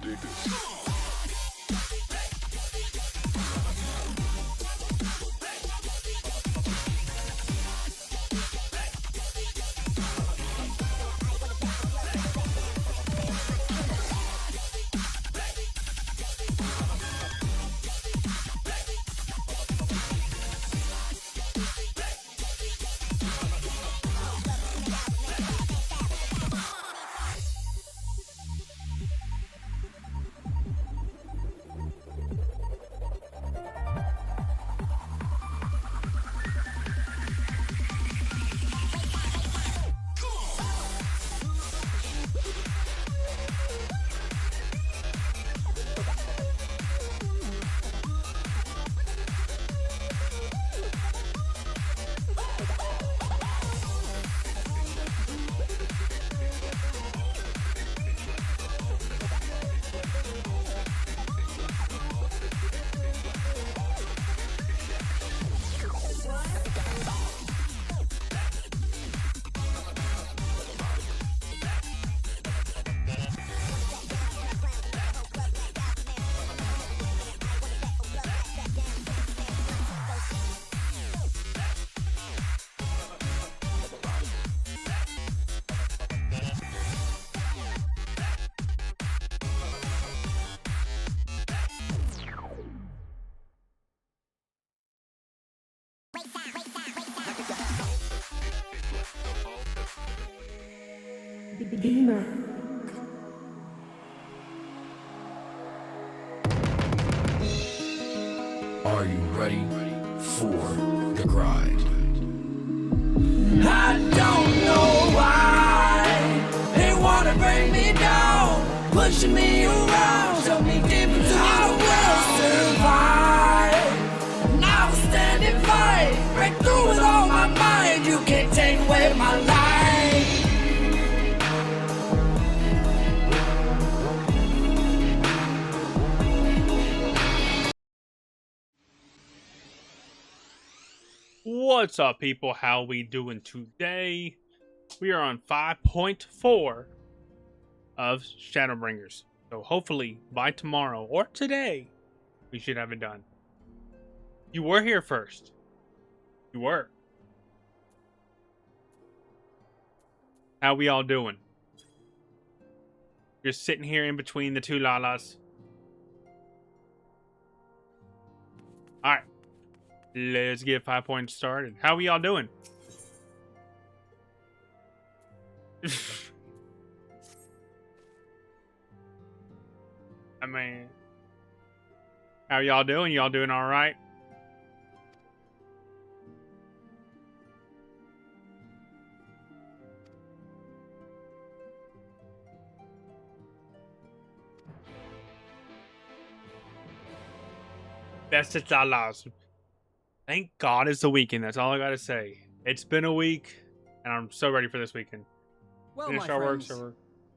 dig this. Beamer. Are you ready for the grind? I don't know why they wanna bring me down, pushing me around, show me deep into I will survive. Now I stand and fight, break through with all my mind. You can't take away my life. What's up, people? How we doing today? We are on 5.4 of Shadowbringers. So hopefully by tomorrow or today, we should have it done. You were here first. You were. How we all doing? You're sitting here in between the two Lalas. Alright. Let's get 5 points started. How are y'all doing? I mean, how y'all doing? Y'all doing all right? Best it's our lives. Thank God it's the weekend. That's all I gotta say. It's been a week, and I'm so ready for this weekend. Well, Finished my our work, friends, so we're...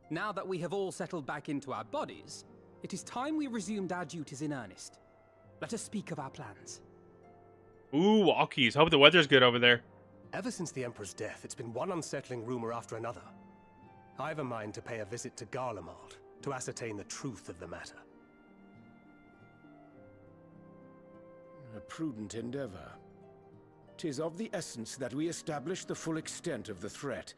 now that we have all settled back into our bodies, it is time we resumed our duties in earnest. Let us speak of our plans. Ooh, walkies. Hope the weather's good over there. Ever since the Emperor's death, it's been one unsettling rumor after another. I've a mind to pay a visit to Garlemald to ascertain the truth of the matter. A prudent endeavor. 'Tis of the essence that we establish the full extent of the threat,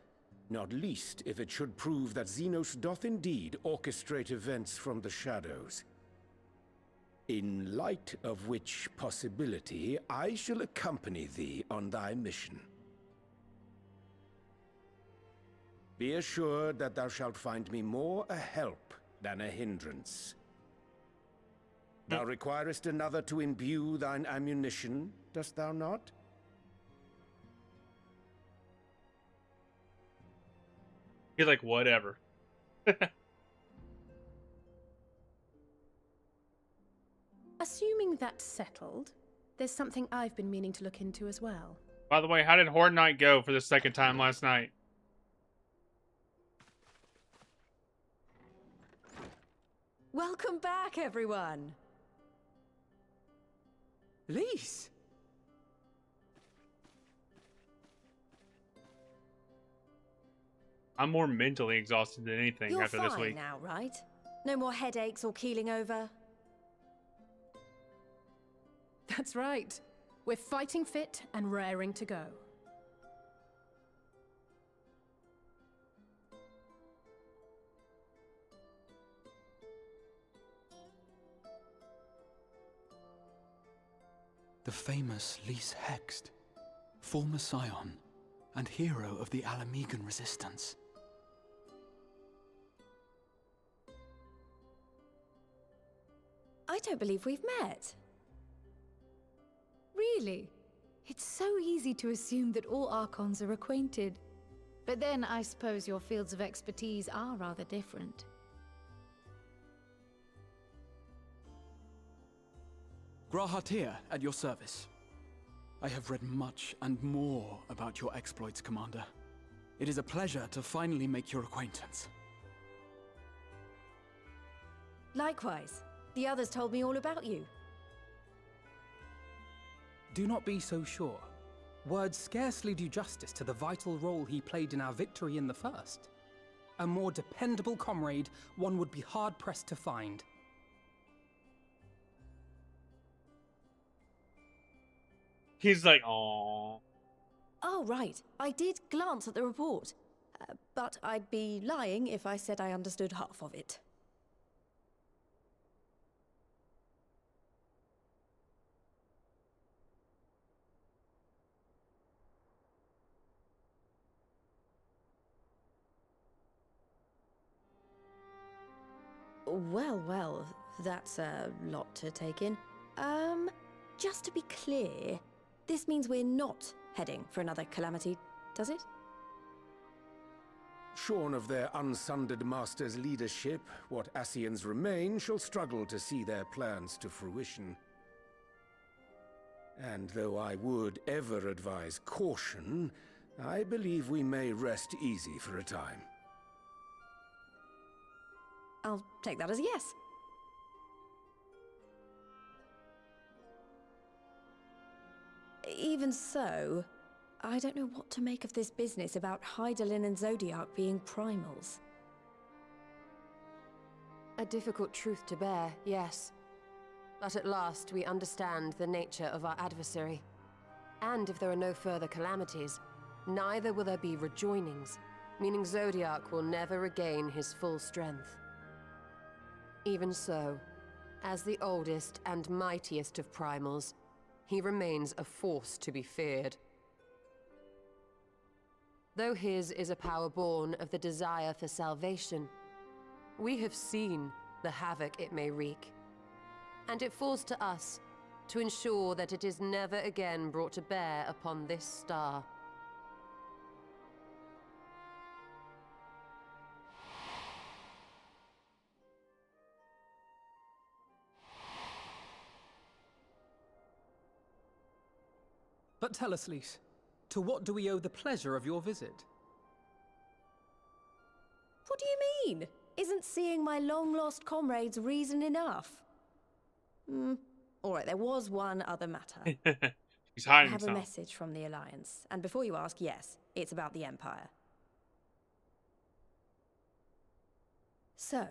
not least if it should prove that Xenos doth indeed orchestrate events from the shadows. In light of which possibility, I shall accompany thee on thy mission. Be assured that thou shalt find me more a help than a hindrance. Thou requirest another to imbue thine ammunition, dost thou not? He's like, whatever. Assuming that's settled, there's something I've been meaning to look into as well. By the way, how did Horde Night go for the second time last night? Welcome back, everyone. Lise! I'm more mentally exhausted than anything You're after fine this week. now, right? No more headaches or keeling over. That's right. We're fighting fit and raring to go. The famous Lys Hext, former scion and hero of the Alamegan resistance. I don't believe we've met. Really? It's so easy to assume that all Archons are acquainted. But then I suppose your fields of expertise are rather different. Grahatir, at your service. I have read much and more about your exploits, Commander. It is a pleasure to finally make your acquaintance. Likewise. The others told me all about you. Do not be so sure. Words scarcely do justice to the vital role he played in our victory in the first. A more dependable comrade one would be hard-pressed to find. He's like, "Aww." Oh, right. I did glance at the report. But I'd be lying if I said I understood half of it. Well, that's a lot to take in. Just to be clear, this means we're not heading for another calamity, does it? Shorn of their unsundered master's leadership, what Ascians remain shall struggle to see their plans to fruition. And though I would ever advise caution, I believe we may rest easy for a time. I'll take that as a yes. Even so, I don't know what to make of this business about Hydaelyn and Zodiac being primals. A difficult truth to bear, yes. But at last we understand the nature of our adversary. And if there are no further calamities, neither will there be rejoinings, meaning Zodiac will never regain his full strength. Even so, as the oldest and mightiest of primals, he remains a force to be feared. Though his is a power born of the desire for salvation, we have seen the havoc it may wreak, and it falls to us to ensure that it is never again brought to bear upon this star. But tell us, Lys, to what do we owe the pleasure of your visit? What do you mean? Isn't seeing my long-lost comrades reason enough? All right, there was one other matter. He's I hiding have a something. message from the Alliance, and before you ask, yes, it's about the Empire. So,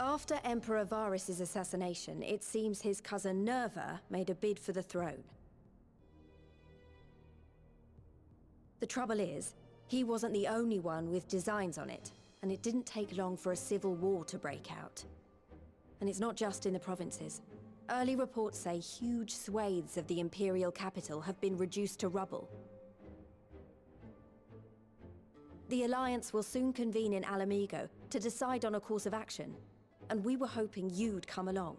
after Emperor Varys' assassination, it seems his cousin Nerva made a bid for the throne. The trouble is, he wasn't the only one with designs on it, and it didn't take long for a civil war to break out. And it's not just in the provinces. Early reports say huge swathes of the Imperial capital have been reduced to rubble. The Alliance will soon convene in Alamigo to decide on a course of action, and we were hoping you'd come along.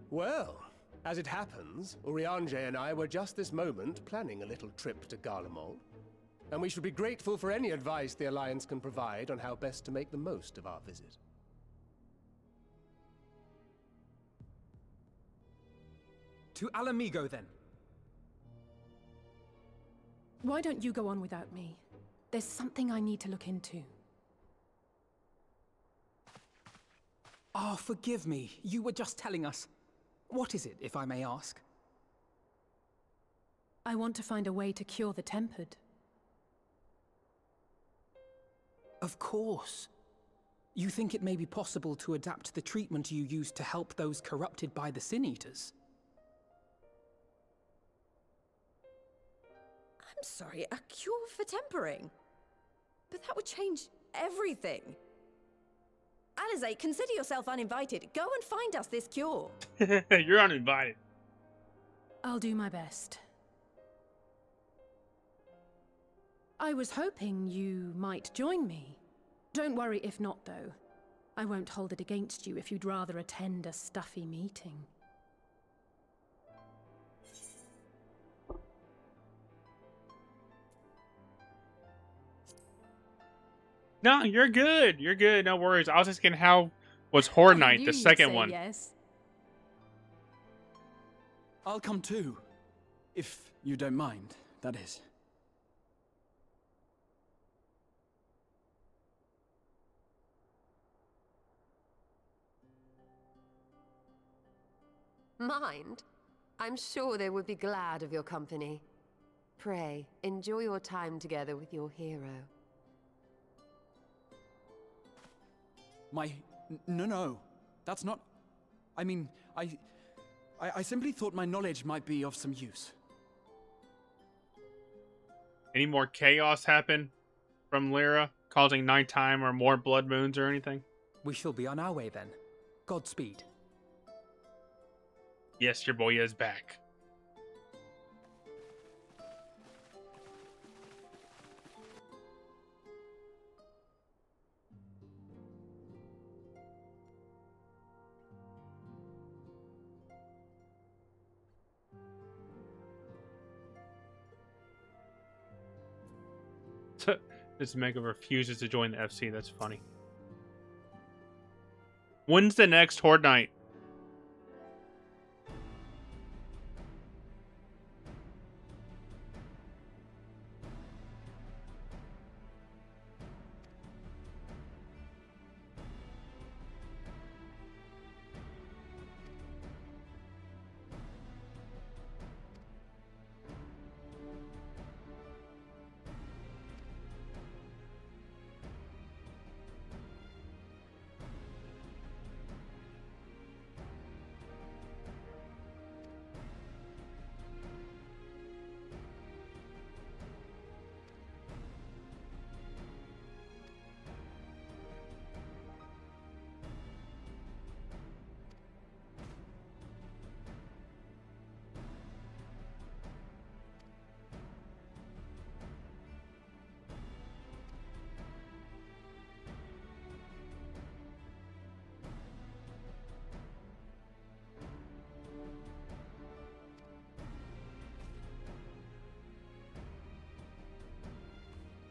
Well, as it happens, Urianger and I were just this moment planning a little trip to Garlemald, and we should be grateful for any advice the Alliance can provide on how best to make the most of our visit. To Alamigo, then. Why don't you go on without me? There's something I need to look into. Oh, forgive me. You were just telling us. What is it, if I may ask? I want to find a way to cure the Tempered. Of course. You think it may be possible to adapt the treatment you use to help those corrupted by the Sin Eaters? I'm sorry, a cure for tempering? But that would change everything. Alizé, consider yourself uninvited. Go and find us this cure. You're uninvited. I'll do my best. I was hoping you might join me. Don't worry if not, though. I won't hold it against you if you'd rather attend a stuffy meeting. No, you're good. You're good. No worries. I was asking how was Horde I Night, knew the you'd second say one. Yes. I'll come too. If you don't mind, that is. Mind? I'm sure they would be glad of your company. Pray, enjoy your time together with your hero. No. That's not... I mean, I simply thought my knowledge might be of some use. Any more chaos happen from Lyra, causing nighttime or more blood moons or anything? We shall be on our way then. Godspeed. Yes, your boy is back. This Mega refuses to join the FC. That's funny. When's the next Horde Night?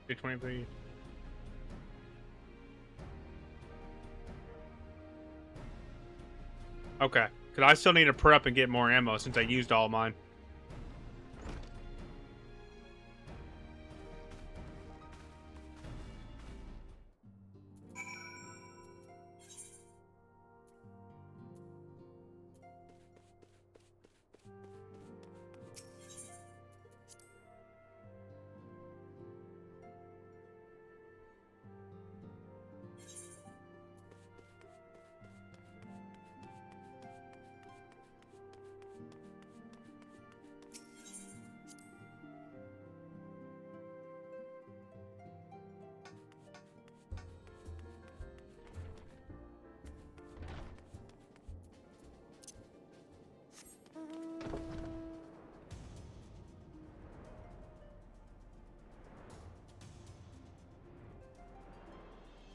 $223. Okay, because I still need to prep and get more ammo since I used all mine.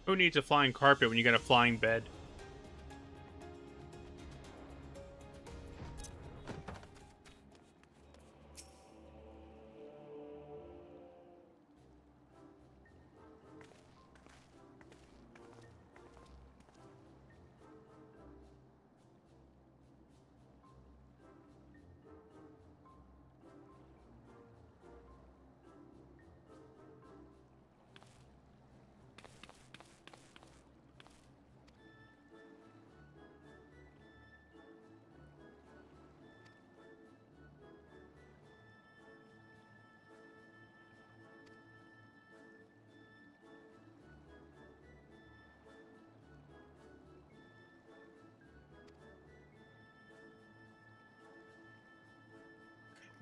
Who needs a flying carpet when you got a flying bed?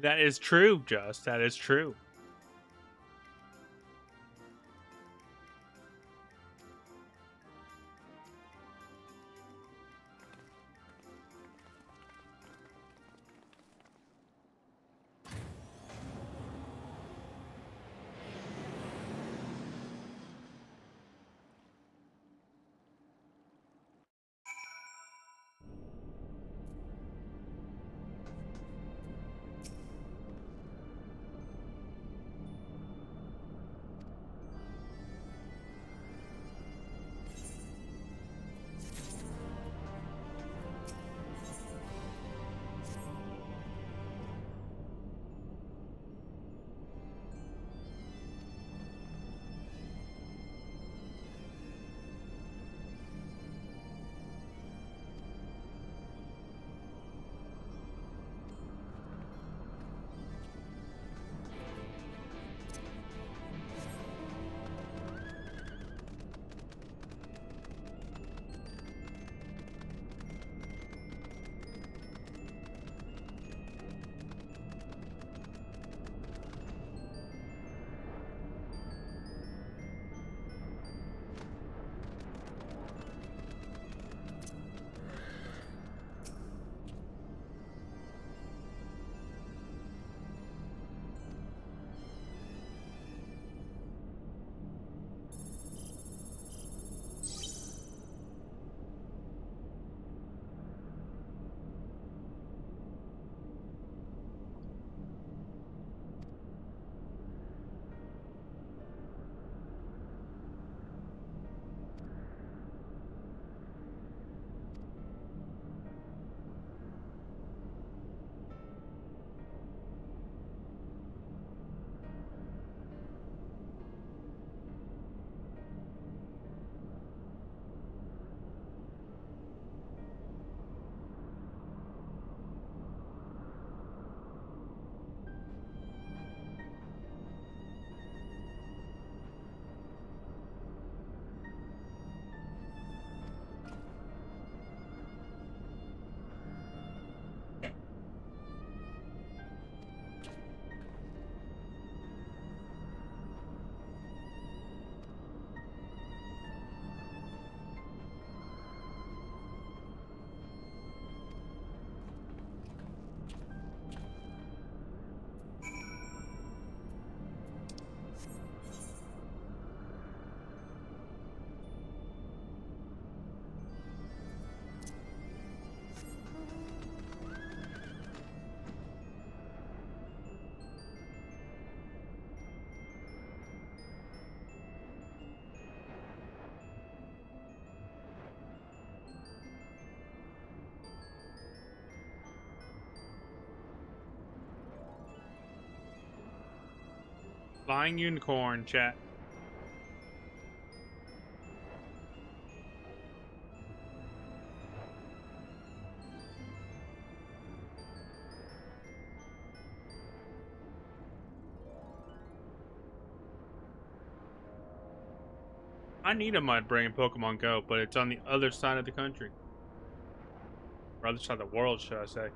That is true, Just. That is true. Flying unicorn, chat. I need a Mudbray in Pokemon Go, but it's on the other side of the country. Or other side of the world, should I say.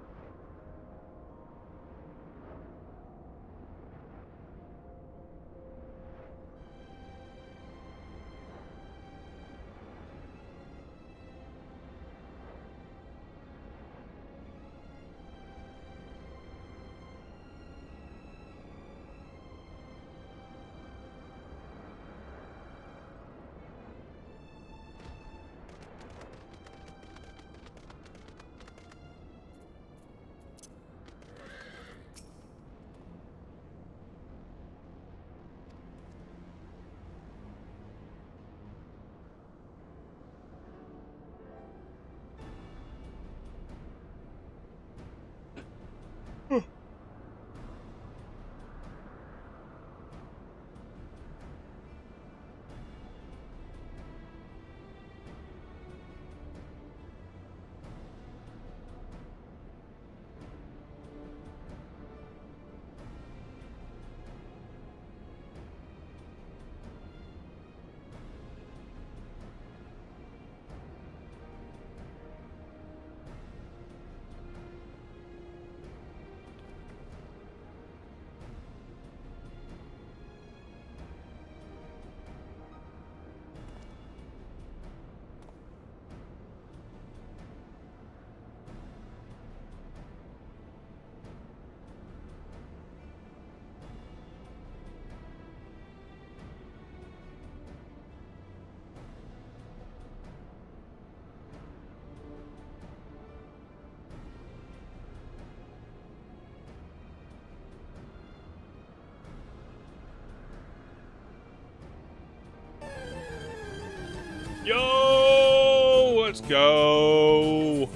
go.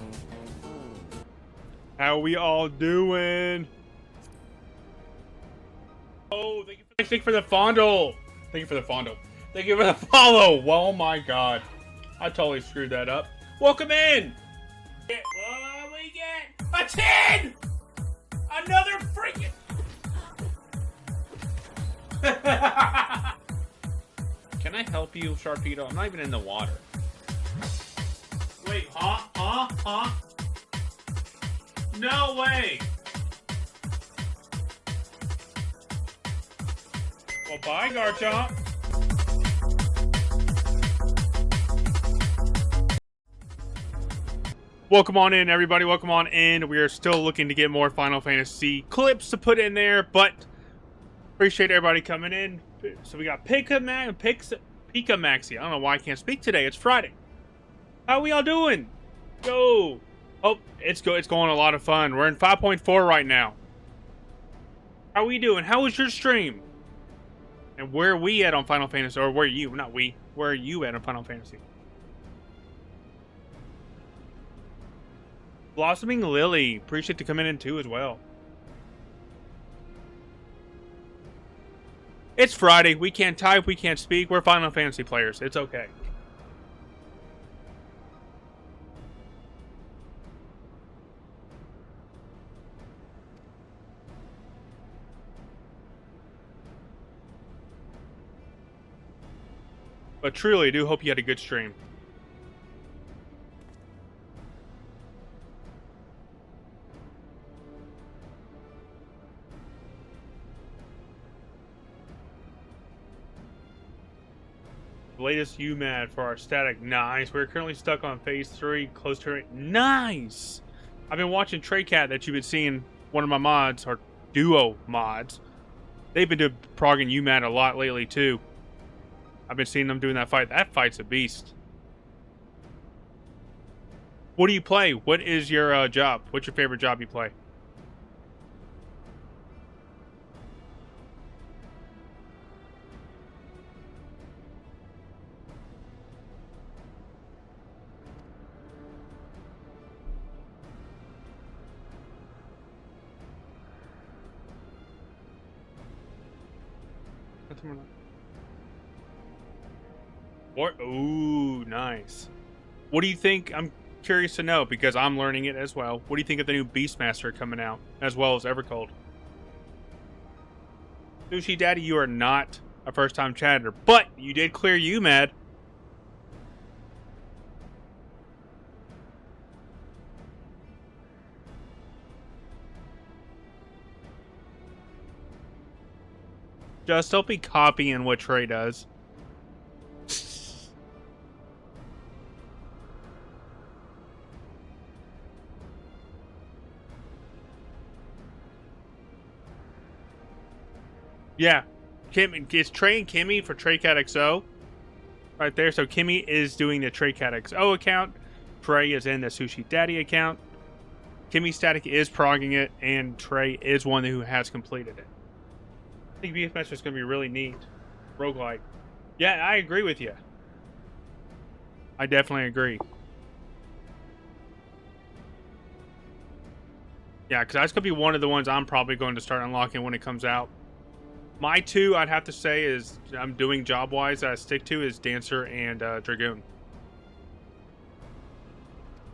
How we all doing? Oh, thank you for the fondle. Thank you for the fondle. Thank you for the follow. Oh my god. I totally screwed that up. Welcome in. What we get? A 10! Another freaking... Can I help you, Sharpedo? I'm not even in the water. Wait, huh? No way! Well, bye, Garchomp. Welcome on in, everybody. Welcome on in. We are still looking to get more Final Fantasy clips to put in there, but appreciate everybody coming in. So we got Pika Maxi. I don't know why I can't speak today. It's Friday. How we all doing? Go. Oh, it's going a lot of fun. We're in 5.4 right now. How we doing? How was your stream? And where are we at on Final Fantasy? Or where are you? Not we. Where are you at on Final Fantasy? Blossoming Lily. Appreciate you coming in too as well. It's Friday. We can't type. We can't speak. We're Final Fantasy players. It's okay. But truly, I do hope you had a good stream. The latest UMAD for our static. Nice. We're currently stuck on phase 3, close to it. Nice! I've been watching Treycat that you've been seeing, one of my mods, or duo mods. They've been doing progging UMAD a lot lately, too. I've been seeing them doing that fight. That fight's a beast. What do you play? What is your job? What's your favorite job you play? What? Ooh, nice. What do you think? I'm curious to know because I'm learning it as well. What do you think of the new Beastmaster coming out, as well as Evercold? Sushi Daddy, you are not a first-time chatter, but you did clear UMAD. Just don't be copying what Trey does. Yeah, it's Trey and Kimmy for Treycat XO. Right there, so Kimmy is doing the Treycat XO account. Trey is in the Sushi Daddy account. Kimmy Static is progging it, and Trey is one who has completed it. I think Beastmaster is going to be really neat. Roguelike. Yeah, I agree with you. I definitely agree. Yeah, because that's going to be one of the ones I'm probably going to start unlocking when it comes out. My two, I'd have to say, is I'm doing job-wise that I stick to is Dancer and Dragoon.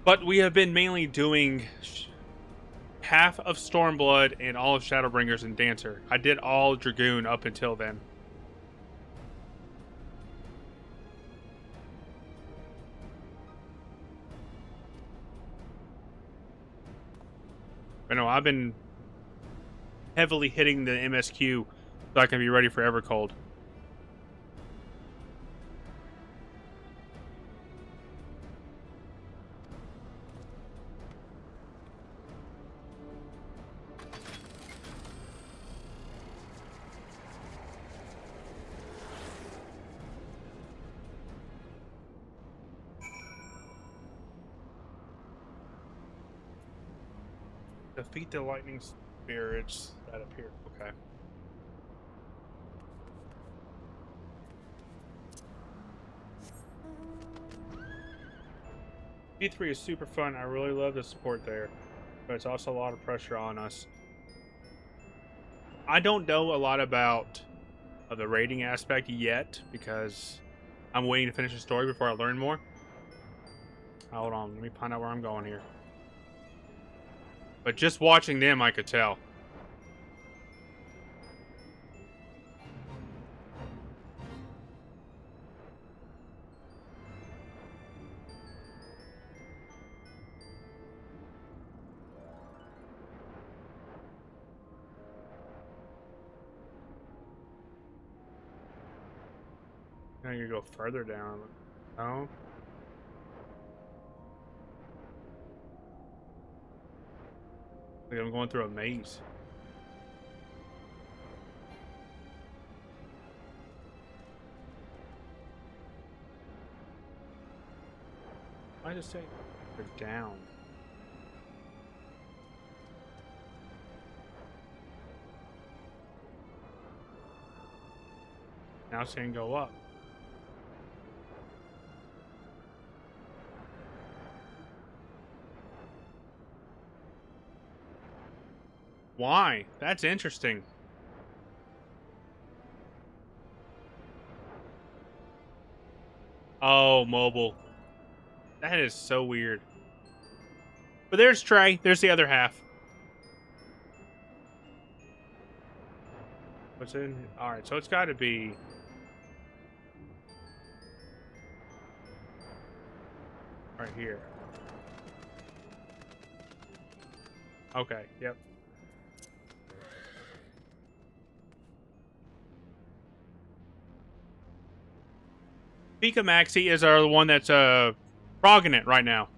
But we have been mainly doing half of Stormblood and all of Shadowbringers and Dancer. I did all Dragoon up until then. But no, I've been heavily hitting the MSQ so I can be ready for Evercold. Defeat the lightning spirits that appear. Okay. P3 is super fun. I really love the support there, but it's also a lot of pressure on us. I don't know a lot about the raiding aspect yet because I'm waiting to finish the story before I learn more. Hold on, let me find out where I'm going here. But just watching them, I could tell. Now you go further down. No. Like I'm going through a maze. I just say they're down. Now it's saying go up. Why? That's interesting. Oh, mobile. That is so weird. But there's Trey. There's the other half. What's in? Alright, so it's got to be... right here. Okay, yep. Pika Maxi is our one that's frogging it right now.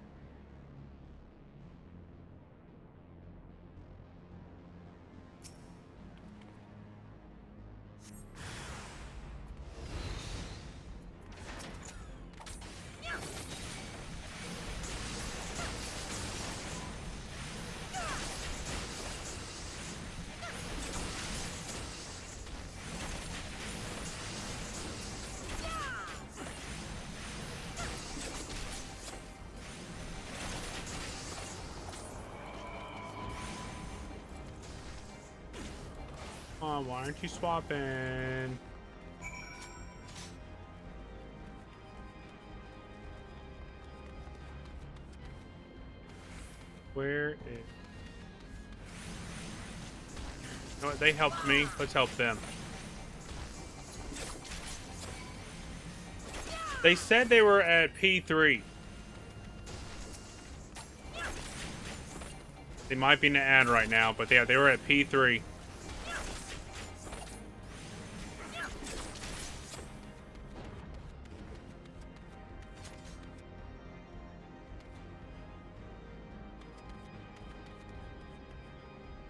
Oh, why aren't you swapping? Where is... You know what? They helped me. Let's help them. They said they were at P3. They might be in the ad right now, but they were at P3.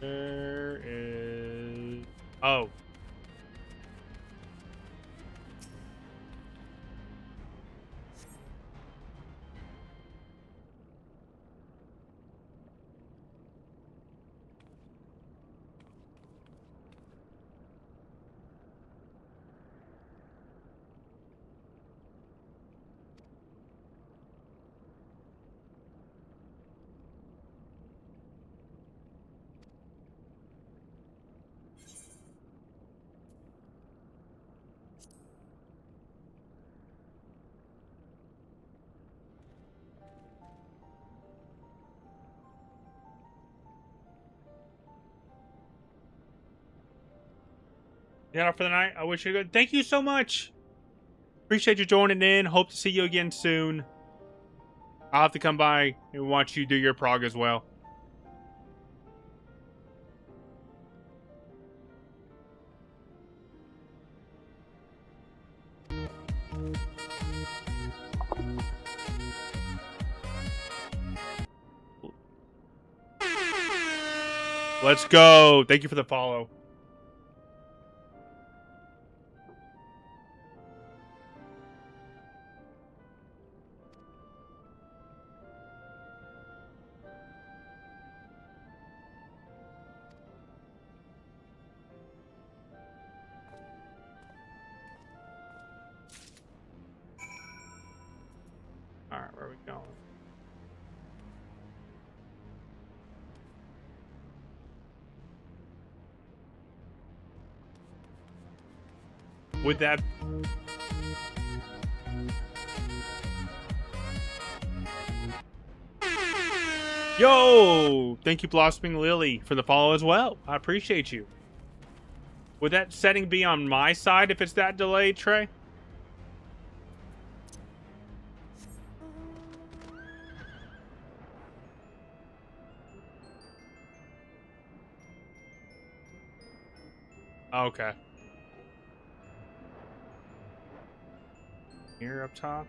There is... Oh. Yeah, for the night. I wish you good. Thank you so much. Appreciate you joining in. Hope to see you again soon. I'll have to come by and watch you do your prog as well. Let's go. Thank you for the follow. Alright, where are we going? with that. Yo! Thank you, Blossoming Lily, for the follow as well. I appreciate you. Would that setting be on my side if it's that delayed, Trey? Okay. Here up top.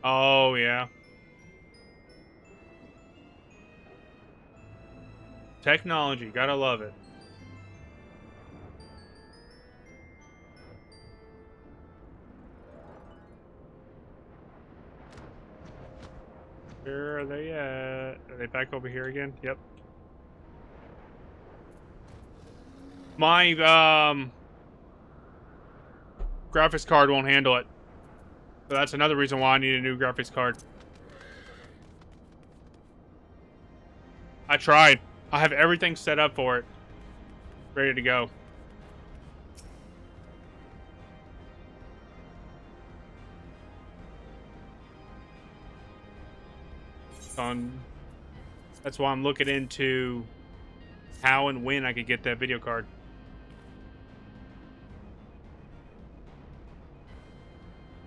Oh, yeah. Technology, gotta love it. Where are they at? Are they back over here again? Yep. My graphics card won't handle it. So that's another reason why I need a new graphics card. I tried. I have everything set up for it. Ready to go. That's why I'm looking into how and when I could get that video card.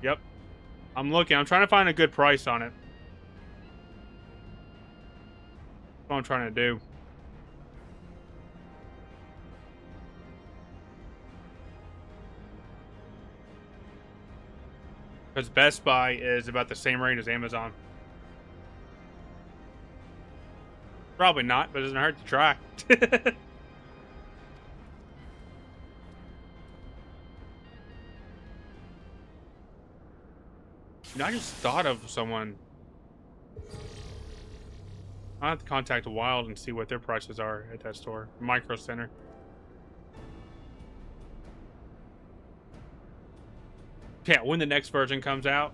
Yep. I'm looking. I'm trying to find a good price on it. That's what I'm trying to do. Because Best Buy is about the same rate as Amazon. Probably not, but it doesn't hurt to try. You know, I just thought of someone. I'll have to contact Wild and see what their prices are at that store. Micro Center. Yeah, when the next version comes out.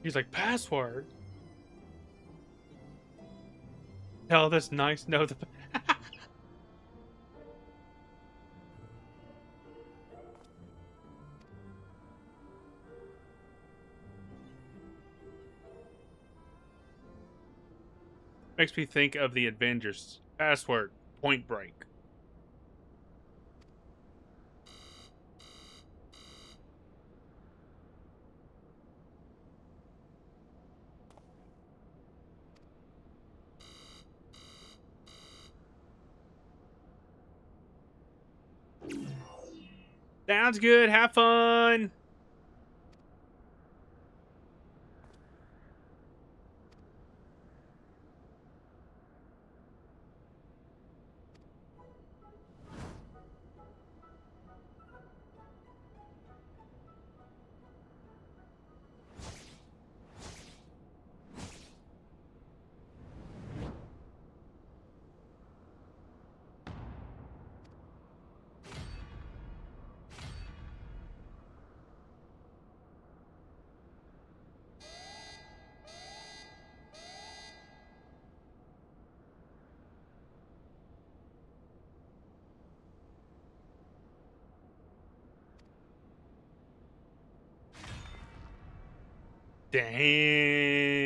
He's like, password? Tell this nice no the makes me think of the Avengers. Password, Point Break. Sounds good. Have fun. Damn.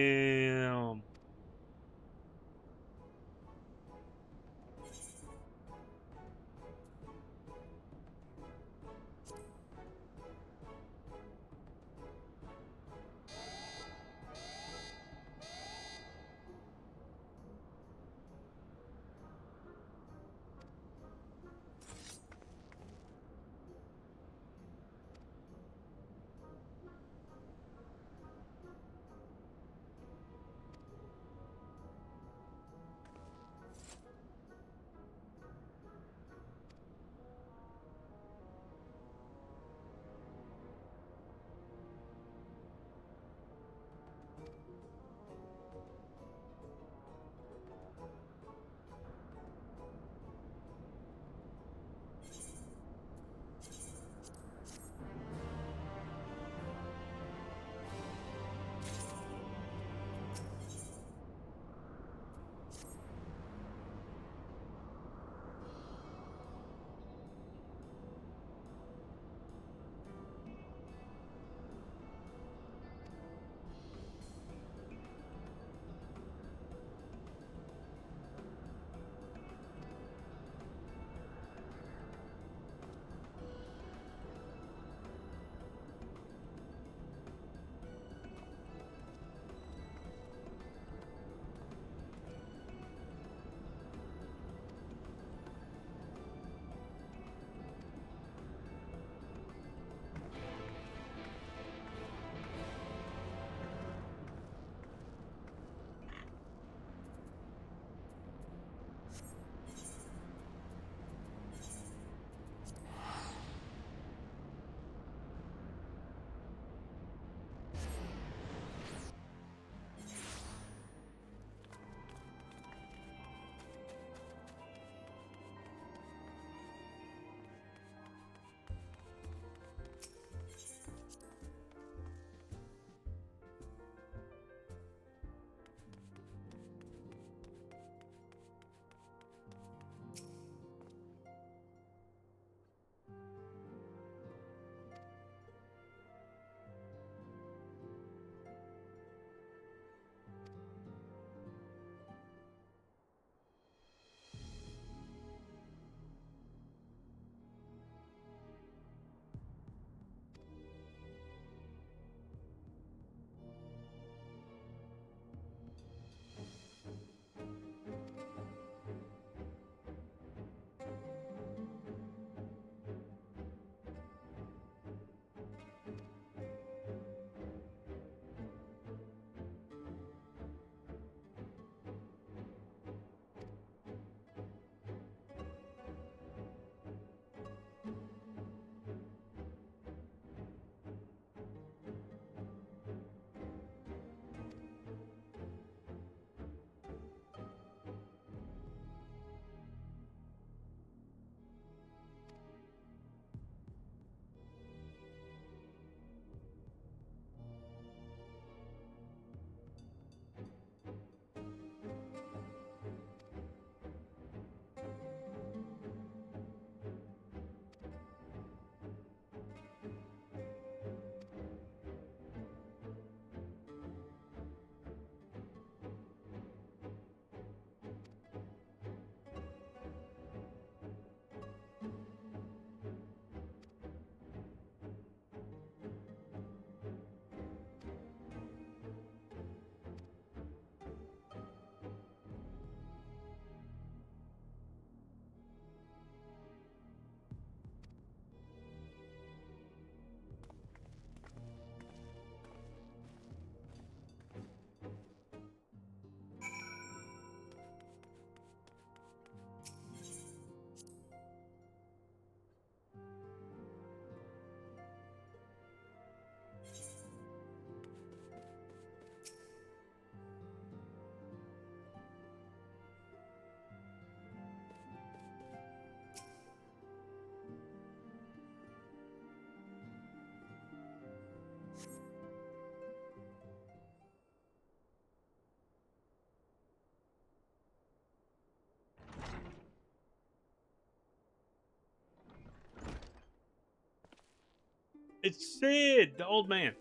It's Sid, the old man.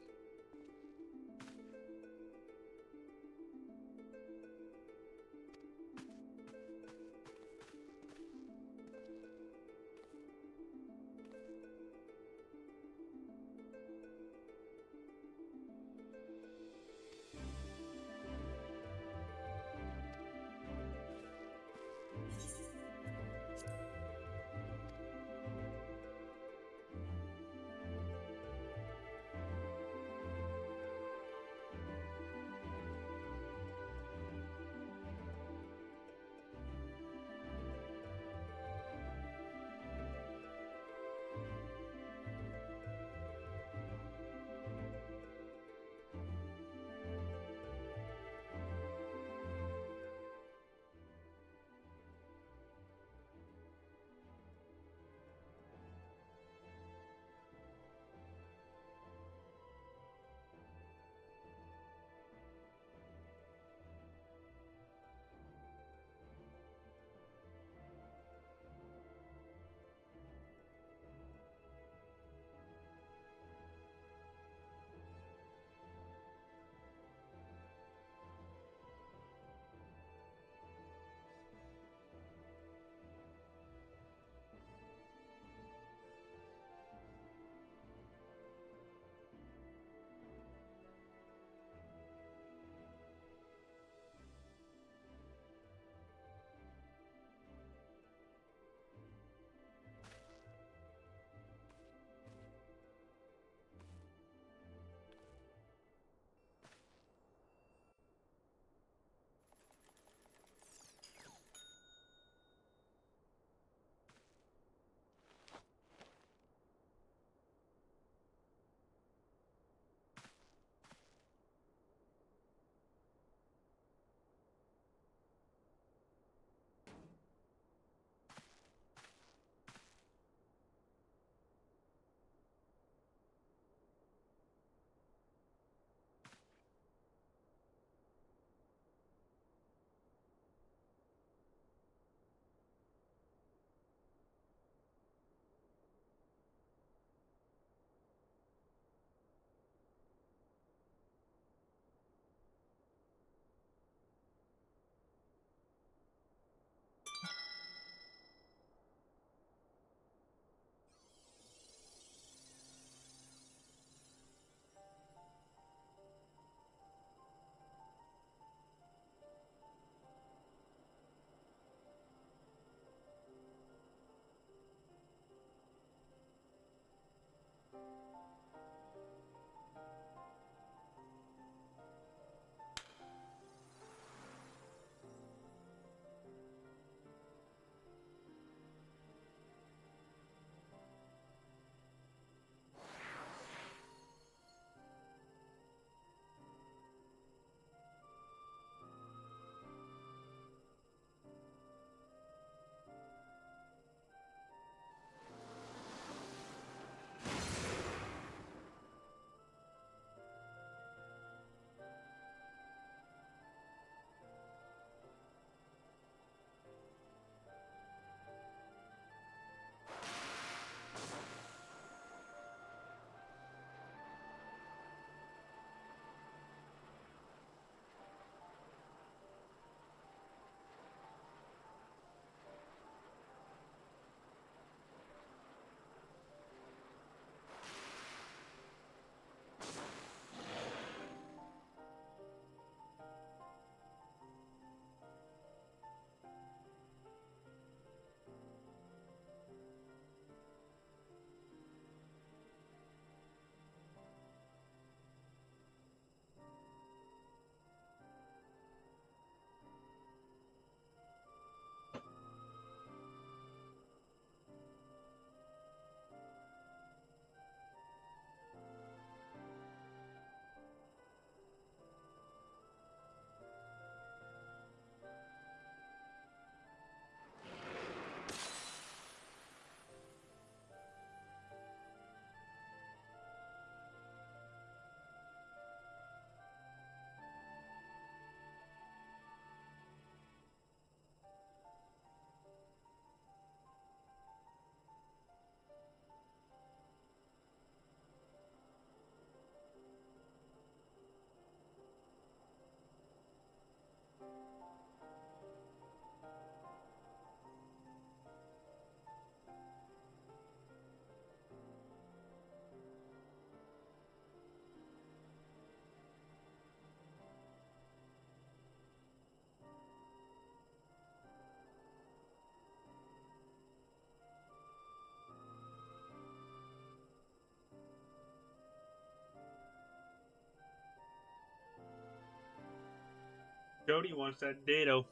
Jody wants that dado.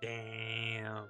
Damn.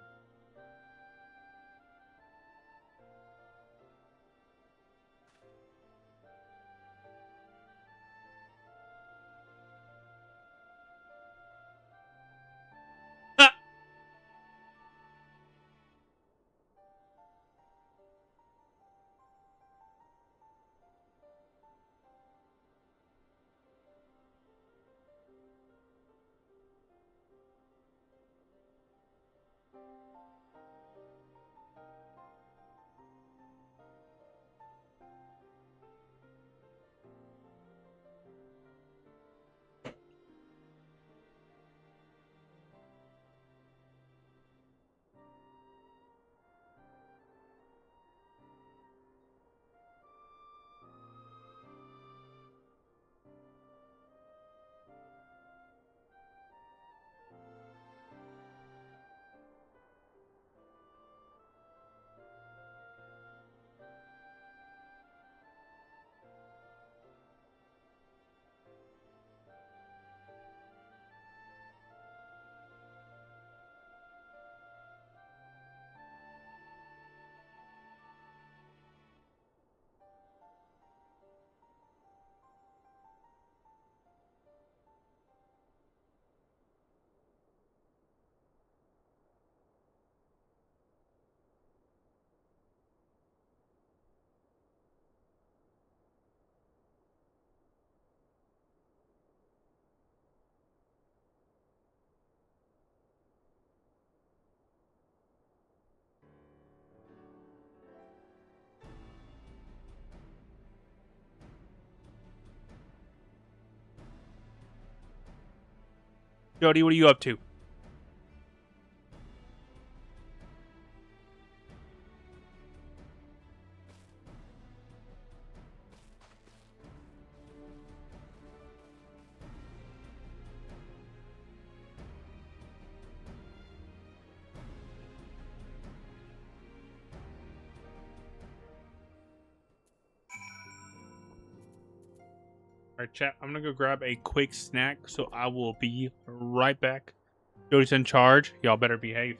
Jody, what are you up to? Alright, chat, I'm gonna go grab a quick snack, so I will be right back. Jody's in charge. Y'all better behave.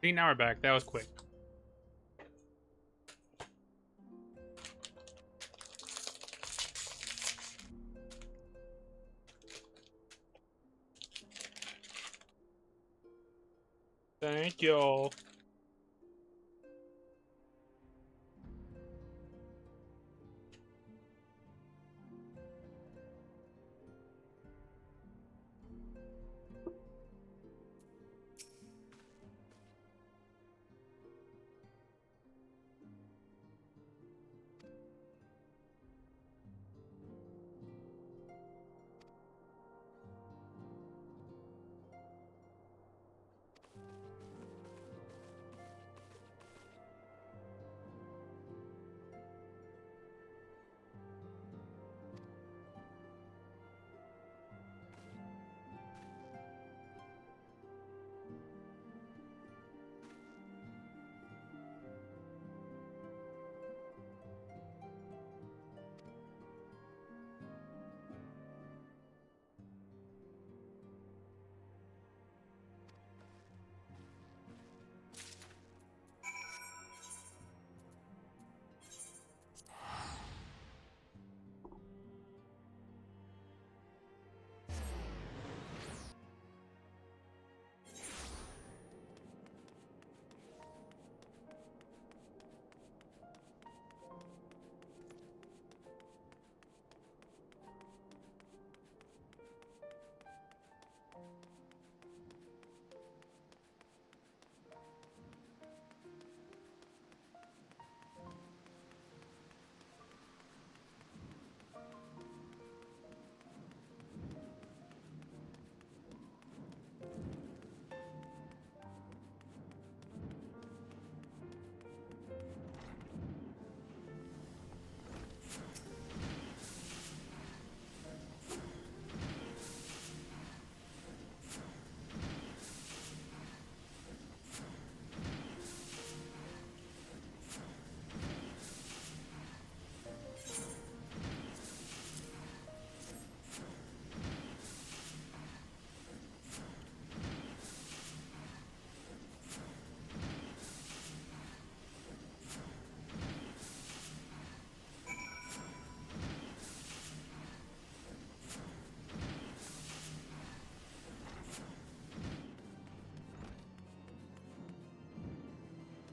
See, now we're back. That was quick. Thank y'all.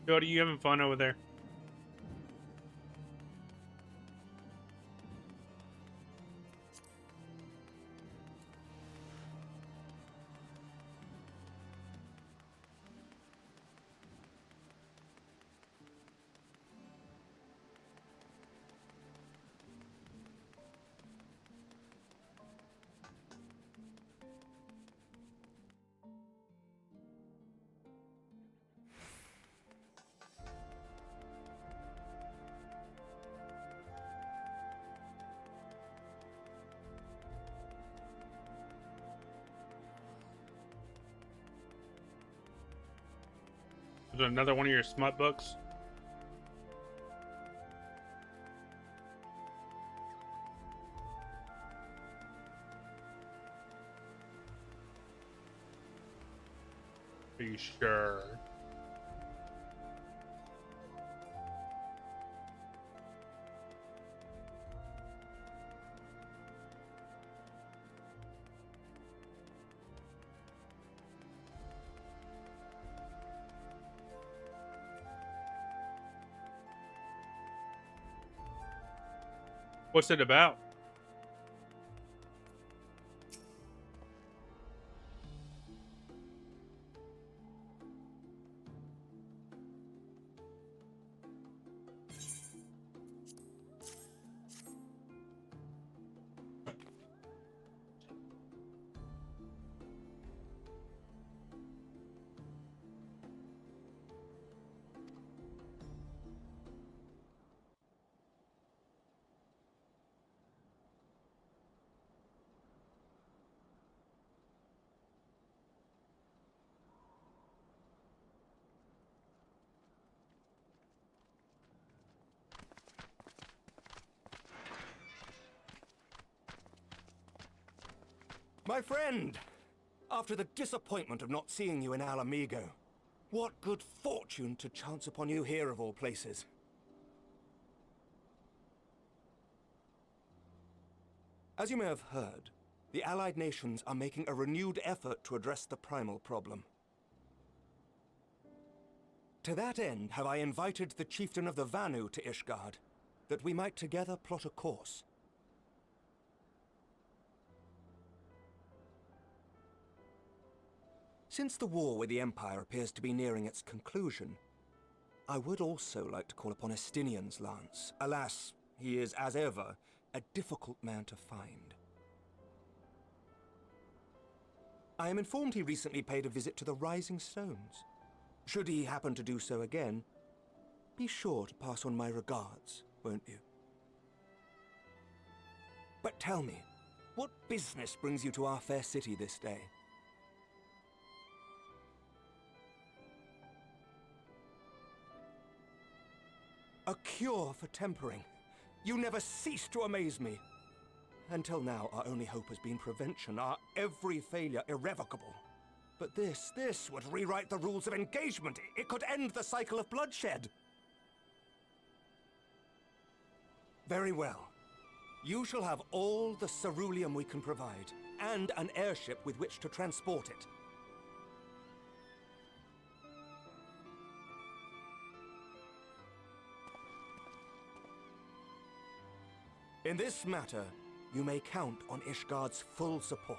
Jody, you having fun over there? Is it another one of your smut books? Are you sure? What's it about? My friend! After the disappointment of not seeing you in Alamigo, what good fortune to chance upon you here of all places. As you may have heard, the Allied nations are making a renewed effort to address the primal problem. To that end, have I invited the chieftain of the Vanu to Ishgard, that we might together plot a course. Since the war with the Empire appears to be nearing its conclusion, I would also like to call upon Estinian's lance. Alas, he is, as ever, a difficult man to find. I am informed he recently paid a visit to the Rising Stones. Should he happen to do so again, be sure to pass on my regards, won't you? But tell me, what business brings you to our fair city this day? A cure for tempering. You never cease to amaze me. Until now, our only hope has been prevention, our every failure irrevocable. But this would rewrite the rules of engagement. It could end the cycle of bloodshed. Very well. You shall have all the ceruleum we can provide, and an airship with which to transport it. In this matter, you may count on Ishgard's full support.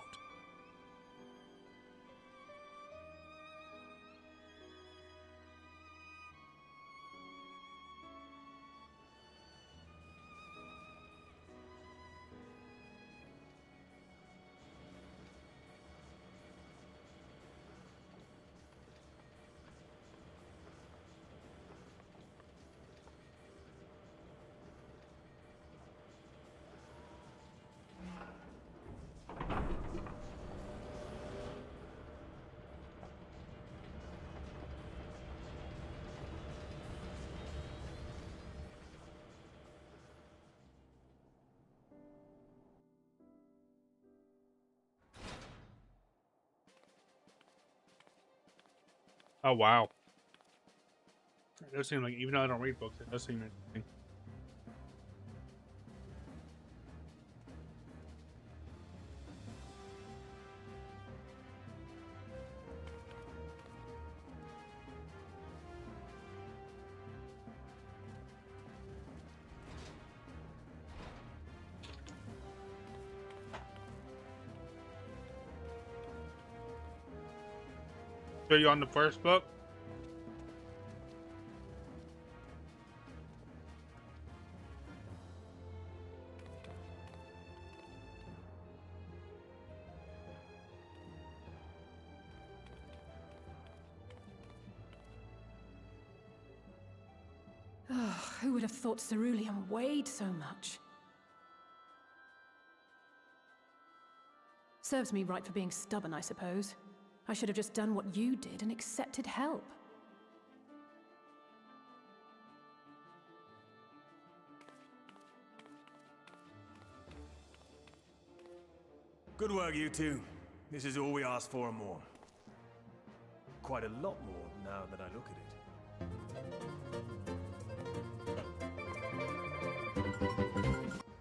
Oh, wow. It does seem like, even though I don't read books, it does seem interesting. So you on the first book? Oh, who would have thought cerulean weighed so much? Serves me right for being stubborn, I suppose. I should have just done what you did and accepted help. Good work, you two. This is all we asked for and more. Quite a lot more now that I look at it.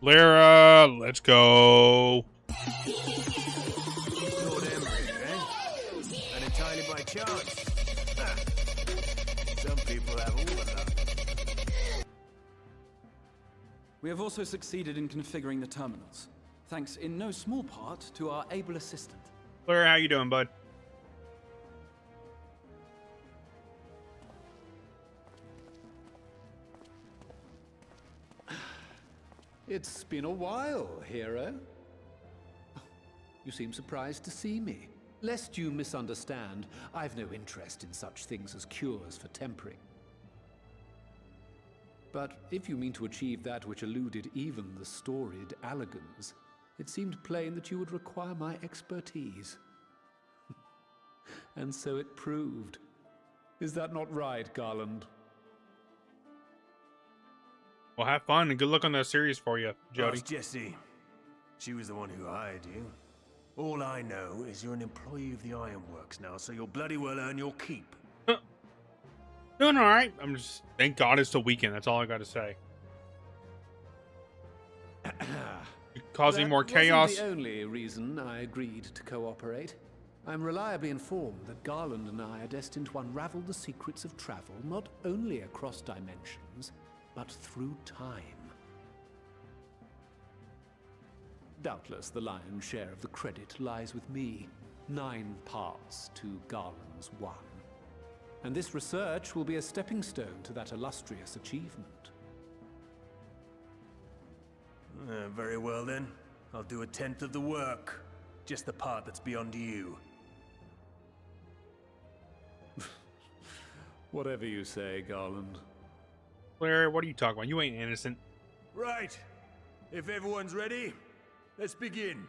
Lyra, let's go. Lord Emery, eh? And entirely by chance. Ha. Some people have all the luck. We have also succeeded in configuring the terminals, thanks in no small part to our able assistant. Lyra, how you doing, bud? It's been a while, hero. You seem surprised to see me. Lest you misunderstand, I've no interest in such things as cures for tempering. But if you mean to achieve that which eluded even the storied Allagans, it seemed plain that you would require my expertise. And so it proved. Is that not right, Garland? Well, have fun and good luck on that series for you, Jody. Ask Jessie. She was the one who hired you. All I know is you're an employee of the Ironworks now, so you'll bloody well earn your keep. Doing all right. I'm just thank God it's the weekend. That's all I got to say. Causing more chaos. That wasn't the only reason I agreed to cooperate. I'm reliably informed that Garland and I are destined to unravel the secrets of travel, not only across dimensions, but through time. Doubtless the lion's share of the credit lies with me. 9 parts to Garland's 1. And this research will be a stepping stone to that illustrious achievement. Very well then. I'll do 1/10 of the work. Just the part that's beyond you. Whatever you say, Garland. Lyra, what are you talking about? You ain't innocent. Right. If everyone's ready, let's begin.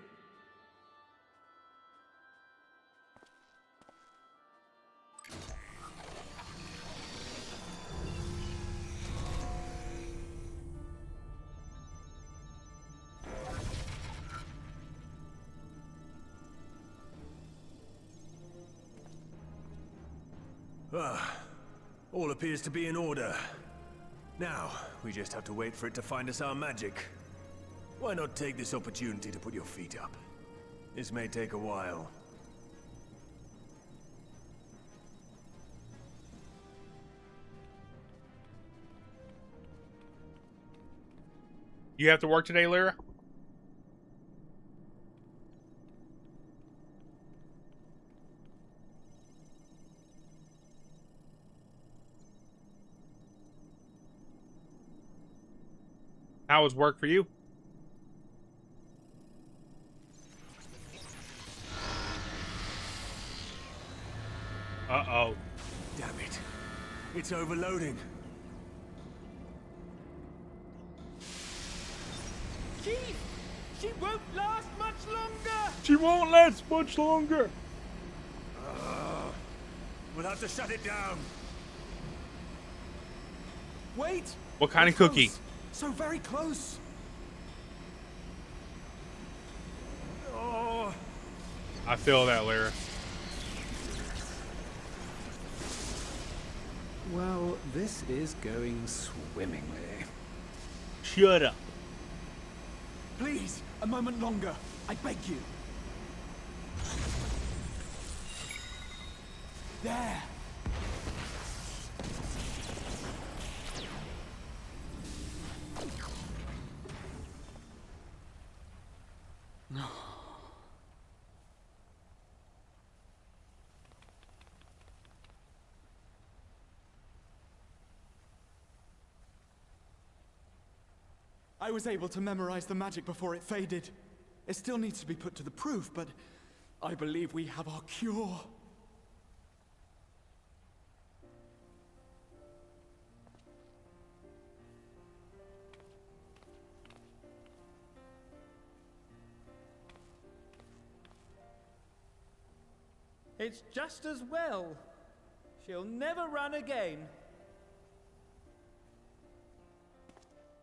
All appears to be in order. Now, we just have to wait for it to find us our magic. Why not take this opportunity to put your feet up? This may take a while. You have to work today, Lyra? How was work for you? Uh-oh. Damn it. It's overloading. Chief! She won't last much longer! She won't last much longer! We'll have to shut it down. Wait! What kind of cookie? So very close. Oh. I feel that, Lyra. Well, this is going swimmingly. Shut up. Please, a moment longer. I beg you. There. I was able to memorize the magic before it faded. It still needs to be put to the proof, but I believe we have our cure. It's just as well. She'll never run again.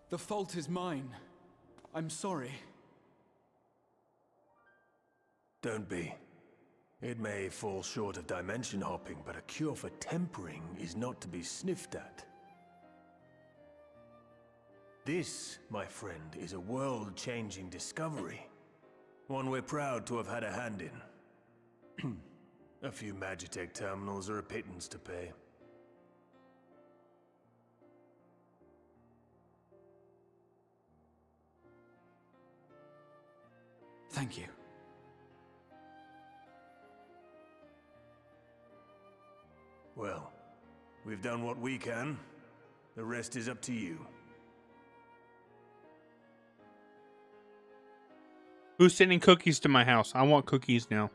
The fault is mine. I'm sorry. Don't be. It may fall short of dimension hopping, but a cure for tempering is not to be sniffed at. This, my friend, is a world-changing discovery. One we're proud to have had a hand in. A few Magitech terminals are a pittance to pay. Thank you. Well, we've done what we can. The rest is up to you. Who's sending cookies to my house? I want cookies now.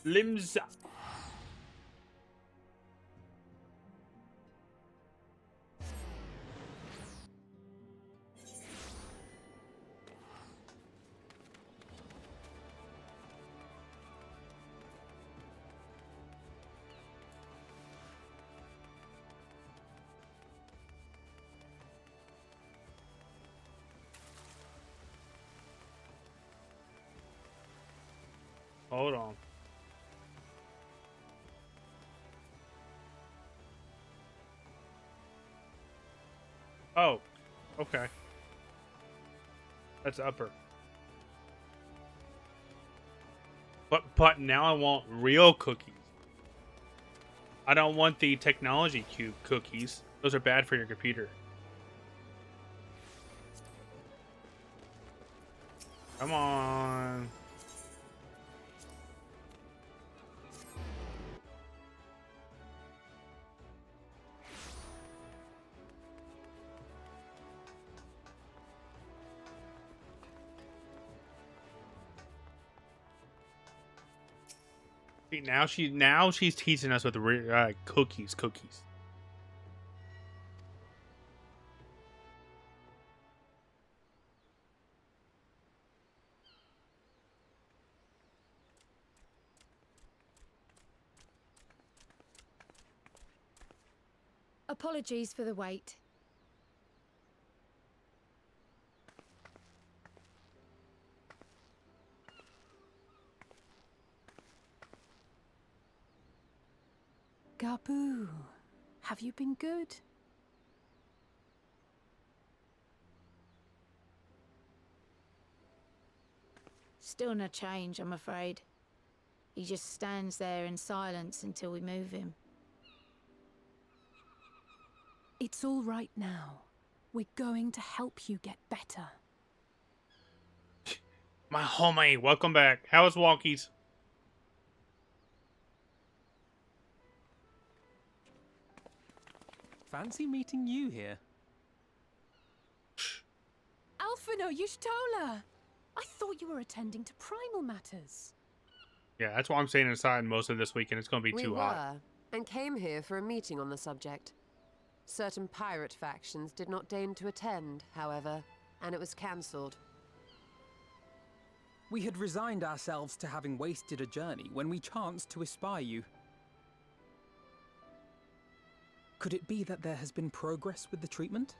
Limbs. Hold on. Oh, okay. That's upper. But now I want real cookies. I don't want the technology cube cookies. Those are bad for your computer. Come on. See, now she's teasing us with cookies. Apologies for the wait. Gabu, have you been good? Still no change, I'm afraid. He just stands there in silence until we move him. It's all right now. We're going to help you get better. My homie, welcome back. How is Wonkies? Fancy meeting you here. Alphino Y'shtola! I thought you were attending to primal matters. Yeah, that's why I'm staying inside most of this weekend. It's going to be too hot. We were, and came here for a meeting on the subject. Certain pirate factions did not deign to attend, however, and it was cancelled. We had resigned ourselves to having wasted a journey when we chanced to espy you. Could it be that there has been progress with the treatment?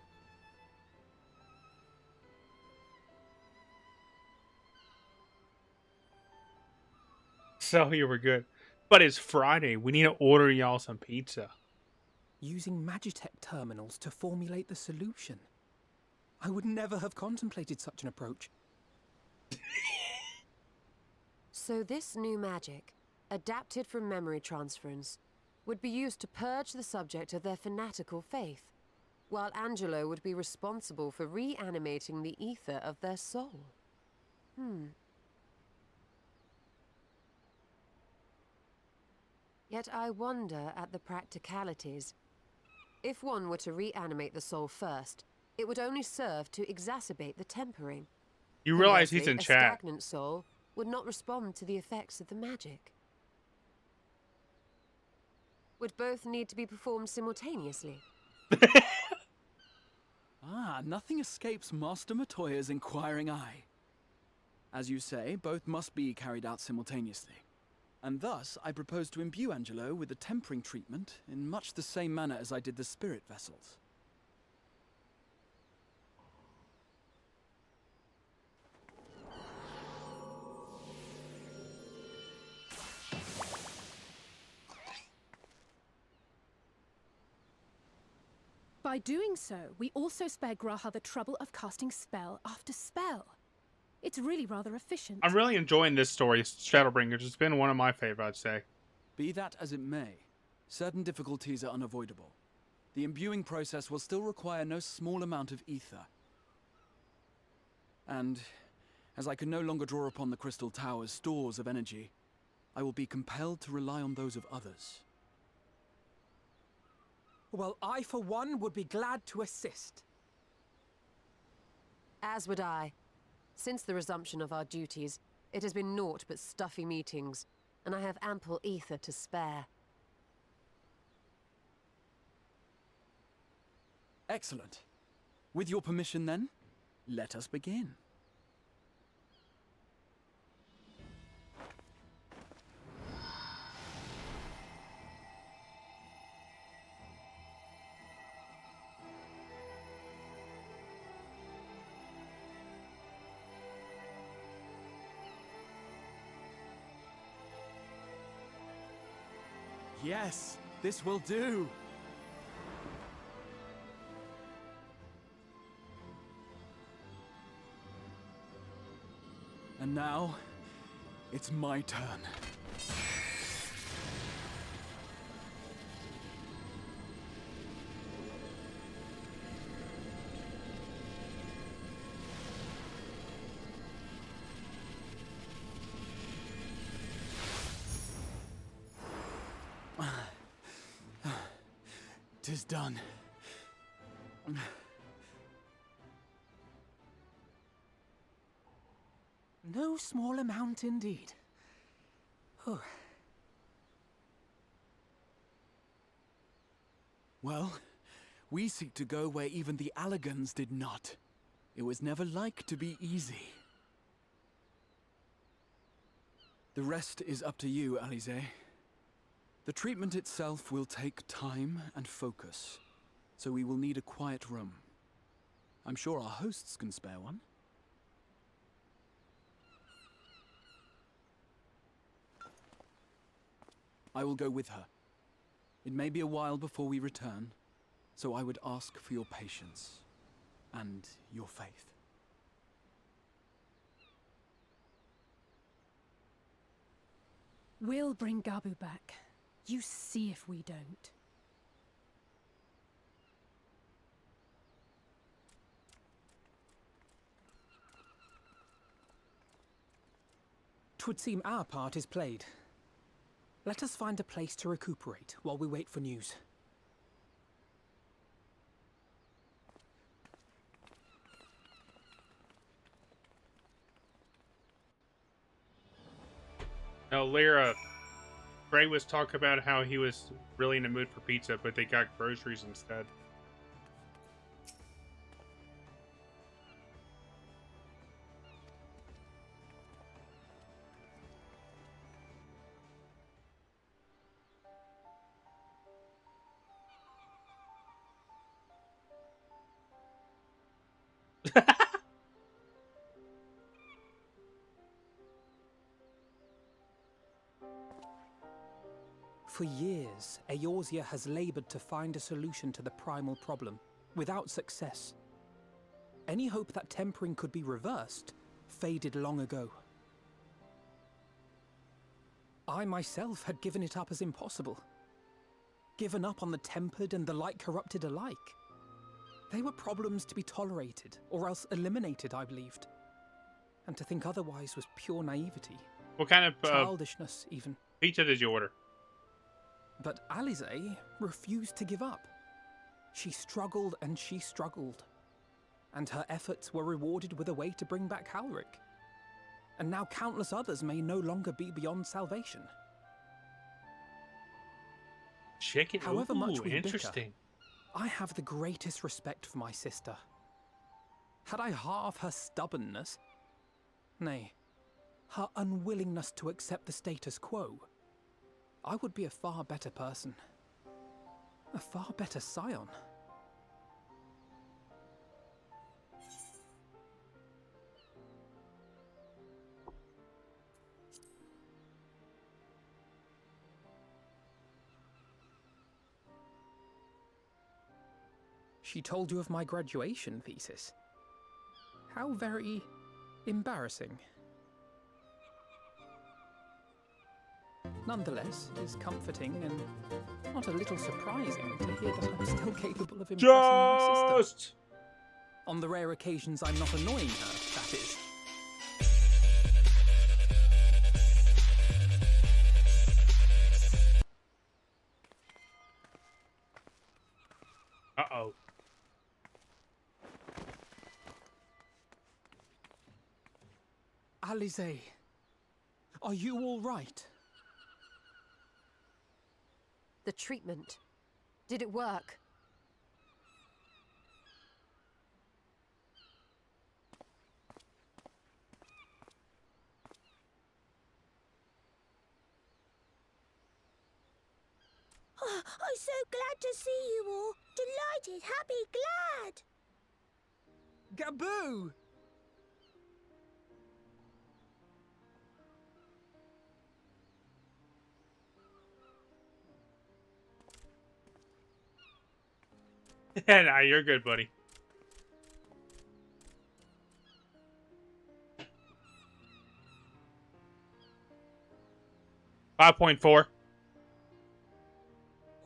So you were good. But it's Friday. We need to order y'all some pizza. Using Magitech terminals to formulate the solution. I would never have contemplated such an approach. So this new magic, adapted from memory transference, would be used to purge the subject of their fanatical faith, while Angelo would be responsible for reanimating the ether of their soul. Yet I wonder at the practicalities. If one were to reanimate the soul first, it would only serve to exacerbate the tempering. You realize he's in Conversely, chat. A stagnant soul would not respond to the effects of the magic. Would both need to be performed simultaneously? Nothing escapes Master Matoya's inquiring eye. As you say, both must be carried out simultaneously. And thus, I propose to imbue Angelo with the tempering treatment in much the same manner as I did the spirit vessels. By doing so, we also spare Graha the trouble of casting spell after spell. It's really rather efficient. I'm really enjoying this story, Shadowbringers. It's been one of my favorites, I'd say. Be that as it may, certain difficulties are unavoidable. The imbuing process will still require no small amount of ether. And, as I can no longer draw upon the Crystal Tower's stores of energy, I will be compelled to rely on those of others. Well, I, for one, would be glad to assist. As would I. Since the resumption of our duties, it has been naught but stuffy meetings, and I have ample ether to spare. Excellent. With your permission, then, let us begin. Yes, this will do. And now, it's my turn. Tis done. No small amount indeed. Well, we seek to go where even the Allagans did not. It was never like to be easy. The rest is up to you, Alize. The treatment itself will take time and focus, so we will need a quiet room. I'm sure our hosts can spare one. I will go with her. It may be a while before we return, so I would ask for your patience and your faith. We'll bring Gabu back. You see if we don't. Twould seem our part is played. Let us find a place to recuperate while we wait for news. Now, Lyra, Gray was talking about how he was really in the mood for pizza, but they got groceries instead. For years, Eorzea has labored to find a solution to the primal problem, without success. Any hope that tempering could be reversed faded long ago. I myself had given it up as impossible. Given up on the tempered and the light corrupted alike. They were problems to be tolerated, or else eliminated, I believed. And to think otherwise was pure naivety. What kind of childishness, even. pizza did you order? But Alisaie refused to give up. She struggled and she struggled. And her efforts were rewarded with a way to bring back Halric. And now countless others may no longer be beyond salvation. Chicken. However much we interesting. bicker, I have the greatest respect for my sister. Had I half her stubbornness, nay, her unwillingness to accept the status quo, I would be a far better person. A far better scion. She told you of my graduation thesis. How very embarrassing. Nonetheless, it is comforting and not a little surprising to hear that I'm still capable of impressing my sister. On the rare occasions I'm not annoying her, that is. Uh-oh. Alisaie, are you all right? The treatment. Did it work? Oh, I'm so glad to see you all. Delighted, happy, glad. Gaboo! Nah, you're good, buddy. $5.4.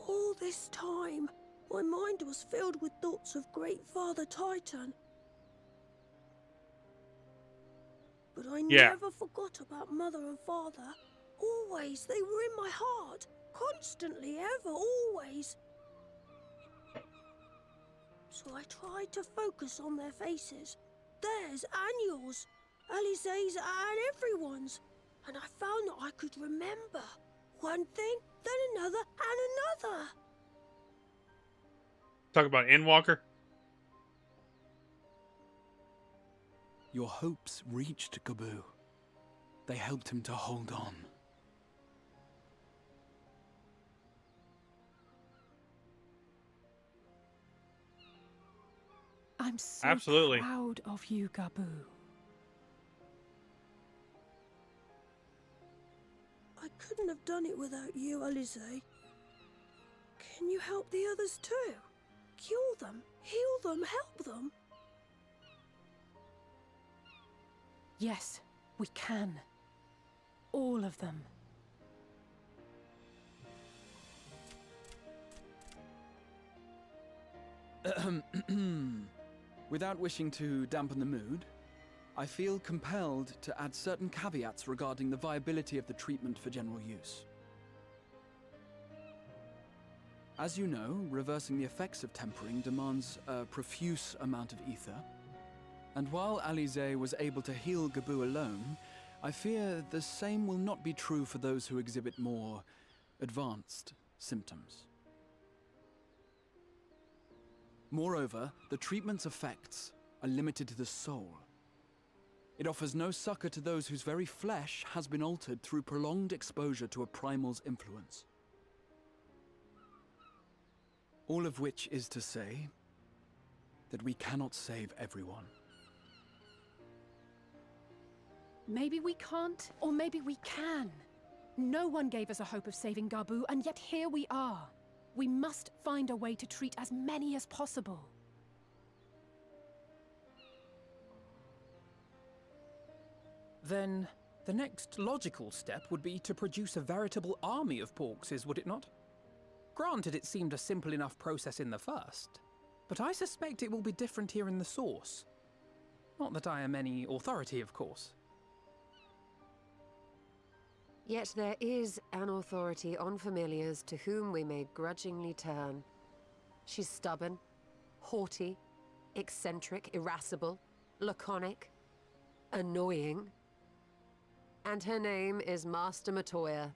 All this time, my mind was filled with thoughts of Great Father Titan. But I never forgot about Mother and Father. Always, they were in my heart. Constantly, ever, always. So I tried to focus on their faces. Theirs and yours. Alisaie's and everyone's. And I found that I could remember. One thing, then another, and another. Talk about Endwalker. Your hopes reached Gaboo. They helped him to hold on. I'm so Absolutely. proud of you, Gaboo. I couldn't have done it without you, Alisaie. Can you help the others too? Cure them, heal them, help them? Yes, we can. All of them. Without wishing to dampen the mood, I feel compelled to add certain caveats regarding the viability of the treatment for general use. As you know, reversing the effects of tempering demands a profuse amount of ether. And while Alisaie was able to heal Gaboo alone, I fear the same will not be true for those who exhibit more advanced symptoms. Moreover, the treatment's effects are limited to the soul. It offers no succor to those whose very flesh has been altered through prolonged exposure to a primal's influence. All of which is to say that we cannot save everyone. Maybe we can't, or maybe we can. No one gave us a hope of saving Gabu, and yet here we are. We must find a way to treat as many as possible. Then, the next logical step would be to produce a veritable army of Porkses, would it not? Granted, it seemed a simple enough process in the first, but I suspect it will be different here in the source. Not that I am any authority, of course. Yet there is an authority on familiars to whom we may grudgingly turn. She's stubborn, haughty, eccentric, irascible, laconic, annoying. And her name is Master Matoya,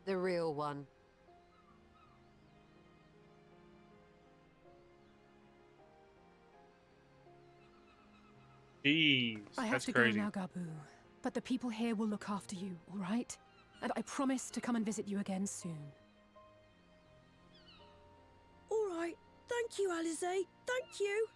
the real one. Jeez, I have that's to crazy. go now, Gabu. But the people here will look after you, all right? And I promise to come and visit you again soon. All right. Thank you, Alize. Thank you.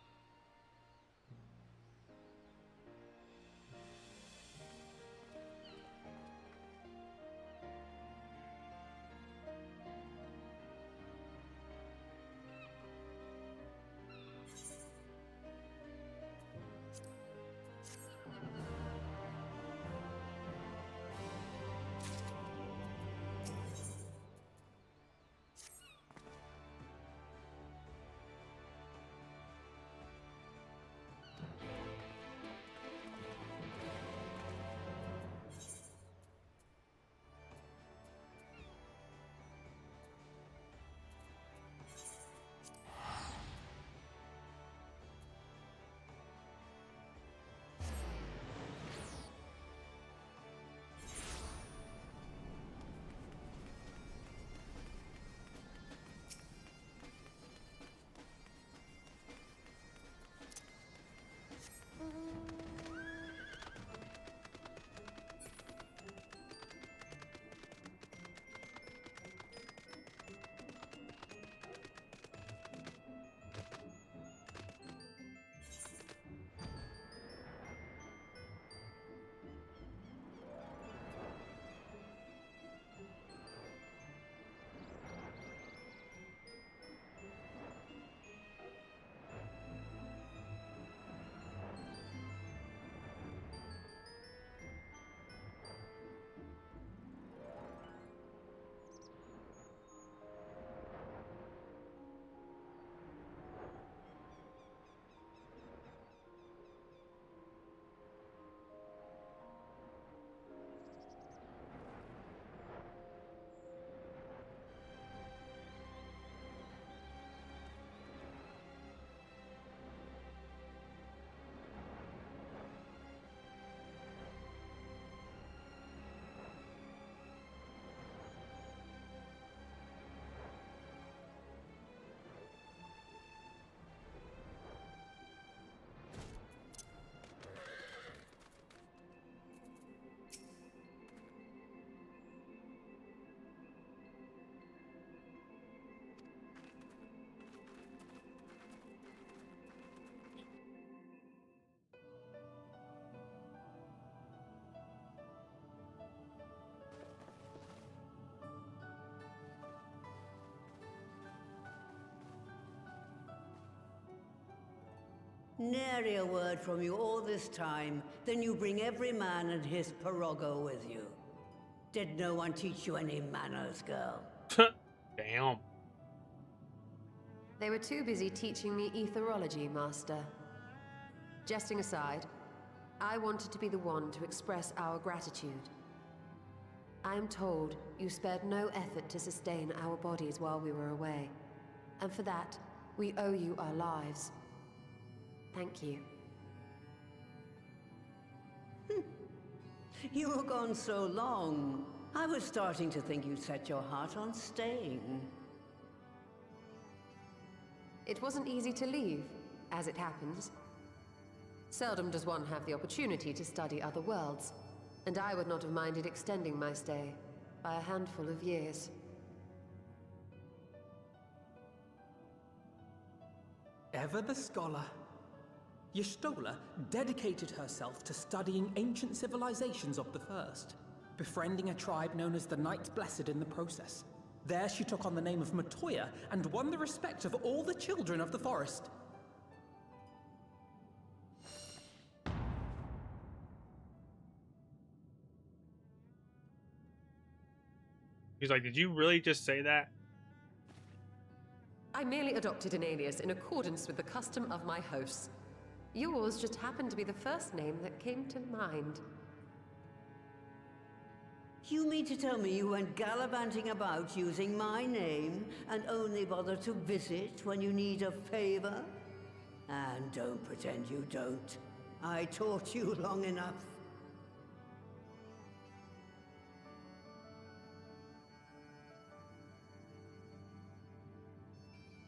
Nary a word from you all this time, then you bring every man and his pirogo with you. Did no one teach you any manners, girl? Damn. They were too busy teaching me etherology, Master. Jesting aside, I wanted to be the one to express our gratitude. I am told you spared no effort to sustain our bodies while we were away, and for that, we owe you our lives. Thank you. You were gone so long. I was starting to think you'd set your heart on staying. It wasn't easy to leave, as it happens. Seldom does one have the opportunity to study other worlds, and I would not have minded extending my stay by a handful of years. Ever the scholar. Y'shtola dedicated herself to studying ancient civilizations of the First, befriending a tribe known as the Knights Blessed in the process. There she took on the name of Matoya and won the respect of all the children of the forest. He's like, did you really just say that? I merely adopted an alias in accordance with the custom of my hosts. Yours just happened to be the first name that came to mind. You mean to tell me you went gallivanting about using my name and only bother to visit when you need a favor? And don't pretend you don't. I taught you long enough.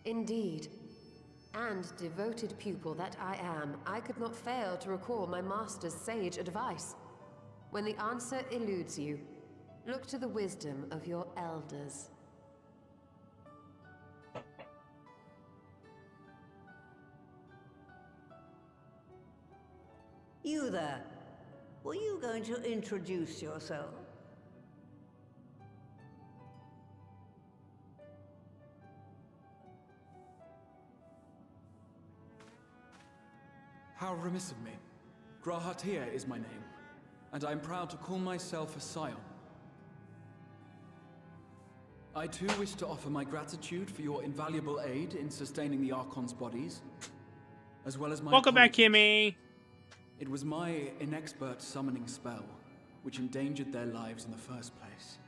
Indeed. And devoted pupil that I am, I could not fail to recall my master's sage advice. When the answer eludes you, look to the wisdom of your elders. You there. Were you going to introduce yourself? How remiss of me. Grahatir is my name, and I'm proud to call myself a scion. I too wish to offer my gratitude for your invaluable aid in sustaining the Archon's bodies, as well as my Welcome back, Kimmy! It was my inexpert summoning spell which endangered their lives in the first place.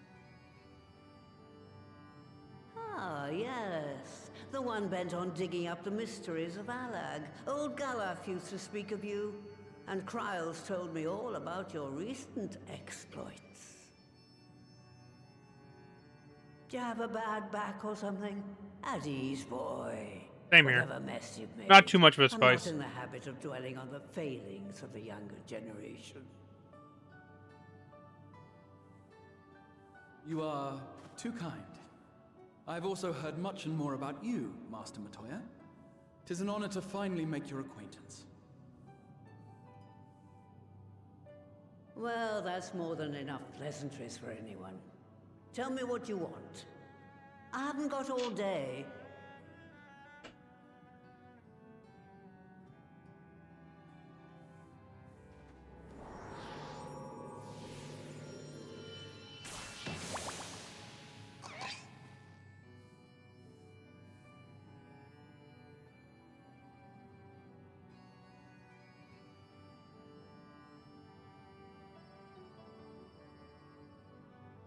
Ah, yes. The one bent on digging up the mysteries of Alag. Old Galaf used to speak of you, and Kryles told me all about your recent exploits. Do you have a bad back or something? At ease, boy. Same here. Whatever mess you've made. Not too much of a I'm spice. not in the habit of dwelling on the failings of the younger generation. You are too kind. I've also heard much and more about you, Master Matoya. 'Tis an honor to finally make your acquaintance. Well, that's more than enough pleasantries for anyone. Tell me what you want. I haven't got all day.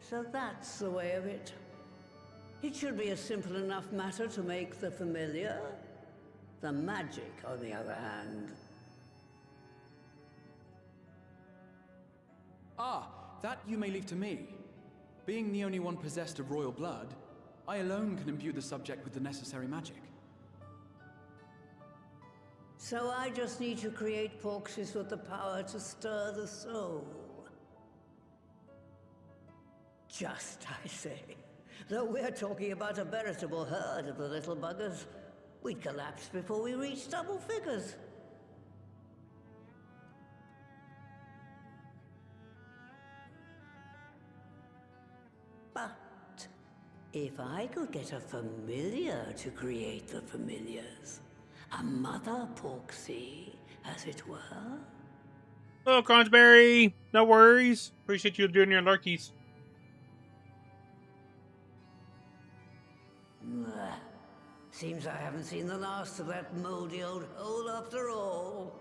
So that's the way of it. It should be a simple enough matter to make the familiar. The magic, on the other hand. Ah, that you may leave to me. Being the only one possessed of royal blood, I alone can imbue the subject with the necessary magic. So I just need to create porxes with the power to stir the soul. Just, I say. Though we're talking about a veritable herd of the little buggers, we'd collapse before we reached double figures. But if I could get a familiar to create the familiars, a mother porxie, as it were. Hello, Cronsberry! No worries. Appreciate you doing your lurkies. Seems I haven't seen the last of that moldy old hole after all.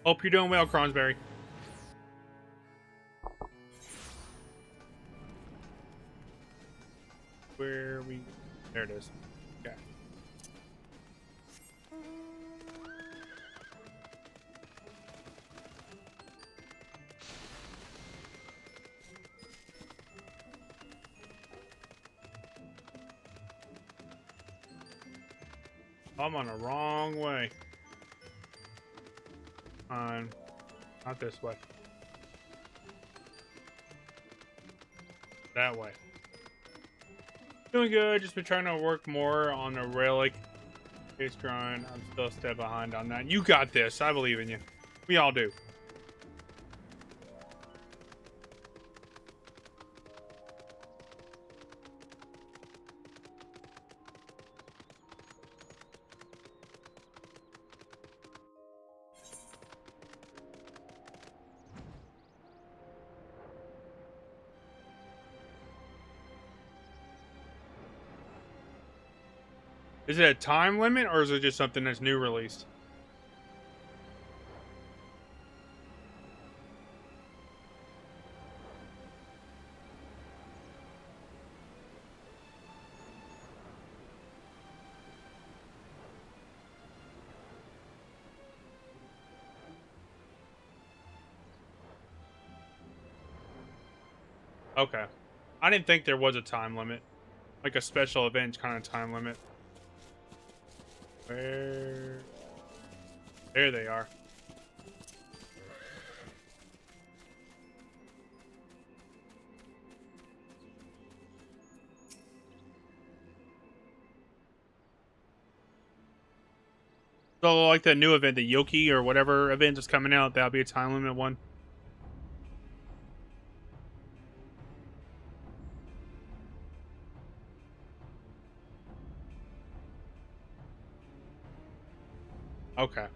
Hope you're doing well, Cronsberry. Where are we? There it is. Okay. I'm on the wrong way. Not this way. That way. Doing good. Just been trying to work more on the relic. Case grind. I'm still a step behind on that. You got this. I believe in you. We all do. Is it a time limit, or is it just something that's new released? Okay. I didn't think there was a time limit. Like a special event kind of time limit. Where? There they are. So, like the new event, the Yoki or whatever event is coming out, that'll be a time limit one. Okay.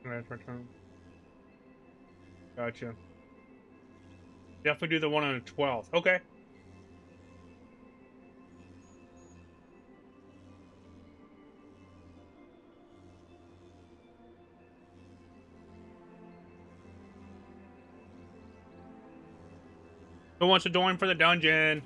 That's my turn. Gotcha. Definitely do the one on the 12th. Okay. Who wants to join for the dungeon?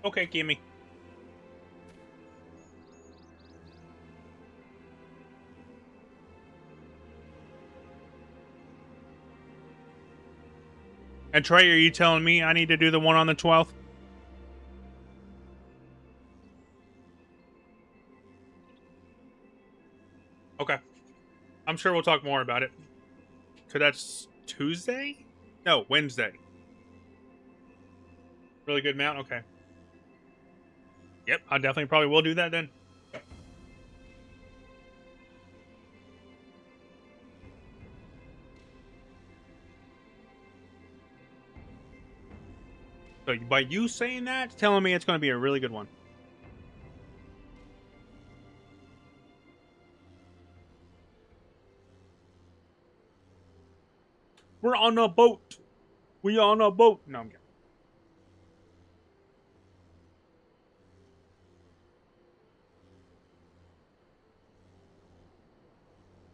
Okay, gimme. And Trey, are you telling me I need to do the one on the 12th? Okay. I'm sure we'll talk more about it. So that's Tuesday? No, Wednesday. Really good mount? Okay. Yep, I definitely probably will do that then. So by you saying that, it's telling me it's going to be a really good one. We're on a boat. We on a boat. No, I'm kidding.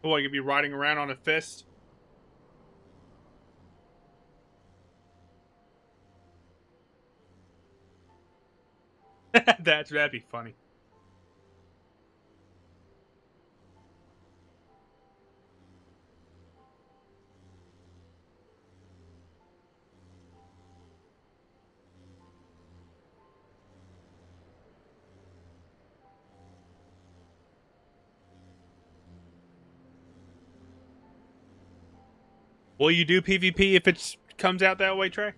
Oh, you could be riding around on a fist. That'd be funny. Will you do PvP if it comes out that way, Trey?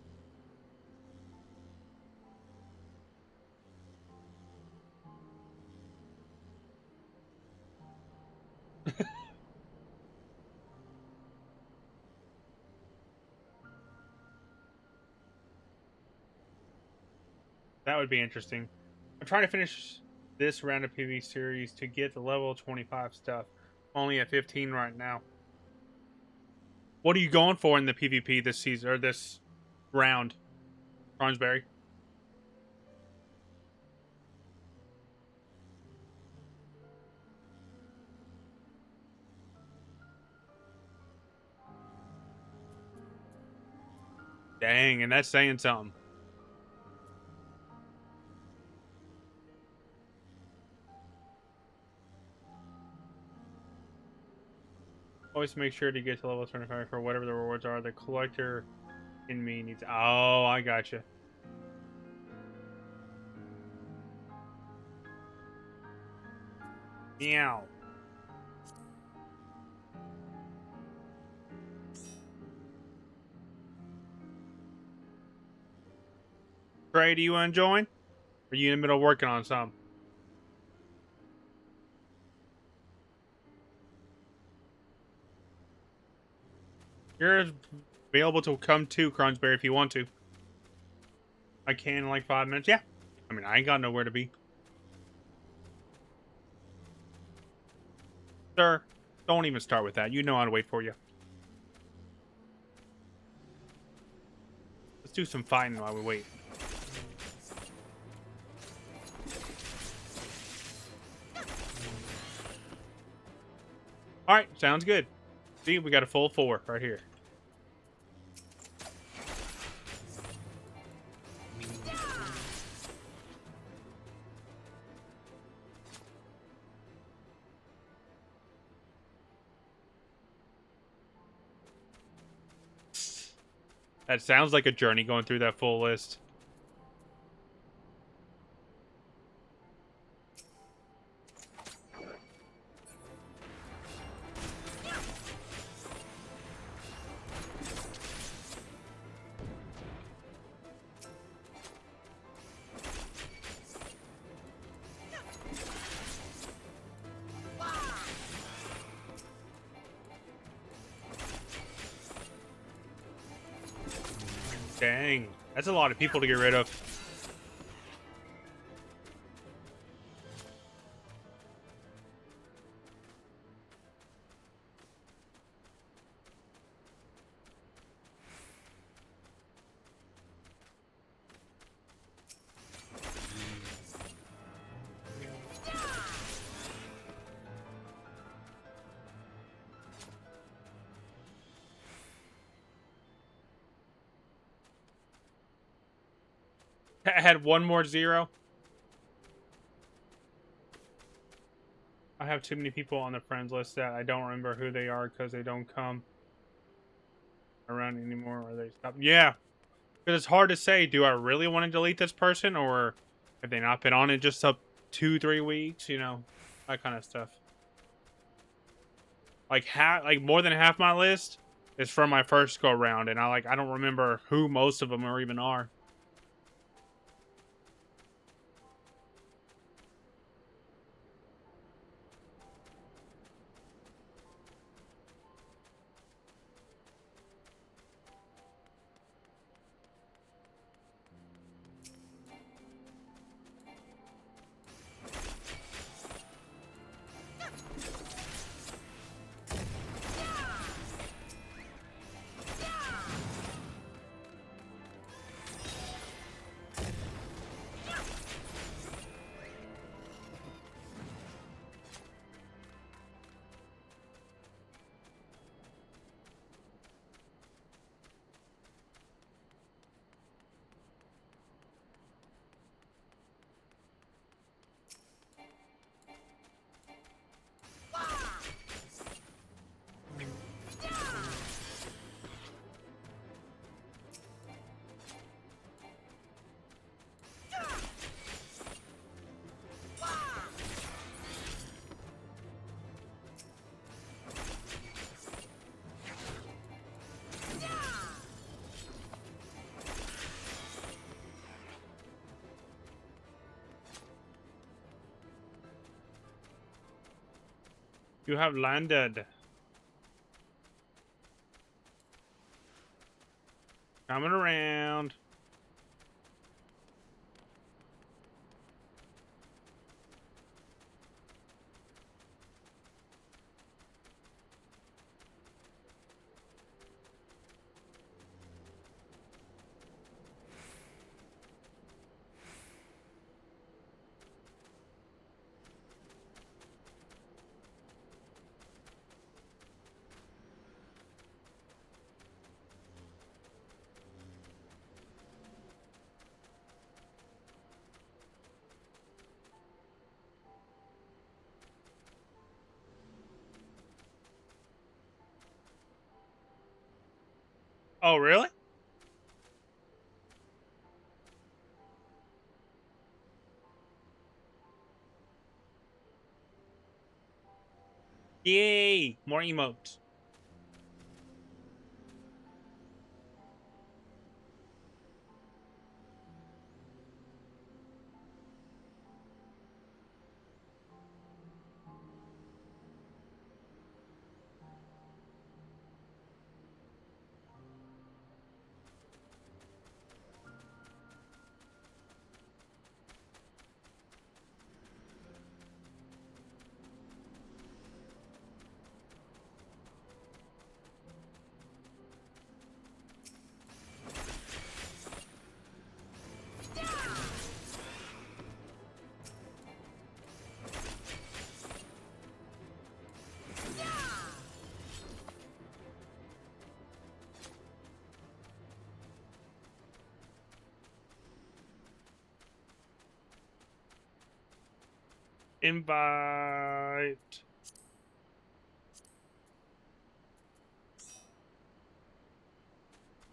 That would be interesting. I'm trying to finish this round of PvP series to get the level 25 stuff. Only at 15 right now. What are you going for in the PvP this season or this round, Cronsberry? Dang, and that's saying something. Always make sure to get to level 25 for whatever the rewards are. The collector in me needs... Oh, I gotcha. Meow. Trey, do you want to join? Or are you in the middle of working on some? You're available to come to Cronsberry if you want to. I can in like 5 minutes. Yeah. I mean, I ain't got nowhere to be. Sir, don't even start with that. You know how to wait for you. Let's do some fighting while we wait. Alright, sounds good. See, we got a full 4 right here. That sounds like a journey going through that full list. Dang, that's a lot of people to get rid of. I had one more 0. I have too many people on the friends list that I don't remember who they are because they don't come around anymore or they stop. Yeah, because it's hard to say, do I really want to delete this person or have they not been on it just up 2-3 weeks, you know, that kind of stuff. Like more than half my list is from my first go round, and I don't remember who most of them even are. You have landed. Coming around. Oh, really? Yay! More emotes. Invite.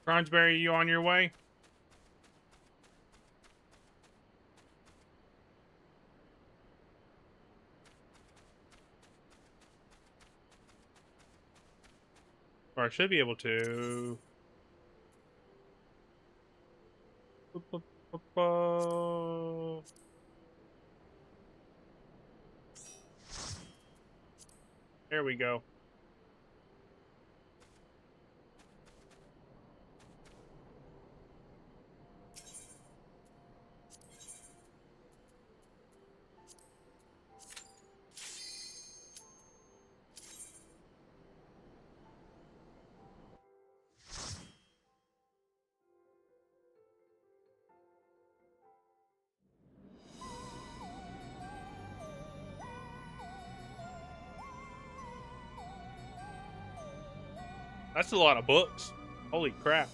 Cronsberry, you on your way? Or I should be able to. There we go. That's a lot of books. Holy crap.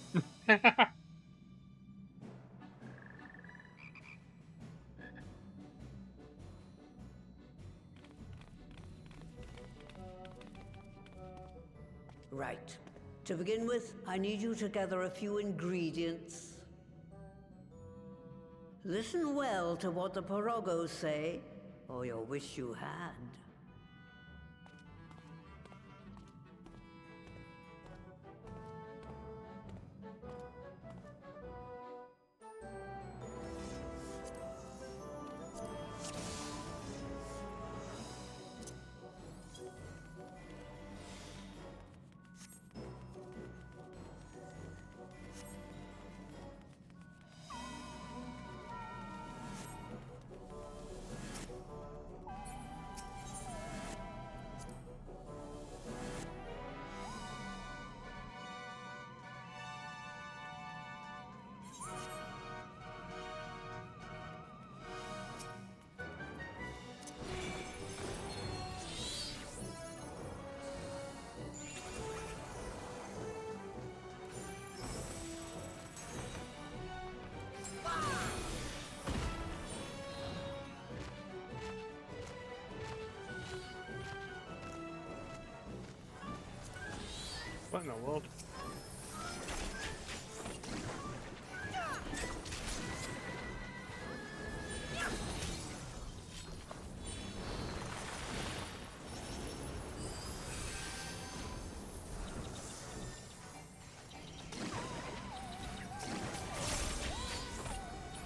Right. To begin with, I need you to gather a few ingredients. Listen well to what the Porogos say, or you'll wish you had. What in the world?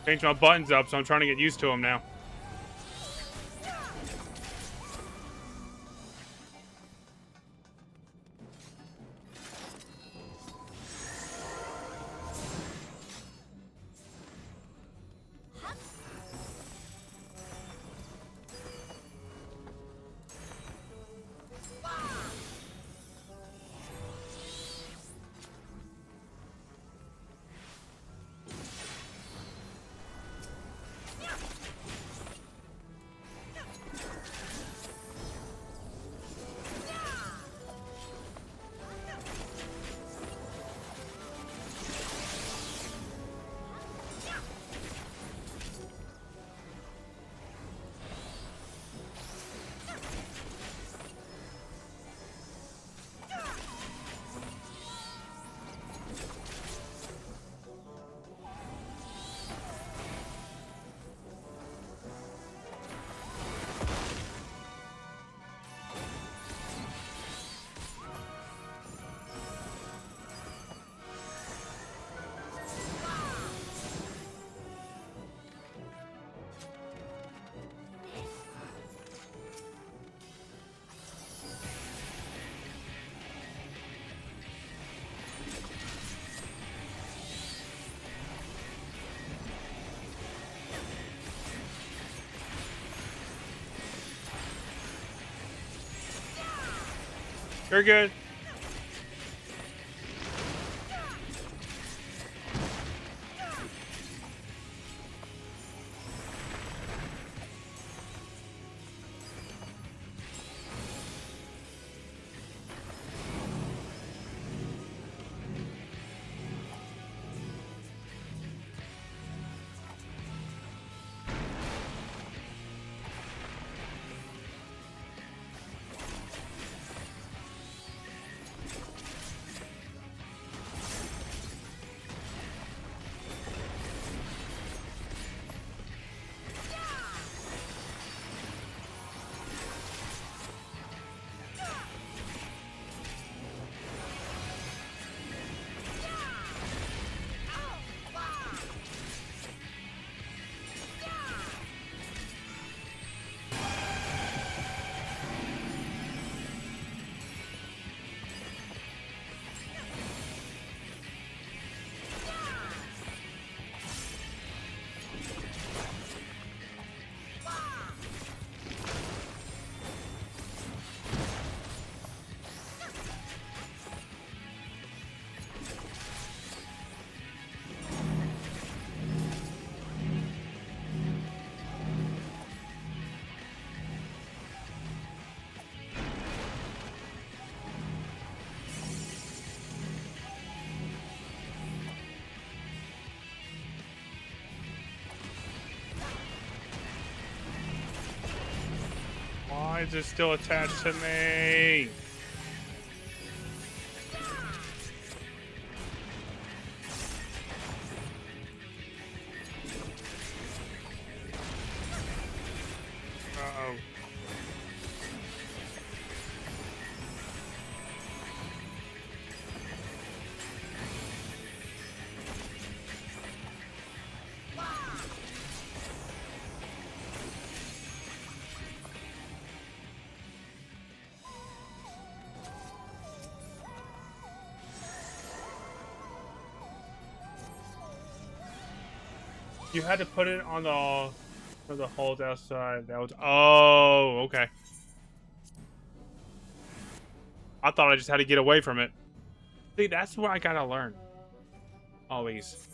Changed my buttons up, so I'm trying to get used to them now. You're good. Why is it still attached to me? Uh-oh. You had to put it on the hold outside. That was okay. I thought I just had to get away from it. See, that's what I gotta learn. Always.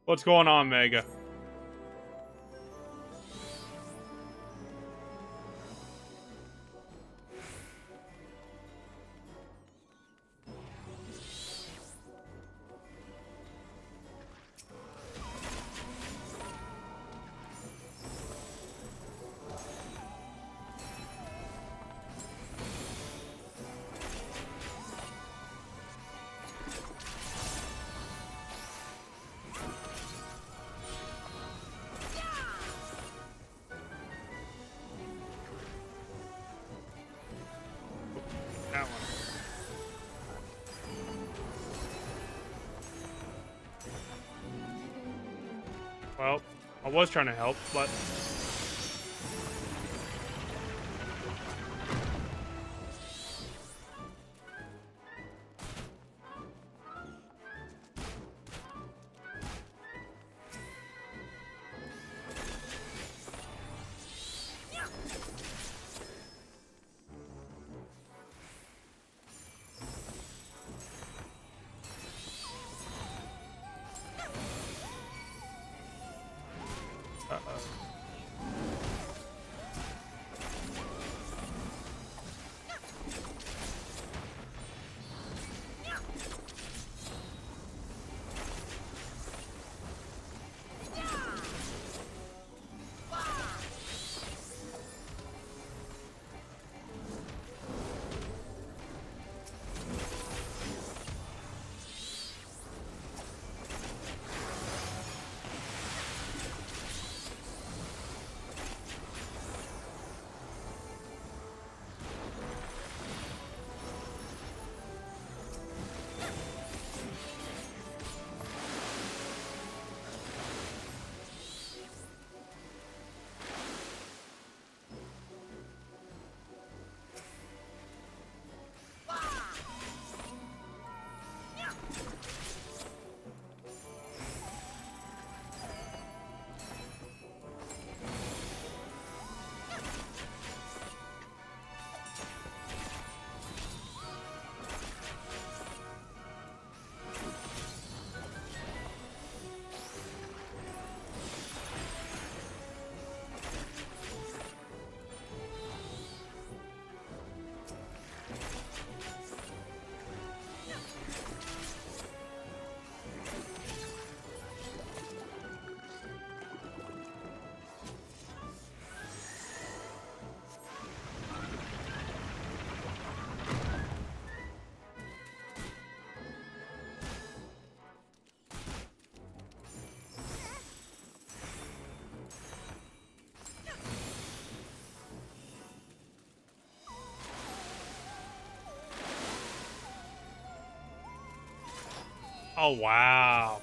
What's going on, Mega? Well, I was trying to help, but... Oh, wow.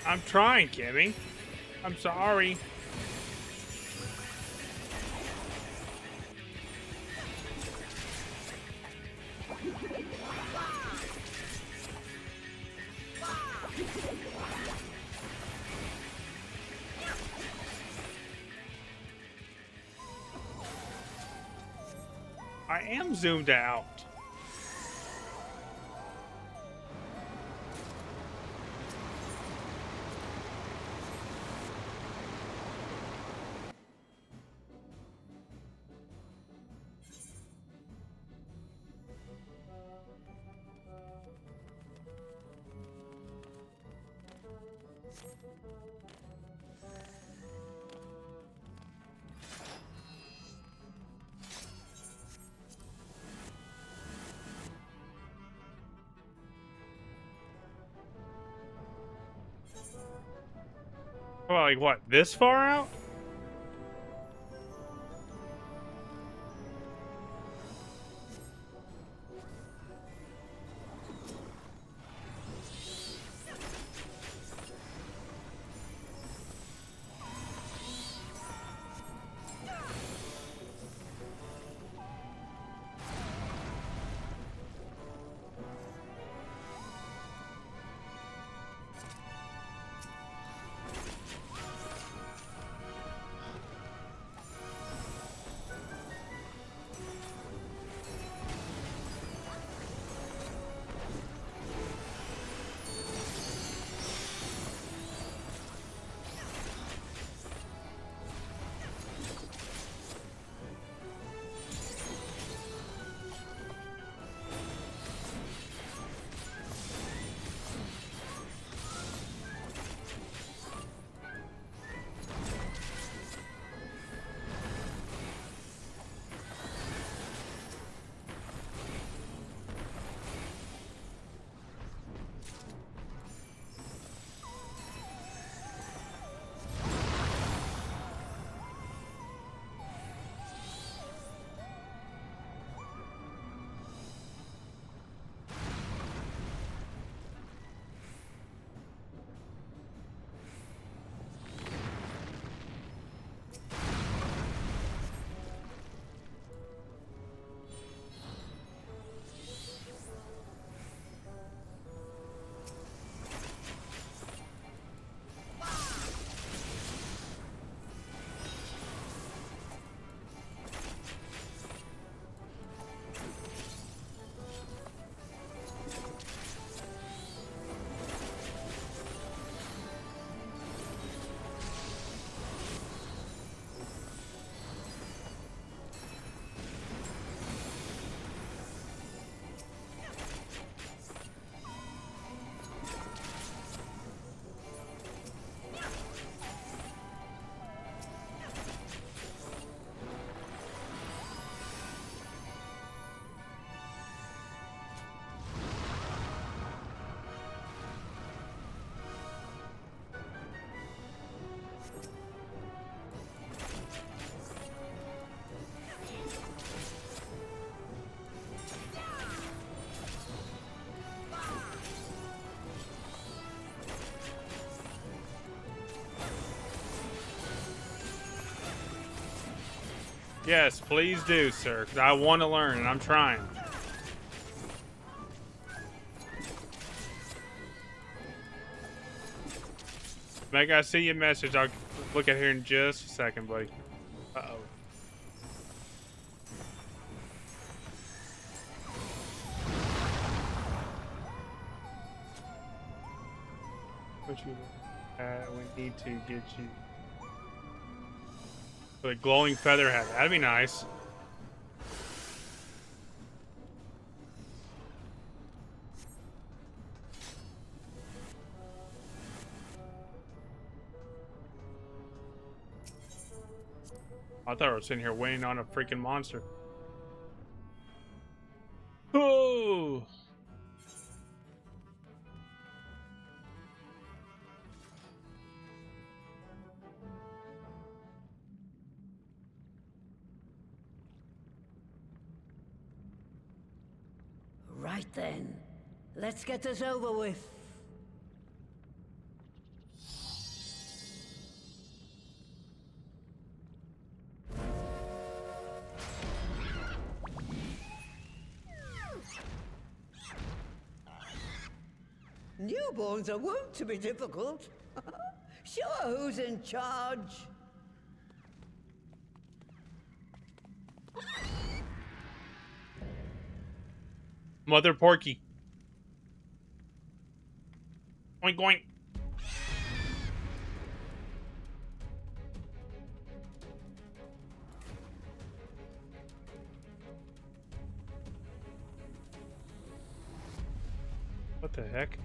I'm trying, Kimmy. I'm sorry. I am zoomed out. Well, like what, this far out? Yes, please do, sir, because I want to learn, and I'm trying. Meg, I see your message. I'll look at here in just a second, buddy. Uh-oh. What you we need to get you the glowing feather hat. That'd be nice. I thought I was sitting here waiting on a freaking monster. Oh! Right then, let's get this over with. Newborns are wont to be difficult. Sure, who's in charge? Mother Porky. Oink oink. What the heck?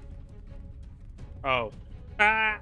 Oh. Ah!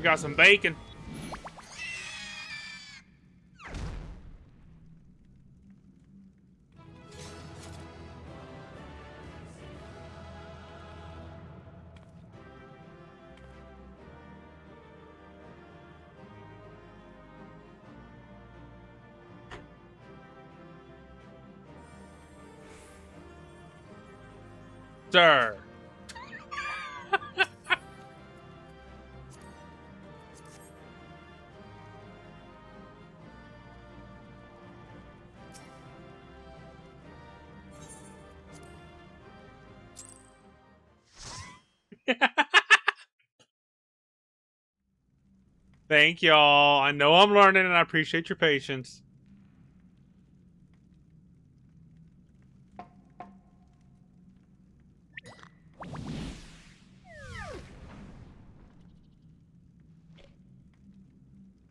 got some bacon. Sir. Thank y'all. I know I'm learning and I appreciate your patience.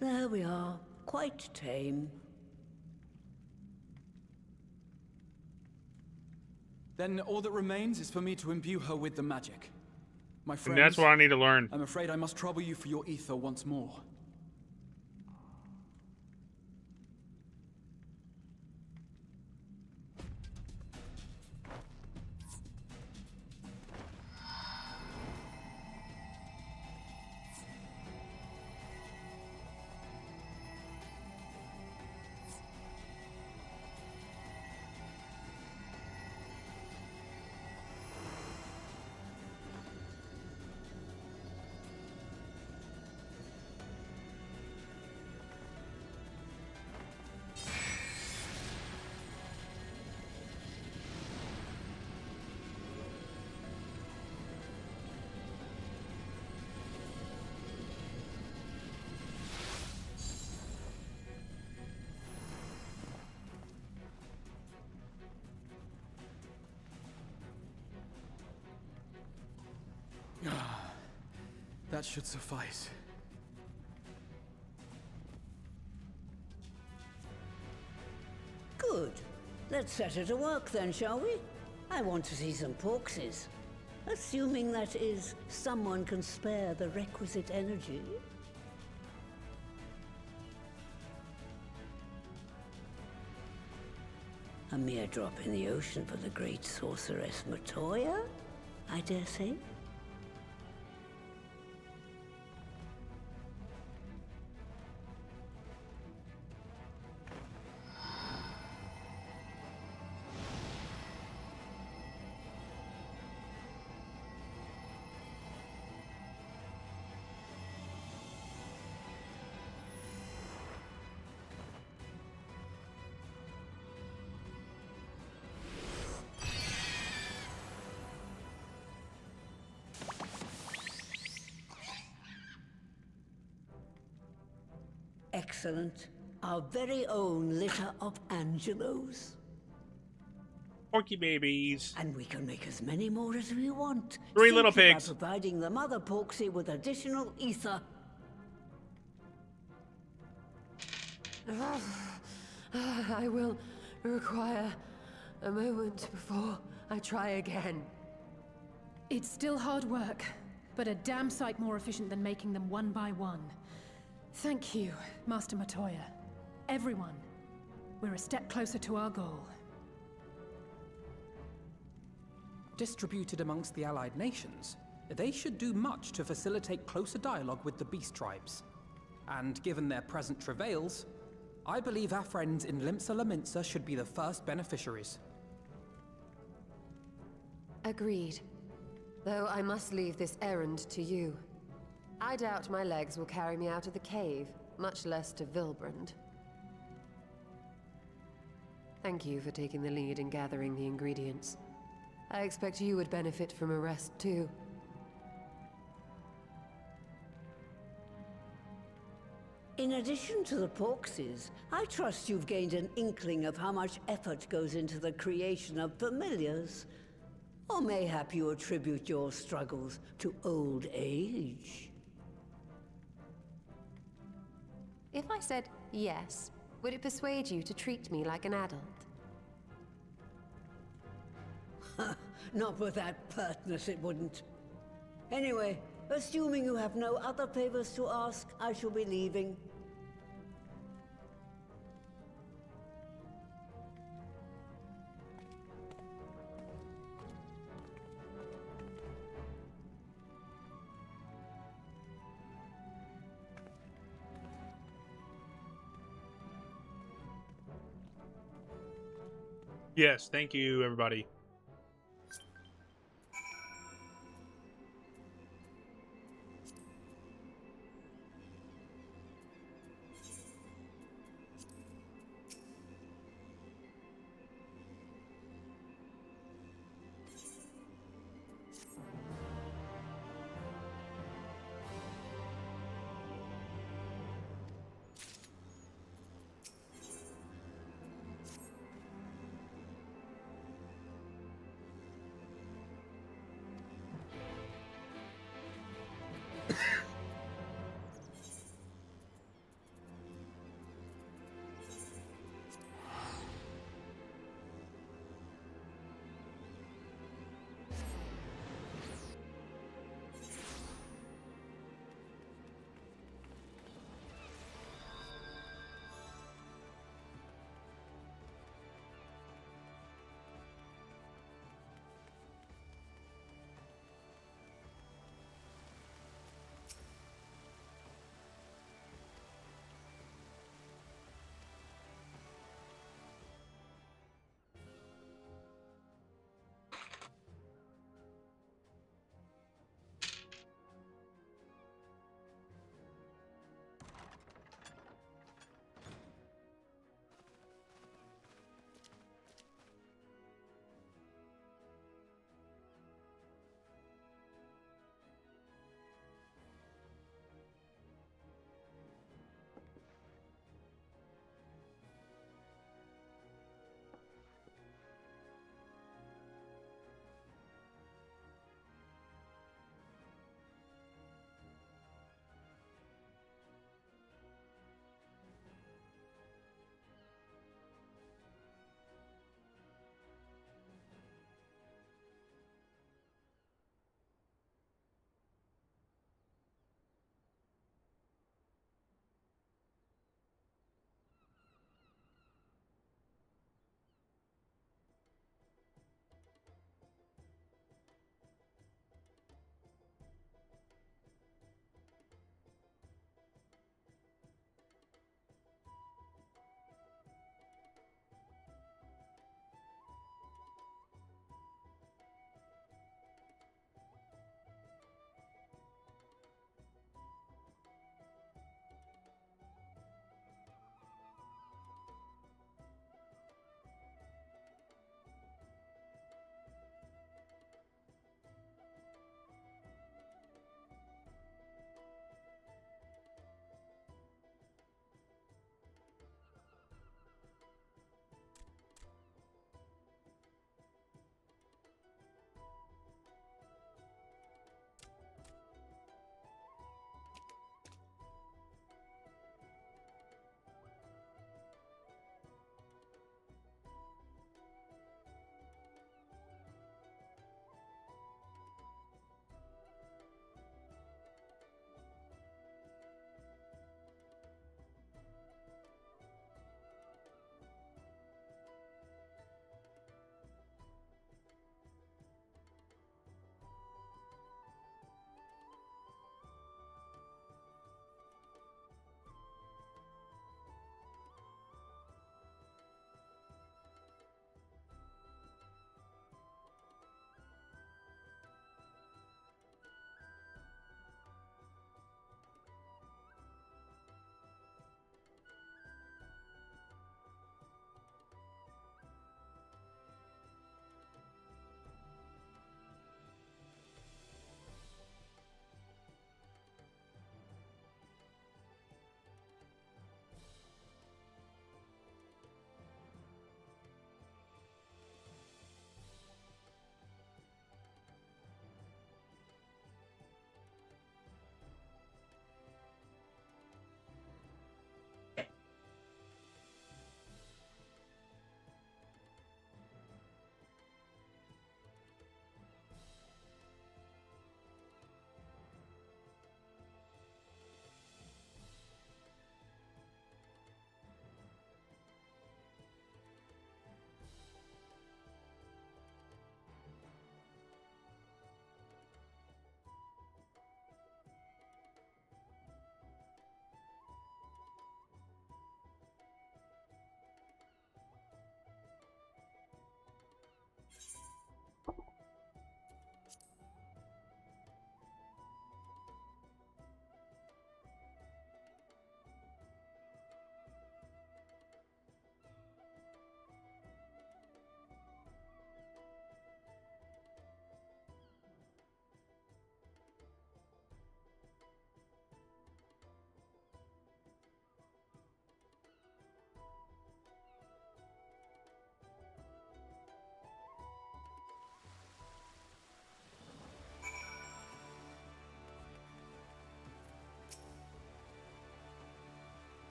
There we are. Quite tame. Then all that remains is for me to imbue her with the magic. My friends, And that's what I need to learn. I'm afraid I must trouble you for your ether once more. That should suffice. Good. Let's set her to work then, shall we? I want to see some porkses. Assuming that is, someone can spare the requisite energy. A mere drop in the ocean for the great sorceress Matoya, I dare say. Excellent. Our very own litter of Angelos. Porky babies. And we can make as many more as we want. Three little simply pigs. By providing the mother Porksy with additional ether. I will require a moment before I try again. It's still hard work, but a damn sight more efficient than making them one by one. Thank you, Master Matoya. Everyone. We're a step closer to our goal. Distributed amongst the allied nations, they should do much to facilitate closer dialogue with the beast tribes. And given their present travails, I believe our friends in Limsa Lominsa should be the first beneficiaries. Agreed. Though I must leave this errand to you. I doubt my legs will carry me out of the cave, much less to Vilbrand. Thank you for taking the lead in gathering the ingredients. I expect you would benefit from a rest too. In addition to the Porkses, I trust you've gained an inkling of how much effort goes into the creation of familiars. Or mayhap you attribute your struggles to old age. If I said yes, would it persuade you to treat me like an adult? Not with that pertness, it wouldn't. Anyway, Assuming you have no other favors to ask, I shall be leaving. Yes, thank you, everybody.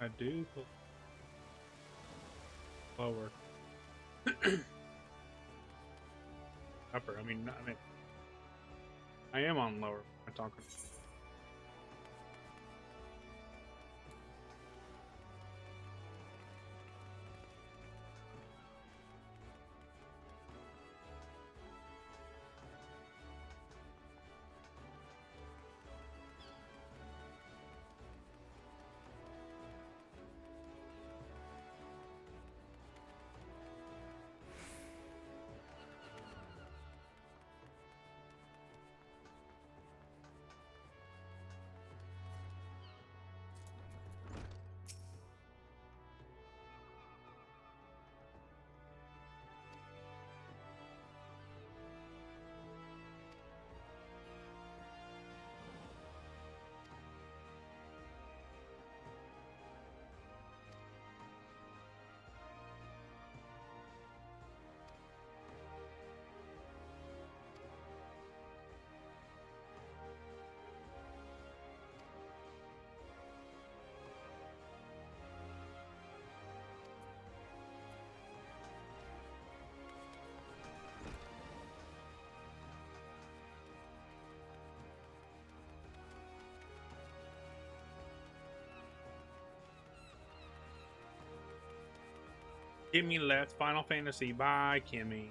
I do. Lower. Upper. I mean, I am on lower. I'm talking. Kimmy left Final Fantasy. Bye, Kimmy.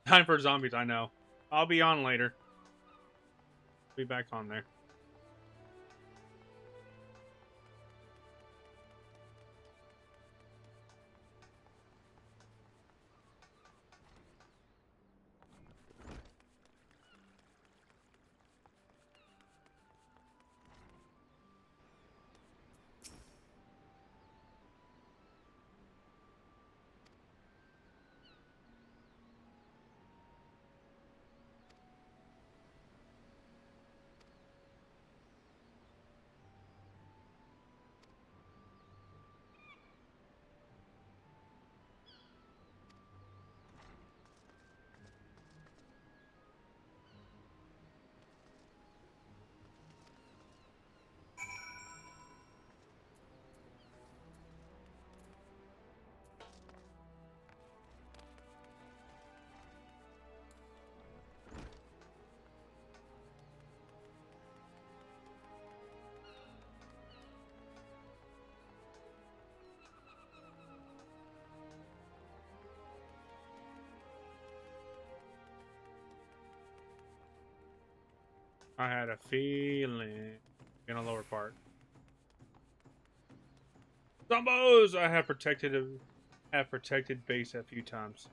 Time for zombies, I know. I'll be on later. Be back on there. I had a feeling in a lower part. Zombos! I have protected base a few times.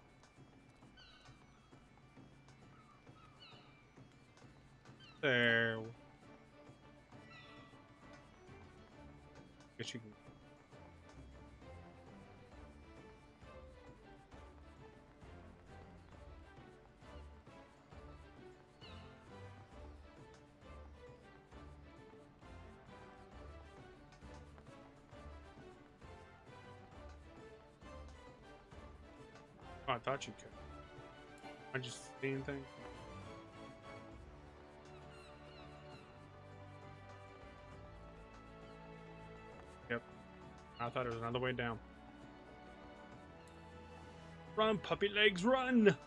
There. Guess you can. Oh, I thought you could. I just see anything. Yep. I thought it was another way down. Run, puppy legs, run!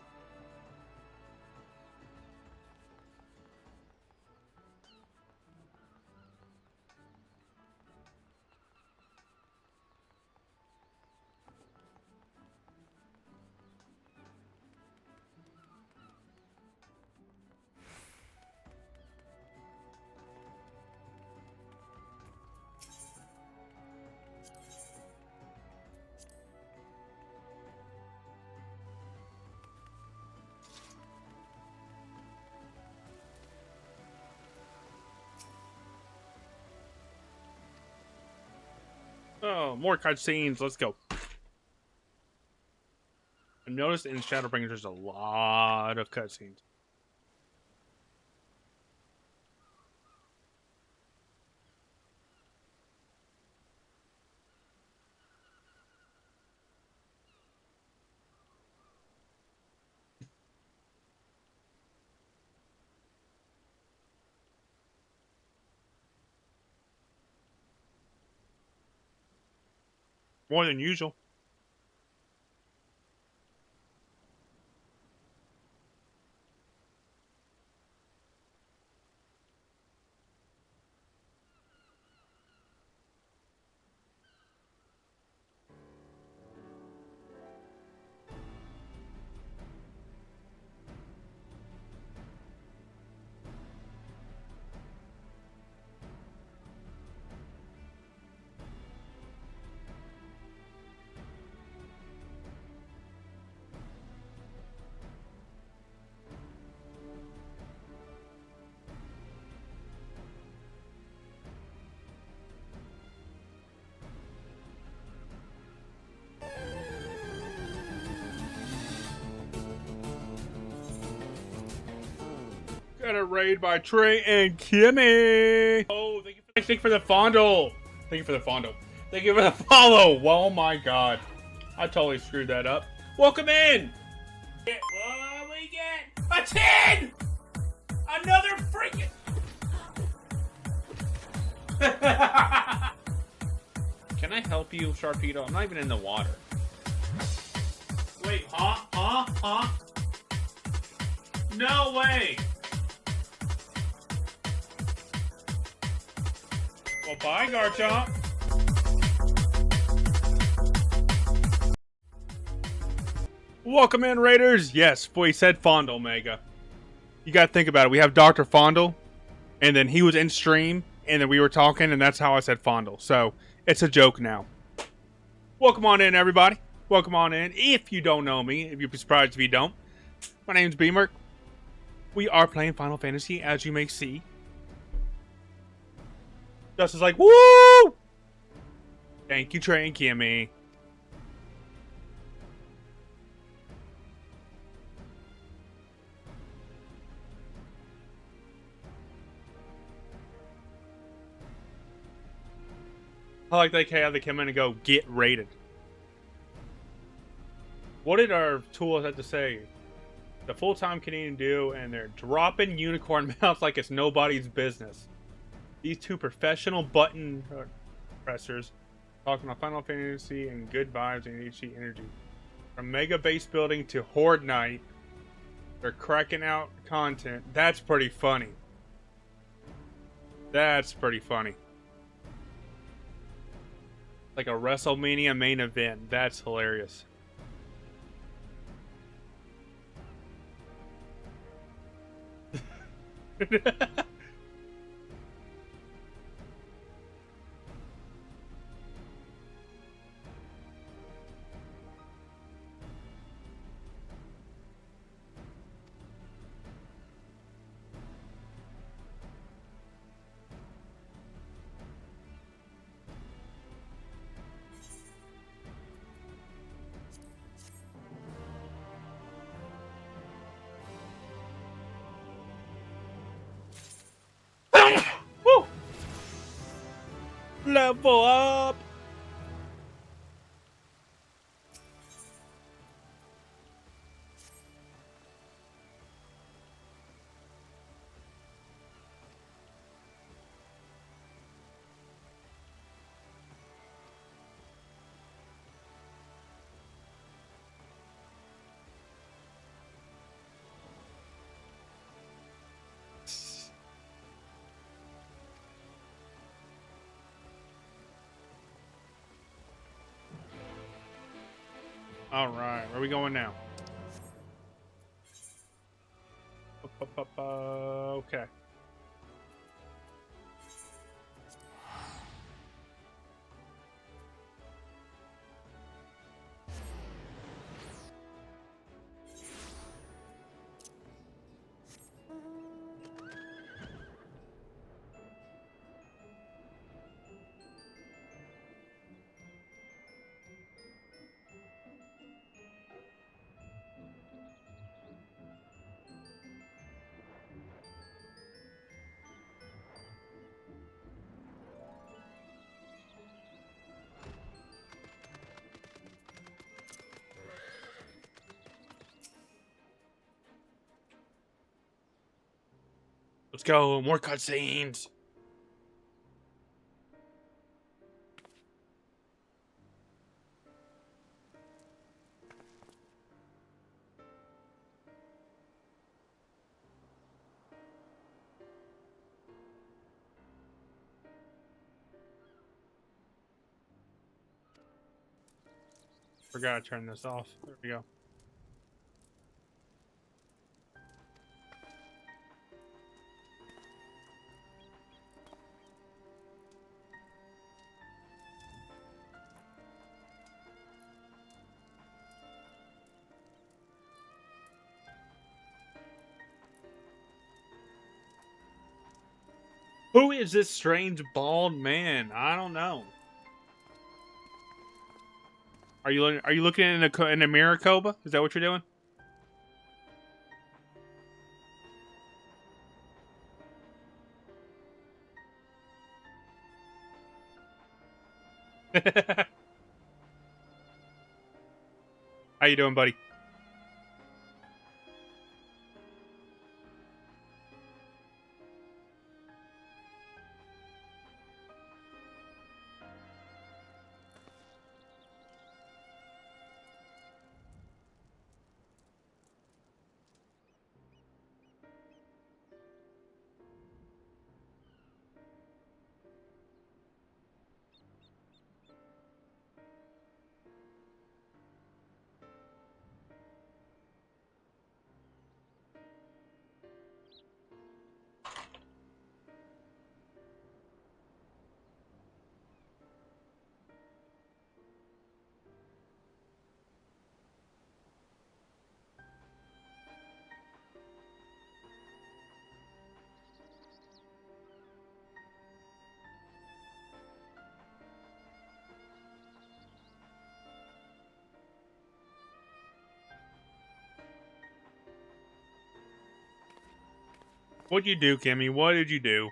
Oh, more cutscenes. Let's go. I noticed in Shadowbringers there's a lot of cutscenes. More than usual. Got a raid by Trey and Kimmy. Oh, thank you for the fondle. Thank you for the fondle. Thank you for the follow. Oh my god. I totally screwed that up. Welcome in. What we get? A 10! Another freaking... Can I help you, Sharpedo? I'm not even in the water. Wait, huh? No way! Well, bye, Garchomp. Welcome in, Raiders. Yes, boy, he said Fondle, Mega. You gotta think about it. We have Dr. Fondle, and then he was in stream, and then we were talking, and that's how I said Fondle. So, it's a joke now. Welcome on in, everybody. Welcome on in. If you don't know me, if you're surprised if you don't, my name's Beamer. We are playing Final Fantasy, as you may see. Justin's like, woo! Thank you, Trey and Kimmy. I like that how they come in and go, get rated. What did our tools have to say? The full-time Canadian do, and they're dropping unicorn mounts like it's nobody's business. These two professional button pressers talking about Final Fantasy and good vibes and HD energy. From Mega Base Building to Horde Night, they're cracking out content. That's pretty funny. That's pretty funny. Like a WrestleMania main event. That's hilarious. Woo! Level up! All right, where are we going now? Okay. Let's go, more cutscenes. Forgot to turn this off. There we go. Who is this strange bald man? I don't know. Are you looking in a mirror, Koba? Is that what you're doing? How you doing, buddy? What'd you do, Kimmy? What did you do?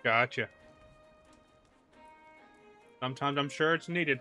Gotcha. Sometimes I'm sure it's needed.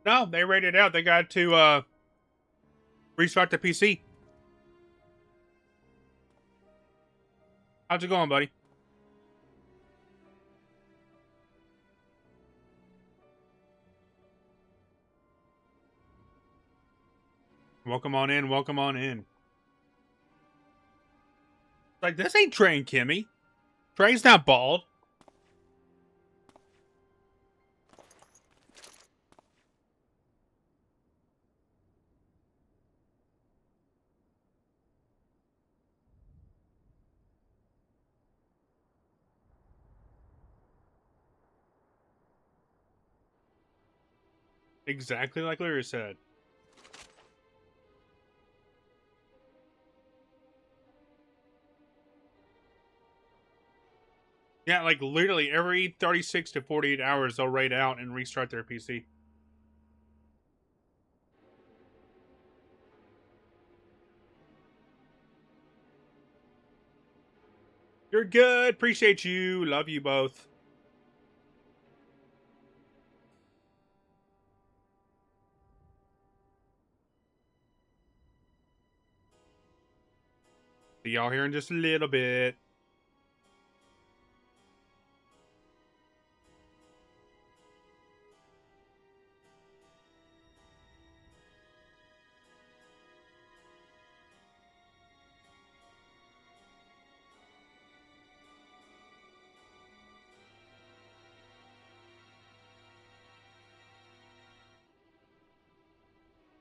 No, they rated it out. They got to restart the PC. How's it going, buddy? Welcome on in. Welcome on in. Like, this ain't Trey and Kimmy. Trey's not bald. Exactly like Lyra said. Yeah, like literally every 36 to 48 hours they'll raid out and restart their PC. You're good. Appreciate you. Love you both. See y'all here in just a little bit.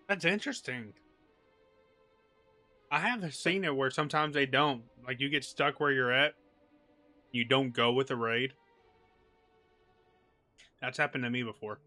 That's interesting. I have seen it where sometimes they don't. Like, you get stuck where you're at. You don't go with the raid. That's happened to me before.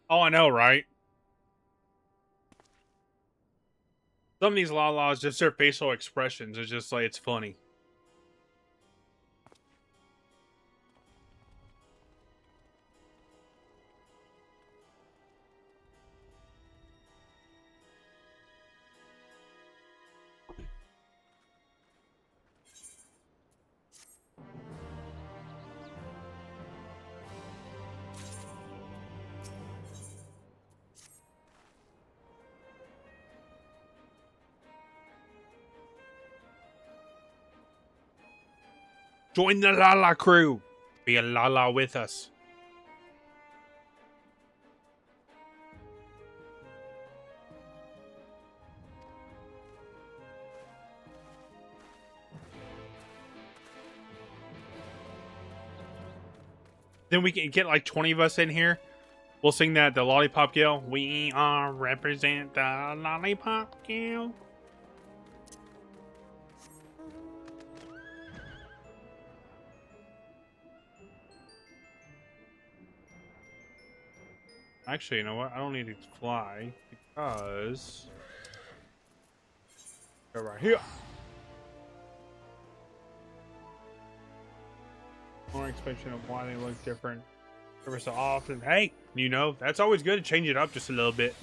Oh, I know, right? Some of these Lalas, just their facial expressions, it's just like, it's funny. Join the Lala crew. Be a Lala with us. Then we can get like 20 of us in here. We'll sing that, the Lollipop Guild. We are represent the Lollipop Guild. Actually, you know what? I don't need to fly because go right here. More explanation of why they look different every so often. Hey, you know, that's always good to change it up just a little bit.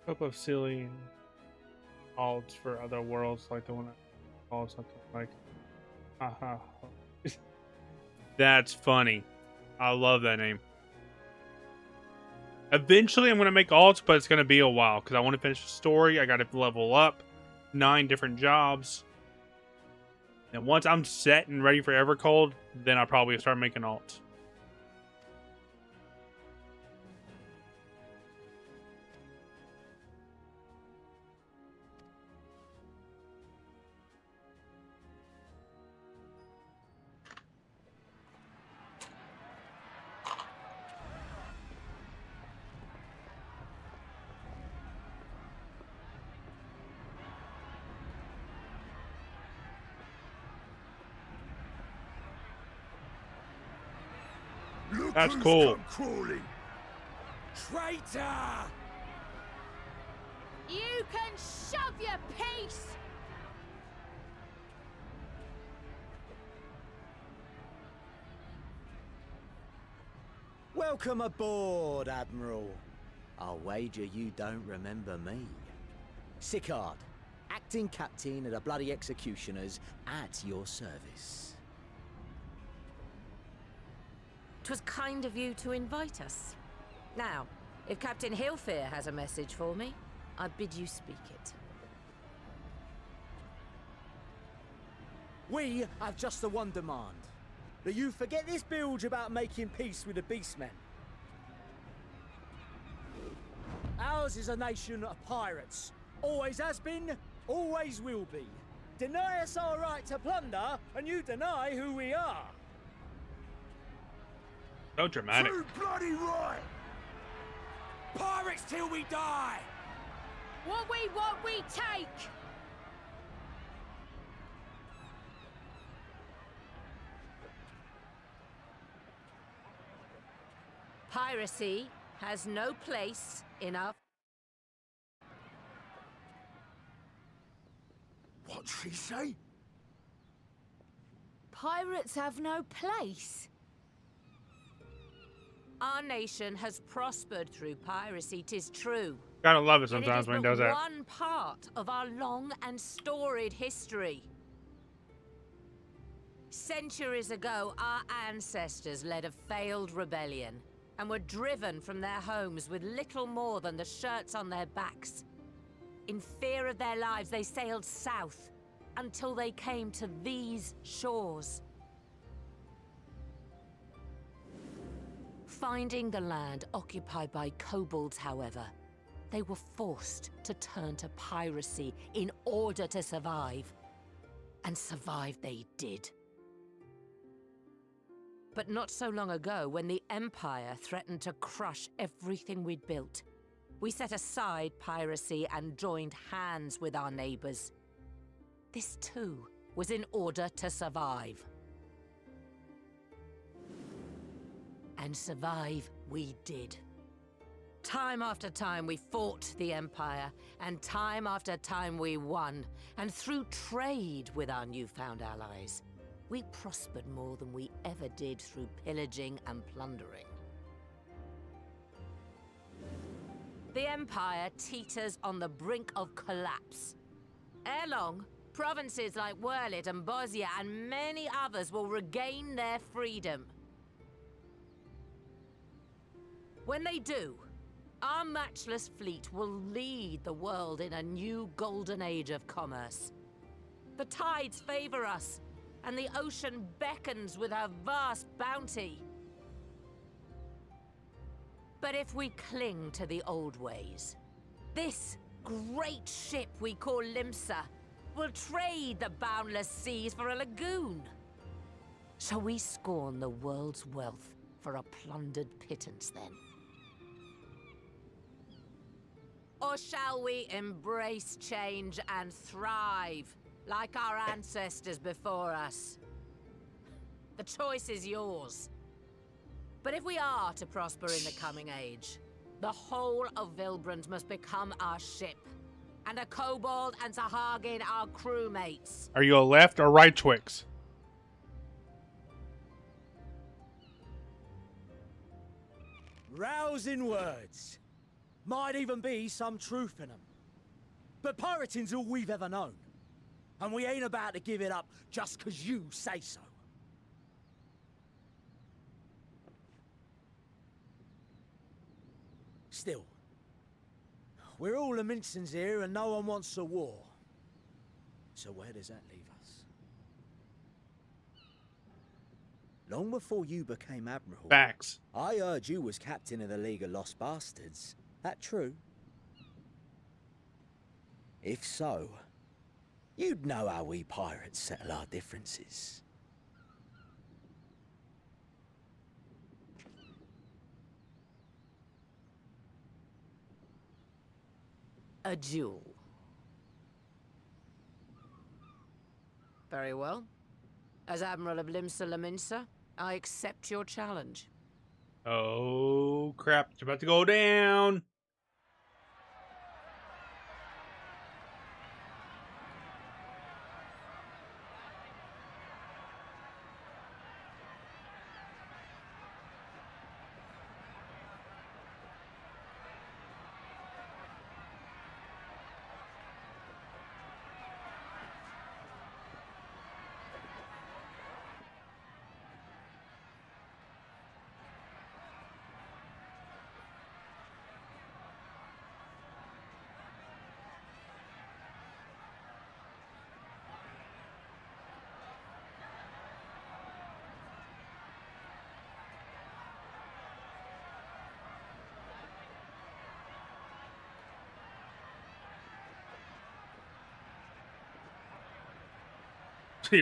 Cup of silly alts for other worlds, like the one I called something like haha. That's funny. I love that name. Eventually I'm gonna make alts, but it's gonna be a while because I want to finish the story. I gotta level up 9 different jobs. And once I'm set and ready for Evercold, then I'll probably start making alts. That's cool. Crawling. Traitor! You can shove your piece! Welcome aboard, Admiral. I'll wager you don't remember me. Sicard, acting captain of the bloody executioners, at your service. 'Twas kind of you to invite us. Now, if Captain Hillfear has a message for me, I bid you speak it. We have just the one demand. That you forget this bilge about making peace with the Beastmen. Ours is a nation of pirates. Always has been, always will be. Deny us our right to plunder, and you deny who we are. So dramatic. Too bloody right! Pirates till we die! What we want, we take! Piracy has no place in our... What'd she say? Pirates have no place. Our nation has prospered through piracy, 'tis true. Gotta love it sometimes when he does that. One part of our long and storied history. Centuries ago, our ancestors led a failed rebellion and were driven from their homes with little more than the shirts on their backs. In fear of their lives, they sailed south until they came to these shores. Finding the land occupied by kobolds, however, they were forced to turn to piracy in order to survive. And survive they did. But not so long ago, when the Empire threatened to crush everything we'd built, we set aside piracy and joined hands with our neighbors. This too was in order to survive. And survive we did. Time after time we fought the Empire, and time after time we won. And through trade with our newfound allies, we prospered more than we ever did through pillaging and plundering. The Empire teeters on the brink of collapse. Ere long, provinces like Wurlit and Bosnia and many others will regain their freedom. When they do, our matchless fleet will lead the world in a new golden age of commerce. The tides favor us, and the ocean beckons with her vast bounty. But if we cling to the old ways, this great ship we call Limsa will trade the boundless seas for a lagoon. Shall we scorn the world's wealth for a plundered pittance then? Or shall we embrace change and thrive, like our ancestors before us? The choice is yours. But if we are to prosper in the coming age, the whole of Vilbrand must become our ship, and a kobold and Sahagin our crewmates. Are you a left or right Twix? Rousing words. Might even be some truth in them. But pirating's all we've ever known. And we ain't about to give it up just 'cause you say so. Still, we're all the Mincins here and no one wants a war. So where does that leave us? Long before you became Admiral, Facts. I heard you was captain of the League of Lost Bastards. That true? If so, you'd know how we pirates settle our differences. A duel. Very well. As Admiral of Limsa Lominsa, I accept your challenge. Oh crap, it's about to go down.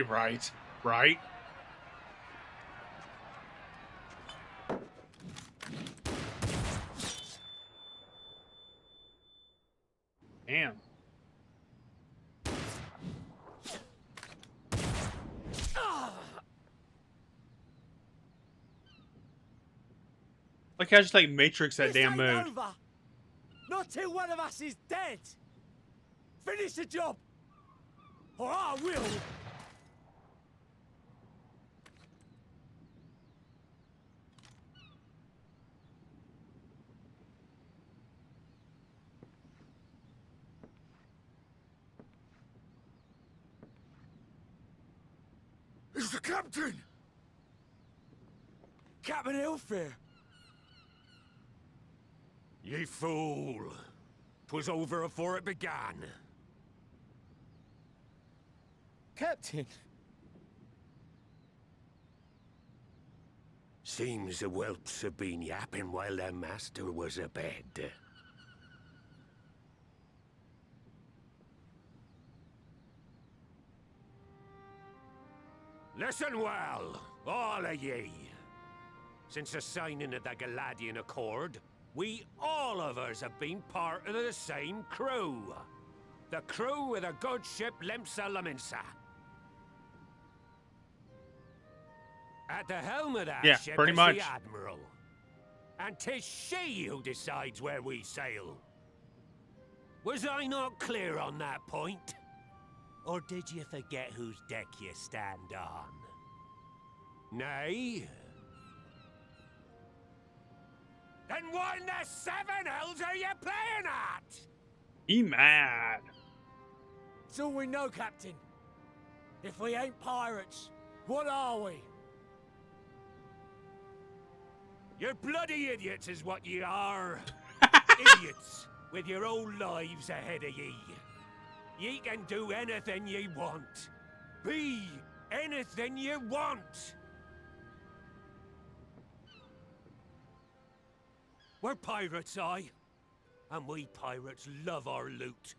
Right, right. Damn. Like I just like Matrix that damn mode. Over. Not till one of us is dead. Finish the job, or I will. It's the captain! Captain Ilfir. Ye fool! 'Twas over afore it began. Captain. Seems the whelps have been yapping while their master was abed. Listen well, all of ye. Since the signing of the Galadian Accord, we all of us have been part of the same crew. The crew of the good ship Lemsa Laminsa. At the helm of that ship pretty is much. the Admiral. And 'tis she who decides where we sail. Was I not clear on that point? Or did you forget whose deck you stand on? Nay? Then what in the seven hells are you playing at? He mad. It's all we know, Captain. If we ain't pirates, what are we? You're bloody idiots is what ye are. Idiots with your own lives ahead of ye. Ye can do anything ye want. Be anything ye want. We're pirates, aye. And we pirates love our loot.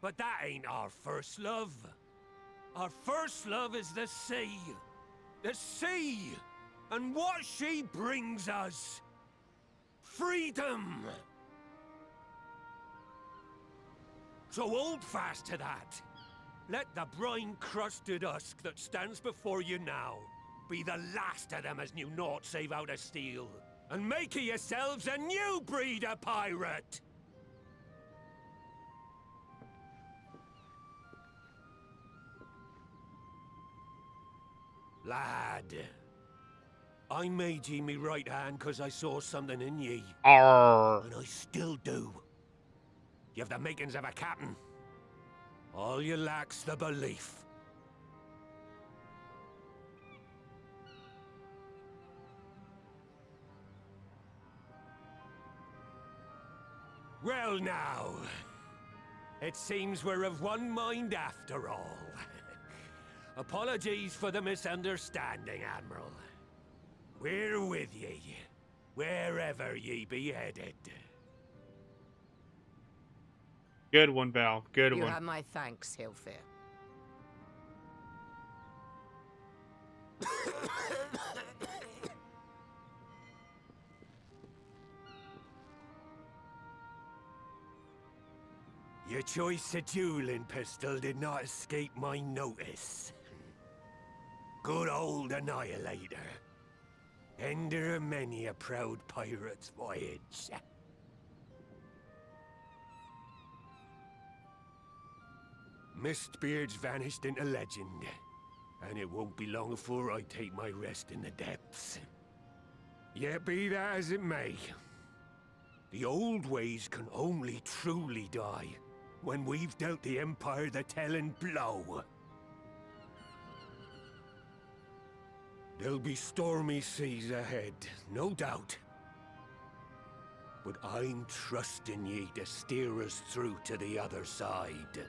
But that ain't our first love. Our first love is the sea. The sea! And what she brings us. Freedom! So hold fast to that. Let the brine-crusted husk that stands before you now be the last of them as knew naught save out of steel. And make of yourselves a new breed of pirate! Lad, I made ye me right hand cause I saw something in ye. Arr. And I still do. You have the makings of a captain. All you lack's the belief. Well now, it seems we're of one mind after all. Apologies for the misunderstanding, Admiral. We're with ye, wherever ye be headed. Good one, Val. Good You one. have my thanks, Hilfir. Your choice of dueling pistol did not escape my notice. Good old Annihilator. Ender many a proud pirate's voyage. Mistbeard's vanished into legend, and it won't be long before I take my rest in the depths. Yet be that as it may, the old ways can only truly die when we've dealt the Empire the telling blow. There'll be stormy seas ahead, no doubt. But I'm trusting ye to steer us through to the other side.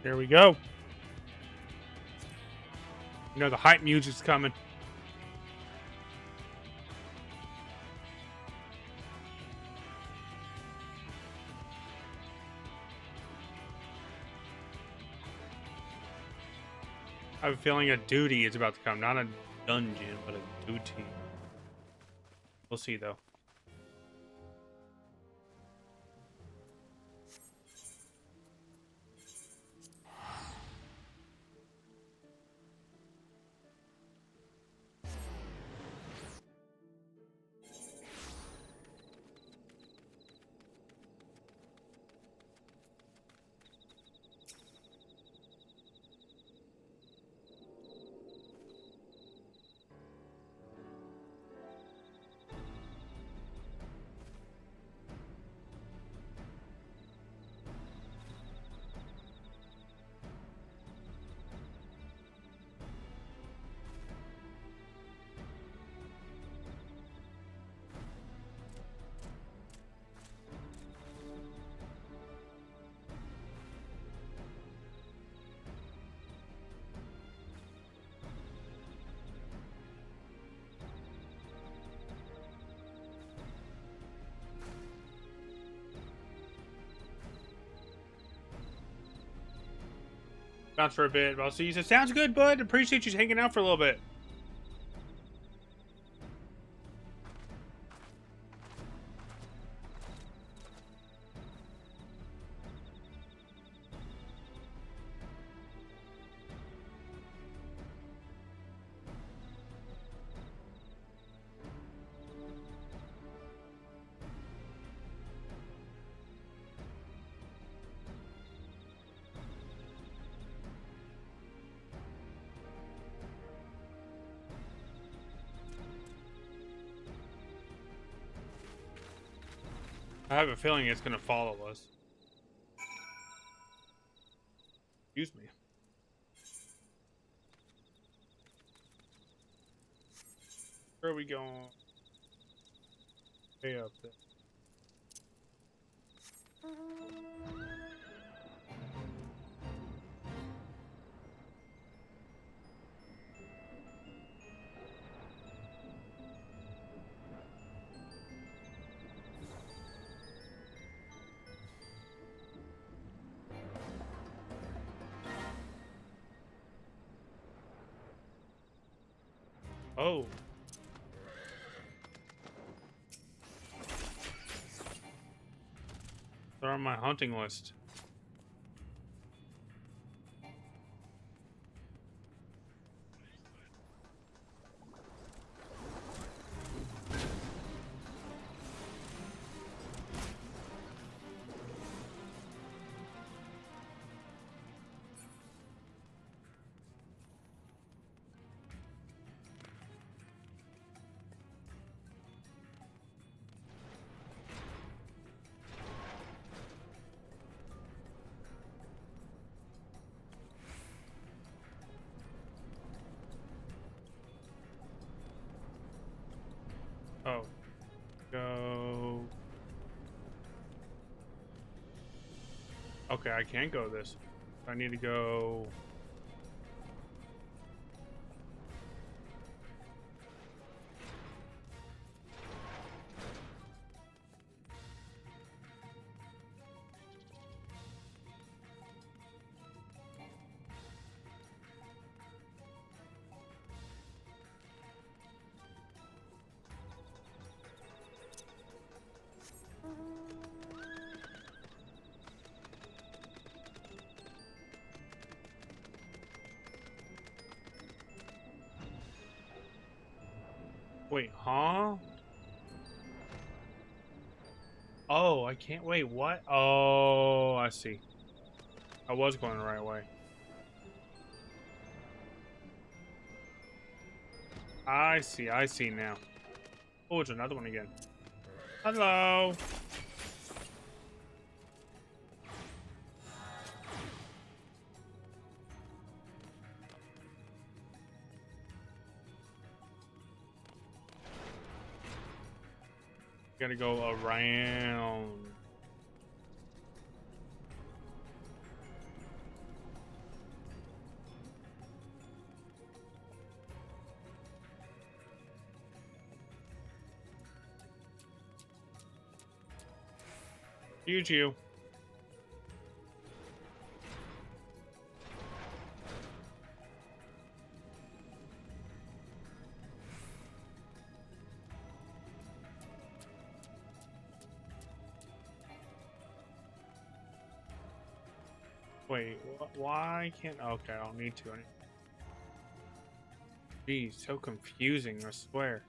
There we go. You know the hype music's coming. I have a feeling a duty is about to come. Not a dungeon, but a duty. We'll see, though. Bounce for a bit. I'll see you. Said, sounds good, bud. Appreciate you hanging out for a little bit. I have a feeling it's going to follow us. Excuse me. Where are we going? Way up there. Oh. They're on my hunting list. Oh. Go. Okay, I can't go this. I need to go. Wait, huh? Oh, I can't wait, what? Oh, I see. I was going the right way. I see now. Oh, it's another one again. Hello. Gotta go around. Huge you. Wait, why can't... Okay, I don't need to anymore. Jeez, so confusing, I swear.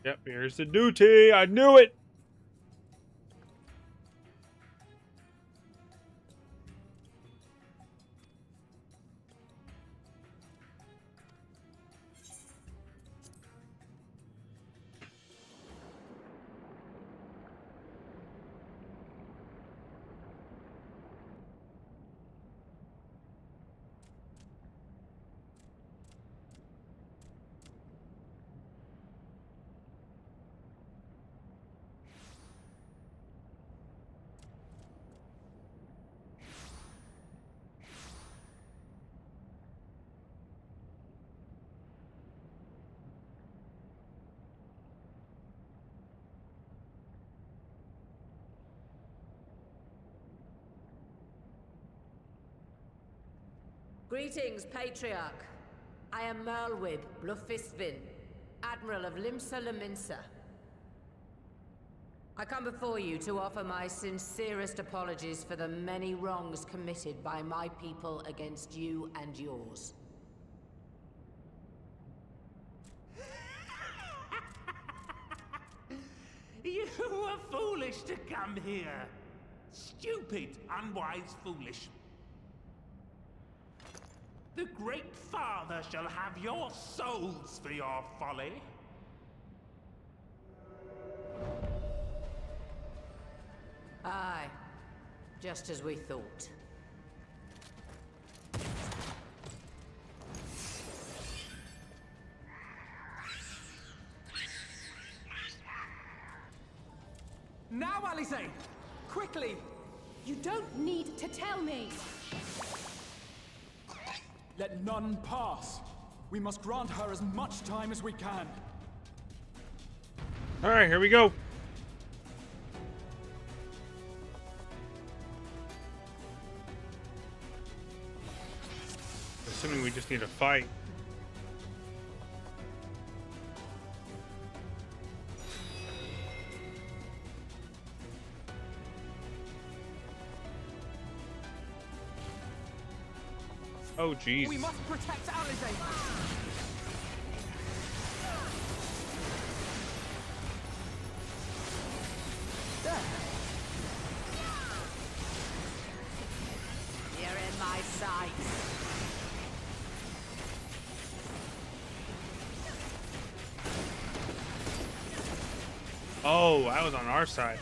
Yep, here's the duty. I knew it. Greetings, Patriarch. I am Merlwib Blufistvin, Admiral of Limsa Lominsa. I come before you to offer my sincerest apologies for the many wrongs committed by my people against you and yours. You were foolish to come here. Stupid, unwise, foolish. The Great Father shall have your souls for your folly. Aye, just as we thought. Now, Alice! Quickly! You don't need to tell me! Let none pass. We must grant her as much time as we can. All right, here we go. Assuming we just need to fight. Oh, jeez. We must protect Alizé. You're in my sights. Oh, that was on our side.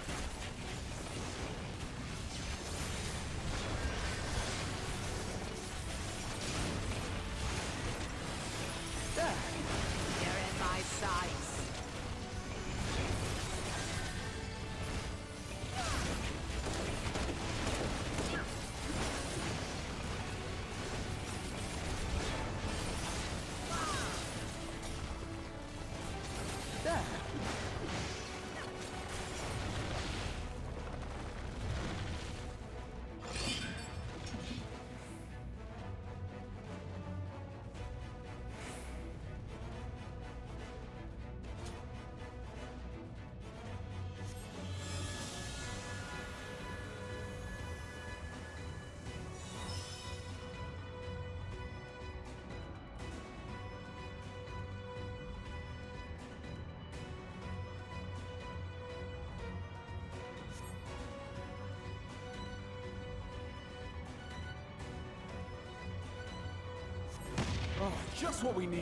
Oh, just what we need.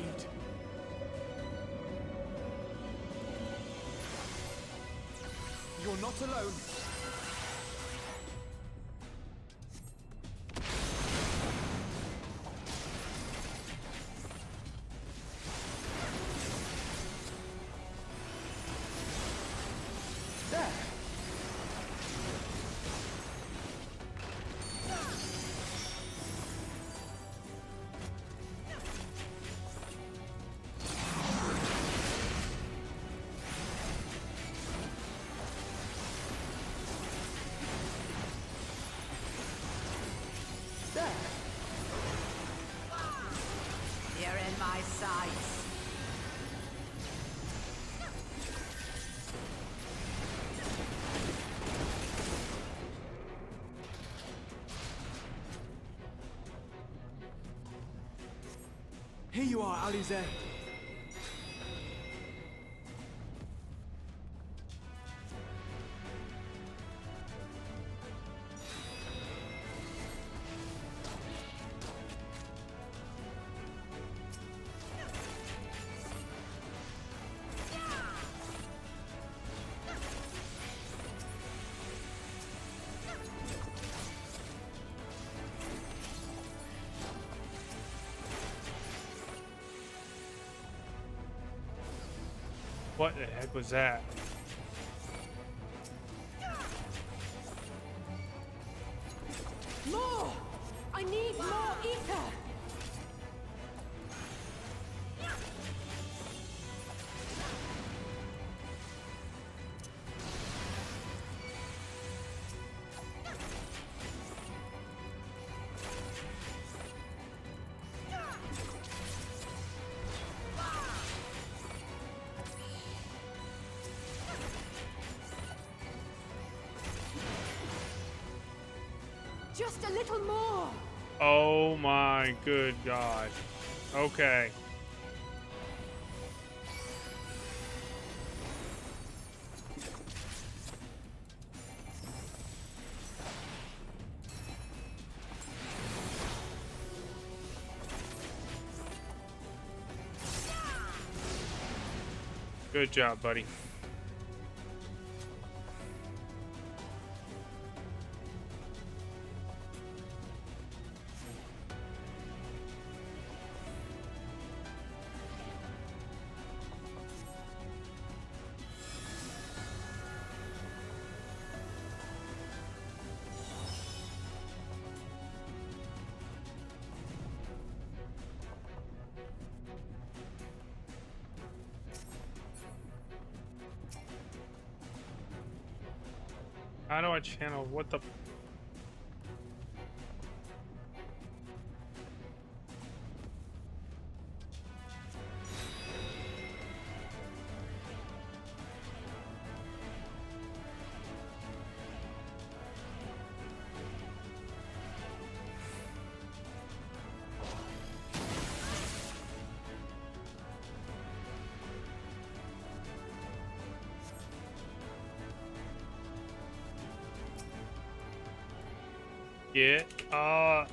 You're not alone. There. Here you are, Alize. What the heck was that? More! I need more ether! Just a little more! Oh my good God. Okay. Good job, buddy. How do I channel? What the? Yeah, uh-oh.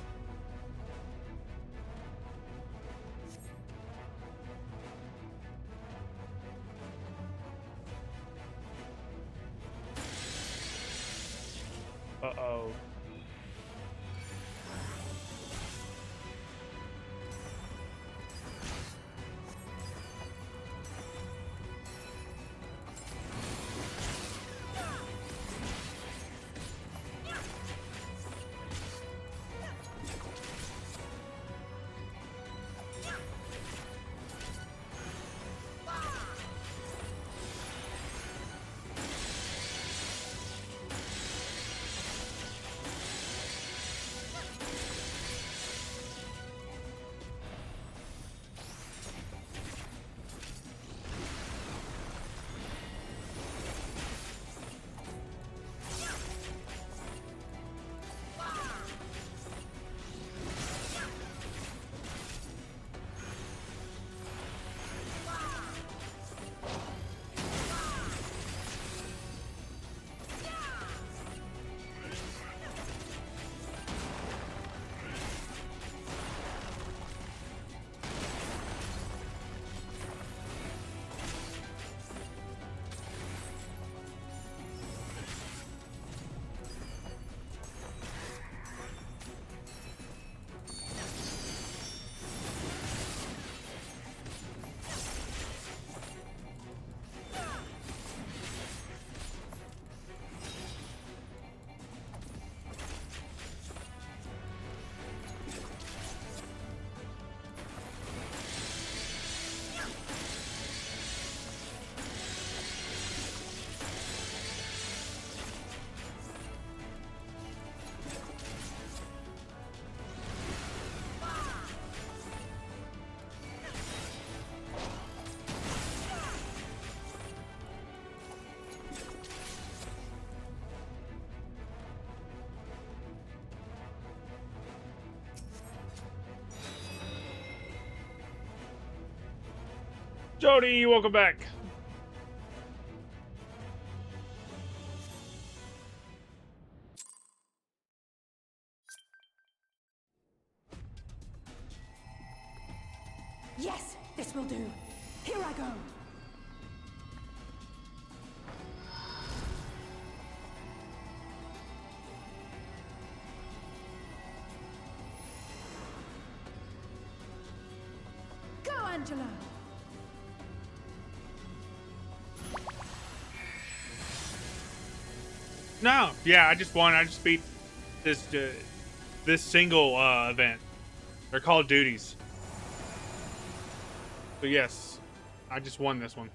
Jody, welcome back. Yes, this will do. Here I go. Go, Angela. No, yeah, I just won. I just beat this this single event. They're called duties. So yes, I just won this one.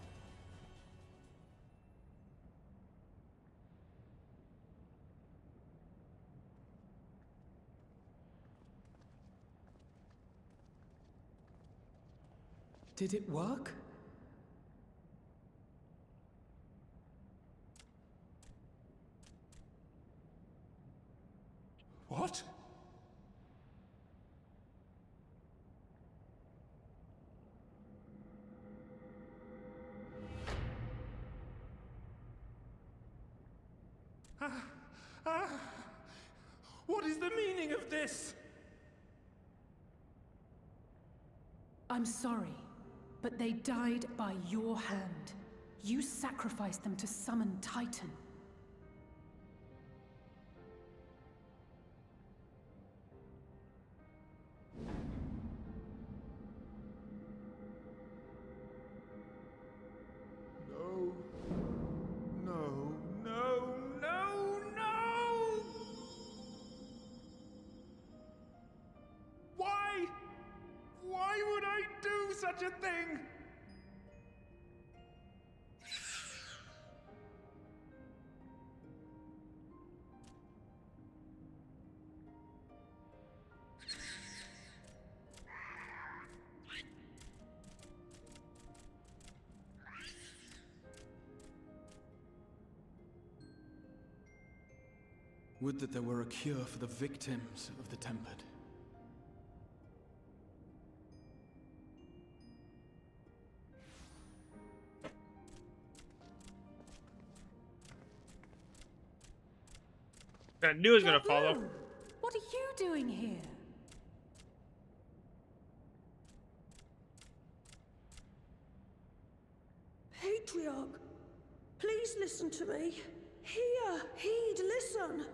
Did it work? What? What is the meaning of this? I'm sorry, but they died by your hand. You sacrificed them to summon Titan. No. No, no, no, no! Why? Why would I do such a thing? Would that there were a cure for the victims of the Tempered. I knew it was gonna follow. What are you doing here? Patriarch, please listen to me. Hear, heed, listen.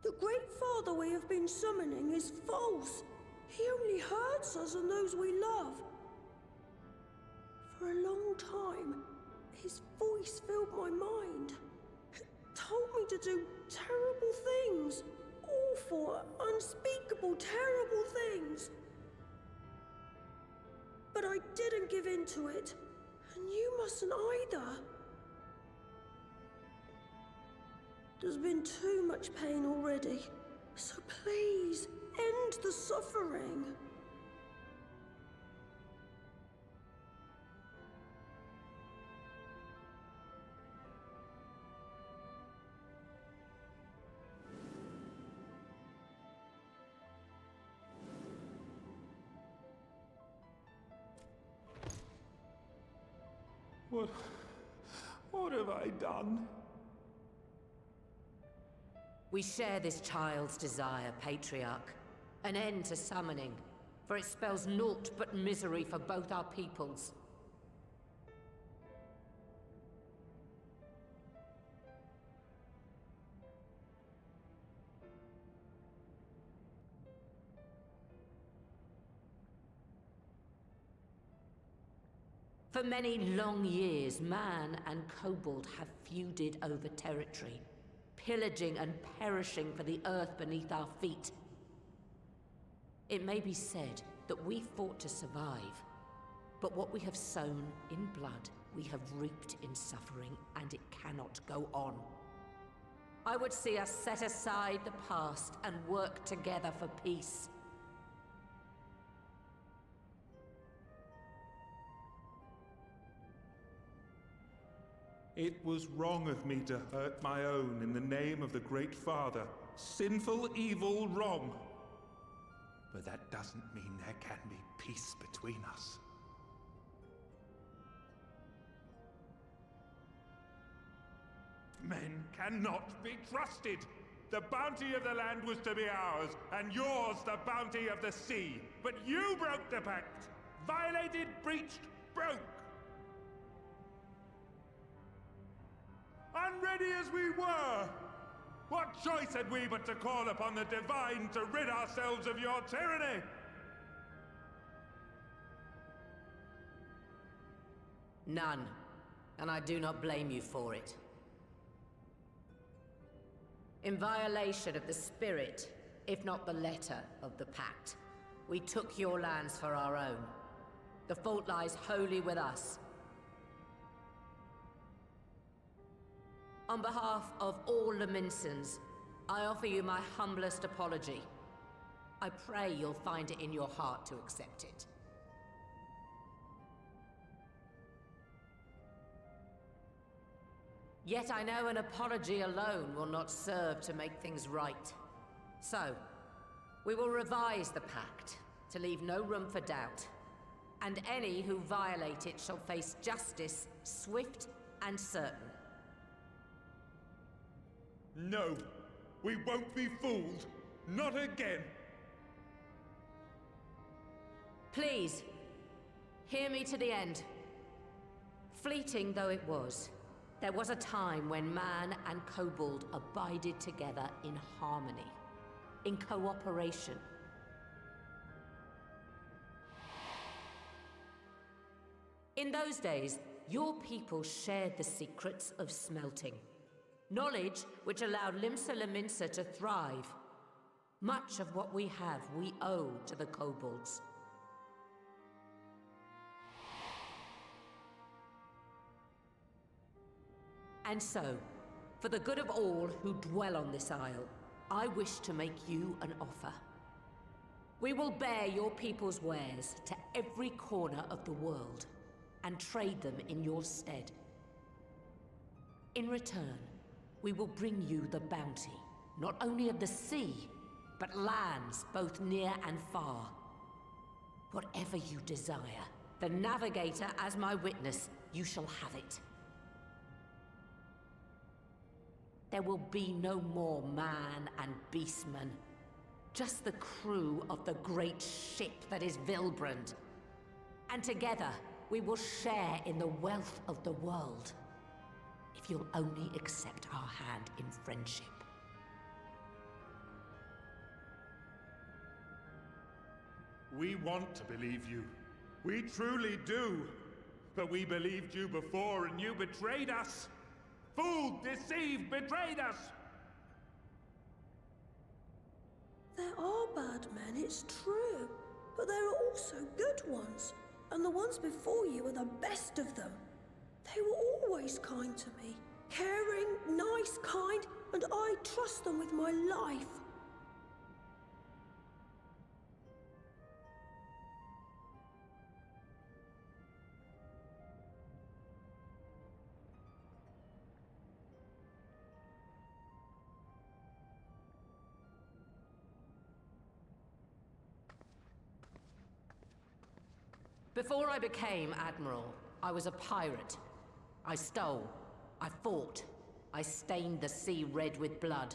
The Great Father we have been summoning is false. He only hurts us and those we love. For a long time, his voice filled my mind. It told me to do terrible things. Awful, unspeakable, terrible things. But I didn't give in to it, and you mustn't either. There's been too much pain already, so please, end the suffering. What have I done? We share this child's desire, Patriarch. An end to summoning, for it spells naught but misery for both our peoples. For many long years, man and kobold have feuded over territory, pillaging and perishing for the earth beneath our feet. It may be said that we fought to survive, but what we have sown in blood, we have reaped in suffering, and it cannot go on. I would see us set aside the past and work together for peace. It was wrong of me to hurt my own in the name of the Great Father, sinful, evil, wrong. But that doesn't mean there can be peace between us. Men cannot be trusted. The bounty of the land was to be ours, and yours the bounty of the sea. But you broke the pact. Violated, breached, broke. Unready as we were, what choice had we but to call upon the divine to rid ourselves of your tyranny? None. And I do not blame you for it. In violation of the spirit, if not the letter, of the pact, we took your lands for our own. The fault lies wholly with us. On behalf of all Laminsons, I offer you my humblest apology. I pray you'll find it in your heart to accept it. Yet I know an apology alone will not serve to make things right. So, we will revise the pact to leave no room for doubt. And any who violate it shall face justice, swift and certain. No, we won't be fooled. Not again. Please, hear me to the end. Fleeting though it was, there was a time when man and kobold abided together in harmony, in cooperation. In those days, your people shared the secrets of smelting. Knowledge which allowed Limsa Lominsa to thrive. Much of what we have, we owe to the kobolds. And so, for the good of all who dwell on this isle, I wish to make you an offer. We will bear your people's wares to every corner of the world, and trade them in your stead. In return, we will bring you the bounty, not only of the sea, but lands both near and far. Whatever you desire, the Navigator as my witness, you shall have it. There will be no more man and beastman, just the crew of the great ship that is Vilbrand. And together, we will share in the wealth of the world, if you'll only accept our hand in friendship. We want to believe you. We truly do. But we believed you before and you betrayed us. Fooled, deceived, betrayed us. There are bad men, it's true. But there are also good ones. And the ones before you are the best of them. They were always kind to me. Caring, nice, kind, and I trust them with my life. Before I became Admiral, I was a pirate. I stole, I fought, I stained the sea red with blood.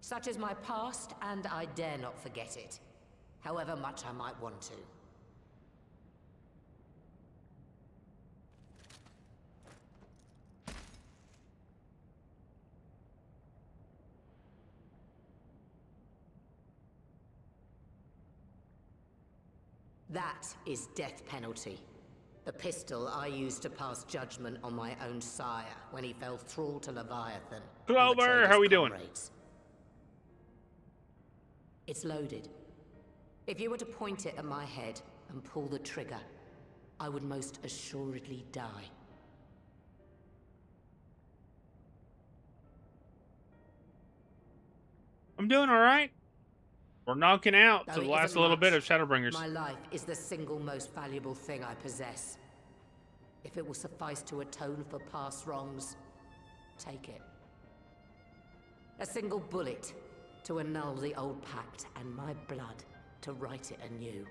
Such is my past, and I dare not forget it, however much I might want to. That is death penalty. The pistol I used to pass judgment on my own sire when he fell thrall to Leviathan. Clover, how we doing? It's loaded. If you were to point it at my head and pull the trigger, I would most assuredly die. I'm doing all right. We're knocking out Though to the it last isn't little bit much, of Shadowbringers. My life is the single most valuable thing I possess. If it will suffice to atone for past wrongs, take it. A single bullet, to annul the old pact, and my blood to write it anew.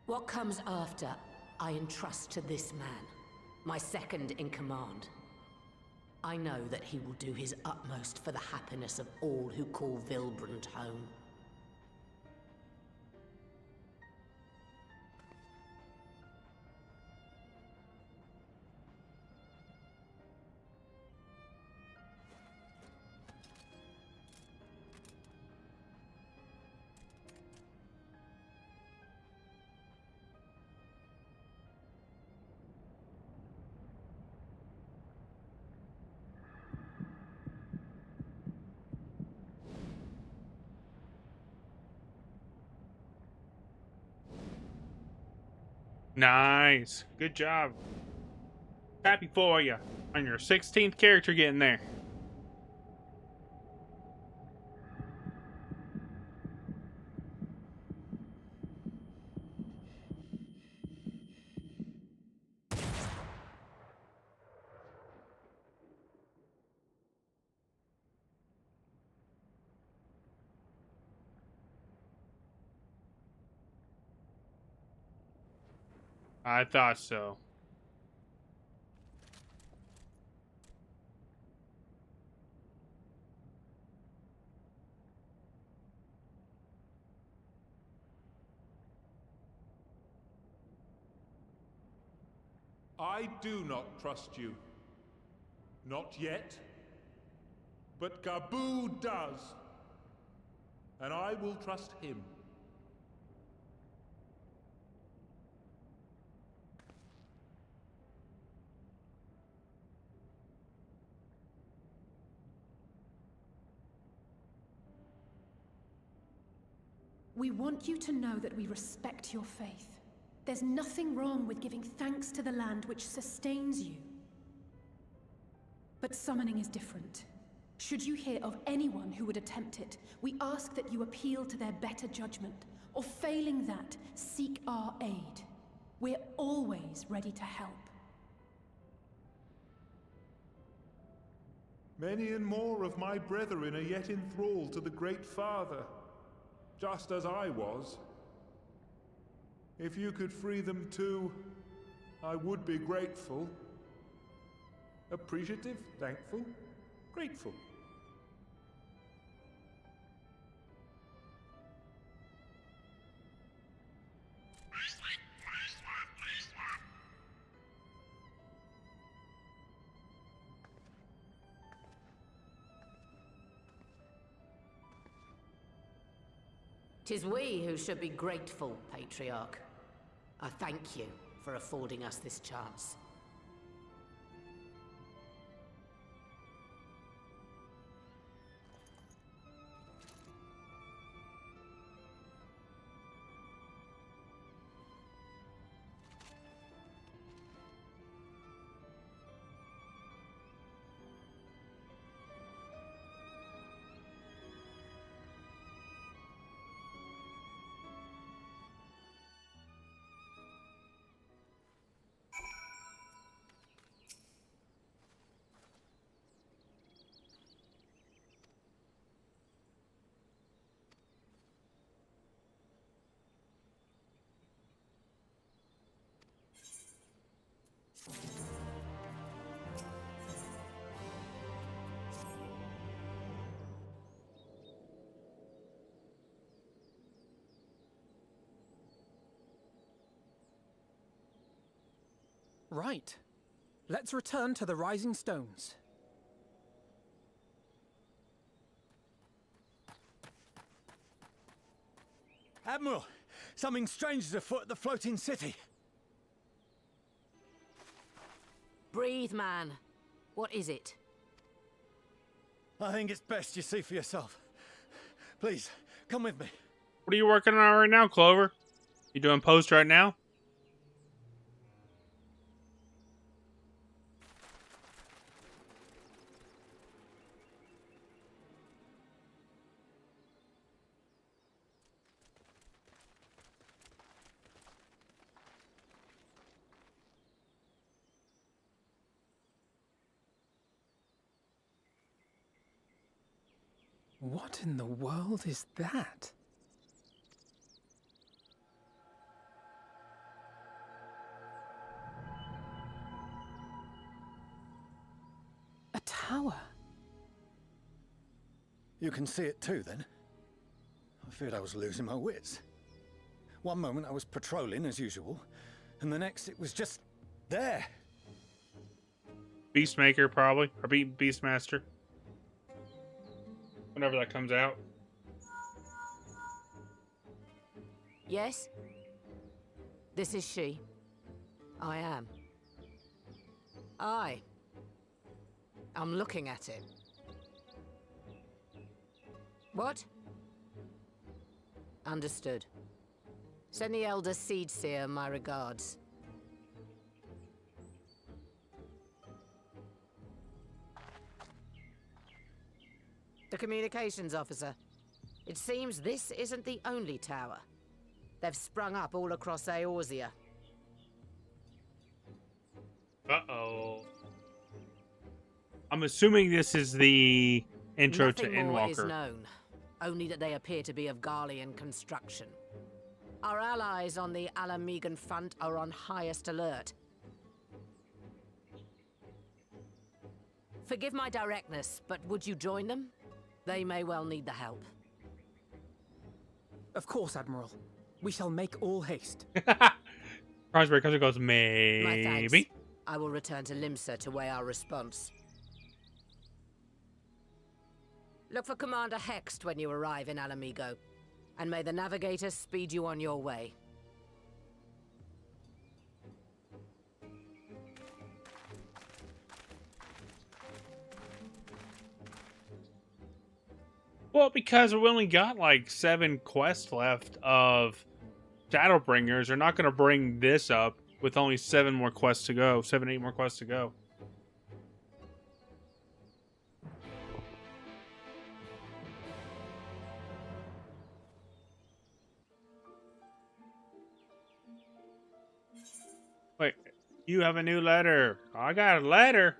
What comes after, I entrust to this man, my second in command. I know that he will do his utmost for the happiness of all who call Vilbrand home. Nice. Good job. Happy for you on your 16th character getting there. I thought so. I do not trust you. Not yet. But Gabu does. And I will trust him. We want you to know that we respect your faith. There's nothing wrong with giving thanks to the land which sustains you. But summoning is different. Should you hear of anyone who would attempt it, we ask that you appeal to their better judgment, or failing that, seek our aid. We're always ready to help. Many and more of my brethren are yet enthralled to the Great Father, just as I was. If you could free them too, I would be grateful. Appreciative, thankful, grateful. Tis we who should be grateful, Patriarch. I thank you for affording us this chance. Right. Let's return to the Rising Stones. Admiral, something strange is afoot at the floating city. Breathe, man. What is it? I think it's best you see for yourself. Please, come with me. What are you working on right now, Clover? You doing post right now? What in the world is that? A tower? You can see it too, then? I feared I was losing my wits. One moment I was patrolling as usual, and the next it was just there. Beastmaker, probably. Or Beastmaster. Whenever that comes out. Yes? This is she. I am. I'm looking at it. What? Understood. Send the Elder Seedseer my regards. The communications officer. It seems this isn't the only tower. They've sprung up all across Eorzea. Uh-oh. I'm assuming this is the intro to Nothing more is Endwalker. known, only that they appear to be of Garlean construction. Our allies on the Alamegan front are on highest alert. Forgive my directness, but would you join them? They may well need the help. Of course, Admiral. We shall make all haste. Raspberry comes and goes, My thanks. maybe. I will return to Limsa to weigh our response. Look for Commander Hext when you arrive in Alamigo, and may the Navigator speed you on your way. Well, because we only got like 7 quests left of Shadowbringers, they're not going to bring this up with only 7 more quests to go. 7, 8 more quests to go. Wait, you have a new letter. I got a letter.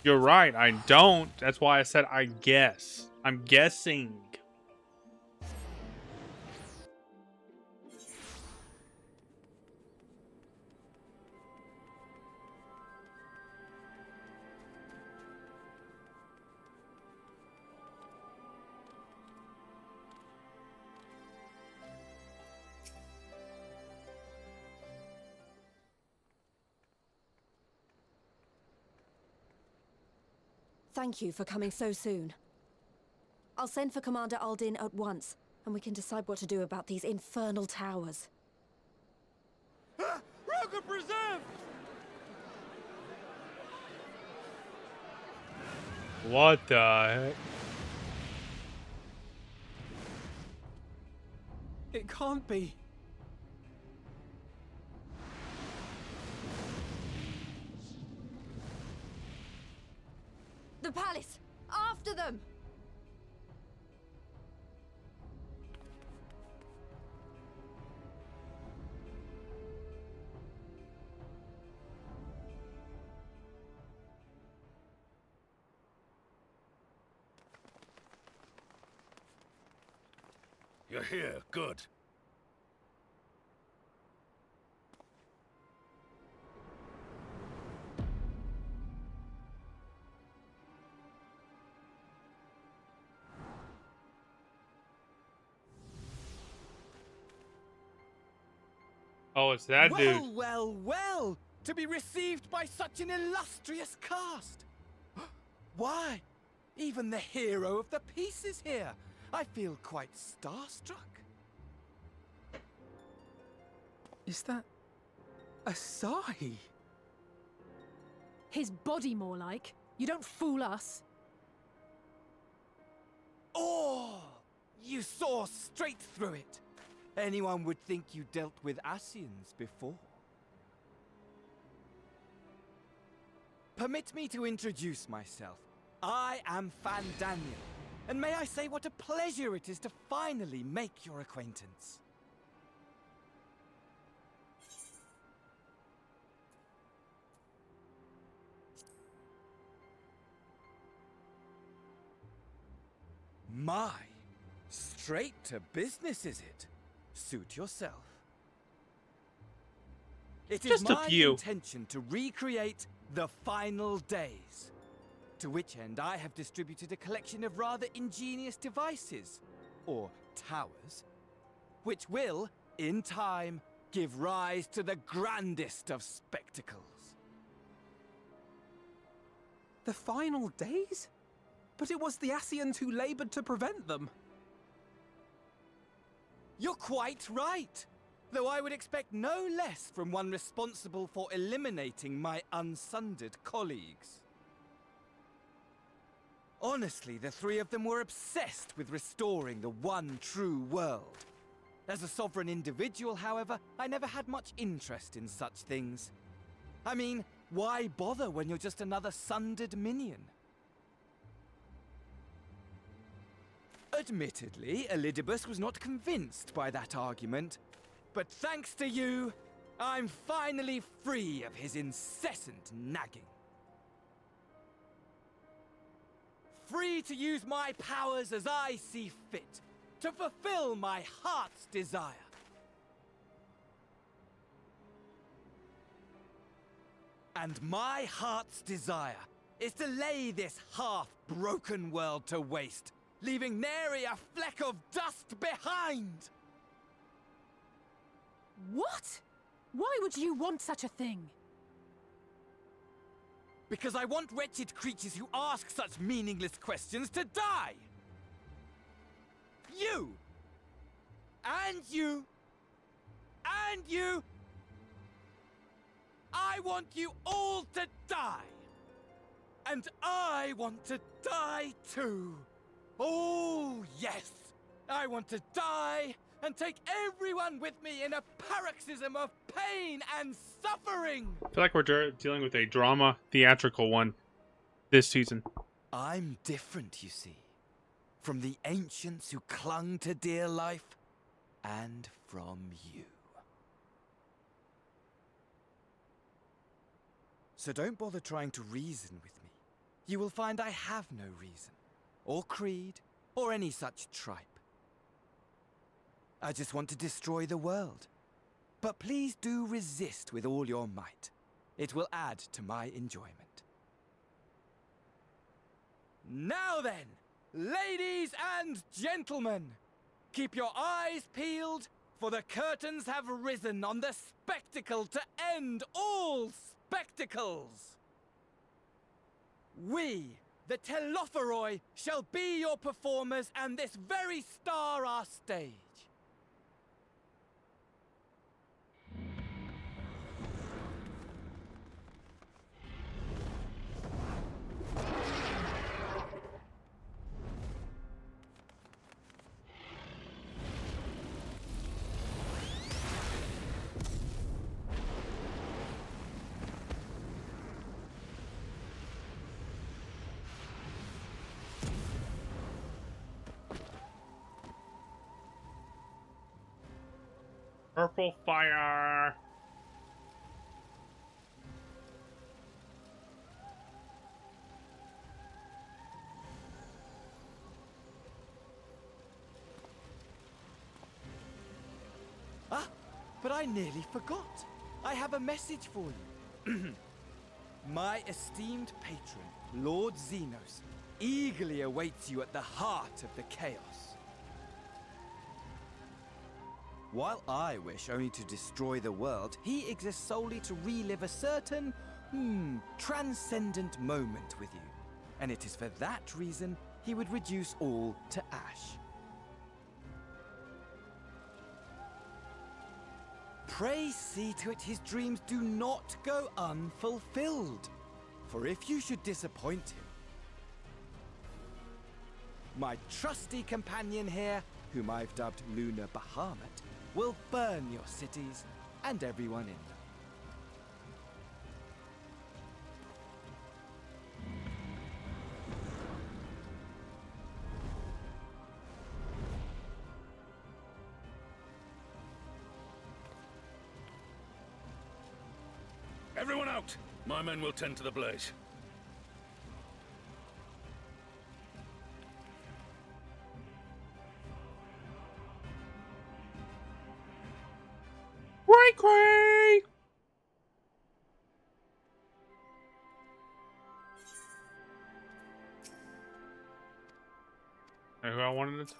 You're right, I don't. That's why I said I guess. I'm guessing. Thank you for coming so soon. I'll send for Commander Aldin at once, and we can decide what to do about these infernal towers. Roga Preserve! What the heck? It can't be. The palace! After them! You're here. Good. Oh, it's that dude. Well, well, well! To be received by such an illustrious cast! Why? Even the hero of the piece is here! I feel quite starstruck. Is that Asahi? His body, more like. You don't fool us. Oh! You saw straight through it! Anyone would think you dealt with Ascians before. Permit me to introduce myself. I am Fandaniel, and may I say what a pleasure it is to finally make your acquaintance. My, straight to business, is it? Suit yourself. It is Just a my few. intention to recreate the final days. To which end I have distributed a collection of rather ingenious devices, or towers, which will, in time, give rise to the grandest of spectacles. The final days? But it was the Ascians who labored to prevent them. You're quite right. Though I would expect no less from one responsible for eliminating my unsundered colleagues. Honestly, the three of them were obsessed with restoring the one true world. As a sovereign individual, however, I never had much interest in such things. I mean, why bother when you're just another sundered minion? Admittedly, Elidibus was not convinced by that argument, but thanks to you, I'm finally free of his incessant nagging. Free to use my powers as I see fit, to fulfill my heart's desire. And my heart's desire is to lay this half-broken world to waste, leaving nary a fleck of dust behind! What? Why would you want such a thing? Because I want wretched creatures who ask such meaningless questions to die! You! And you! And you! I want you all to die! And I want to die too! Oh, yes! I want to die and take everyone with me in a paroxysm of pain and suffering! I feel like we're dealing with a drama theatrical one this season. I'm different, you see. From the ancients who clung to dear life, and from you. So don't bother trying to reason with me. You will find I have no reason, or creed, or any such tripe. I just want to destroy the world. But please do resist with all your might. It will add to my enjoyment. Now then, ladies and gentlemen, keep your eyes peeled, for the curtains have risen on the spectacle to end all spectacles. We, the Telophoroi, shall be your performers and this very star our stage. Purple fire. Ah, but I nearly forgot. I have a message for you. My esteemed patron, Lord Xenos, eagerly awaits you at the heart of the chaos. While I wish only to destroy the world, he exists solely to relive a certain, transcendent moment with you. And it is for that reason he would reduce all to ash. Pray see to it his dreams do not go unfulfilled. For if you should disappoint him, my trusty companion here, whom I've dubbed Lunar Bahamut, will burn your cities and everyone in them. Everyone out! My men will tend to the blaze. Cray cray! Who I wanted it?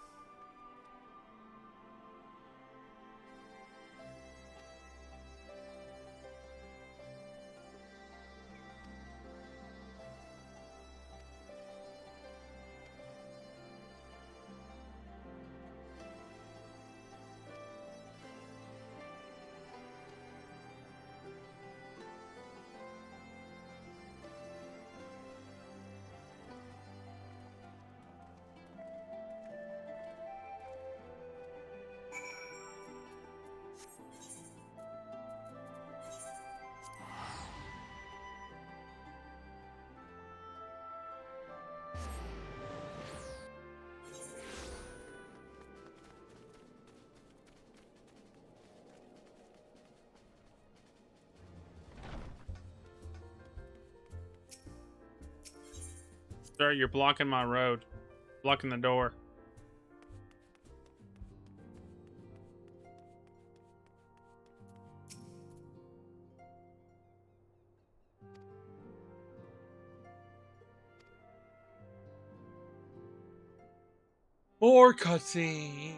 Sir, you're blocking my road. Blocking the door. More cutscene.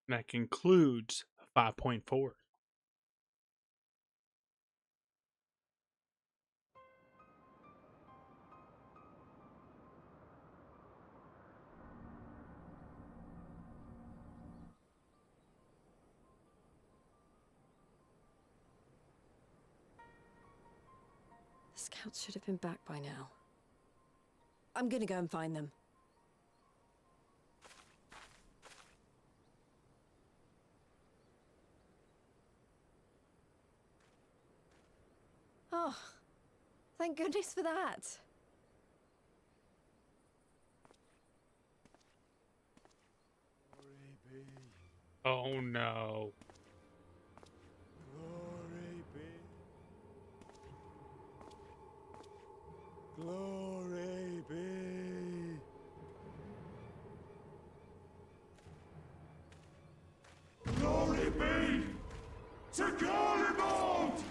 And that concludes 5.4. The scouts should have been back by now. I'm gonna go and find them. Oh, thank goodness for that. Oh no. Glory be. Glory be to Garibald!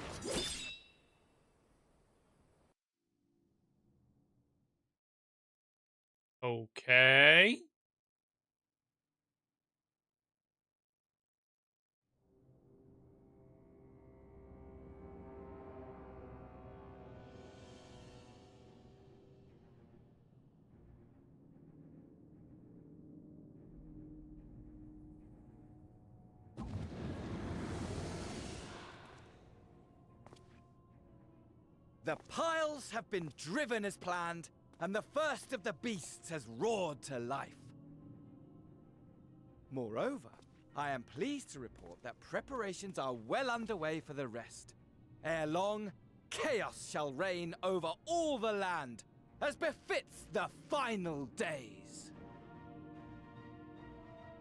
Okay. The piles have been driven as planned, and the first of the beasts has roared to life. Moreover, I am pleased to report that preparations are well underway for the rest. Ere long, chaos shall reign over all the land, as befits the final days.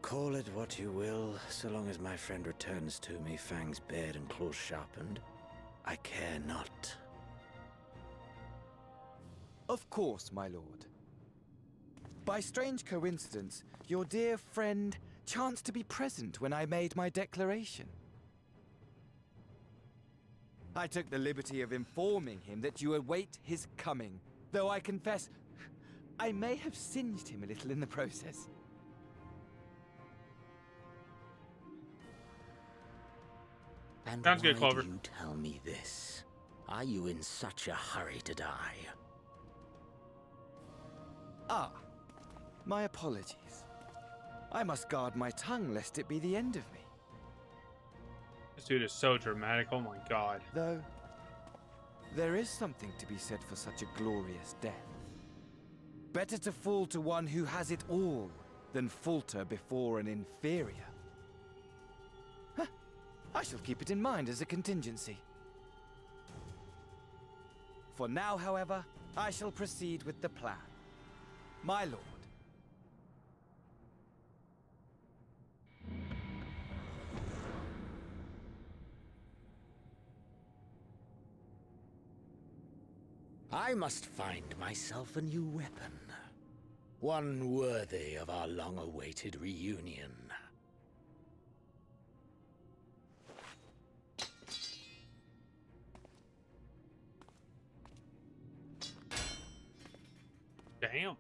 Call it what you will, so long as my friend returns to me, fangs bared and claws sharpened. I care not. Of course, my lord. By strange coincidence, your dear friend chanced to be present when I made my declaration. I took the liberty of informing him that you await his coming, though I confess I may have singed him a little in the process. And Sounds good, why Clover. do you tell me this? Are you in such a hurry to die? Ah, my apologies. I must guard my tongue lest it be the end of me. This dude is so dramatic. Oh my god. Though, there is something to be said for such a glorious death. Better to fall to one who has it all than falter before an inferior. Huh. I shall keep it in mind as a contingency. For now, however, I shall proceed with the plan. My lord. I must find myself a new weapon. One worthy of our long-awaited reunion. Damn.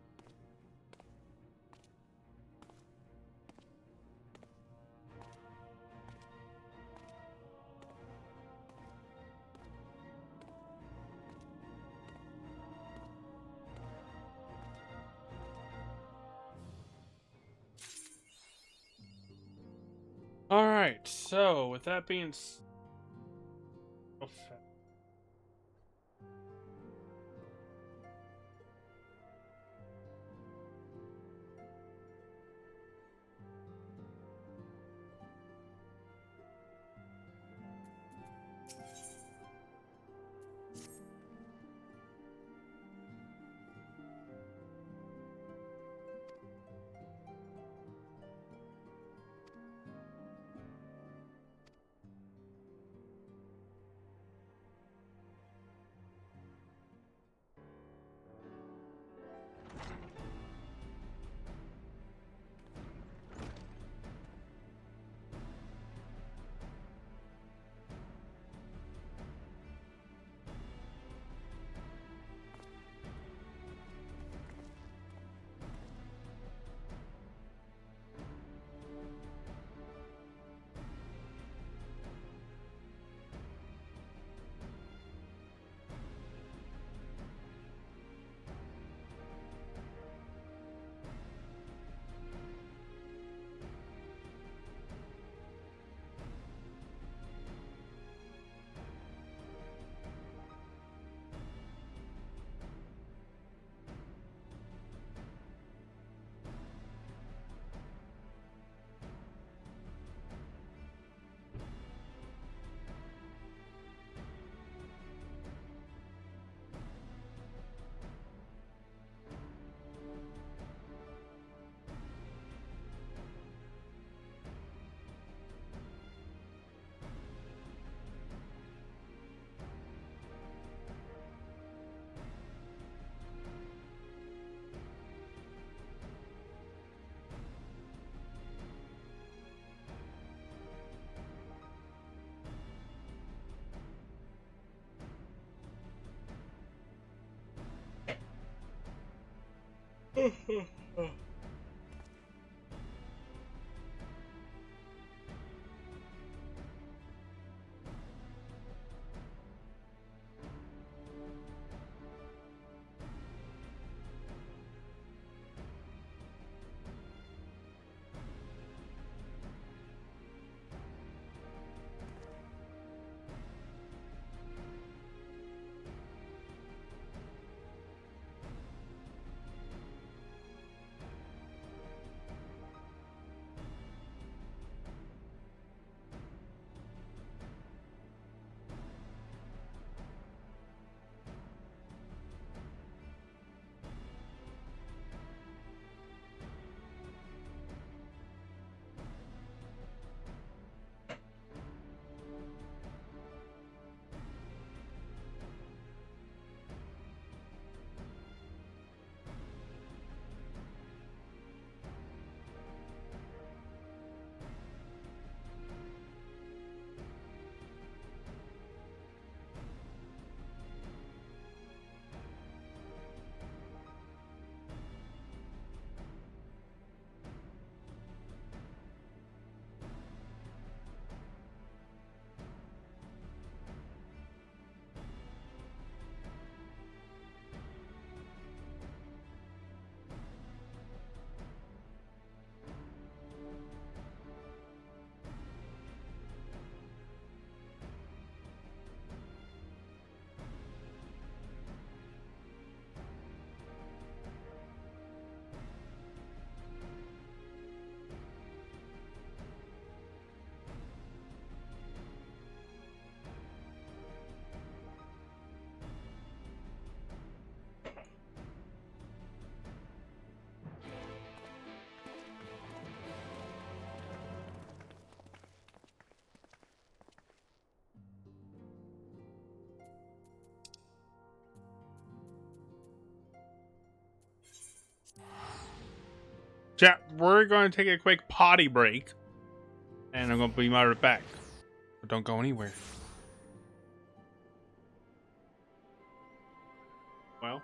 All right, so with that being Chat, we're going to take a quick potty break, and I'm going to be right back. But don't go anywhere. Well.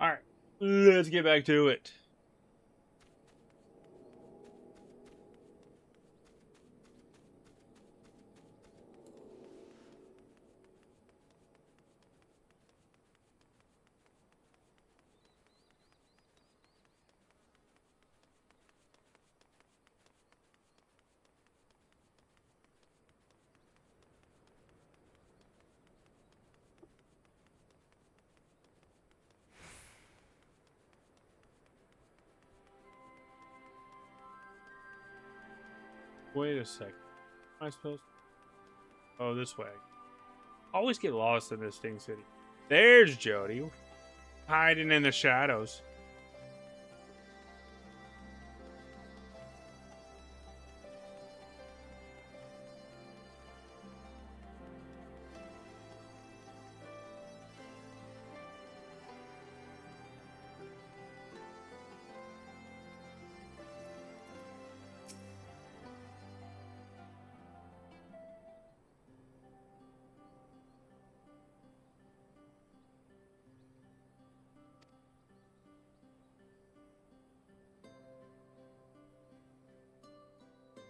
Alright, let's get back to it. Wait a second. Am I supposed to... Oh, this way. Always get lost in this thing city. There's Jody. Hiding in the shadows.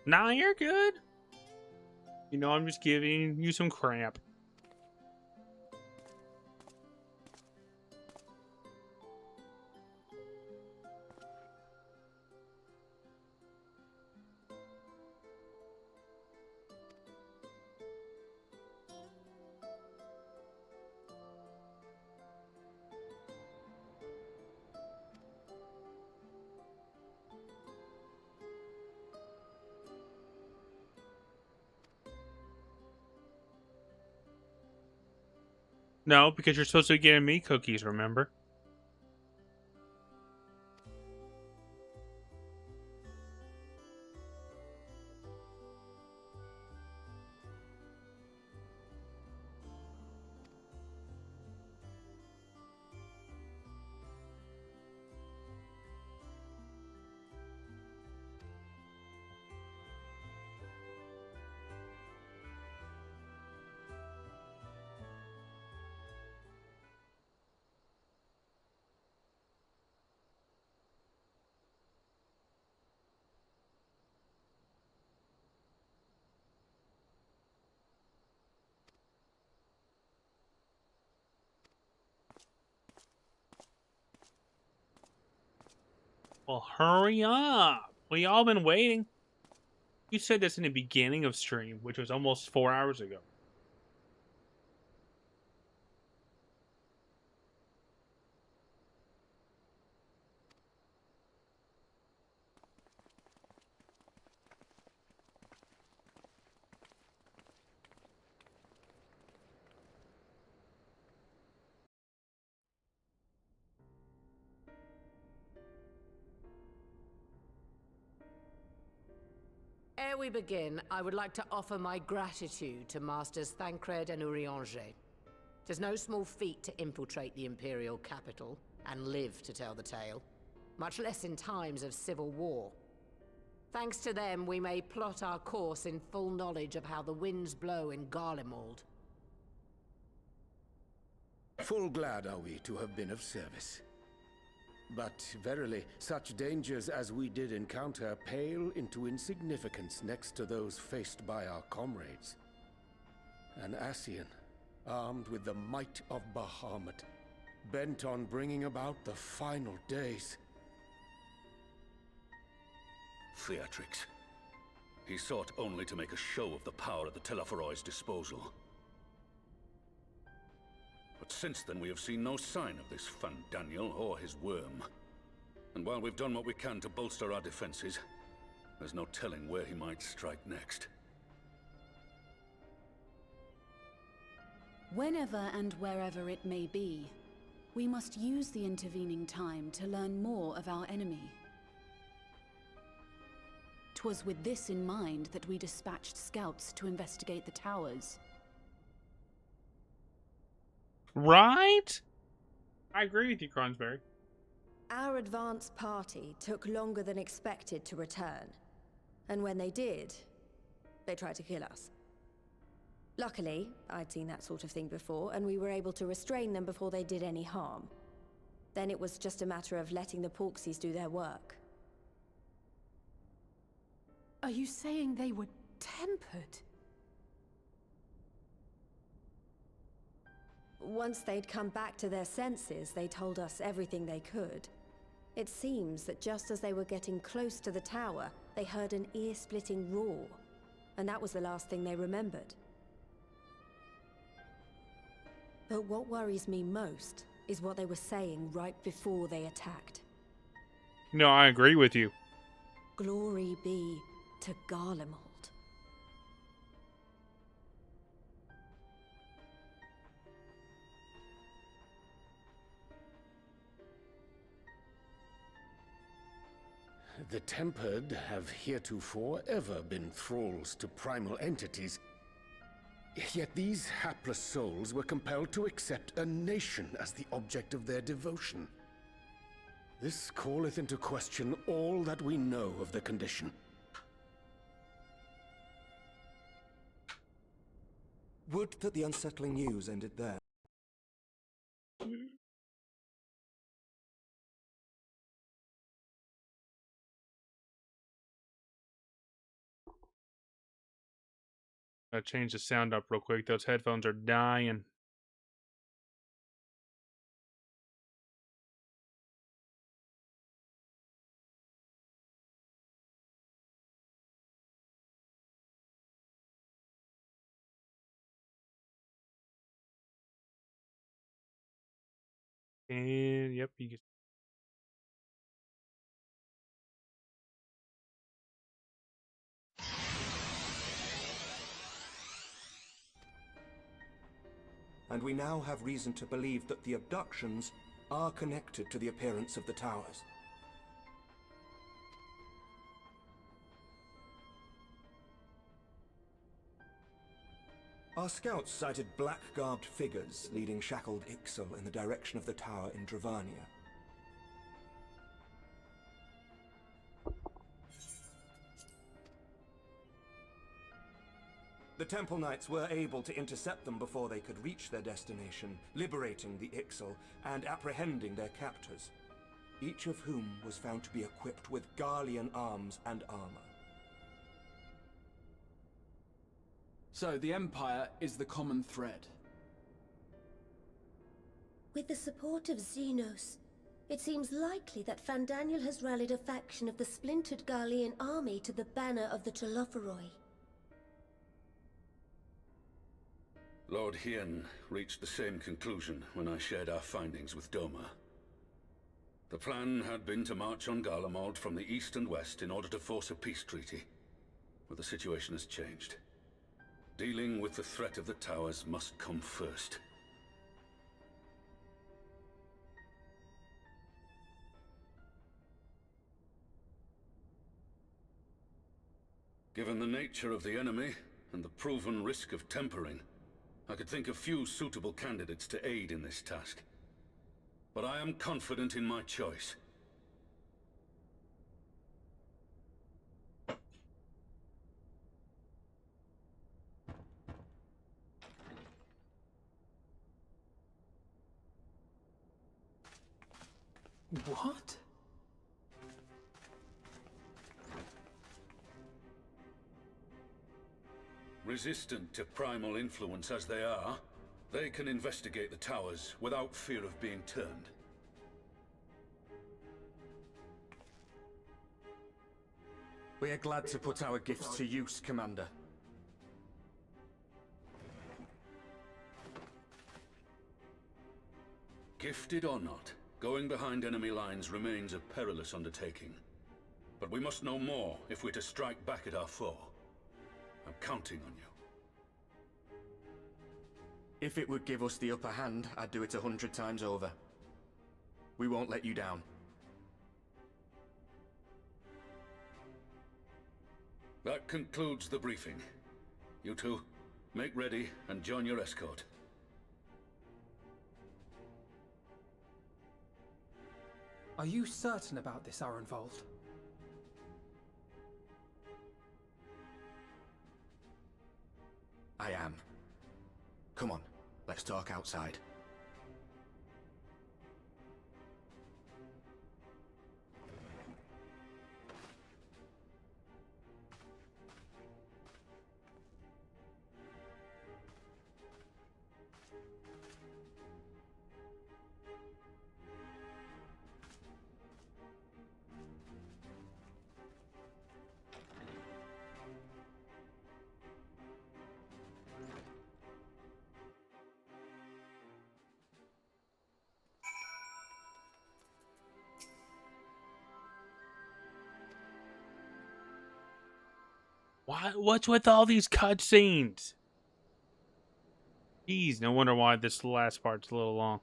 Nah, you're good. You know, I'm just giving you some cramp. No, because you're supposed to be getting me cookies, remember? Well, hurry up. We all been waiting. You said this in the beginning of stream, which was almost 4 hours ago. Ere we begin, I would like to offer my gratitude to Masters Thancred and Urianger. 'Tis no small feat to infiltrate the Imperial capital and live to tell the tale, much less in times of civil war. Thanks to them, we may plot our course in full knowledge of how the winds blow in Garlemald. Full glad are we to have been of service. But verily, such dangers as we did encounter pale into insignificance next to those faced by our comrades. An Ascian, armed with the might of Bahamut, bent on bringing about the final days. Theatrix. He sought only to make a show of the power at the Telophoroid's disposal. But since then we have seen no sign of this Fandaniel or his worm. And while we've done what we can to bolster our defenses, There's no telling where he might strike next. Whenever and wherever it may be, we must use the intervening time to learn more of our enemy. 'Twas with this in mind that we dispatched scouts to investigate the towers. Right? I agree with you, Kronsberry. Our advance party took longer than expected to return. And when they did, they tried to kill us. Luckily, I'd seen that sort of thing before, and we were able to restrain them before they did any harm. Then it was just a matter of letting the Porksies do their work. Are you saying they were tempered? Once they'd come back to their senses, they told us everything they could. It seems that just as they were getting close to the tower, they heard an ear-splitting roar. And that was the last thing they remembered. But what worries me most is what they were saying right before they attacked. No, I agree with you. Glory be to Garlemald. The Tempered have heretofore ever been thralls to primal entities. Yet these hapless souls were compelled to accept a nation as the object of their devotion. This calleth into question all that we know of the condition. Would that the unsettling news ended there. I'll change the sound up real quick. Those headphones are dying. And yep, you can. And we now have reason to believe that the abductions are connected to the appearance of the towers. Our scouts sighted black-garbed figures leading shackled Ixal in the direction of the tower in Dravania. The Temple Knights were able to intercept them before they could reach their destination, liberating the Ixal and apprehending their captors, each of whom was found to be equipped with Garlean arms and armor. So the Empire is the common thread. With the support of Xenos, it seems likely that Fandaniel has rallied a faction of the splintered Garlean army to the banner of the Telophoroi. Lord Hien reached the same conclusion when I shared our findings with Doma. The plan had been to march on Garlemald from the east and west in order to force a peace treaty. But the situation has changed. Dealing with the threat of the towers must come first. Given the nature of the enemy and the proven risk of tempering, I could think of few suitable candidates to aid in this task. But I am confident in my choice. What? Resistant to primal influence as they are, they can investigate the towers without fear of being turned. We are glad to put our gifts to use, Commander. Gifted or not, going behind enemy lines remains a perilous undertaking. But we must know more if we're to strike back at our foe. I'm counting on you. If it would give us the upper hand, I'd do it 100 times over. We won't let you down. That concludes the briefing. You two, make ready and join your escort. Are you certain about this, Arenvold? I am. Come on, let's talk outside. What's with all these cutscenes? Jeez, no wonder why this last part's a little long.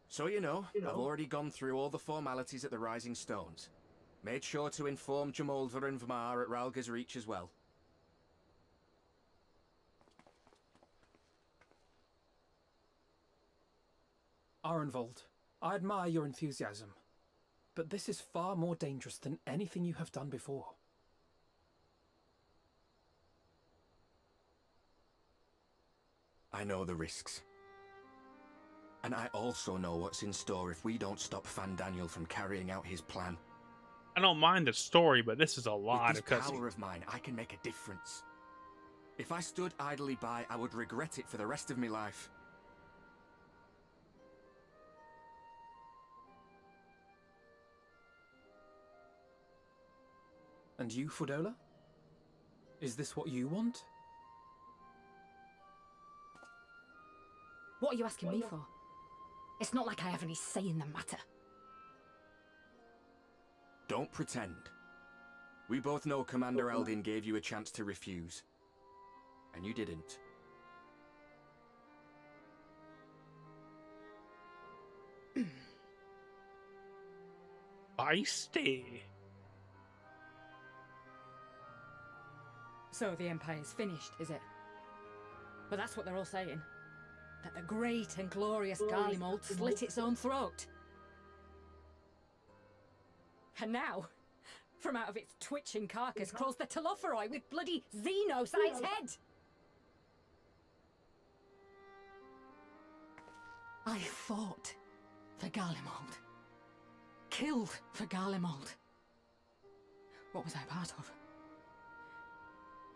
So you know, I've already gone through all the formalities at the Rising Stones. Made sure to inform Jamolva and Vamar at Ralga's Reach as well. Arenvold, I admire your enthusiasm, but this is far more dangerous than anything you have done before. I know the risks. And I also know what's in store if we don't stop Fandaniel from carrying out his plan. I don't mind the story, but this is a lot With of this cutscenes. power of mine, I can make a difference. If I stood idly by, I would regret it for the rest of my life. And you, Fordola? Is this what you want? What are you asking me for? It's not like I have any say in the matter. Don't pretend. We both know Commander Eldin gave you a chance to refuse. And you didn't. Feisty. So the Empire's finished, is it? But that's what they're all saying. That the great and glorious Garlemald slit its own throat. And now, from out of its twitching carcass crawls the Telophoroi with bloody Xenos at its head! I fought for Garlemald. Killed for Garlemald. What was I part of?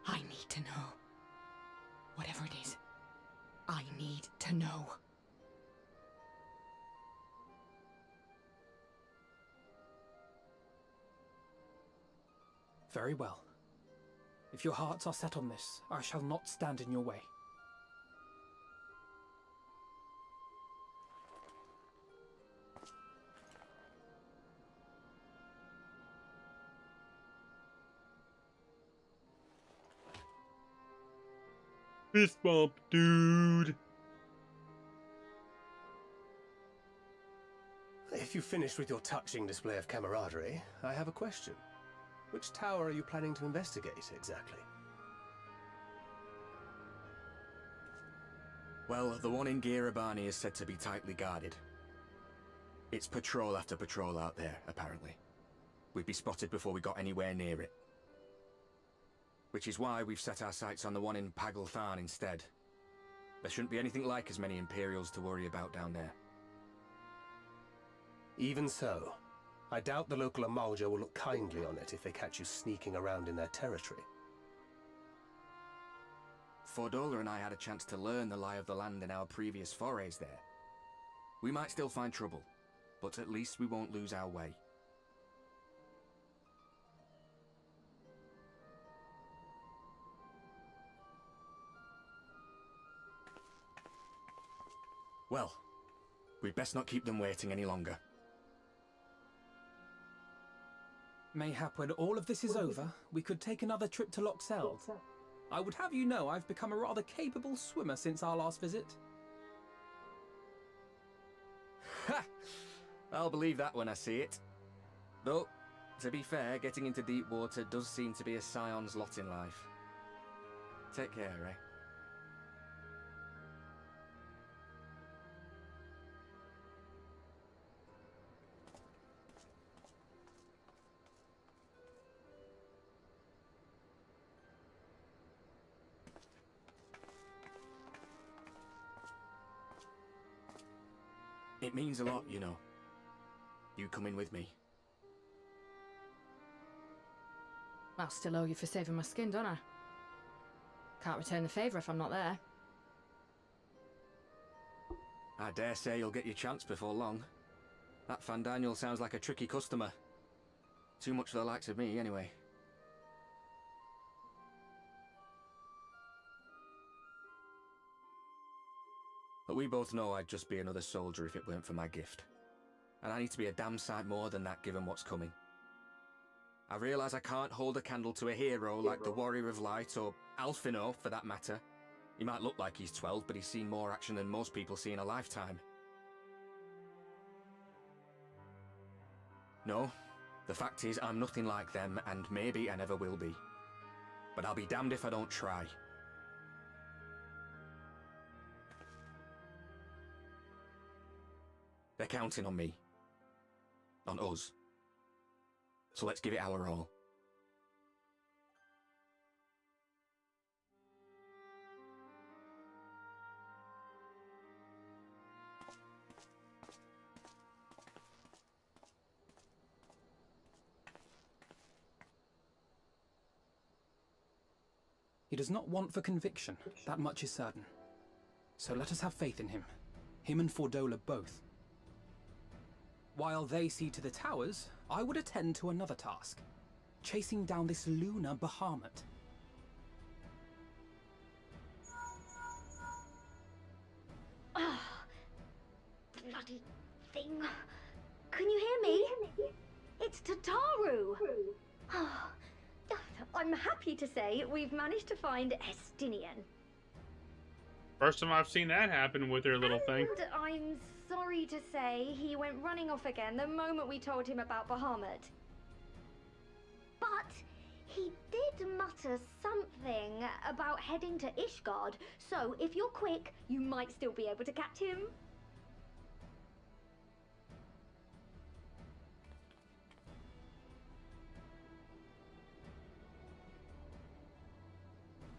I need to know. Whatever it is, I need to know. Very well. If your hearts are set on this, I shall not stand in your way. Fist bump, dude. If you've finished with your touching display of camaraderie, I have a question. Which tower are you planning to investigate, exactly? Well, the one in Girabani is said to be tightly guarded. It's patrol after patrol out there, apparently. We'd be spotted before we got anywhere near it. Which is why we've set our sights on the one in Pagltharn instead. There shouldn't be anything like as many Imperials to worry about down there. Even so, I doubt the local Amalja will look kindly on it if they catch you sneaking around in their territory. Fordola and I had a chance to learn the lie of the land in our previous forays there. We might still find trouble, but at least we won't lose our way. Well, we'd best not keep them waiting any longer. Mayhap when all of this is over, we could take another trip to Loxeld. I would have you know I've become a rather capable swimmer since our last visit. Ha! I'll believe that when I see it. Though, to be fair, getting into deep water does seem to be a scion's lot in life. Take care, eh? It means a lot, you know. You coming with me. I'll still owe you for saving my skin, don't I? Can't return the favour if I'm not there. I dare say you'll get your chance before long. That Fandaniel sounds like a tricky customer. Too much for the likes of me, anyway. But we both know I'd just be another soldier if it weren't for my gift. And I need to be a damn sight more than that given what's coming. I realise I can't hold a candle to a hero like the Warrior of Light, or Alphino for that matter. He might look like he's 12, but he's seen more action than most people see in a lifetime. No, the fact is I'm nothing like them, and maybe I never will be. But I'll be damned if I don't try. They're counting on me. On us. So let's give it our all. He does not want for conviction, that much is certain. So let us have faith in him. Him and Fordola both. While they see to the towers, I would attend to another task. Chasing down this lunar Bahamut. Ah, bloody thing. Can you hear me? It's Tataru. Ah, I'm happy to say we've managed to find Estinian. First time I've seen that happen with her little thing. And I'm sorry to say he went running off again the moment we told him about Bahamut. But he did mutter something about heading to Ishgard, so if you're quick, you might still be able to catch him.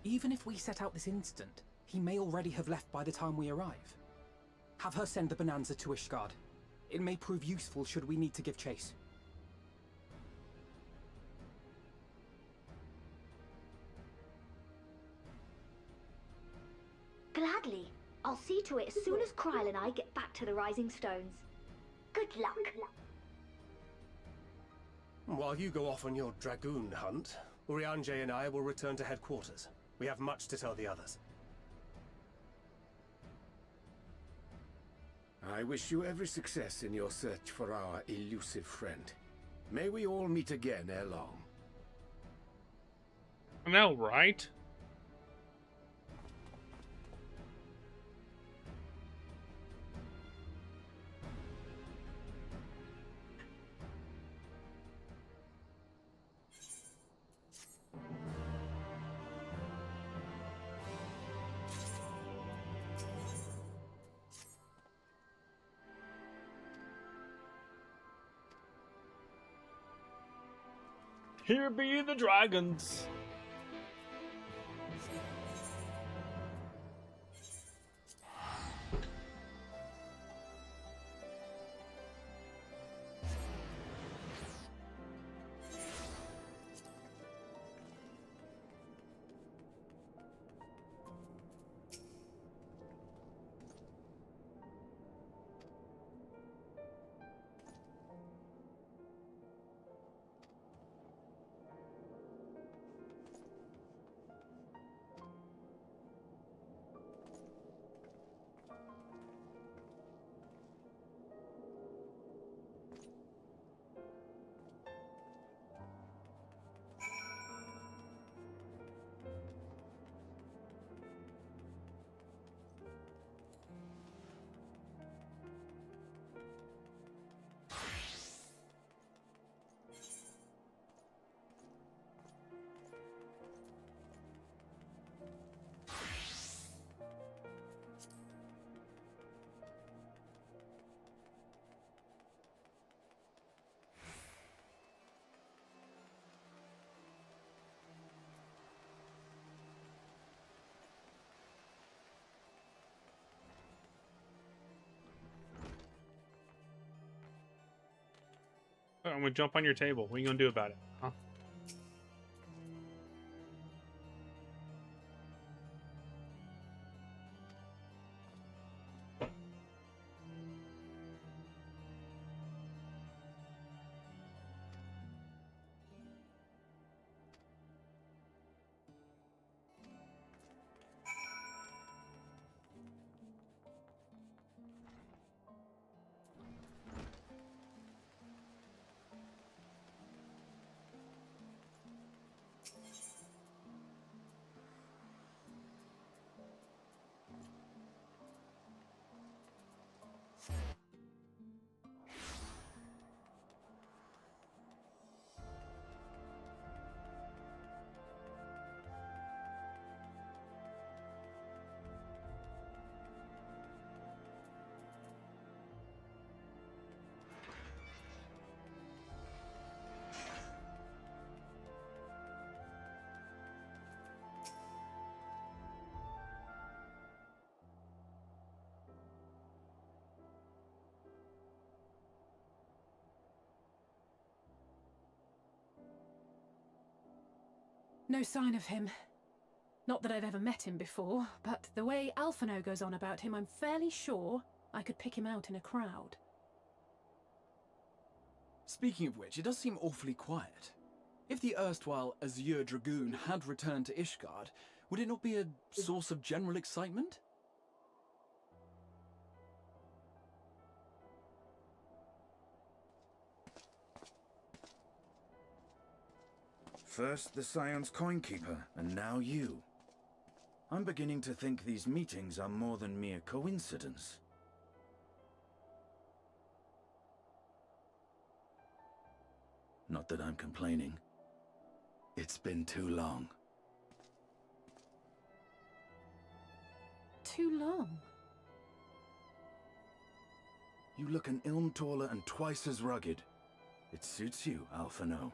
Even if we set out this instant, he may already have left by the time we arrive. Have her send the Bonanza to Ishgard. It may prove useful should we need to give chase. Gladly. I'll see to it as soon as Kryl and I get back to the Rising Stones. Good luck. While you go off on your dragoon hunt, Urianger and I will return to headquarters. We have much to tell the others. I wish you every success in your search for our elusive friend. May we all meet again ere long. I know, right? Here be the dragons. I'm gonna jump on your table. What are you gonna do about it? Huh? No sign of him. Not that I've ever met him before, but the way Alphino goes on about him, I'm fairly sure I could pick him out in a crowd. Speaking of which, it does seem awfully quiet. If the erstwhile Azure Dragoon had returned to Ishgard, would it not be a source of general excitement? First the Scion's Coinkeeper, and now you. I'm beginning to think these meetings are more than mere coincidence. Not that I'm complaining. It's been too long. Too long? You look an ilm taller and twice as rugged. It suits you, Alphino.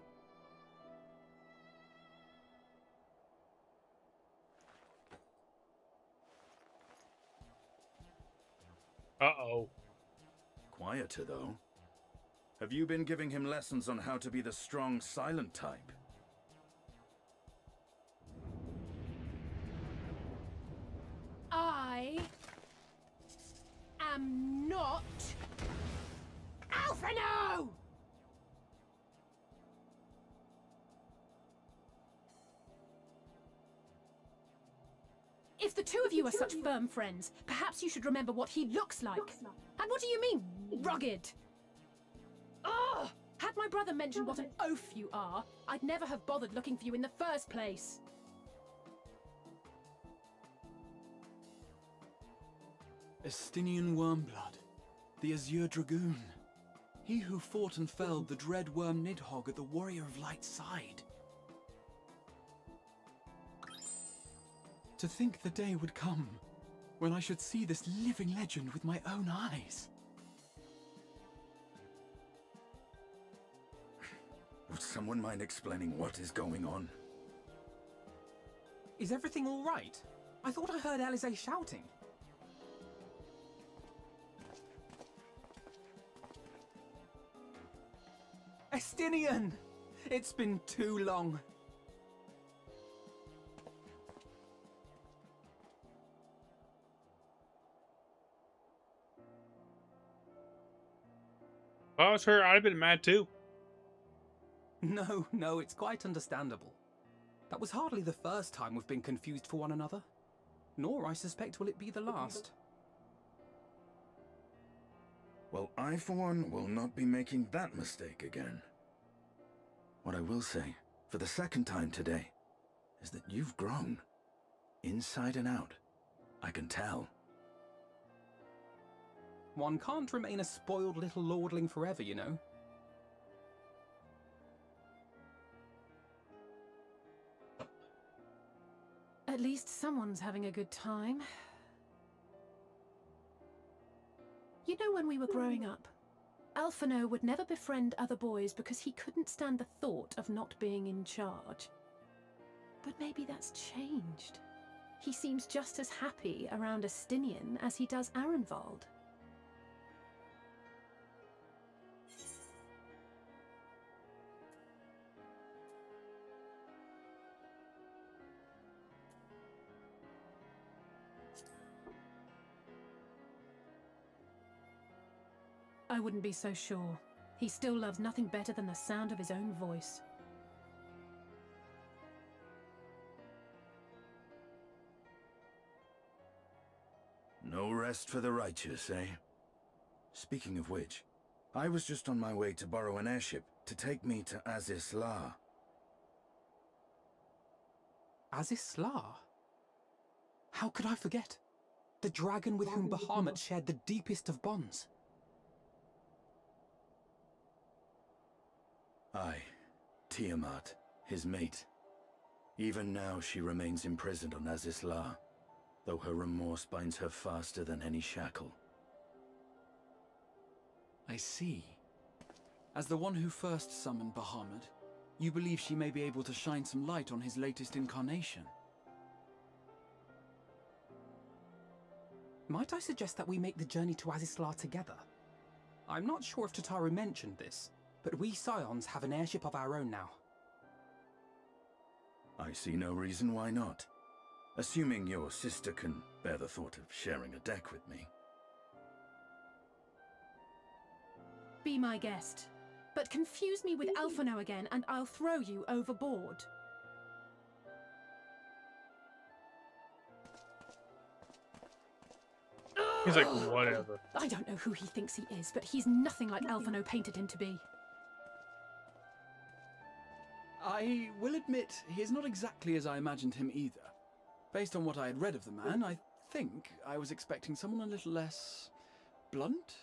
Uh-oh. Quieter, though. Have you been giving him lessons on how to be the strong, silent type? I am not Alphino! If the two of you are such firm friends, perhaps you should remember what he looks like. And what do you mean, rugged? Ugh! Had my brother mentioned what an oaf you are, I'd never have bothered looking for you in the first place. Estinian Wormblood, the Azure Dragoon. He who fought and felled the dread worm Nidhogg at the Warrior of Light's side. To think the day would come when I should see this living legend with my own eyes. Would someone mind explaining what is going on? Is everything all right? I thought I heard Alisaie shouting. Estinian! It's been too long. If I was her, I'd have been mad too. No, it's quite understandable. That was hardly the first time we've been confused for one another. Nor, I suspect, will it be the last. Well, I, for one, will not be making that mistake again. What I will say, for the second time today, is that you've grown. Inside and out. I can tell. One can't remain a spoiled little lordling forever, you know. At least someone's having a good time. You know, when we were growing up, Alphino would never befriend other boys because he couldn't stand the thought of not being in charge. But maybe that's changed. He seems just as happy around Estinian as he does Arenvald. I wouldn't be so sure. He still loves nothing better than the sound of his own voice. No rest for the righteous, eh? Speaking of which, I was just on my way to borrow an airship to take me to Aziz La. Aziz La? How could I forget? The dragon with whom Bahamut shared the deepest of bonds. Aye, Tiamat, his mate. Even now she remains imprisoned on Aziz La, though her remorse binds her faster than any shackle. I see. As the one who first summoned Bahamut, you believe she may be able to shine some light on his latest incarnation? Might I suggest that we make the journey to Aziz La together? I'm not sure if Tataru mentioned this, but we Scions have an airship of our own now. I see no reason why not. Assuming your sister can bear the thought of sharing a deck with me. Be my guest. But confuse me with Alphino again and I'll throw you overboard. He's like, whatever. I don't know who he thinks he is, but he's nothing like Alphino painted him to be. I will admit, he is not exactly as I imagined him either. Based on what I had read of the man, I think I was expecting someone a little less blunt?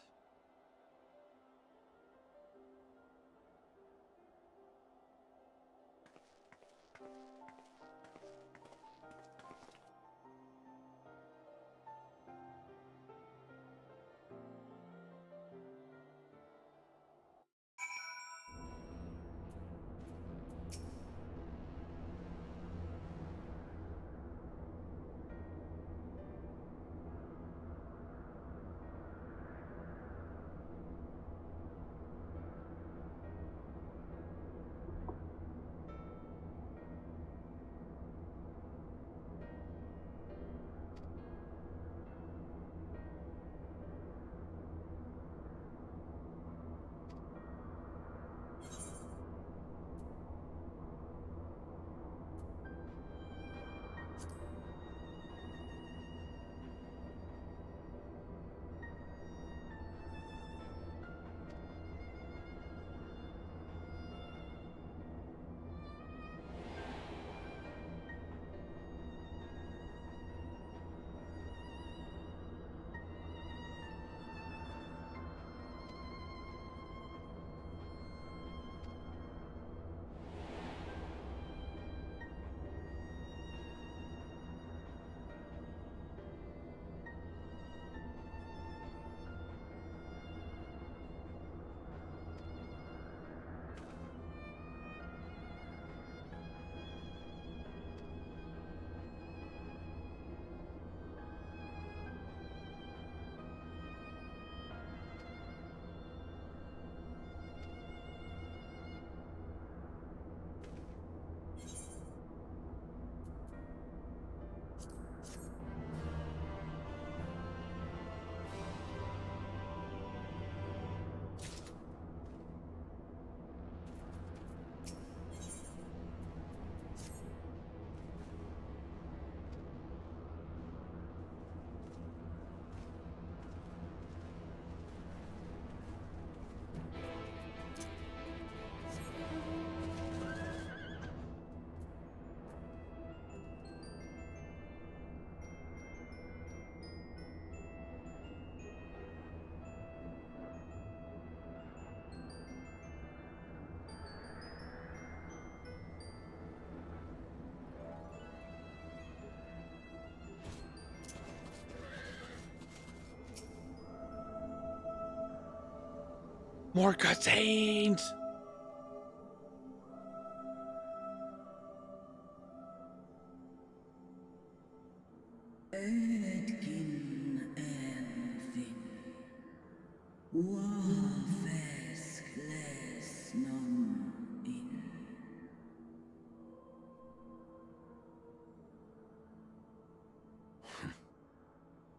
More cutscenes!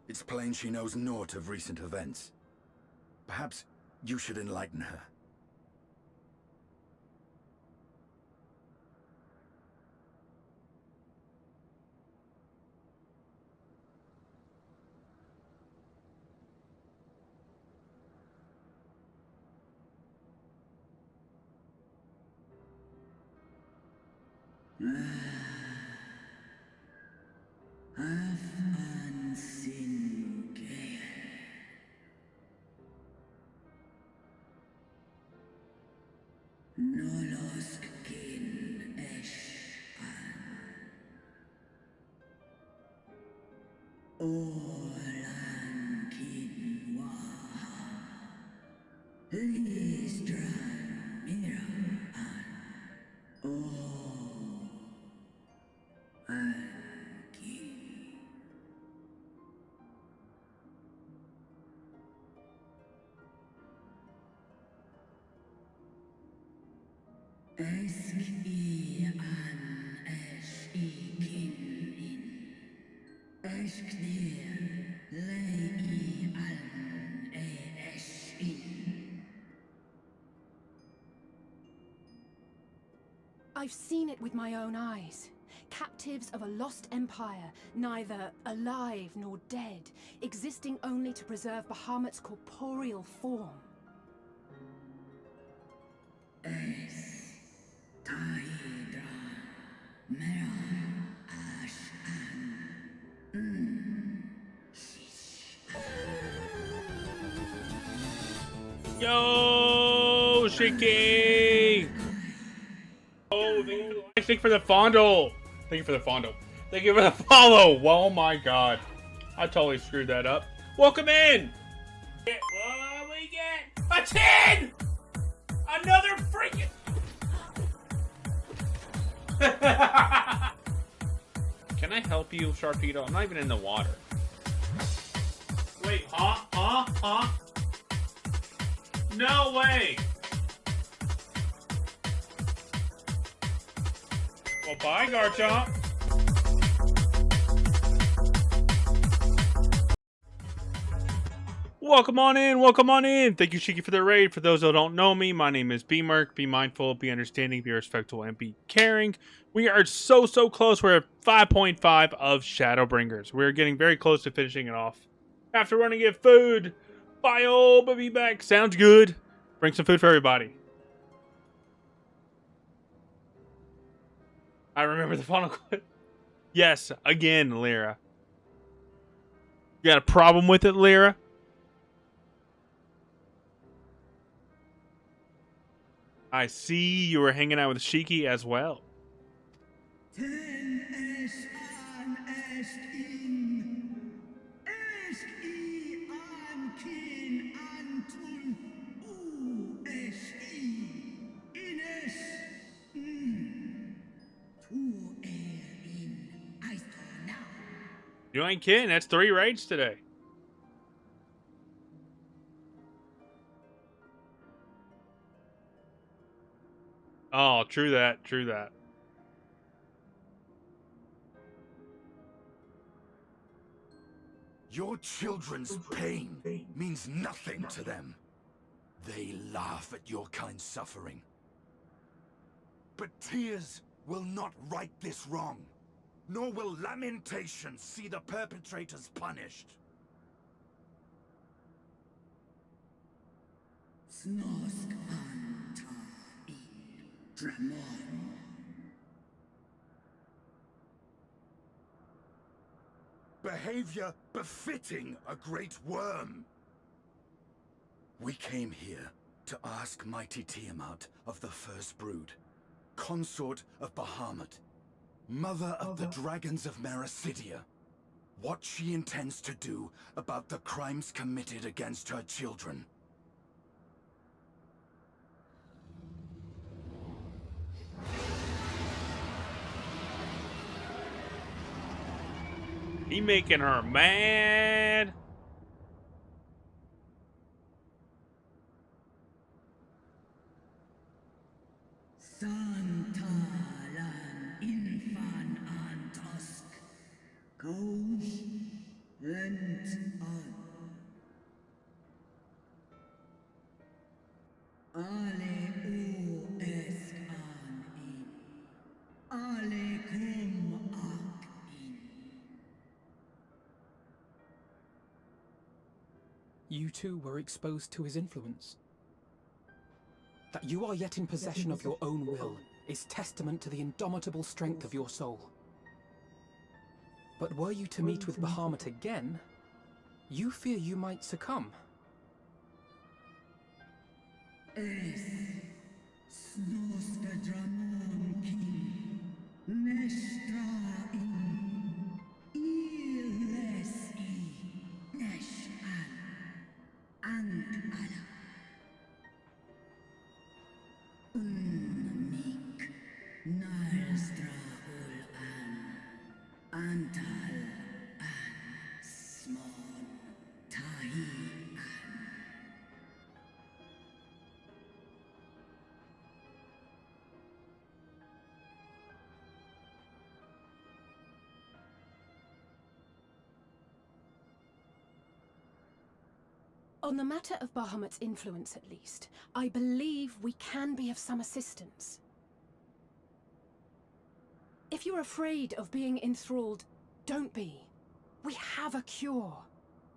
It's plain she knows naught of recent events. Perhaps You should enlighten her. I've seen it with my own eyes. Captives of a lost empire, neither alive nor dead, existing only to preserve Bahamut's corporeal form. Yo, Shiki! Oh, thank you for the fondle. Thank you for the fondle. Thank you for the follow. Oh my god. I totally screwed that up. Welcome in! What do we get? A 10! Another freaking... Can I help you, Sharpedo? I'm not even in the water. Wait, huh? No way! Well, bye, Garchomp. Welcome on in. Thank you, Shiki, for the raid. For those that don't know me, my name is B-Merc. Be mindful, be understanding, be respectful, and be caring. We are so close. We're at 5.5 of Shadowbringers. We're getting very close to finishing it off. After running to get food. Bye, old, but be back. Sounds good. Bring some food for everybody. I remember the final clip. Yes, again, Lyra. You got a problem with it, Lyra? I see you were hanging out with Shiki as well. You ain't kidding. That's 3 raids today. Oh, true that. Your children's pain means nothing to them. They laugh at your kind suffering. But tears will not right this wrong, nor will lamentation see the perpetrators punished. Behavior befitting a great worm. We came here to ask mighty Tiamat of the First Brood, consort of Bahamut, mother of the dragons of Meracidia, what she intends to do about the crimes committed against her children. He making her mad. you too were exposed to his influence. That you are yet in possession of your own will is testament to the indomitable strength of your soul. But were you to meet with Bahamut again, you fear you might succumb. On the matter of Bahamut's influence, at least, I believe we can be of some assistance. If you're afraid of being enthralled, don't be. We have a cure.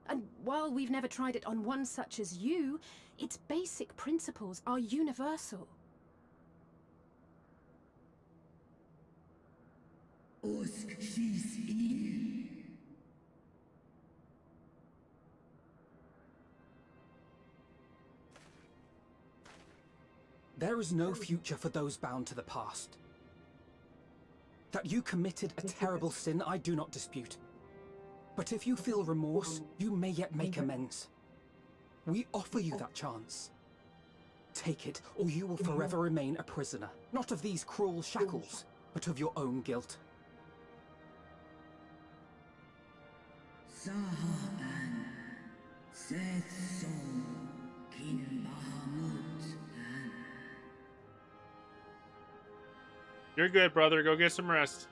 And while we've never tried it on one such as you, its basic principles are universal. There is no future for those bound to the past. That you committed a terrible sin, I do not dispute. But if you feel remorse, you may yet make amends. We offer you that chance. Take it, or you will forever remain a prisoner, not of these cruel shackles, but of your own guilt. You're good, brother. Go get some rest.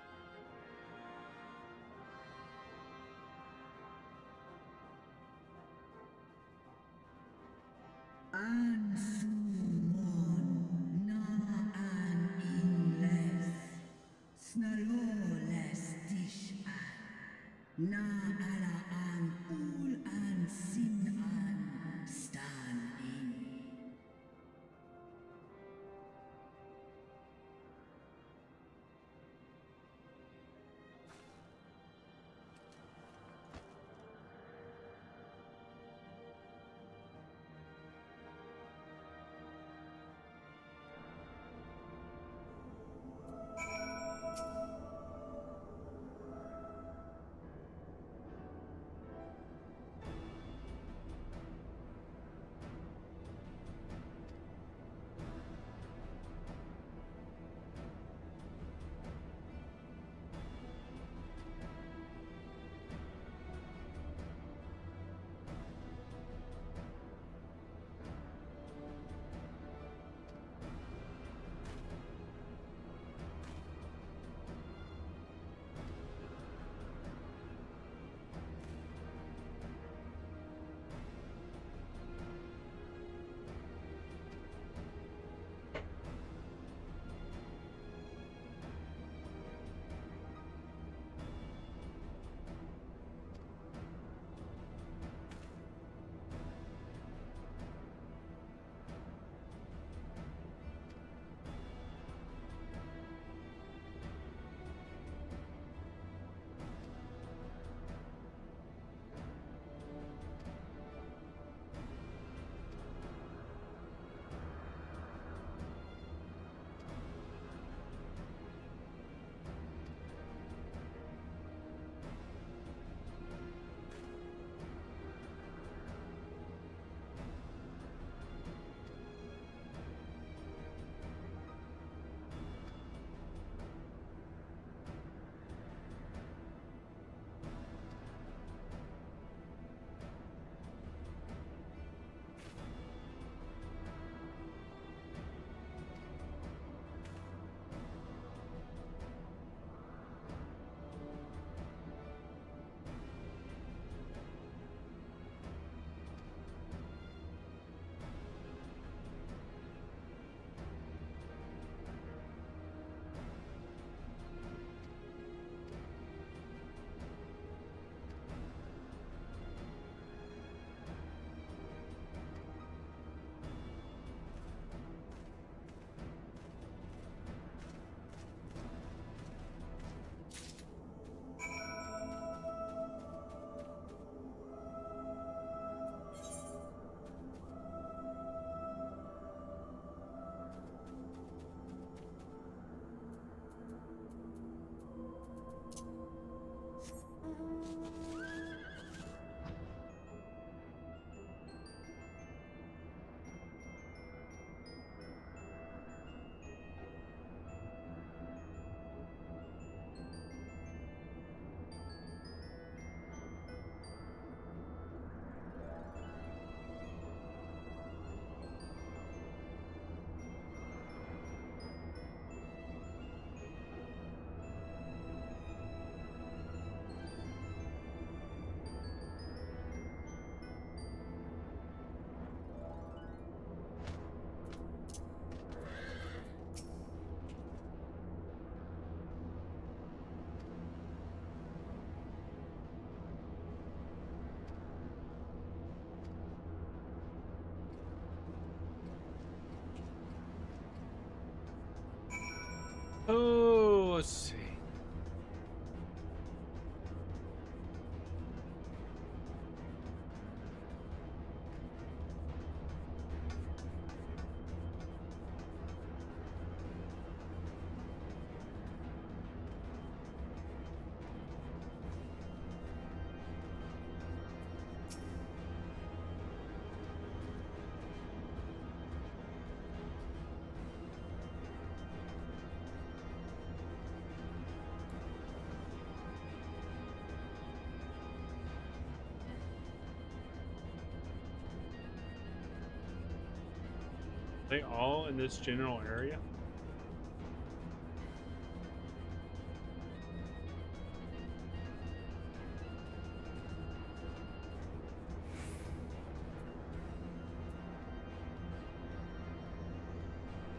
they all in this general area?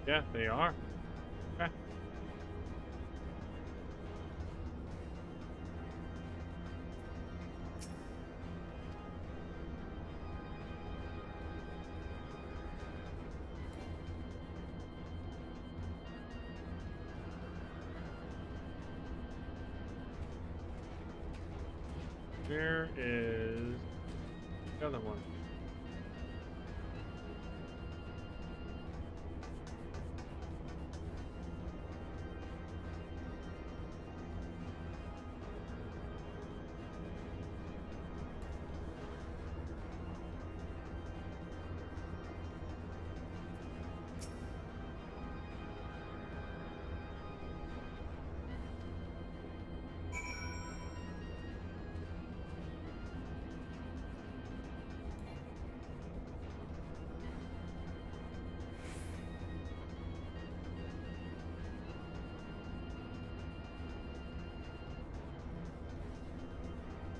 Yeah, they are. Okay. Where is the other one?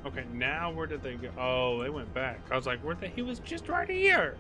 Okay, now where did they go? Oh, they went back. I was like, where the? He was just right here.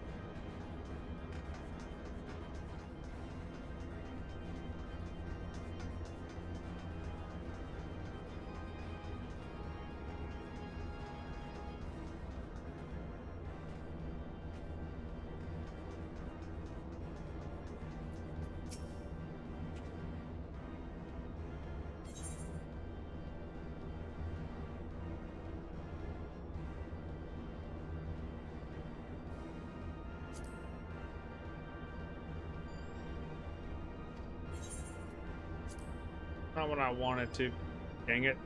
Not what I wanted to. Dang it.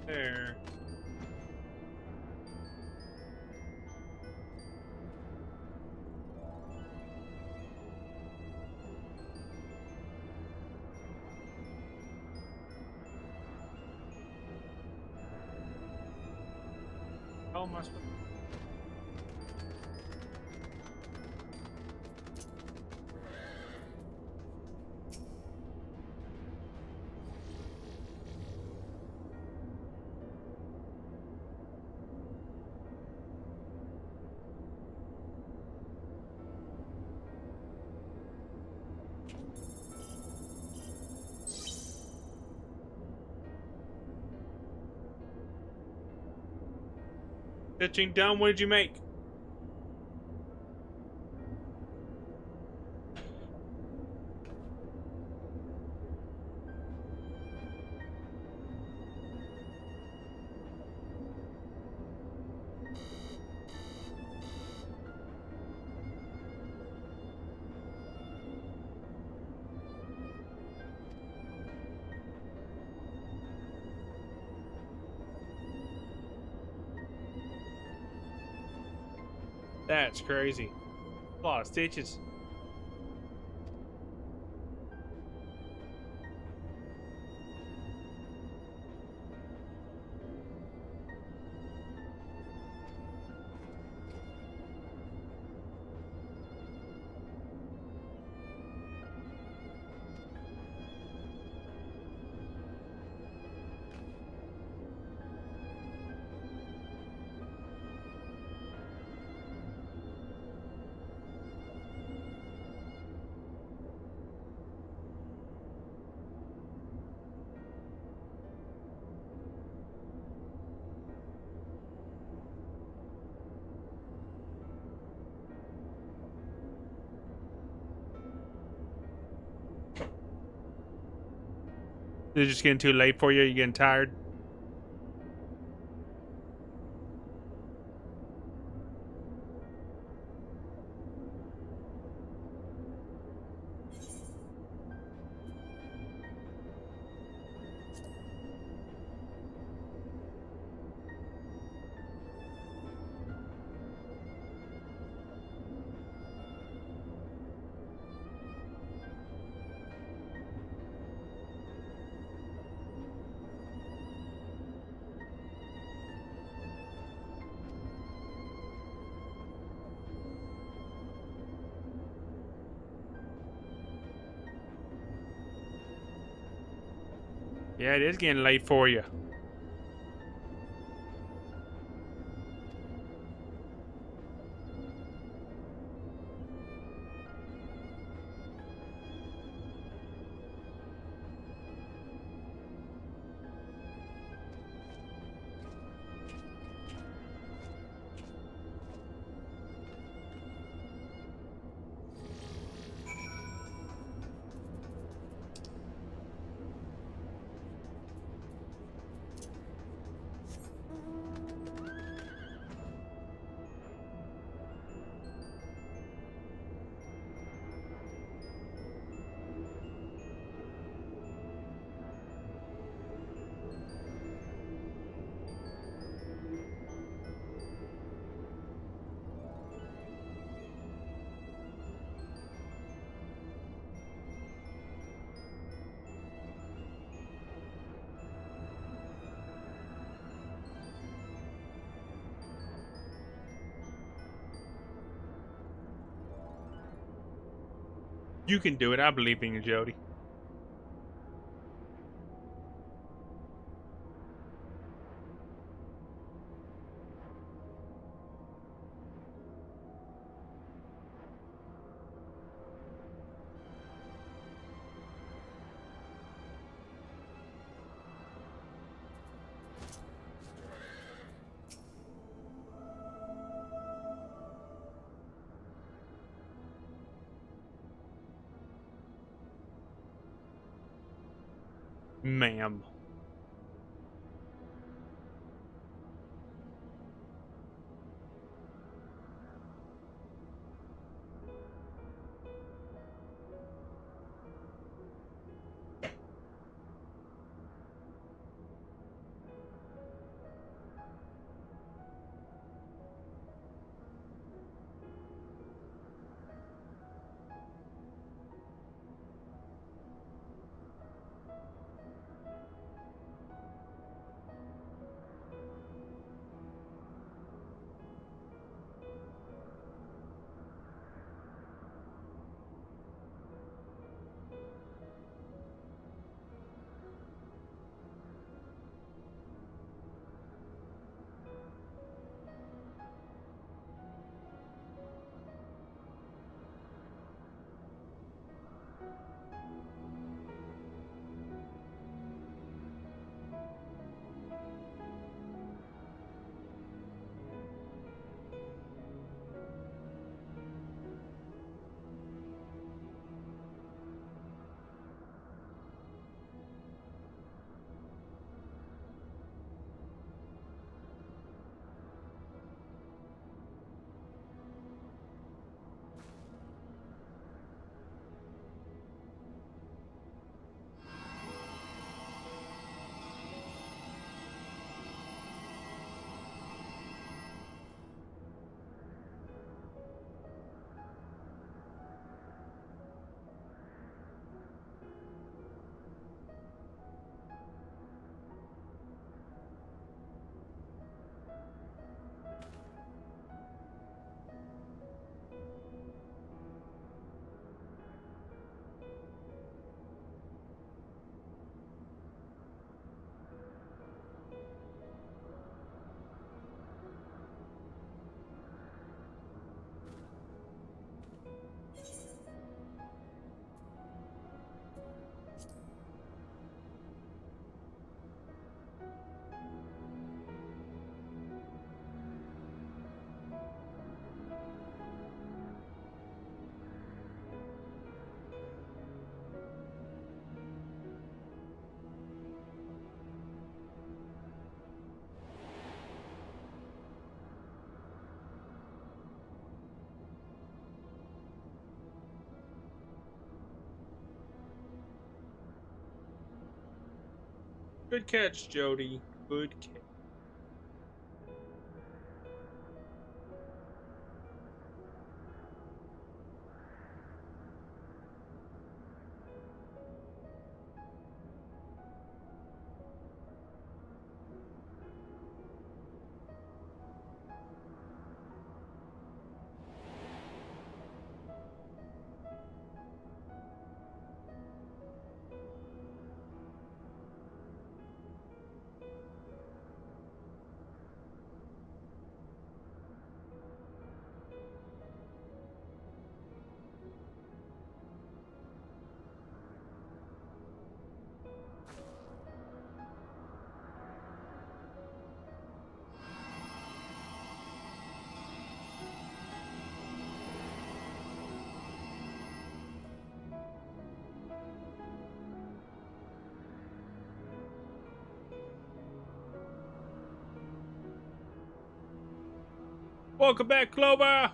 There. Oh, must be. Stitching done. What did you make? That's crazy. A lot of stitches. Is it just getting too late for you? You getting tired? Yeah, it is getting late for you. You can do it. I believe in you, Jody. Ma'am. Good catch, Jody. Good catch. Welcome back, Clover!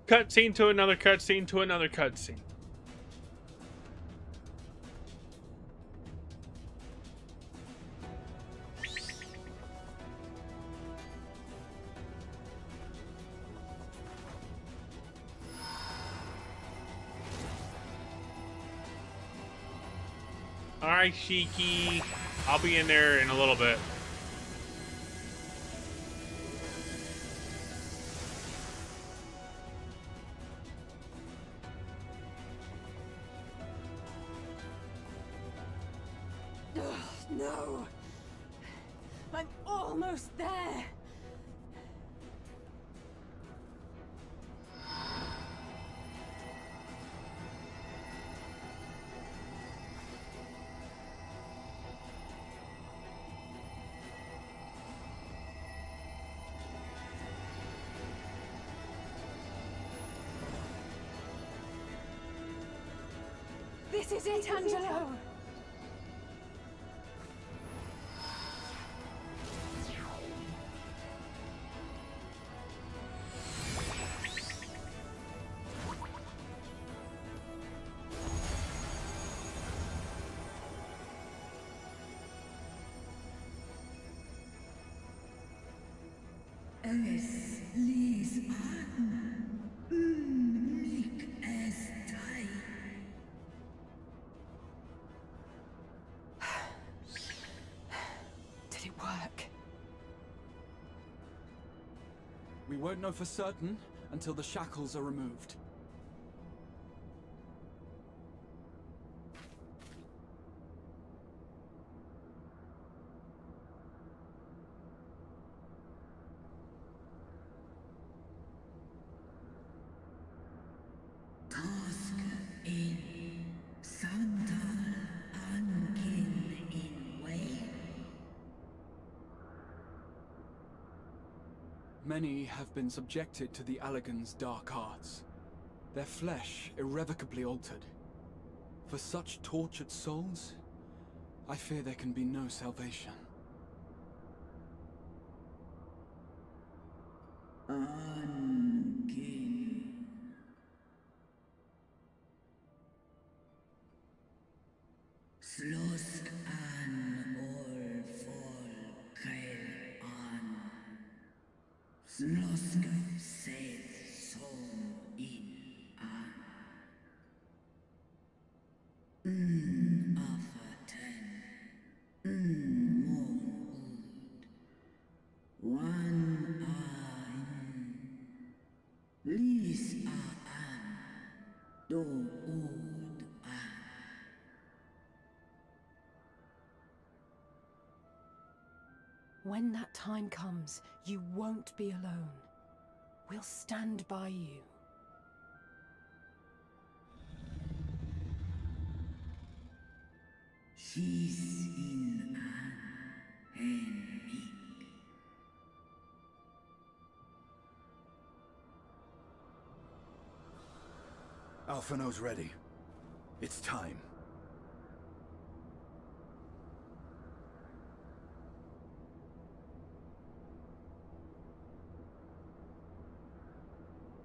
Cutscene to another cutscene to another cutscene. Alright, Shiki. I'll be in there in a little bit. No! I'm almost there! This is it, Angelo! Es ließ atmen, mich es sei. Did it work? We won't know for certain until the shackles are removed. Task in Many have been subjected to the Allagan's dark arts, their flesh irrevocably altered. For such tortured souls, I fear there can be no salvation. King. Slosk an all fall kail an. Slosk saith som in an. Afatan. Mon ud. One Lis a an. Do ud an. When that time comes, you won't be alone. We'll stand by you. She's in an hen Alphino's ready. It's time.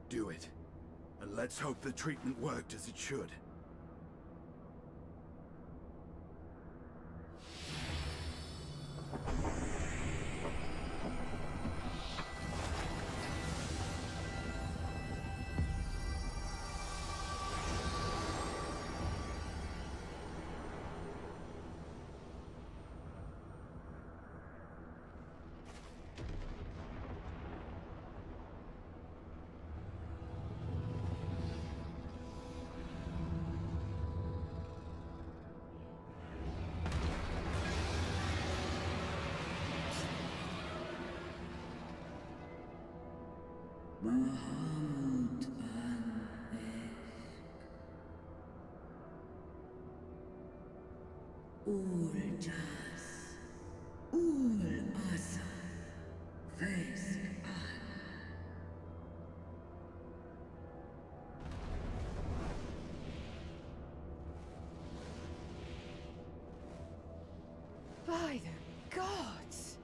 Do it. And let's hope the treatment worked as it should. Bahamut an Ul Jas Ul Asa Vesk an. By the gods!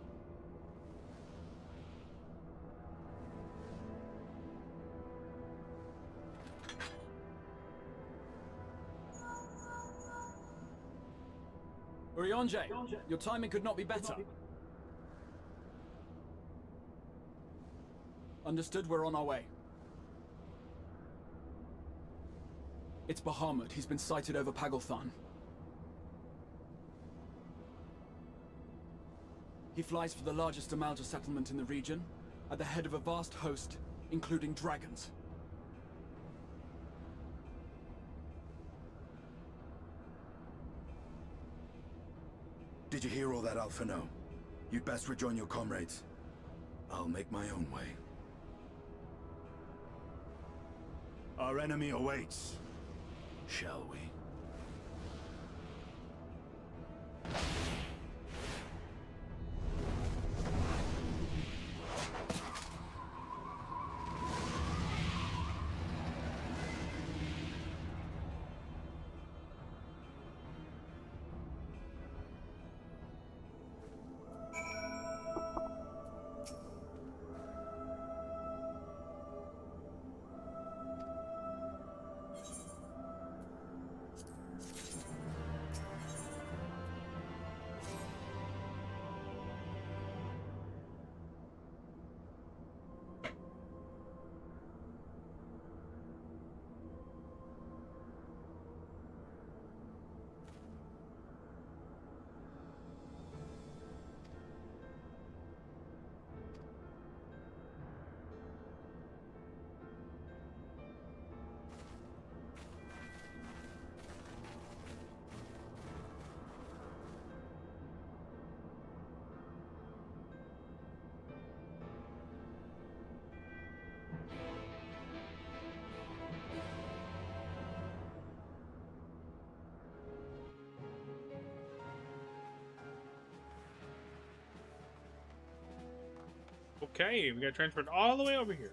Urianger, your timing could not be better. Understood, we're on our way. It's Bahamut. He's been sighted over Pagalthan. He flies for the largest Amalja settlement in the region, at the head of a vast host, including dragons. Did you hear all that, Alphino? You'd best rejoin your comrades. I'll make my own way. Our enemy awaits. Shall we? Okay, we got transferred all the way over here.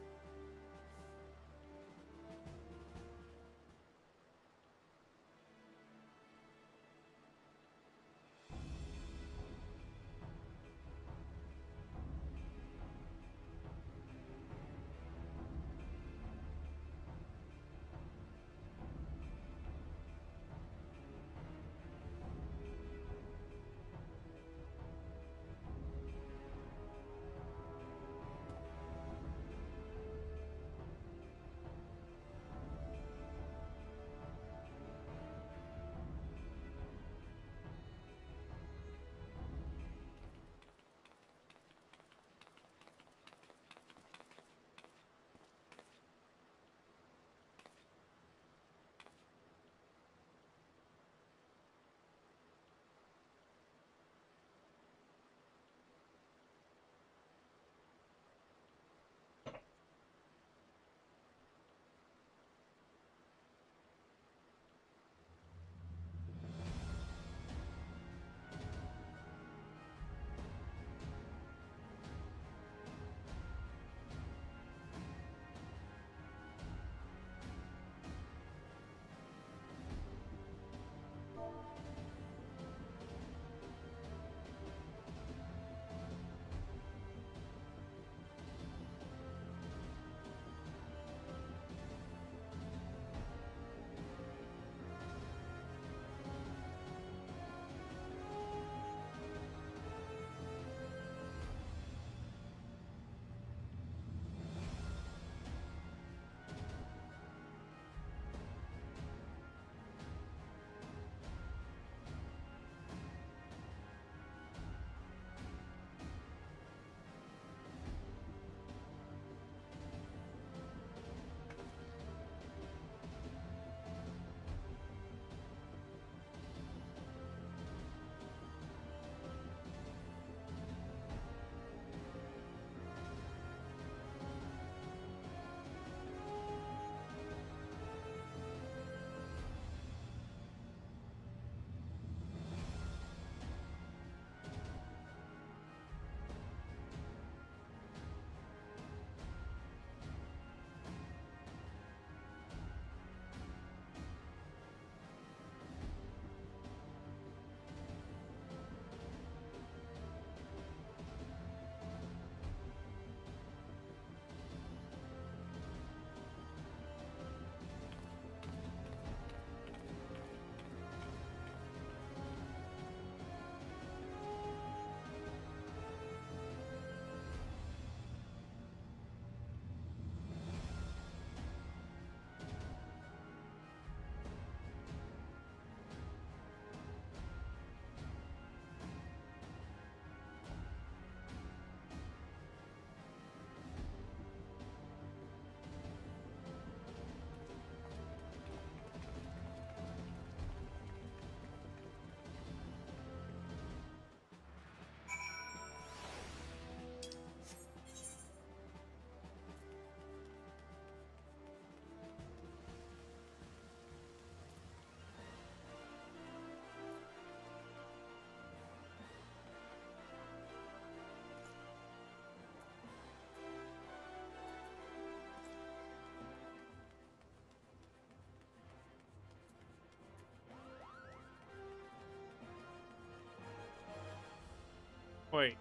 Wait,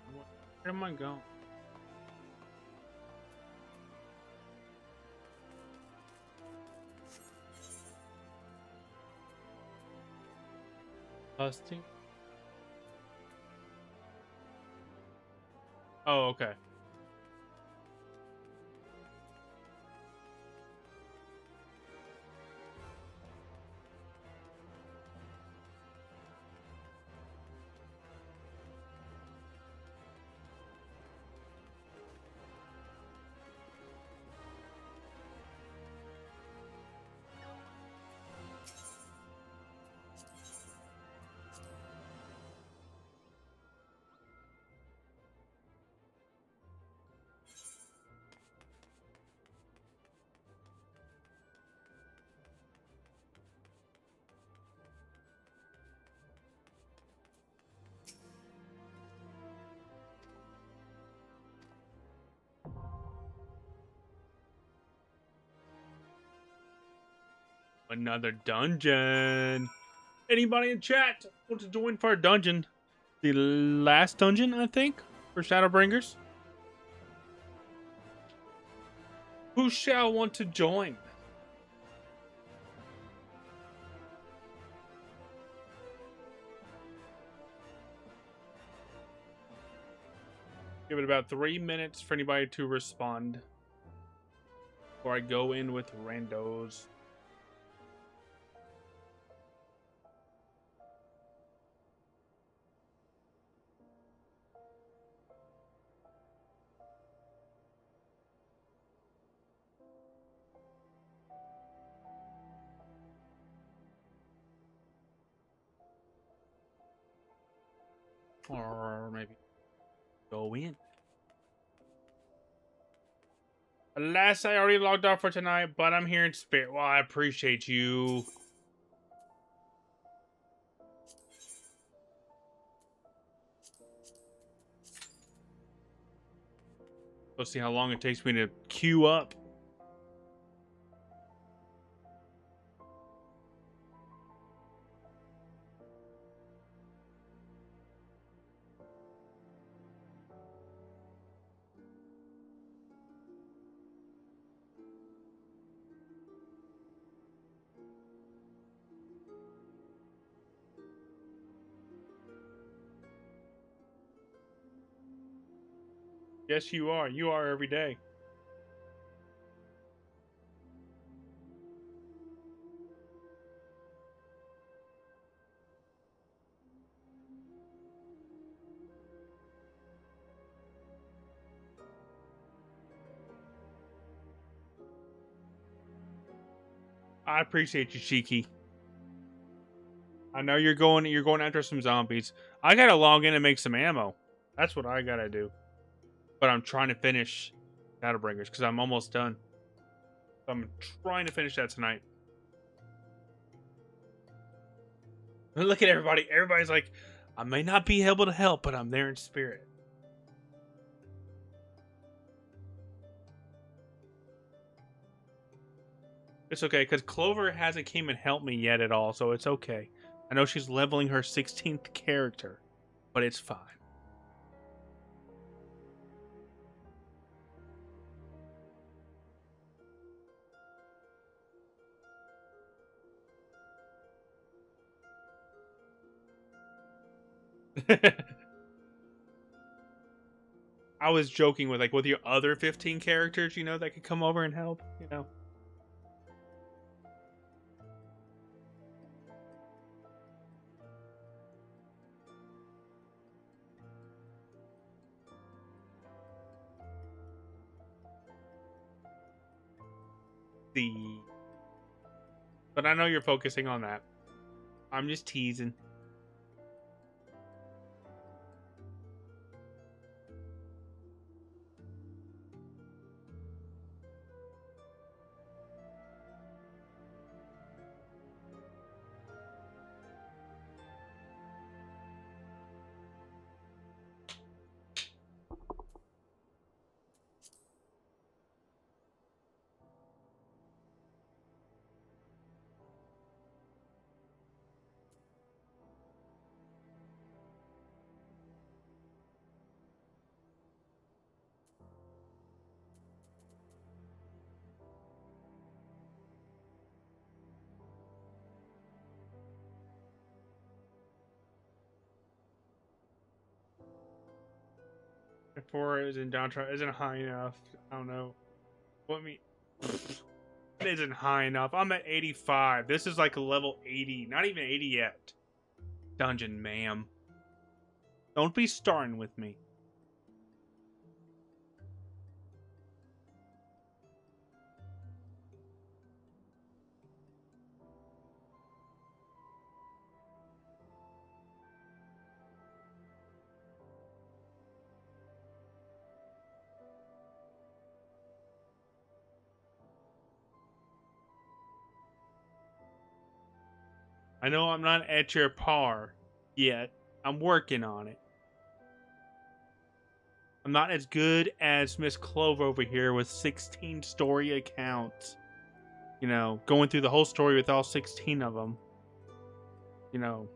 where am I going? Busting? Oh, okay. Another dungeon. Anybody in chat want to join for a dungeon? The last dungeon, I think, for Shadowbringers. Who shall want to join? Give it about 3 minutes for anybody to respond before I go in with randos. Or maybe go in. Alas, I already logged off for tonight, but I'm here in spirit. Well, I appreciate you. Let's see how long it takes me to queue up. Yes, you are. You are every day. I appreciate you, Shiki. I know you're going after some zombies. I gotta log in and make some ammo. That's what I gotta do. But I'm trying to finish Shadowbringers because I'm almost done. I'm trying to finish that tonight. Look at everybody. Everybody's like, I may not be able to help, but I'm there in spirit. It's okay, because Clover hasn't came and helped me yet at all, so it's okay. I know she's leveling her 16th character, but it's fine. I was joking with your other 15 characters, you know, that could come over and help, you know. But I know you're focusing on that. I'm just teasing. Four isn't downtrodden, isn't high enough. I don't know. What me? It isn't high enough. I'm at 85. This is like a level 80. Not even 80 yet. Dungeon, ma'am. Don't be starting with me. I know I'm not at your par yet. I'm working on it. I'm not as good as Miss Clover over here with 16 story accounts. you know, going through the whole story with all 16 of them, you know.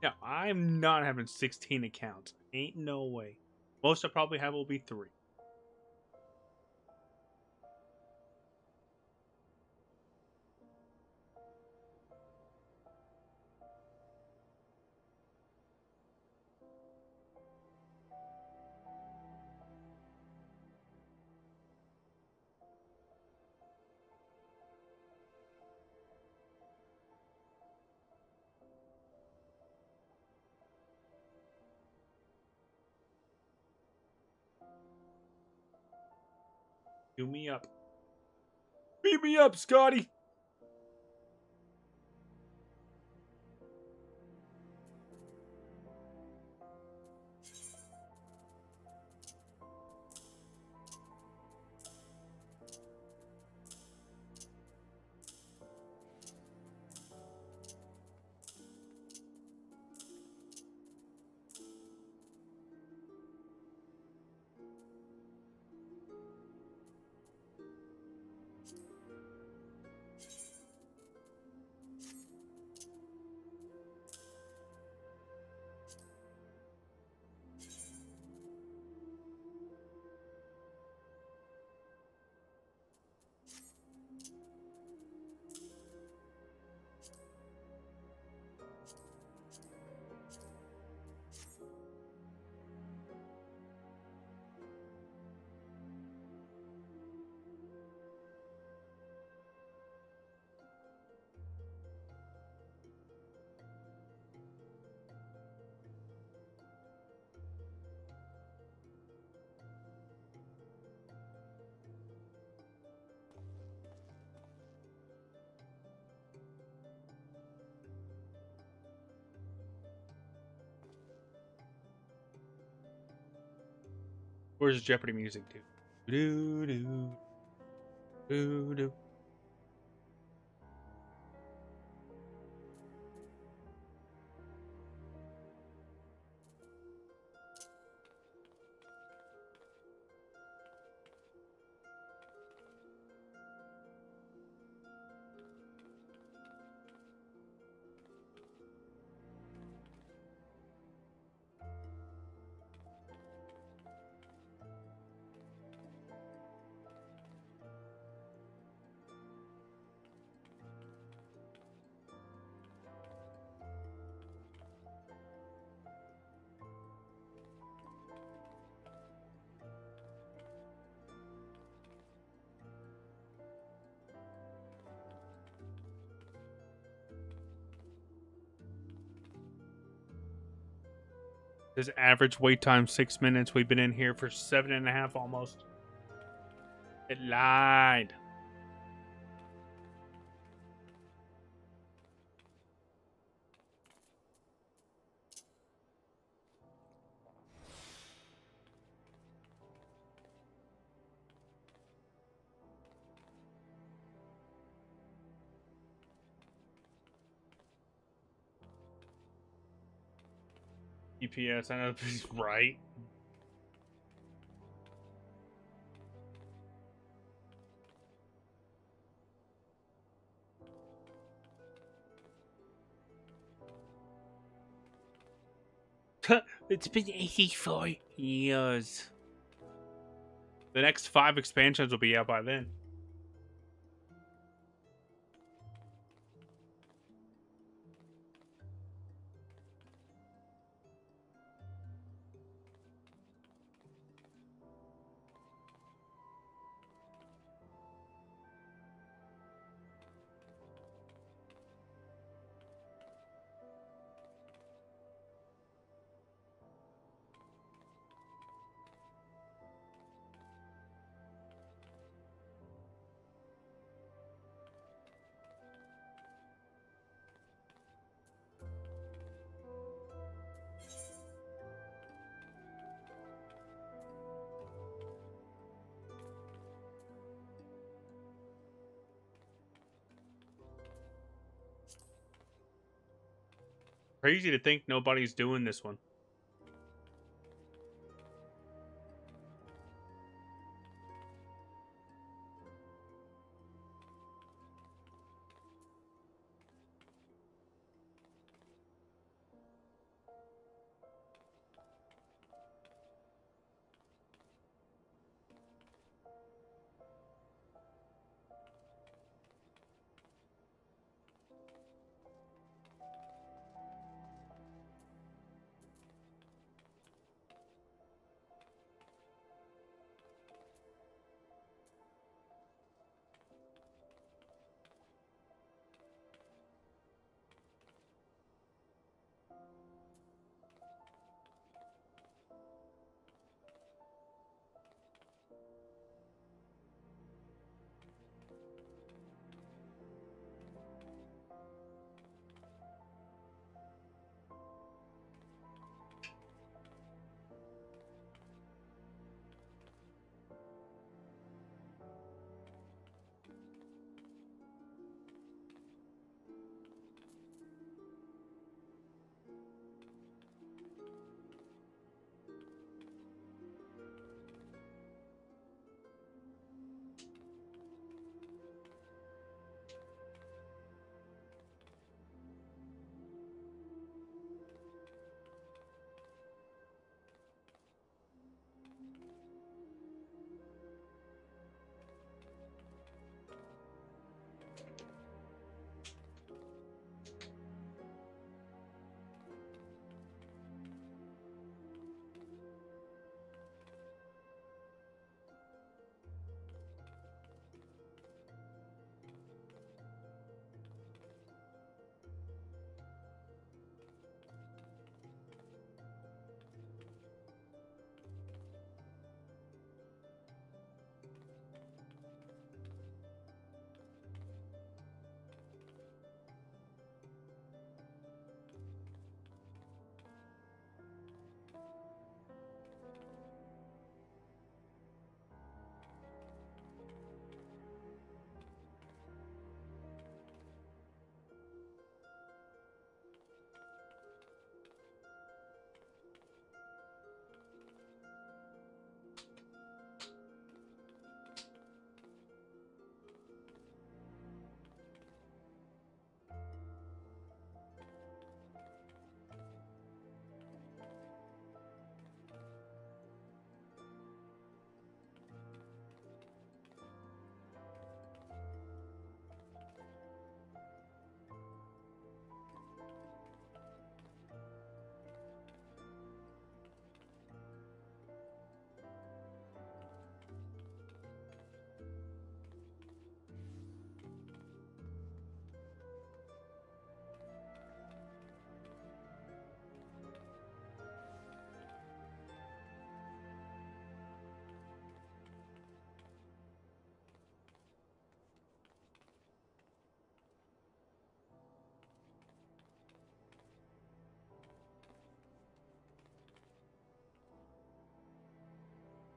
Yeah, I'm not having 16 accounts. Ain't no way. Most I probably have will be 3. Do me up. Beat me up, Scotty! Where's the Jeopardy music, dude? Do do do do. This average wait time 6 minutes. We've been in here for 7.5 almost. It lied. EPS, I know if he's right. It's been 84 years. The next 5 expansions will be out by then. Crazy to think nobody's doing this one.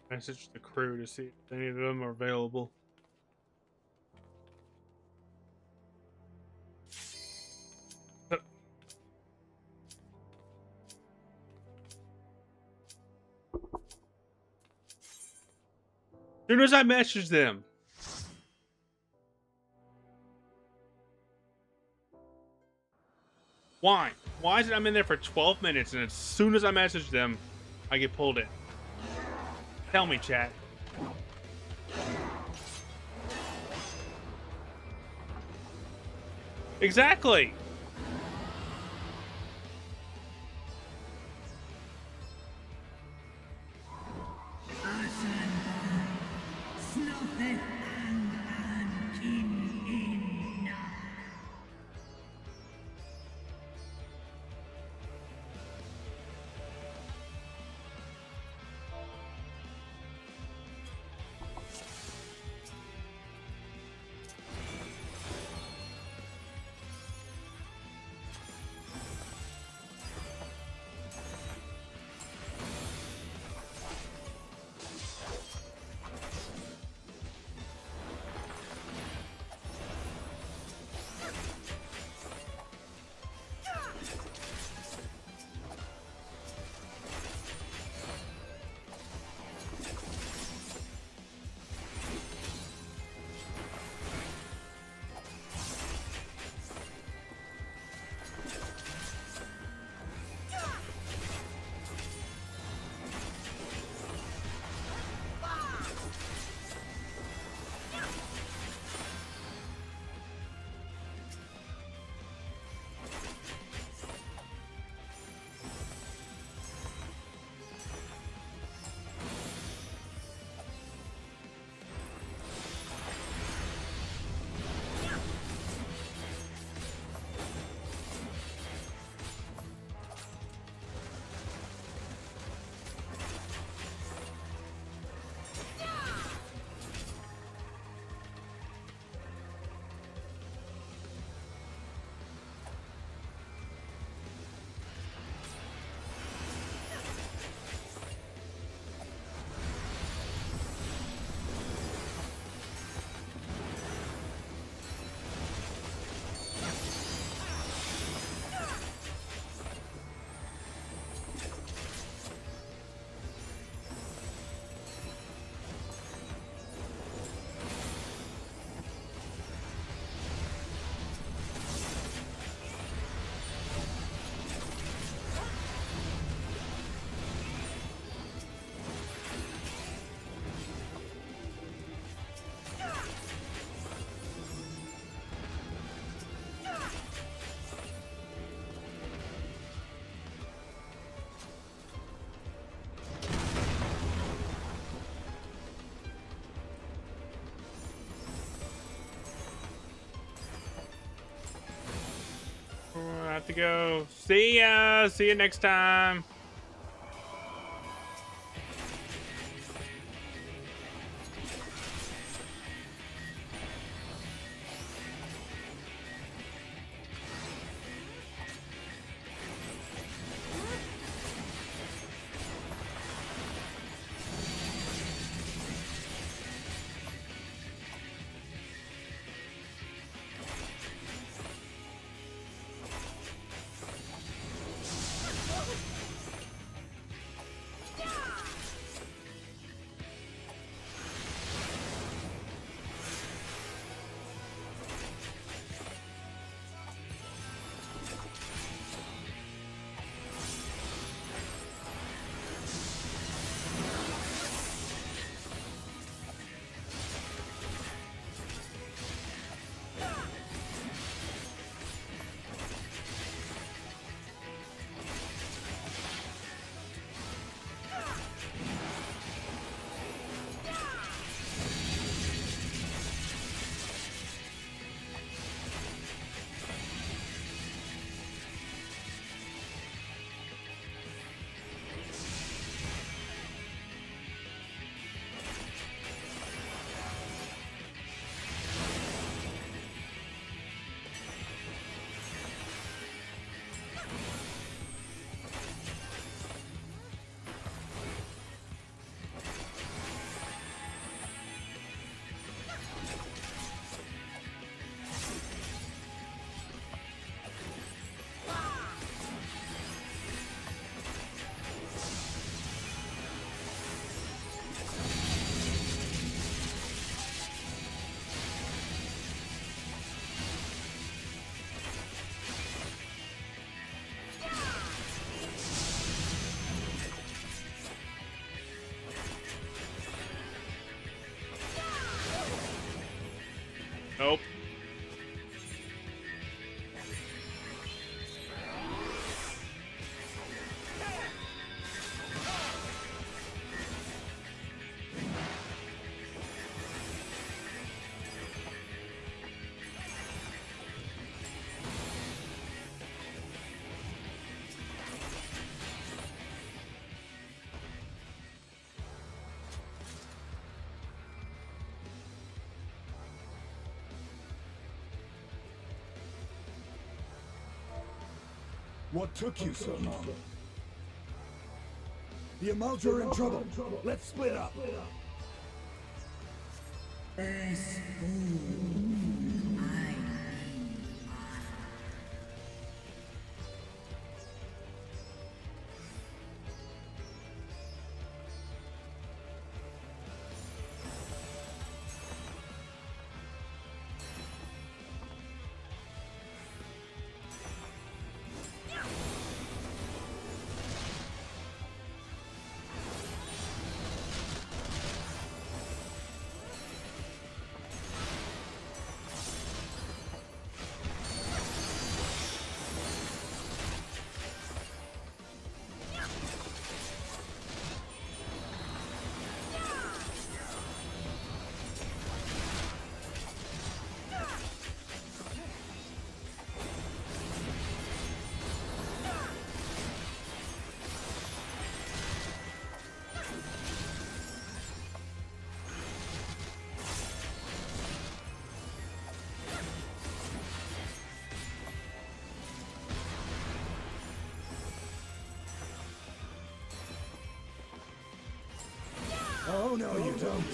Message the crew to see if any of them are available. As soon as I message them. Why? Why is it I'm in there for 12 minutes and as soon as I message them, I get pulled in? Tell me, chat. Exactly. have to go. See ya. See you next time. Nope. What took you so long? The Amalds are in trouble. Let's split up. Oh, no, you don't.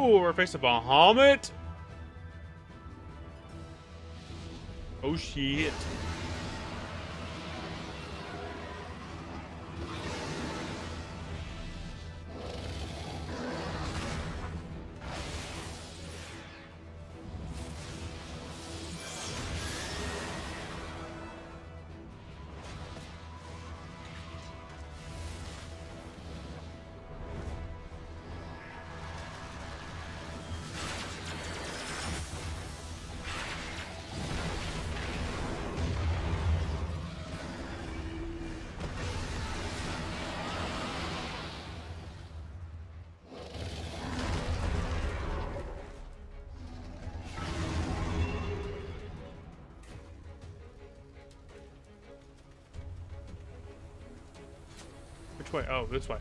Oh, we're facing Bahamut. Oh shit. Which way? Oh, this way.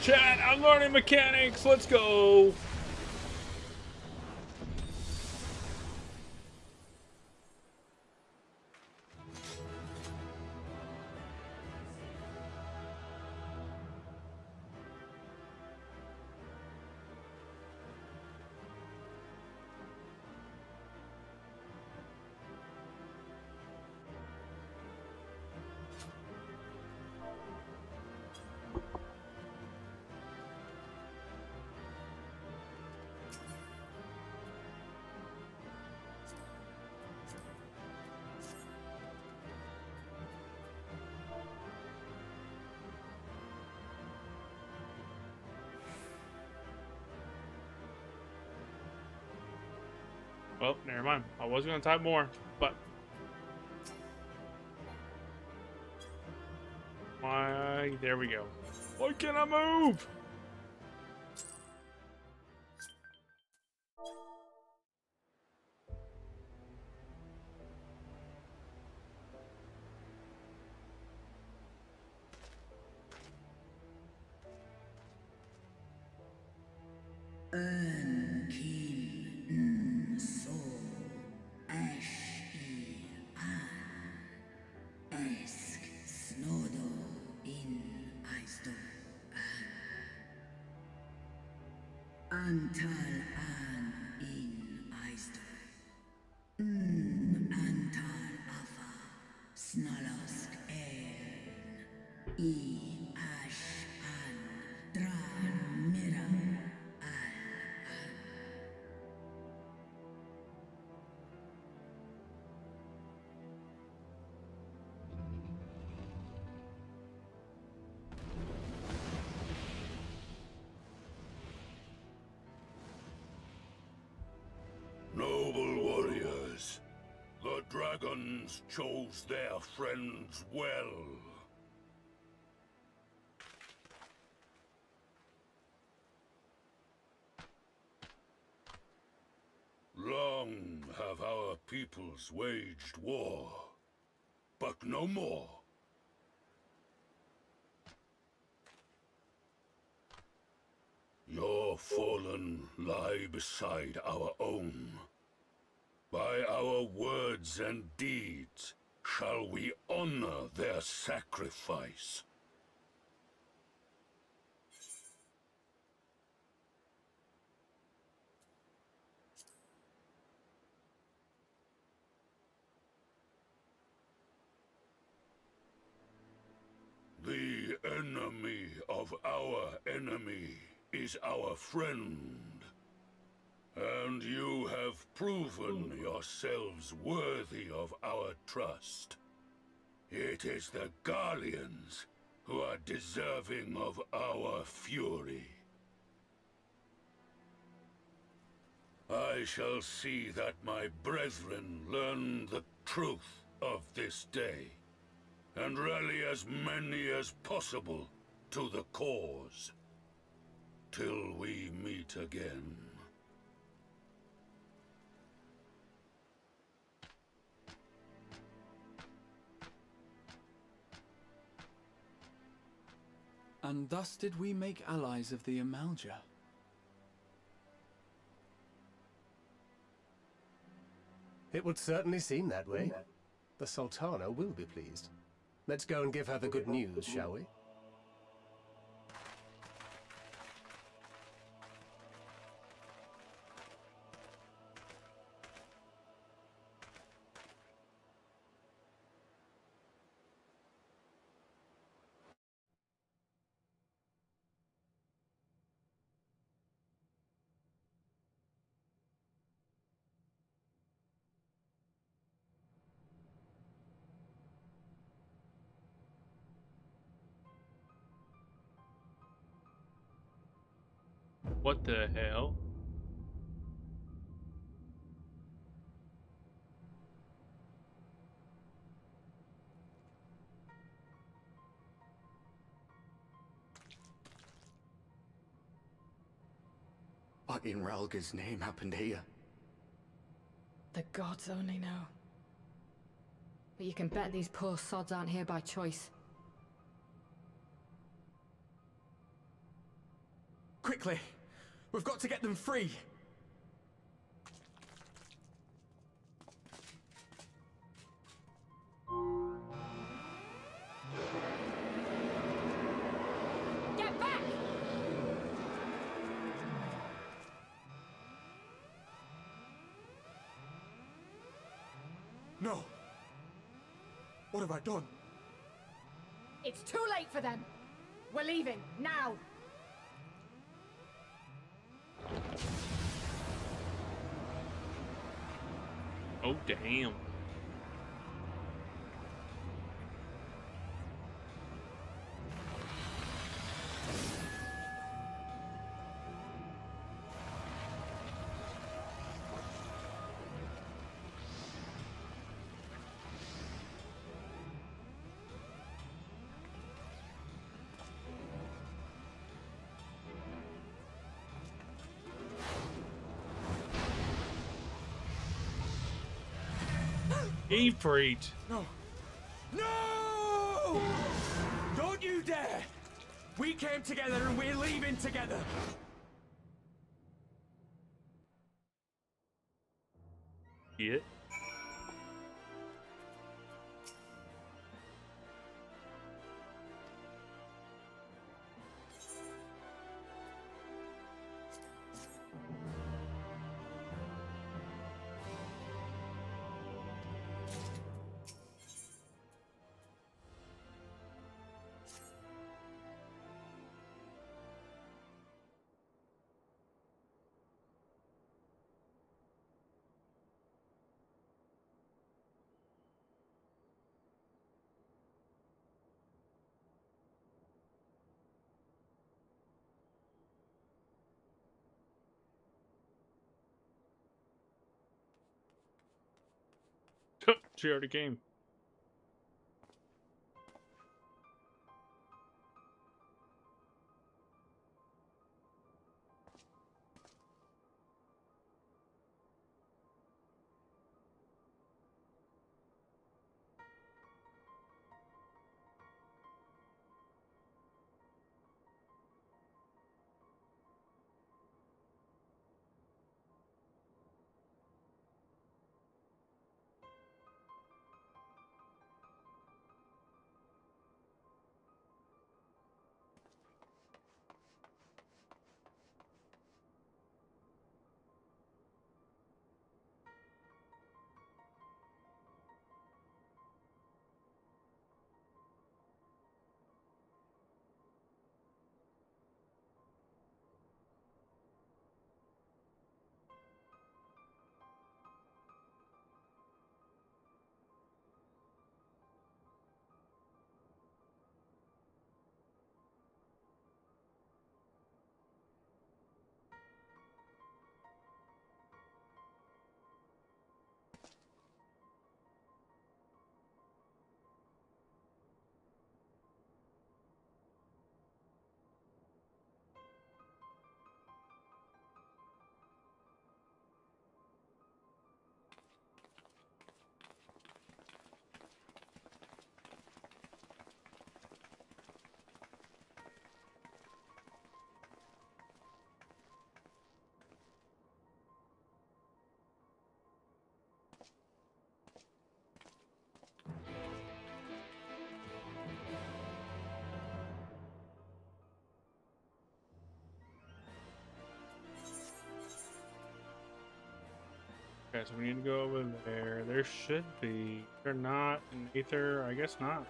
Chat, I'm learning mechanics. Let's go. Well, never mind. I was gonna type more, but why? There we go. Why can't I move? Antal an in Eisdor. Antal afa snalosk I ash an dran mira Noble warriors, the dragons chose their friends well. Long have our peoples waged war, but no more. Your fallen lie beside our own. By our words and deeds shall we honor their sacrifice. The enemy of our enemy is our friend. And you have proven yourselves worthy of our trust. It is the Garleans who are deserving of our fury. I shall see that my brethren learn the truth of this day, and rally as many as possible to the cause, till we meet again. And thus did we make allies of the Amalja. It would certainly seem that way. The Sultana will be pleased. Let's go and give her the good news, shall we? What the hell? What in Ralga's name happened here? The gods only know. But you can bet these poor sods aren't here by choice. Quickly! We've got to get them free! Get back! No! What have I done? It's too late for them! We're leaving, now! Oh, damn. Ifrit. No! No! Don't you dare! We came together and we're leaving together! Yeah. She already came. Okay, so we need to go over there. There should be. They're not an Aether. I guess not.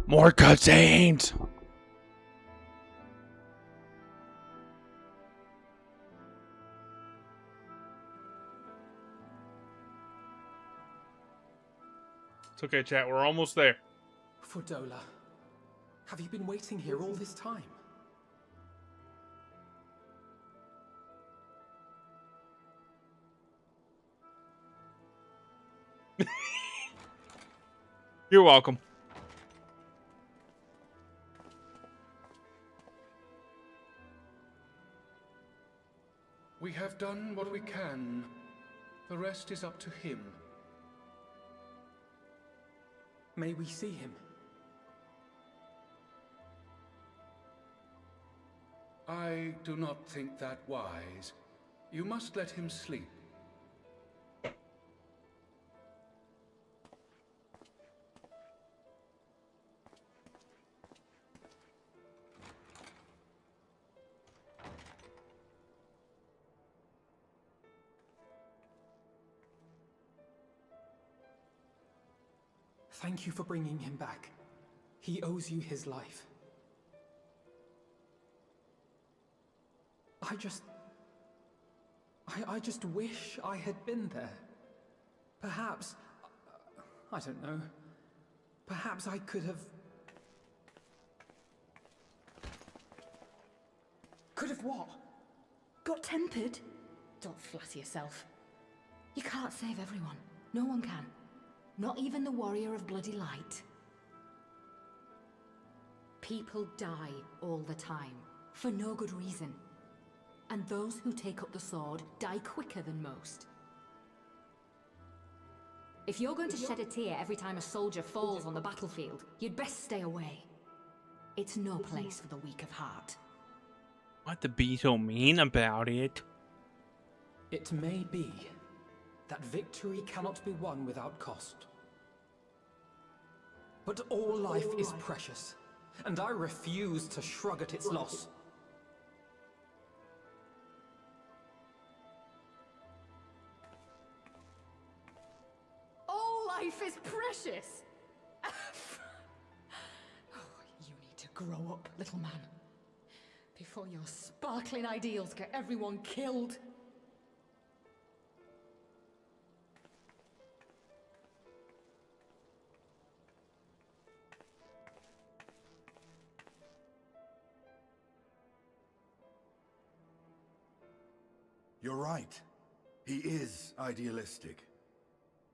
More cutscenes! It's okay, chat. We're almost there. Fordola, have you been waiting here all this time? You're welcome. We have done what we can. The rest is up to him. May we see him? I do not think that wise. You must let him sleep. Thank you for bringing him back. He owes you his life. I just wish I had been there. Perhaps, I don't know, perhaps I could have... Could have what? Got tempered? Don't flatter yourself. You can't save everyone. No one can. Not even the Warrior of Bloody Light. People die all the time, for no good reason. And those who take up the sword die quicker than most. If you're going to shed a tear every time a soldier falls on the battlefield, you'd best stay away. It's no place for the weak of heart. What to be so mean about it? It may be that victory cannot be won without cost. But all life is precious, and I refuse to shrug at its loss. All life is precious! Oh, you need to grow up, little man. Before your sparkling ideals get everyone killed. You're right. He is idealistic.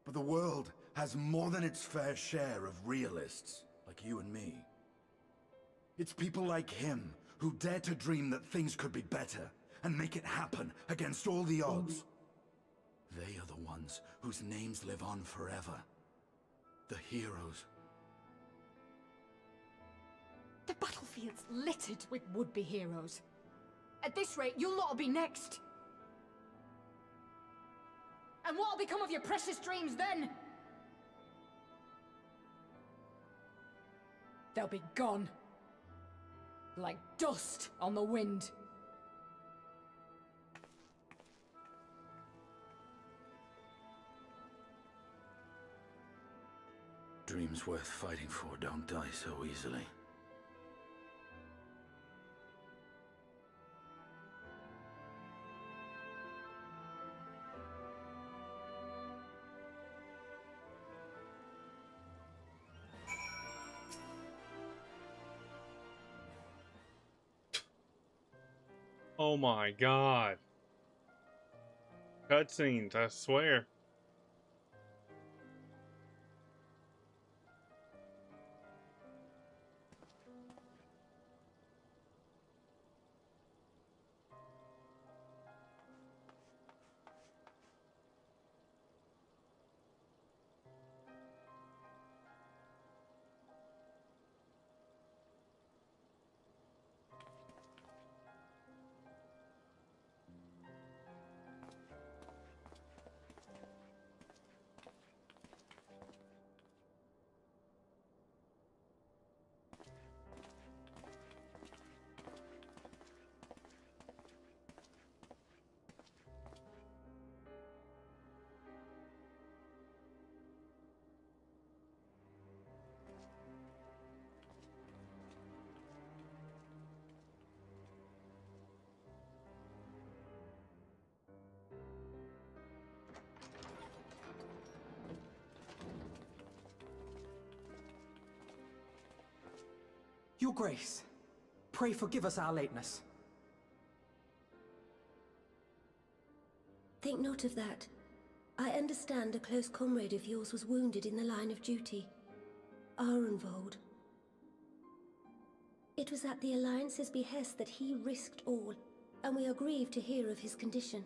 But the world has more than its fair share of realists, like you and me. It's people like him who dare to dream that things could be better and make it happen against all the odds. They are the ones whose names live on forever. The heroes. The battlefield's littered with would-be heroes. At this rate, you'll lot will be next. And what'll become of your precious dreams then? They'll be gone. Like dust on the wind. Dreams worth fighting for don't die so easily. Oh my god. Cutscenes, I swear. Your Grace, pray forgive us our lateness. Think not of that. I understand a close comrade of yours was wounded in the line of duty. Arenvold. It was at the Alliance's behest that he risked all, and we are grieved to hear of his condition.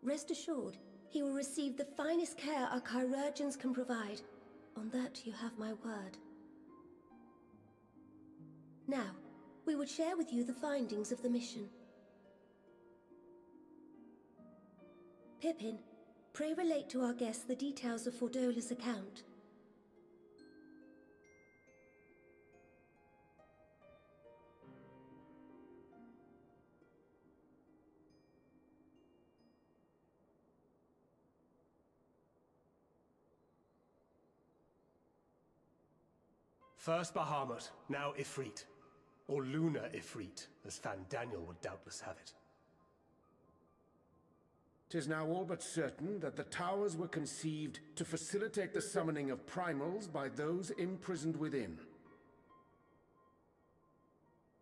Rest assured, he will receive the finest care our chirurgeons can provide. On that you have my word. Now, we would share with you the findings of the mission. Pippin, pray relate to our guests the details of Fordola's account. First Bahamut, now Ifrit. Or Lunar Ifrit, as Fandaniel would doubtless have it. 'Tis now all but certain that the towers were conceived to facilitate the summoning of primals by those imprisoned within.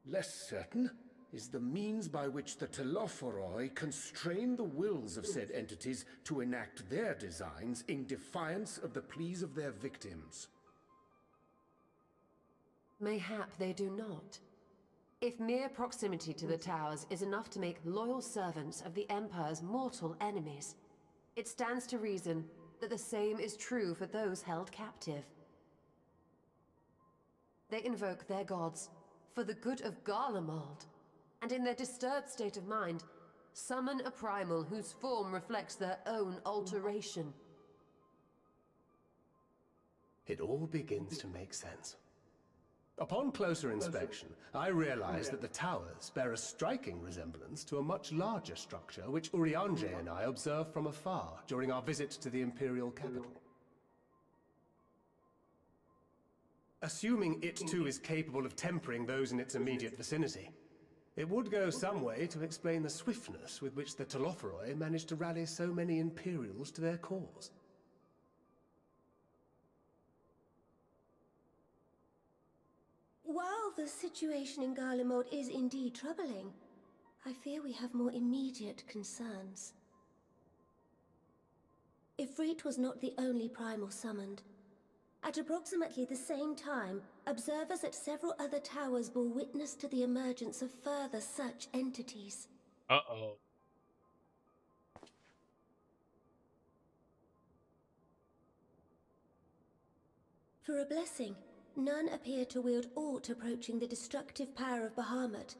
Less certain is the means by which the Telophoroi constrain the wills of said entities to enact their designs in defiance of the pleas of their victims. Mayhap they do not. If mere proximity to the towers is enough to make loyal servants of the Empire's mortal enemies, it stands to reason that the same is true for those held captive. They invoke their gods for the good of Garlemald, and in their disturbed state of mind, summon a primal whose form reflects their own alteration. It all begins to make sense. Upon closer inspection, I realized that the towers bear a striking resemblance to a much larger structure which Urianger and I observed from afar during our visit to the Imperial capital. Assuming it too is capable of tempering those in its immediate vicinity, it would go some way to explain the swiftness with which the Telophoroi managed to rally so many Imperials to their cause. While the situation in Garlemald is indeed troubling, I fear we have more immediate concerns. Ifrit was not the only primal summoned. At approximately the same time, observers at several other towers bore witness to the emergence of further such entities. Uh-oh. For a blessing, none appear to wield aught approaching the destructive power of Bahamut,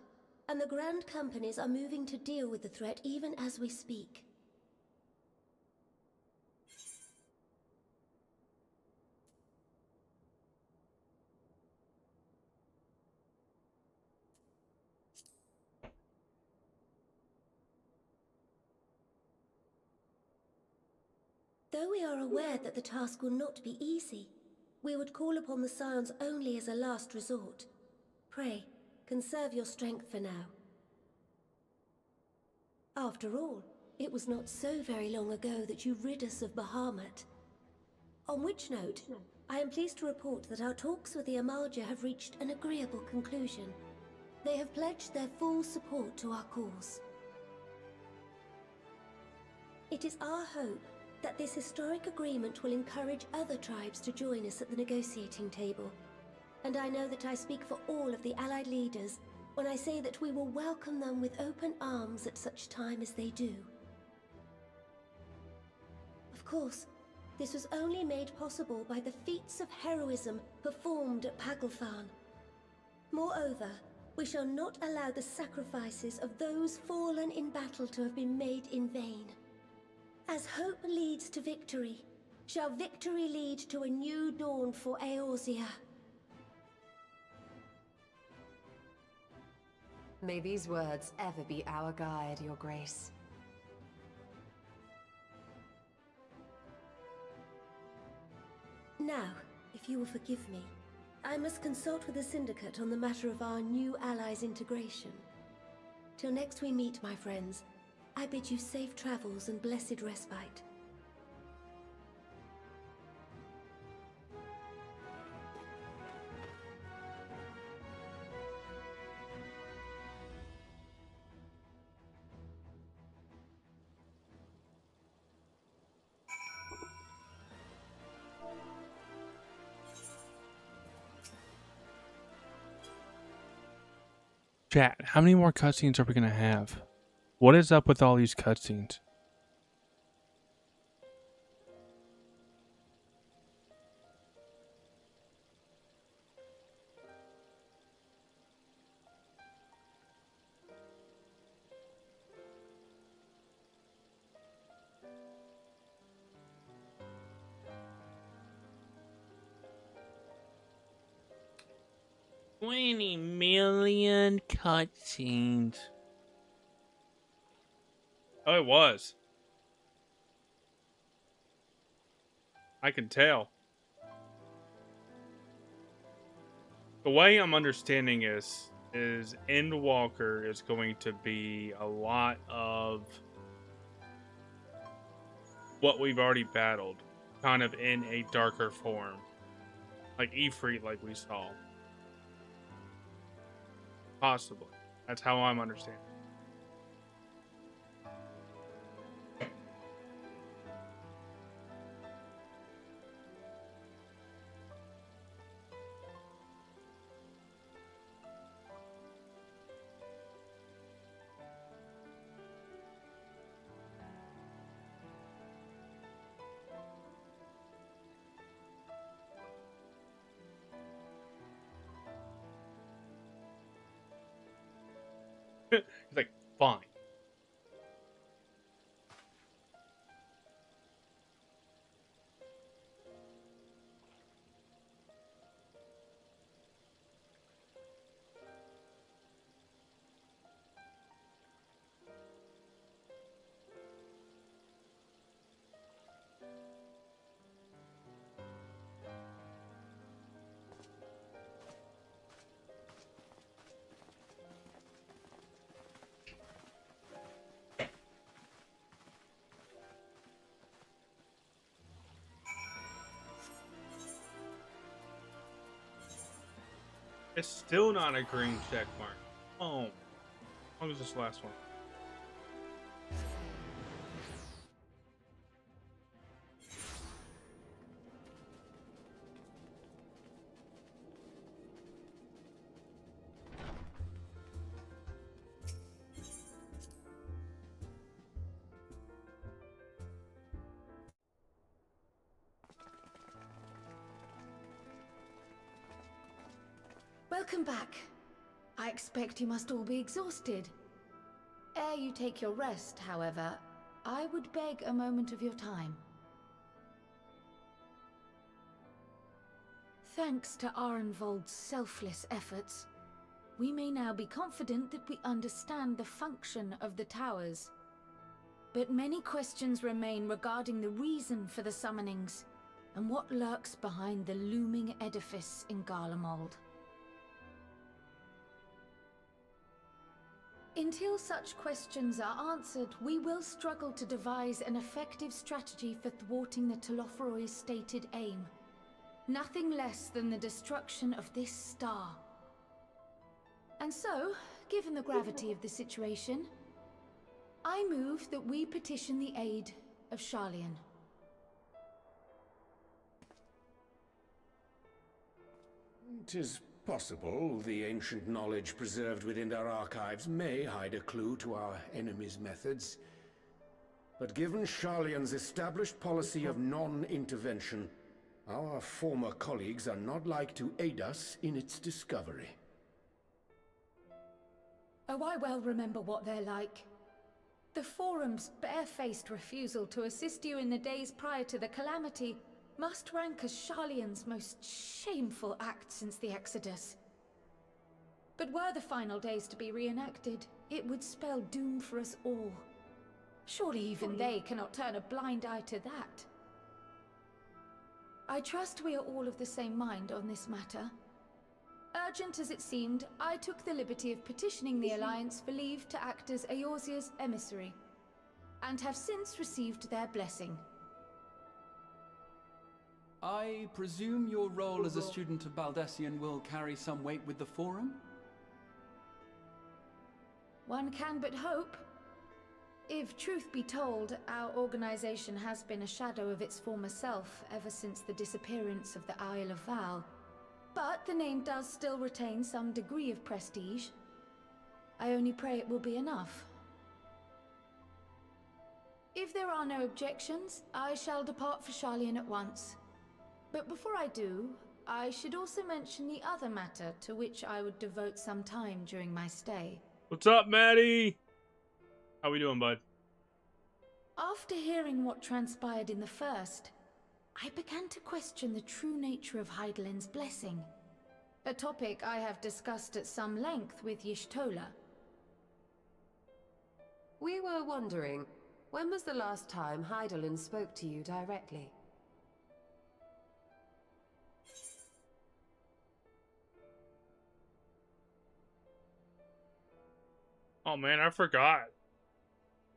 and the Grand Companies are moving to deal with the threat even as we speak. Though we are aware that the task will not be easy, we would call upon the Scions only as a last resort. Pray, conserve your strength for now. After all, it was not so very long ago that you rid us of Bahamut. On which note, I am pleased to report that our talks with the Amalja have reached an agreeable conclusion. They have pledged their full support to our cause. It is our hope that this historic agreement will encourage other tribes to join us at the negotiating table. And I know that I speak for all of the Allied leaders when I say that we will welcome them with open arms at such time as they do. Of course, this was only made possible by the feats of heroism performed at Paglfan. Moreover, we shall not allow the sacrifices of those fallen in battle to have been made in vain. As hope leads to victory, shall victory lead to a new dawn for Eorzea. May these words ever be our guide, Your Grace. Now, if you will forgive me, I must consult with the Syndicate on the matter of our new allies' integration. Till next we meet, my friends, I bid you safe travels and blessed respite. Chat, how many more cutscenes are we going to have? What is up with all these cutscenes? 20 million cutscenes. Oh, it was. I can tell. The way I'm understanding is Endwalker is going to be a lot of what we've already battled, kind of in a darker form. Like Ifrit, like we saw. Possibly. That's how I'm understanding. He's like, fine. It's still not a green check mark. Oh, what was this last one? Welcome back. I expect you must all be exhausted. Ere you take your rest, however, I would beg a moment of your time. Thanks to Arenvold's selfless efforts, we may now be confident that we understand the function of the towers. But many questions remain regarding the reason for the summonings, and what lurks behind the looming edifice in Garlemald. Until such questions are answered, we will struggle to devise an effective strategy for thwarting the Telophoroi's stated aim. Nothing less than the destruction of this star. And so, given the gravity of the situation, I move that we petition the aid of Sharlayan. It is possible the ancient knowledge preserved within our archives may hide a clue to our enemy's methods. But given Sharlayan's established policy of non-intervention, our former colleagues are not like to aid us in its discovery. Oh, I well remember what they're like. The Forum's barefaced refusal to assist you in the days prior to the calamity must rank as Sharlayan's most shameful act since the Exodus. But were the final days to be reenacted, it would spell doom for us all. Surely even they cannot turn a blind eye to that. I trust we are all of the same mind on this matter. Urgent as it seemed, I took the liberty of petitioning the Alliance for leave to act as Eorzea's emissary, and have since received their blessing. I presume your role as a student of Baldesion will carry some weight with the Forum? One can but hope. If truth be told, our organization has been a shadow of its former self ever since the disappearance of the Isle of Val. But the name does still retain some degree of prestige. I only pray it will be enough. If there are no objections, I shall depart for Sharlayan at once. But before I do, I should also mention the other matter to which I would devote some time during my stay. What's up, Maddie? How we doing, bud? After hearing what transpired in the first, I began to question the true nature of Hydaelyn's blessing. A topic I have discussed at some length with Y'shtola. We were wondering, when was the last time Hydaelyn spoke to you directly? Oh man, I forgot.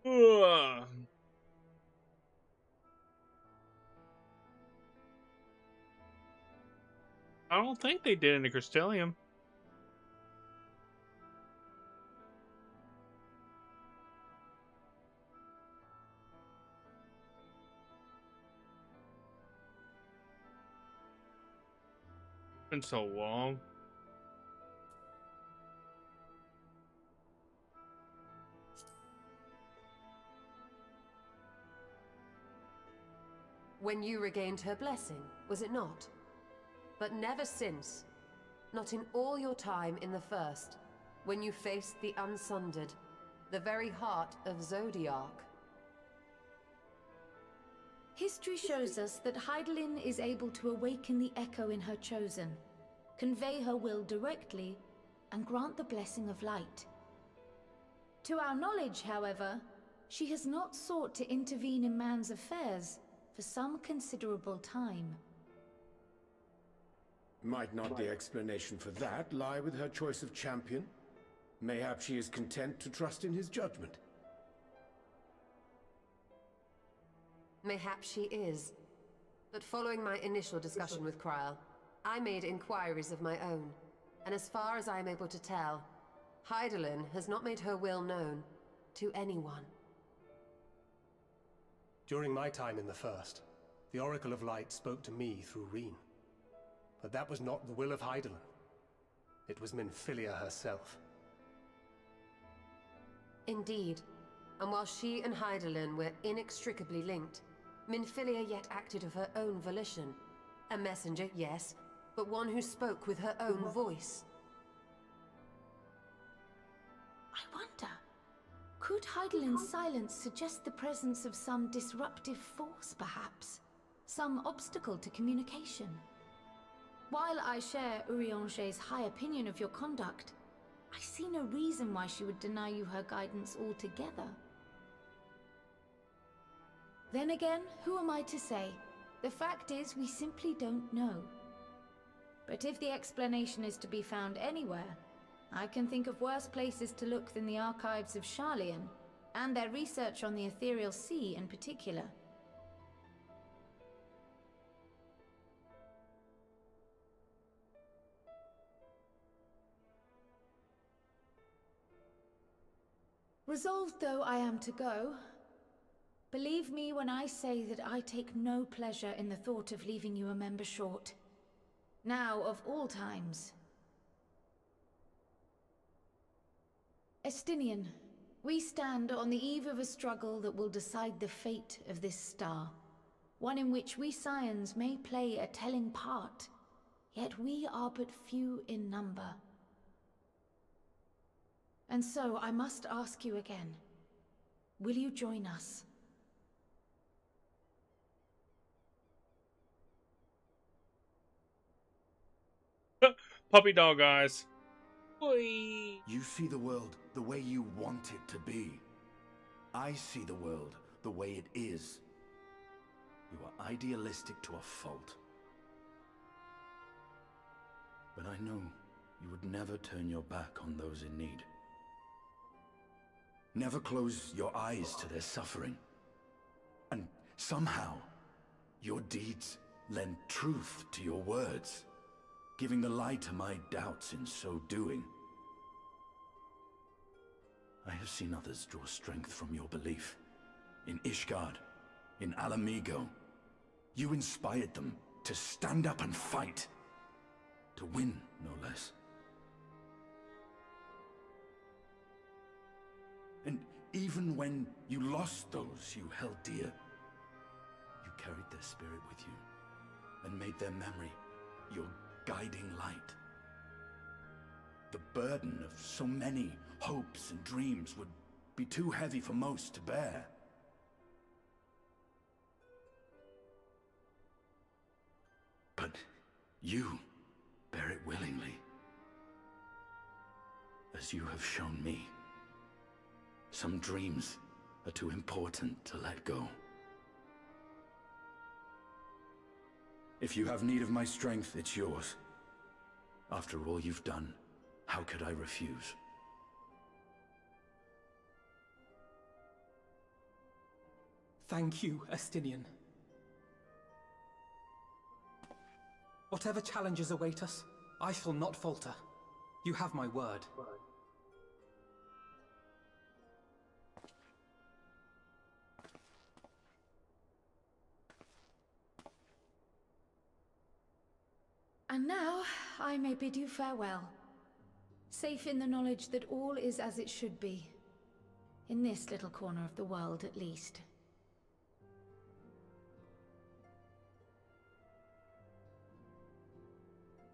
Ugh. I don't think they did in the Crystalium. It's been so long. When you regained her blessing, was it not? But never since. Not in all your time in the First, when you faced the Unsundered, the very heart of Zodiark. History shows us that Hydaelyn is able to awaken the echo in her chosen, convey her will directly, and grant the blessing of light. To our knowledge, however, she has not sought to intervene in man's affairs for some considerable time. Might not the explanation for that lie with her choice of champion? Mayhap she is content to trust in his judgment. Mayhap she is. But following my initial discussion with Krile, I made inquiries of my own. And as far as I am able to tell, Hydaelyn has not made her will known to anyone. During my time in the First, the Oracle of Light spoke to me through Reen. But that was not the will of Hydaelyn. It was Minfilia herself. Indeed. And while she and Hydaelyn were inextricably linked, Minfilia yet acted of her own volition. A messenger, yes, but one who spoke with her own voice. I wonder, could Hydaelyn's silence suggest the presence of some disruptive force, perhaps? Some obstacle to communication? While I share Urianger's high opinion of your conduct, I see no reason why she would deny you her guidance altogether. Then again, who am I to say? The fact is, we simply don't know. But if the explanation is to be found anywhere, I can think of worse places to look than the archives of Sharlayan, and their research on the Ethereal Sea in particular. Resolved though I am to go, believe me when I say that I take no pleasure in the thought of leaving you a member short. Now of all times. Estinian, we stand on the eve of a struggle that will decide the fate of this star. One in which we Scions may play a telling part, yet we are but few in number. And so I must ask you again, will you join us? Puppy dog eyes. You see the world the way you want it to be. I see the world the way it is. You are idealistic to a fault. But I know you would never turn your back on those in need. Never close your eyes to their suffering. And somehow, your deeds lend truth to your words, giving the lie to my doubts in so doing. I have seen others draw strength from your belief. In Ishgard, in Ala Mhigo. You inspired them to stand up and fight. To win, no less. And even when you lost those you held dear, you carried their spirit with you and made their memory your guiding light. The burden of so many hopes and dreams would be too heavy for most to bear. But you bear it willingly, as you have shown me. Some dreams are too important to let go. If you have need of my strength, it's yours. After all you've done, how could I refuse? Thank you, Estinian. Whatever challenges await us, I shall not falter. You have my word. And now, I may bid you farewell. Safe in the knowledge that all is as it should be. In this little corner of the world, at least.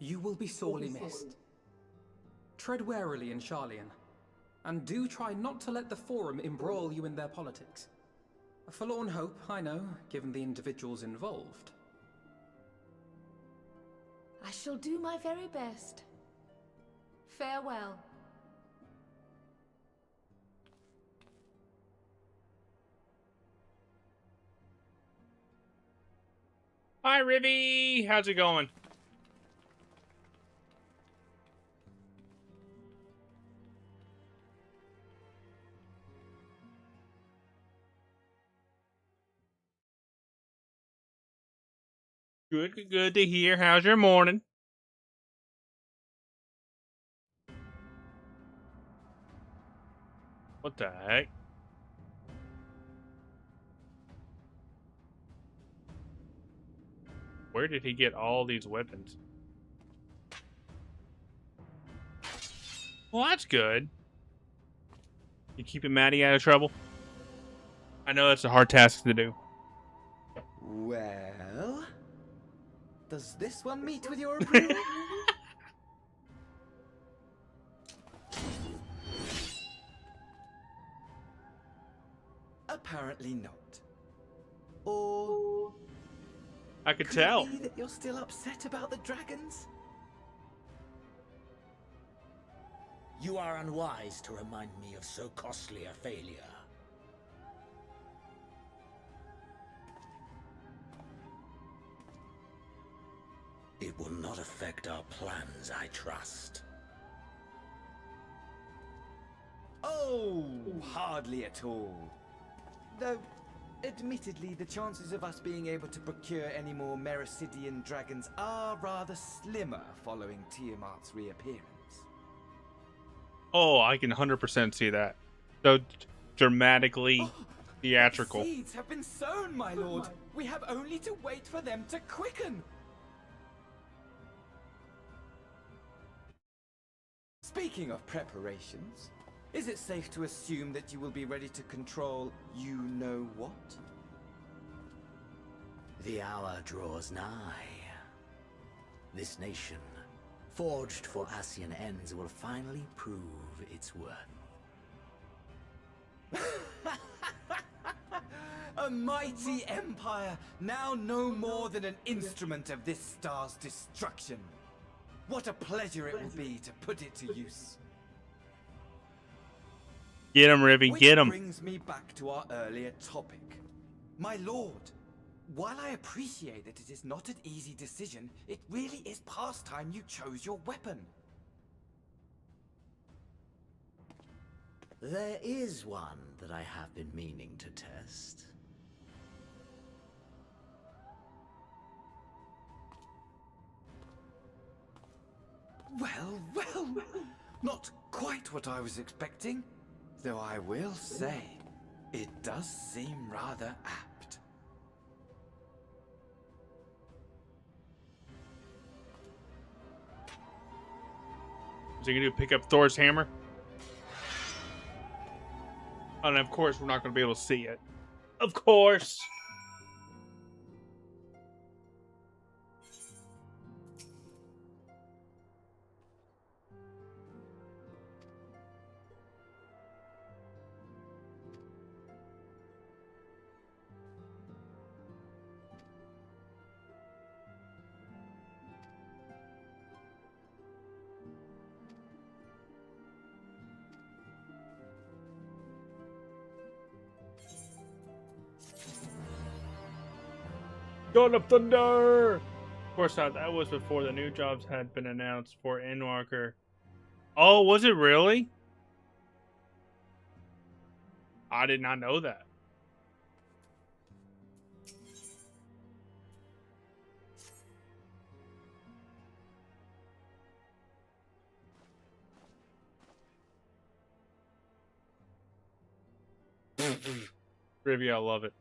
You will be sorely missed. Tread warily in Sharlayan, and do try not to let the Forum embroil you in their politics. A forlorn hope, I know, given the individuals involved. I shall do my very best. Farewell. Hi, Rivy. How's it going? Good to hear. How's your morning? What the heck? Where did he get all these weapons? Well, that's good. You keeping Maddie out of trouble? I know that's a hard task to do. Well, does this one meet with your approval? Apparently not. Or I could could tell. it be that you're still upset about the dragons? You are unwise to remind me of so costly a failure. It will not affect our plans, I trust. Oh, hardly at all. Though, admittedly, the chances of us being able to procure any more Mericidian dragons are rather slimmer following Tiamat's reappearance. Oh, I can 100% see that. So dramatically theatrical. Seeds have been sown, my lord. We have only to wait for them to quicken. Speaking of preparations, is it safe to assume that you will be ready to control you-know-what? The hour draws nigh. This nation, forged for Ascian ends, will finally prove its worth. A mighty empire, now no more than an instrument of this star's destruction. What a pleasure it will be to put it to use. Get him, Rivy, get him. Which brings me back to our earlier topic. My lord, while I appreciate that it is not an easy decision, it really is past time you chose your weapon. There is one that I have been meaning to test. Well, not quite what I was expecting. Though I will say, it does seem rather apt. Is he gonna pick up Thor's hammer? And of course, we're not gonna be able to see it. Of course. God of Thunder! Of course, that was before the new jobs had been announced for Endwalker. Oh, was it really? I did not know that. Rivy, I love it.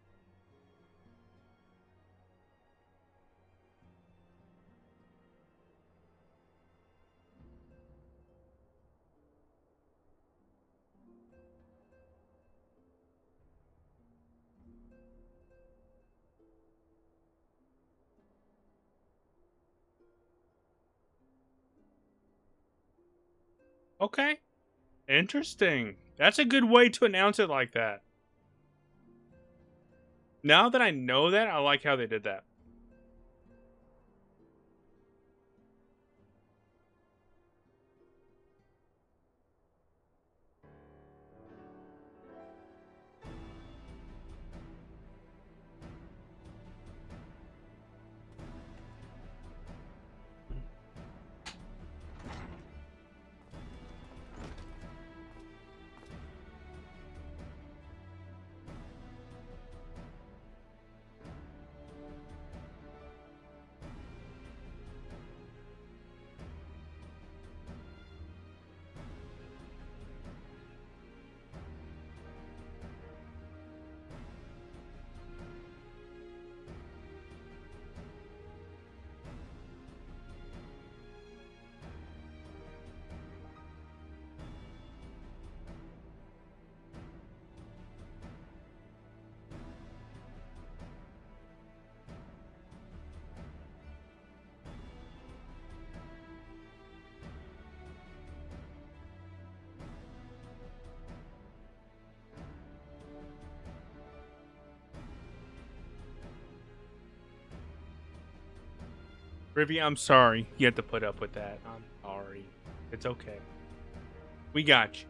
Okay. Interesting. That's a good way to announce it like that. Now that I know that, I like how they did that. Rivy, I'm sorry you had to put up with that. I'm sorry. It's okay. We got you.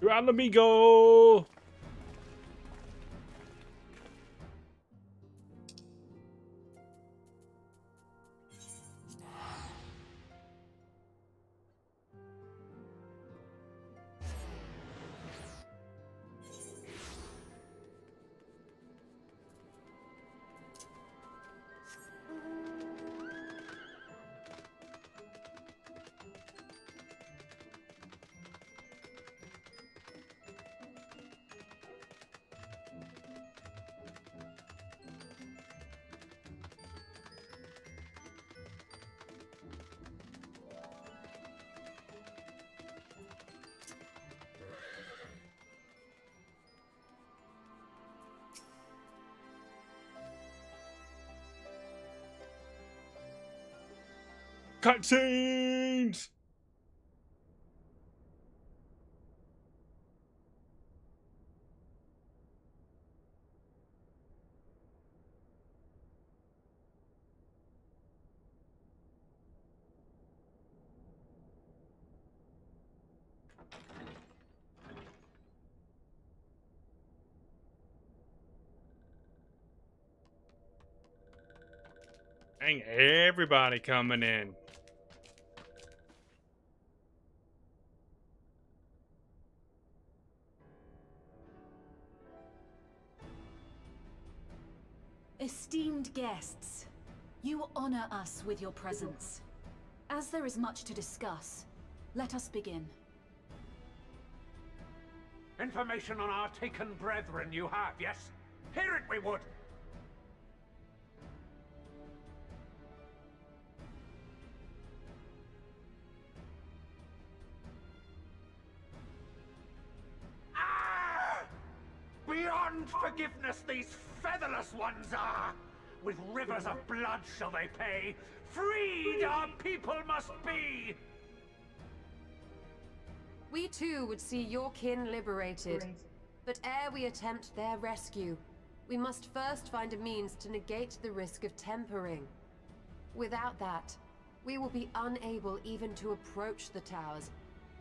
Round the Migo! Cutscenes! Dang, everybody coming in. Esteemed guests, you honor us with your presence. As there is much to discuss, let us begin. Information on our taken brethren you have, yes? Hear it we would! Ah! Beyond forgiveness these featherless ones are! With rivers of blood shall they pay! Freed our people must be! We too would see your kin liberated. But ere we attempt their rescue, we must first find a means to negate the risk of tempering. Without that, we will be unable even to approach the towers,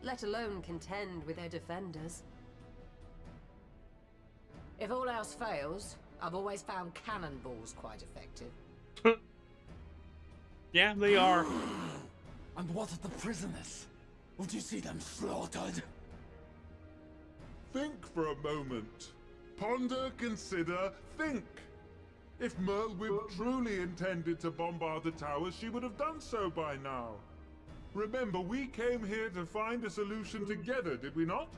let alone contend with their defenders. If all else fails, I've always found cannonballs quite effective. Yeah, they are. And what of the prisoners? Would you see them slaughtered? Think for a moment. Ponder, consider, think. If Merlwyb truly intended to bombard the towers, she would have done so by now. Remember, we came here to find a solution together, did we not?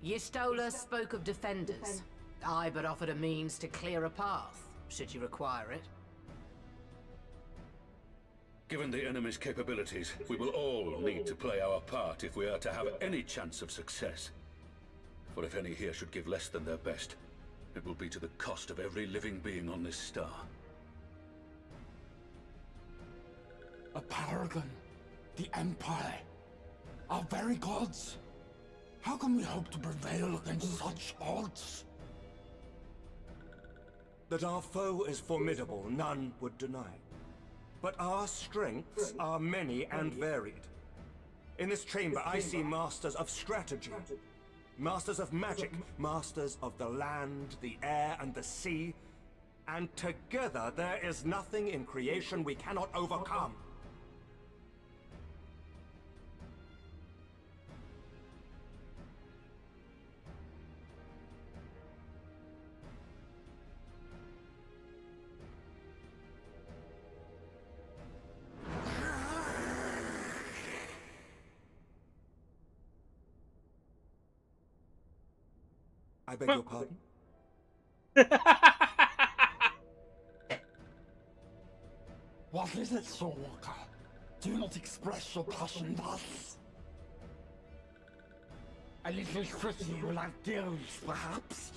Y'Stola spoke of defenders. I but offered a means to clear a path, should you require it. Given the enemy's capabilities, we will all need to play our part if we are to have any chance of success. For if any here should give less than their best, it will be to the cost of every living being on this star. A paragon, the Empire, our very gods. How can we hope to prevail against such odds? That our foe is formidable, none would deny. But our strengths are many and varied. In this chamber, I see masters of strategy, masters of magic, masters of the land, the air, and the sea. And together, there is nothing in creation we cannot overcome. I beg your pardon? What is it, Soulwalker? Do not express your passion thus. A little pretty like gills, perhaps?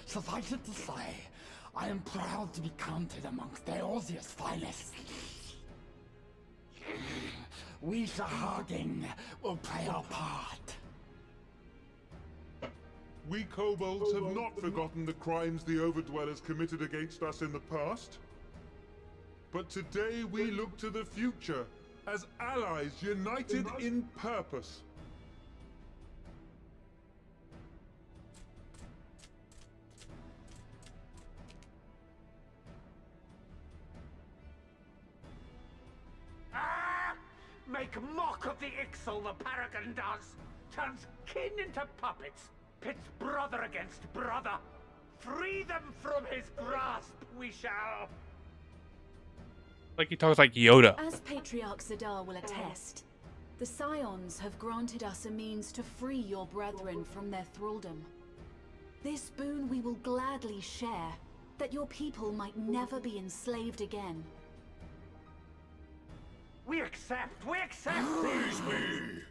Suffice it to say, I am proud to be counted amongst Eorzea's finest. We Sahagin will play our part. We kobolds have not forgotten the crimes the Overdwellers committed against us in the past. But today we look to the future, as allies united in purpose. Ah! Make mock of the Ixal the Paragon does! Turns kin into puppets! Pits brother against brother! Free them from his grasp, we shall! Like he talks like Yoda. As Patriarch Zadar will attest, the Scions have granted us a means to free your brethren from their thraldom. This boon we will gladly share, that your people might never be enslaved again. We accept! We accept! Praise me!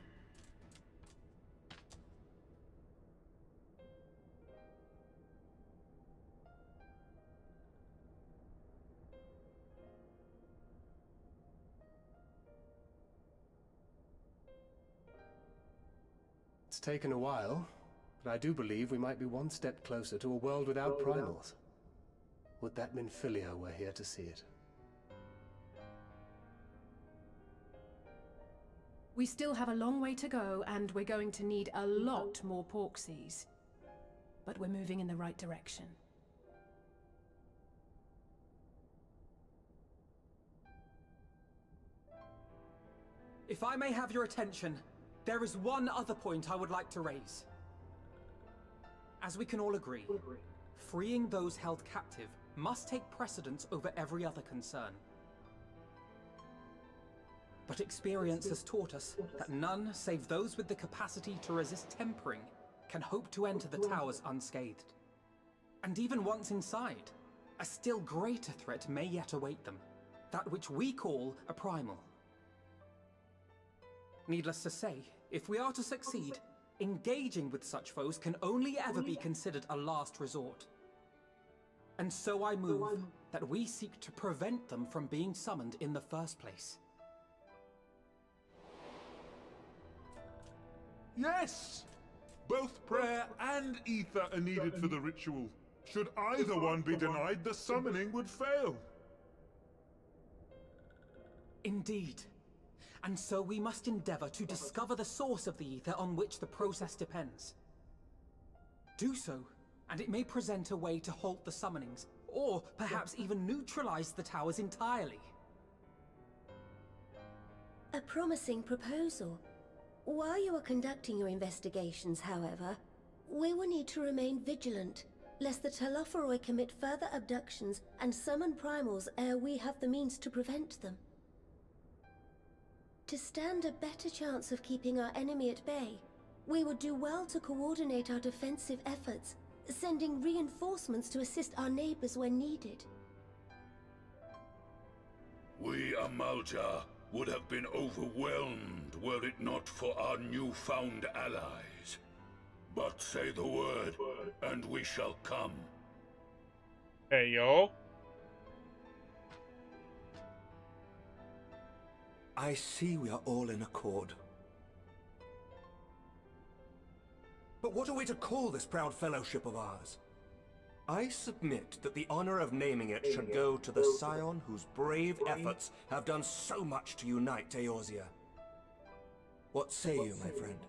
It's taken a while, but I do believe we might be one step closer to a world without primals. Would that Minfilia were here to see it. We still have a long way to go, and we're going to need a lot more Porksies. but we're moving in the right direction. If I may have your attention, there is one other point I would like to raise. As we can all agree, freeing those held captive must take precedence over every other concern. But experience has taught us that none save those with the capacity to resist tempering can hope to enter the towers unscathed. And even once inside, a still greater threat may yet await them, that which we call a primal. Needless to say, if we are to succeed, engaging with such foes can only ever be considered a last resort. And so I move that we seek to prevent them from being summoned in the first place. Yes! Both prayer and ether are needed for the ritual. Should either one be denied, the summoning would fail. Indeed. And so we must endeavor to discover the source of the ether on which the process depends. Do so, and it may present a way to halt the summonings, or perhaps even neutralize the towers entirely. A promising proposal. While you are conducting your investigations, however, we will need to remain vigilant, lest the Telophoroi commit further abductions and summon primals ere we have the means to prevent them. To stand a better chance of keeping our enemy at bay, we would do well to coordinate our defensive efforts, sending reinforcements to assist our neighbors when needed. We Amalja would have been overwhelmed were it not for our newfound allies. But say the word, and we shall come. Hey, yo. I see we are all in accord. But what are we to call this proud fellowship of ours? I submit that the honor of naming it should go to the scion whose brave efforts have done so much to unite Eorzea. What say you, my friend?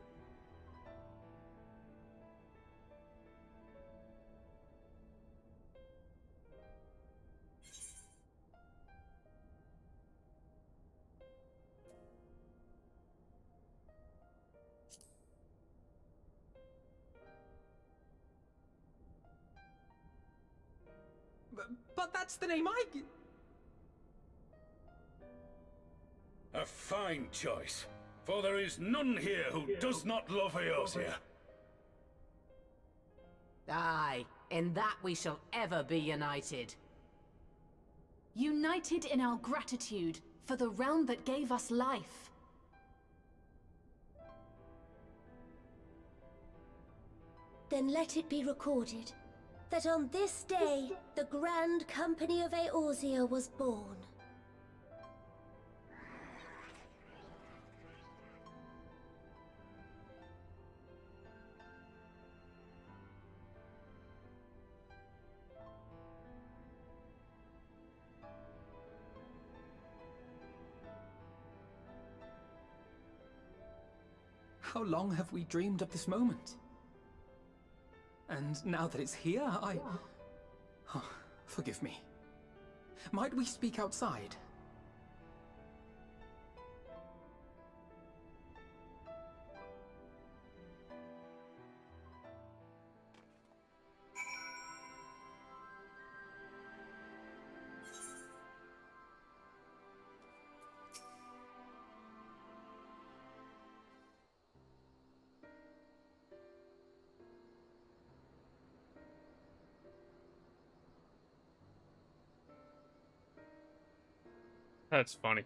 But that's the name I... A fine choice, for there is none here who does not love Eorzea. Aye, in that we shall ever be united. United in our gratitude for the realm that gave us life. Then let it be recorded that on this day, the Grand Company of Eorzea was born. How long have we dreamed of this moment? And now that it's here, Oh, forgive me. Might we speak outside? That's funny.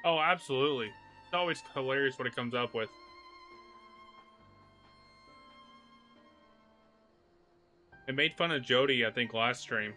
Oh, absolutely. It's always hilarious what it comes up with. It made fun of Jody, I think, last stream.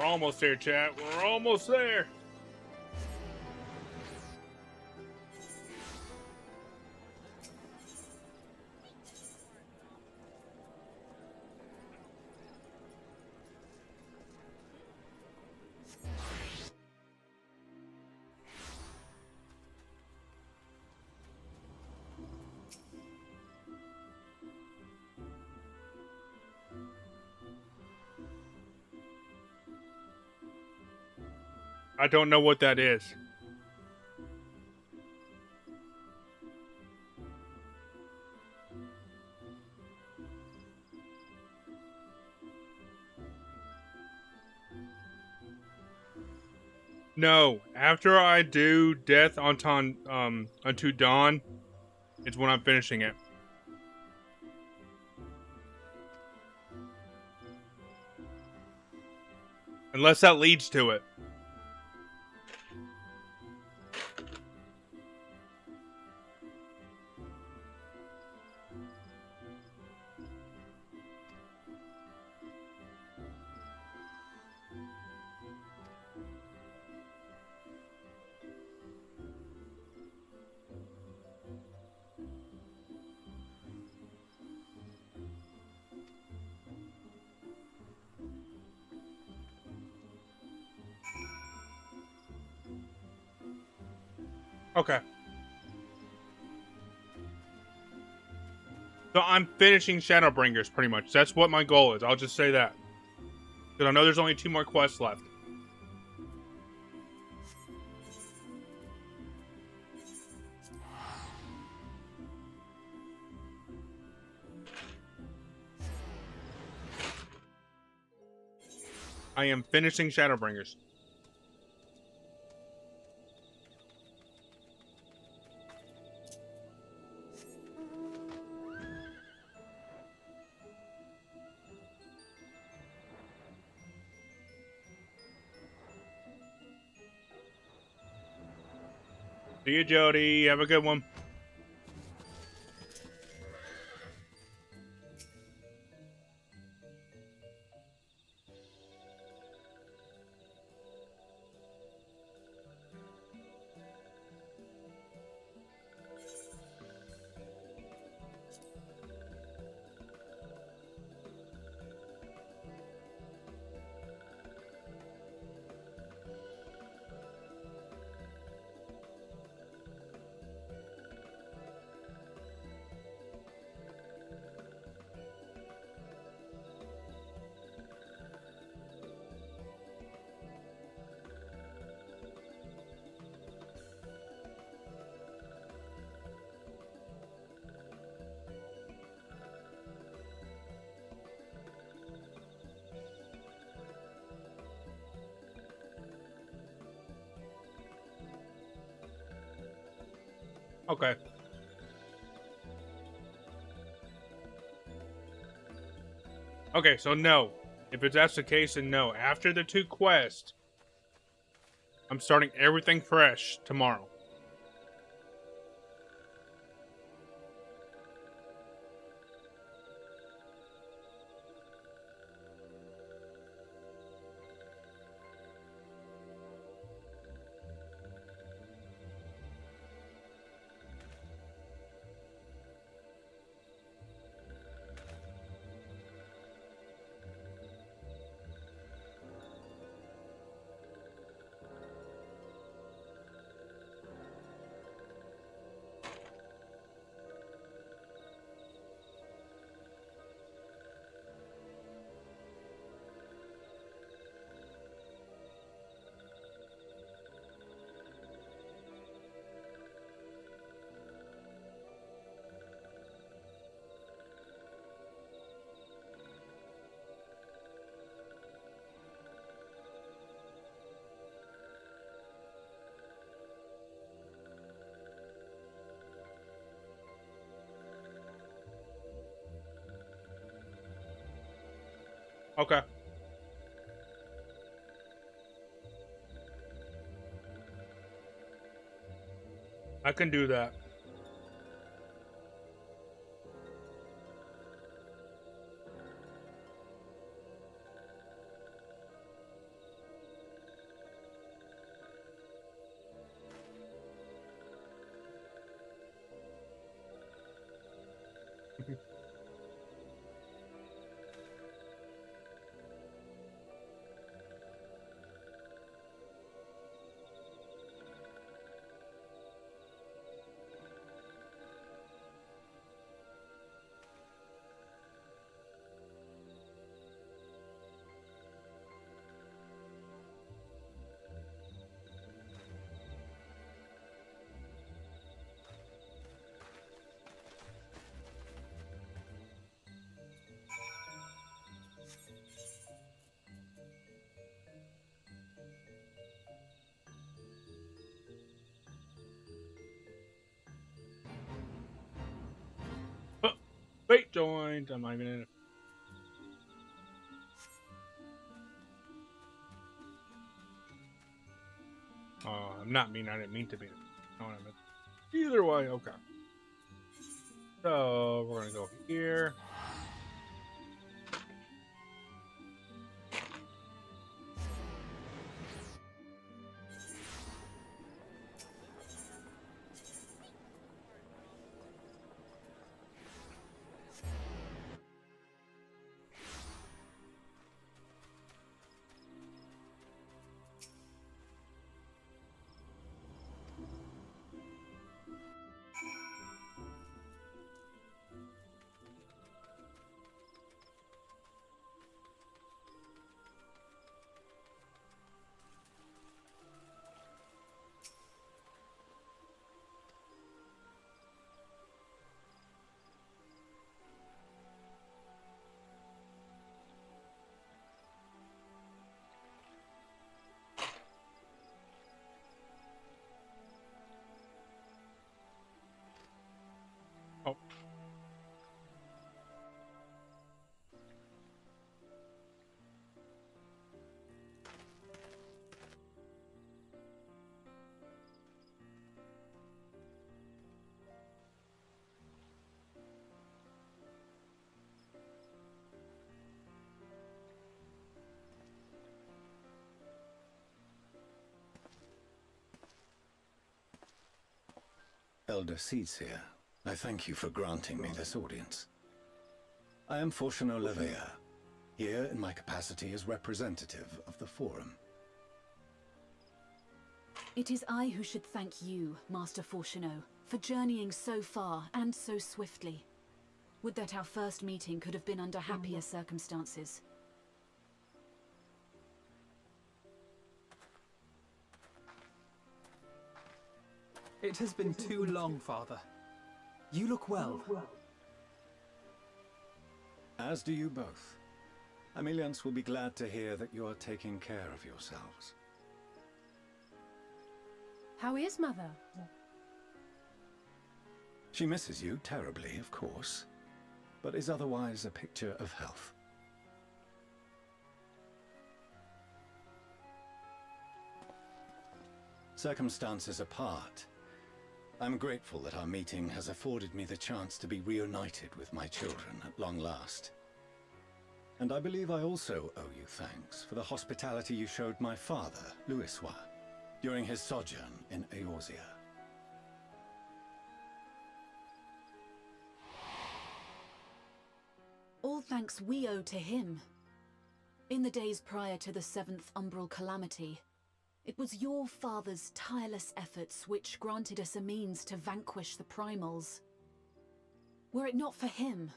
almost there, chat. We're almost there. I don't know what that is. No, after I do Death Unto Dawn, it's when I'm finishing it. Unless that leads to it. Okay. So I'm finishing Shadowbringers, pretty much. That's what my goal is. I'll just say that. Because I know there's only 2 more quests left. I am finishing Shadowbringers. See you, Jody. Have a good one. Okay. Okay, so no. If that's the case, then no. After the 2 quests, I'm starting everything fresh tomorrow. Okay. I can do that. Wait, joined. I'm not even in it. I'm not mean. I didn't mean to be. No, I meant. Either way, okay. So we're gonna go here. Oh. Elder Seedseer, I thank you for granting me this audience. I am Fortuno Levea, here in my capacity as representative of the Forum. It is I who should thank you, Master Fortuno, for journeying so far and so swiftly. Would that our first meeting could have been under happier circumstances. It has been too long, Father. You look well. As do you both. Aemiliance will be glad to hear that you are taking care of yourselves. How is Mother? She misses you terribly, of course, but is otherwise a picture of health. Circumstances apart, I'm grateful that our meeting has afforded me the chance to be reunited with my children at long last. And I believe I also owe you thanks for the hospitality you showed my father, Louisoix, during his sojourn in Eorzea. All thanks we owe to him. In the days prior to the 7th Umbral Calamity, it was your father's tireless efforts which granted us a means to vanquish the Primals. Were it not for him,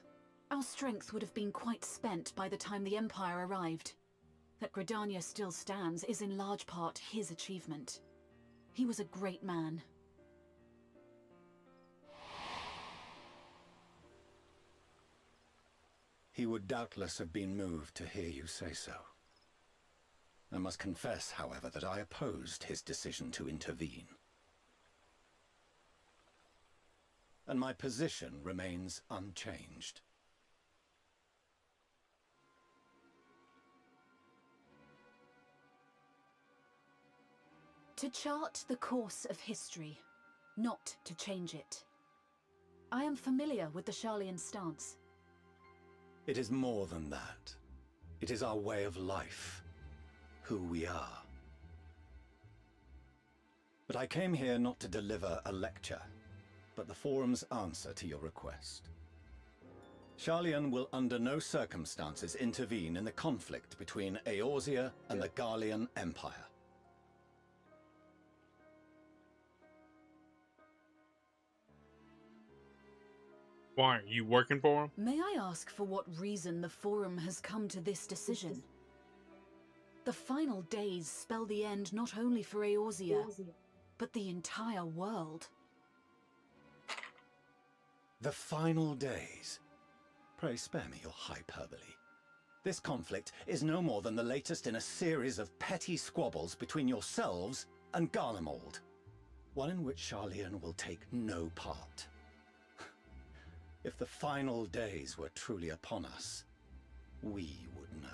our strength would have been quite spent by the time the Empire arrived. That Gridania still stands is in large part his achievement. He was a great man. He would doubtless have been moved to hear you say so. I must confess, however, that I opposed his decision to intervene. And my position remains unchanged. To chart the course of history, not to change it. I am familiar with the Sharlayan stance. It is more than that. It is our way of life. Who we are. But I came here not to deliver a lecture, but the Forum's answer to your request. Sharlayan will under no circumstances intervene in the conflict between Eorzea and the Garlean Empire. Why, are you working for him? May I ask for what reason the Forum has come to this decision? The final days spell the end not only for Eorzea, but the entire world. The final days? Pray spare me your hyperbole. This conflict is no more than the latest in a series of petty squabbles between yourselves and Garlemald, one in which Sharlayan will take no part. If the final days were truly upon us, we would know.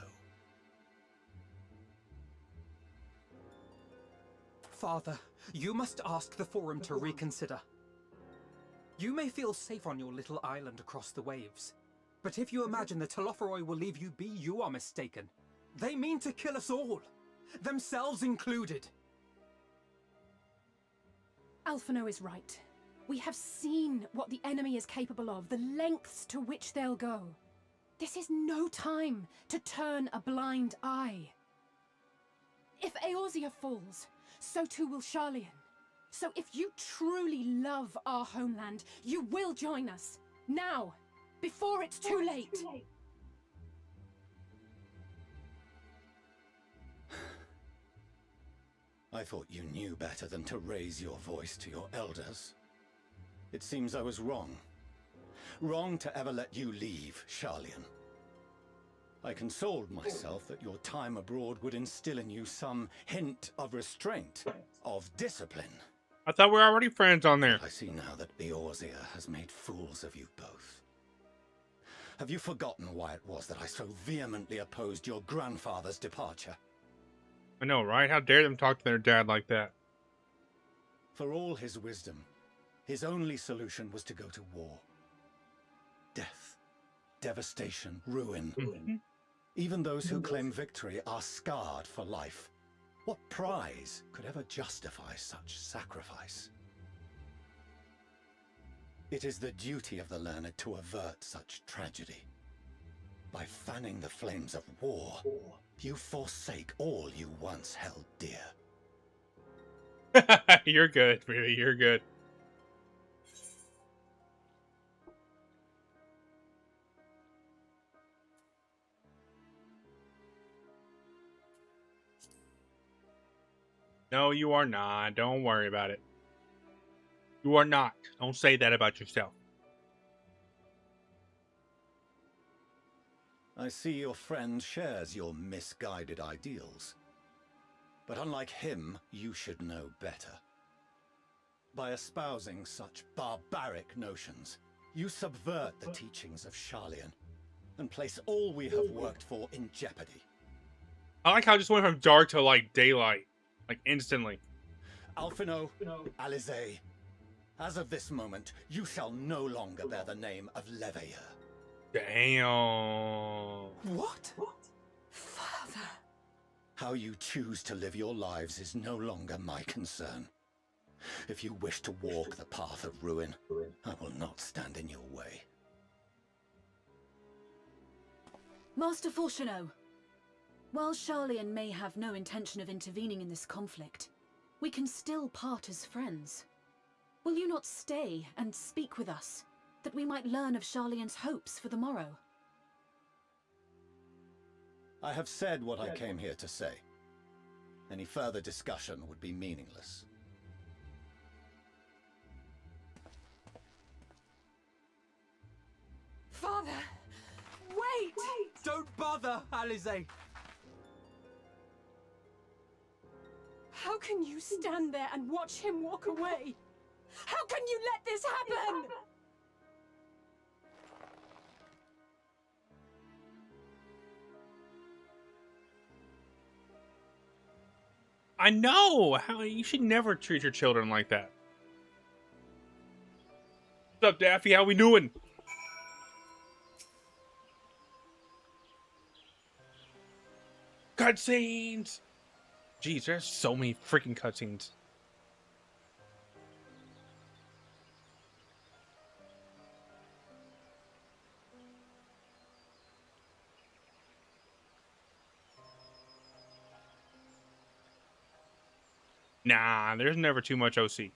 Father, you must ask the Forum to reconsider. You may feel safe on your little island across the waves, but if you imagine the Telophoroi will leave you be, you are mistaken. They mean to kill us all, themselves included. Alphinaud is right. We have seen what the enemy is capable of, the lengths to which they'll go. This is no time to turn a blind eye. If Eorzea falls, so too will Sharlayan. So if you truly love our homeland, you will join us. Now, before it's too late. I thought you knew better than to raise your voice to your elders. It seems I was wrong. Wrong to ever let you leave, Sharlayan. I consoled myself that your time abroad would instill in you some hint of restraint, of discipline. I thought we were already friends on there. I see now that Eorzea has made fools of you both. Have you forgotten why it was that I so vehemently opposed your grandfather's departure? I know, right? How dare them talk to their dad like that? For all his wisdom, his only solution was to go to war. Death, devastation, ruin. Even those who claim victory are scarred for life. What prize could ever justify such sacrifice? It is the duty of the learned to avert such tragedy. By fanning the flames of war, you forsake all you once held dear. You're good, really, you're good. No, you are not. Don't worry about it. You are not. Don't say that about yourself. I see your friend shares your misguided ideals. But unlike him, you should know better. By espousing such barbaric notions, you subvert the teachings of Sharlayan and place all we have worked for in jeopardy. I like how it just went from dark to, like, daylight. Like, instantly. Alphinaud, Alisaie, as of this moment, you shall no longer bear the name of Leveilleur. Damn. What? Father. How you choose to live your lives is no longer my concern. If you wish to walk the path of ruin, I will not stand in your way. Master Fourcheneau, while Sharlayan may have no intention of intervening in this conflict, we can still part as friends. Will you not stay and speak with us, that we might learn of Sharlayan's hopes for the morrow? I have said what I came here to say. Any further discussion would be meaningless. Father! Wait! Don't bother, Alisaie! How can you stand there and watch him walk away? How can you let this happen? I know! How you should never treat your children like that. What's up, Daffy? How we doing? Cutscenes! Jeez, there's so many freaking cutscenes. Nah, there's never too much OC.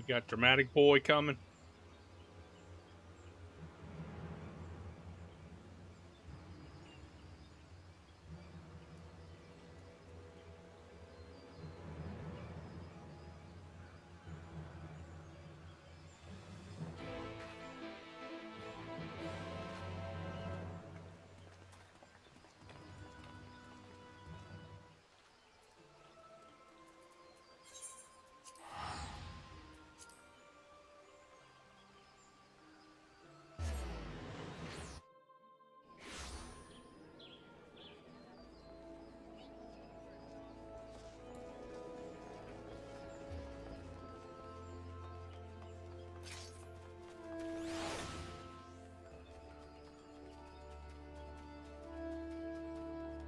got dramatic boy coming.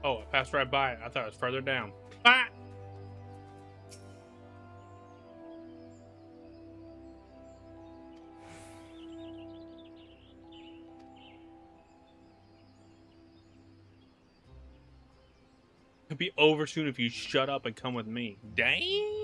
Oh, I passed right by it. I thought it was further down. Ah! It'll be over soon if you shut up and come with me. Damn!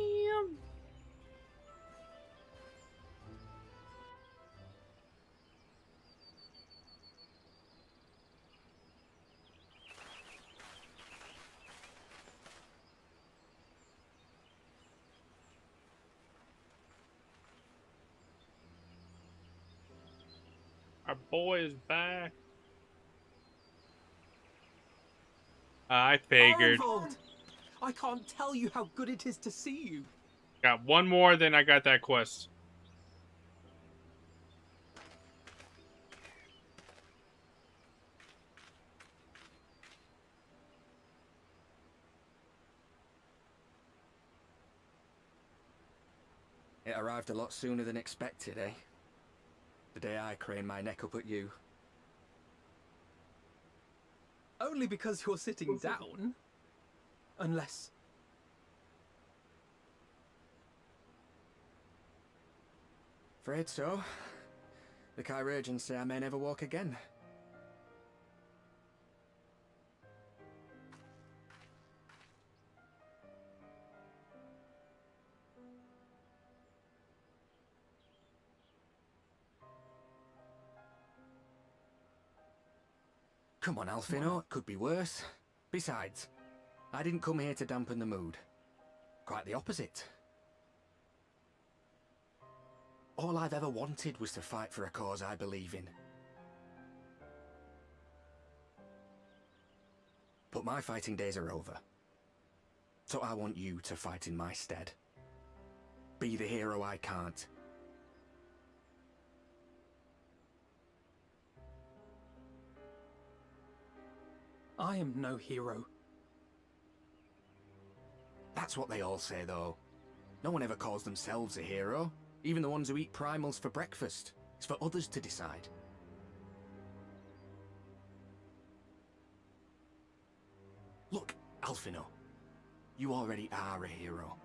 Our boy is back. I figured. Arvold! I can't tell you how good it is to see you. Got one more, then I got that quest. It arrived a lot sooner than expected, eh? The day I craned my neck up at you. Only because you're sitting down. Unless... Afraid so. The Chirurgeons say I may never walk again. Come on, Alfino, it could be worse. Besides, I didn't come here to dampen the mood. Quite the opposite. All I've ever wanted was to fight for a cause I believe in. But my fighting days are over. So I want you to fight in my stead. Be the hero I can't. I am no hero. That's what they all say, though. No one ever calls themselves a hero. Even the ones who eat primals for breakfast. It's for others to decide. Look, Alfino. You already are a hero.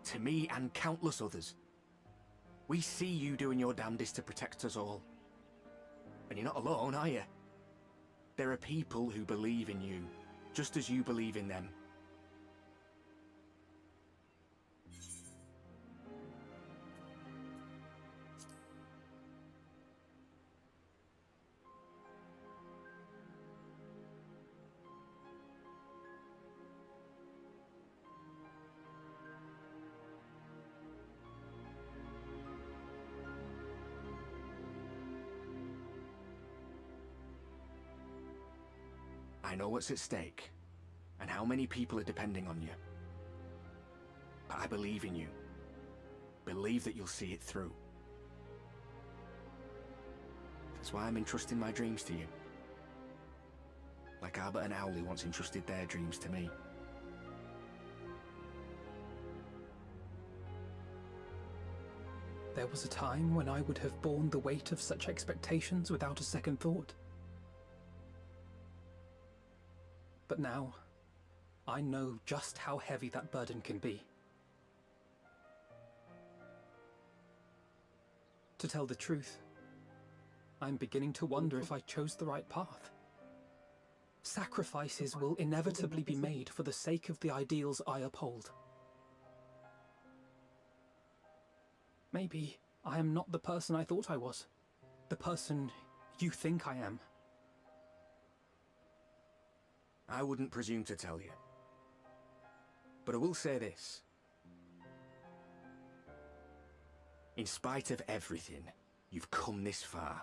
To me and countless others. We see you doing your damnedest to protect us all. And you're not alone, are you? There are people who believe in you, just as you believe in them. I know what's at stake, and how many people are depending on you. But I believe in you. Believe that you'll see it through. That's why I'm entrusting my dreams to you. Like Albert and Owley once entrusted their dreams to me. There was a time when I would have borne the weight of such expectations without a second thought. But now, I know just how heavy that burden can be. To tell the truth, I'm beginning to wonder if I chose the right path. Sacrifices will inevitably be made for the sake of the ideals I uphold. Maybe I am not the person I thought I was. The person you think I am. I wouldn't presume to tell you. But I will say this. In spite of everything, you've come this far.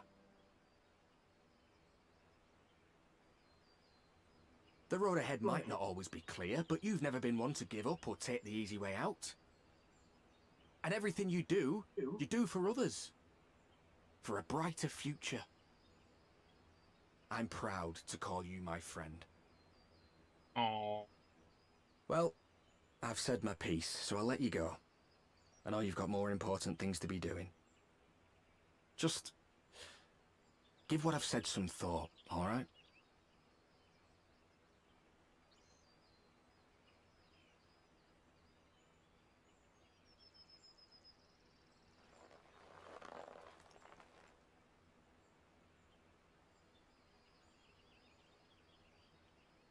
The road ahead might not always be clear, but you've never been one to give up or take the easy way out. And everything you do for others. For a brighter future. I'm proud to call you my friend. Aww. Well, I've said my piece, so I'll let you go. I know you've got more important things to be doing. Just give what I've said some thought, alright?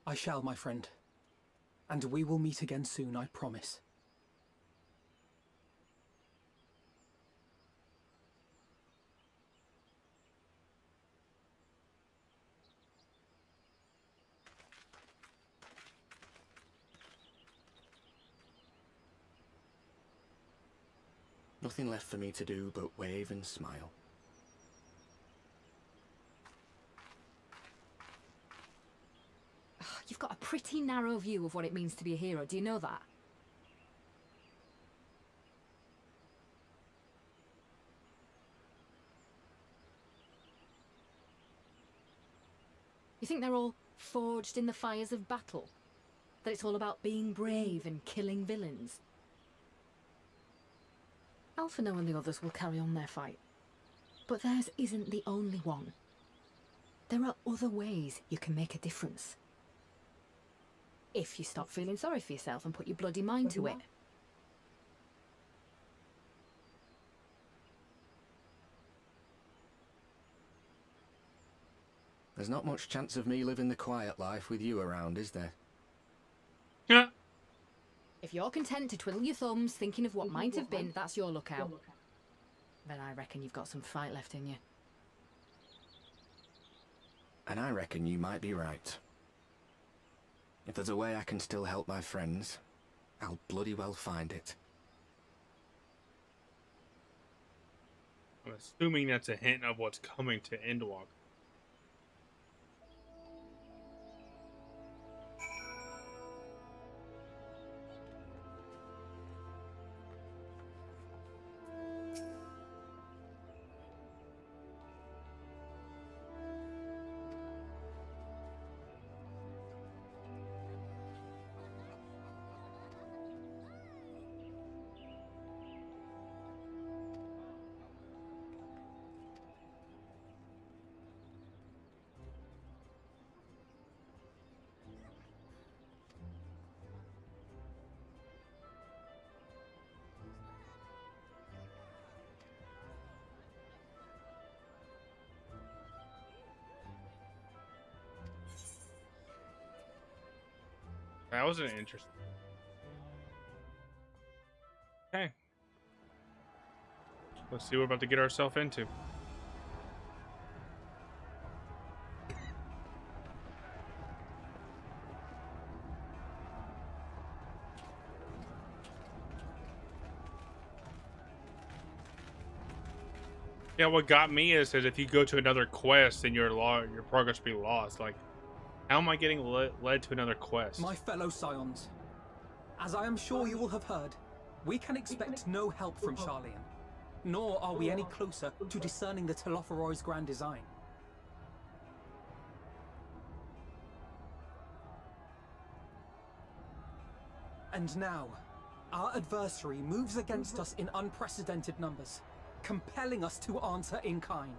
I shall, my friend. And we will meet again soon, I promise. Nothing left for me to do but wave and smile. You've got a pretty narrow view of what it means to be a hero, do you know that? You think they're all forged in the fires of battle? That it's all about being brave and killing villains? Alphinaud and the others will carry on their fight. But theirs isn't the only one. There are other ways you can make a difference. If you stop feeling sorry for yourself and put your bloody mind to it. There's not much chance of me living the quiet life with you around, is there? Yeah. If you're content to twiddle your thumbs thinking of what might have been, that's your lookout. Then I reckon you've got some fight left in you. And I reckon you might be right. If there's a way I can still help my friends, I'll bloody well find it. I'm assuming that's a hint of what's coming to Endwalker. That was an interesting. Okay. Let's see what we're about to get ourselves into. Yeah, what got me is that if you go to another quest, then your progress will be lost. Like, how am I getting led to another quest? My fellow Scions, as I am sure you will have heard, we can expect no help from Sharlayan, nor are we any closer to discerning the Telophoroid's grand design. And now, our adversary moves against us in unprecedented numbers, compelling us to answer in kind.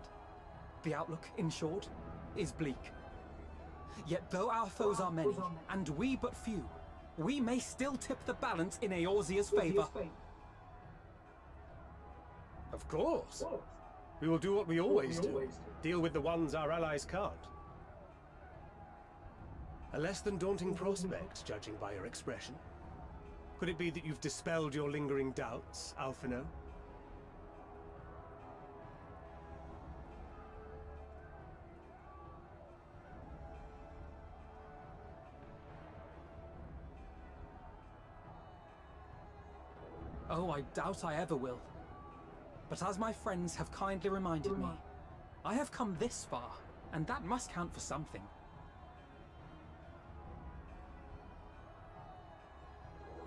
The outlook, in short, is bleak. Yet though our foes are many, and we but few, we may still tip the balance in Eorzea's favor. Of course. We will do what we always do. Deal with the ones our allies can't. A less than daunting prospect, judging by your expression. Could it be that you've dispelled your lingering doubts, Alphinaud? No, I doubt I ever will. But as my friends have kindly reminded me, I have come this far, and that must count for something.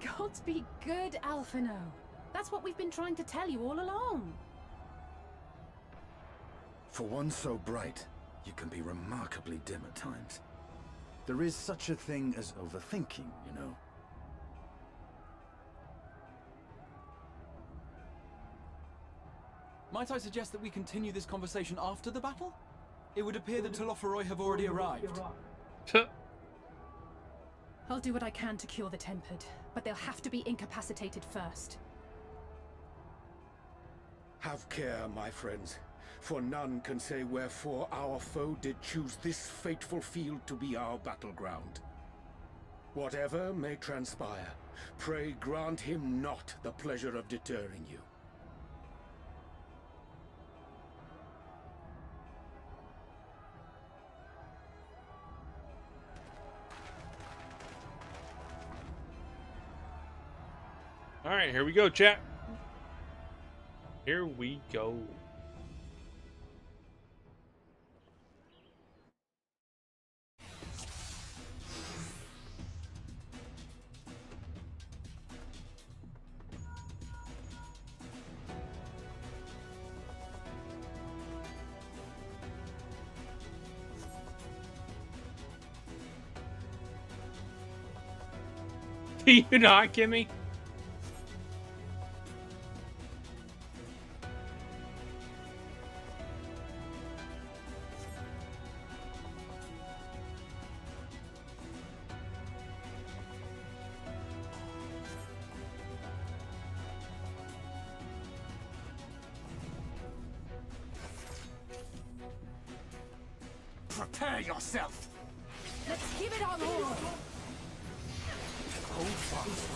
Gods be good, Alphino. That's what we've been trying to tell you all along. For one so bright, you can be remarkably dim at times. There is such a thing as overthinking, you know. Might I suggest that we continue this conversation after the battle? It would appear that Telophoroi have already arrived. I'll do what I can to cure the Tempered, but they'll have to be incapacitated first. Have care, my friends, for none can say wherefore our foe did choose this fateful field to be our battleground. Whatever may transpire, pray grant him not the pleasure of deterring you. Alright, here we go, chat. Here we go. Do you not get me? Prepare yourself! Let's give it our all! Hold fast.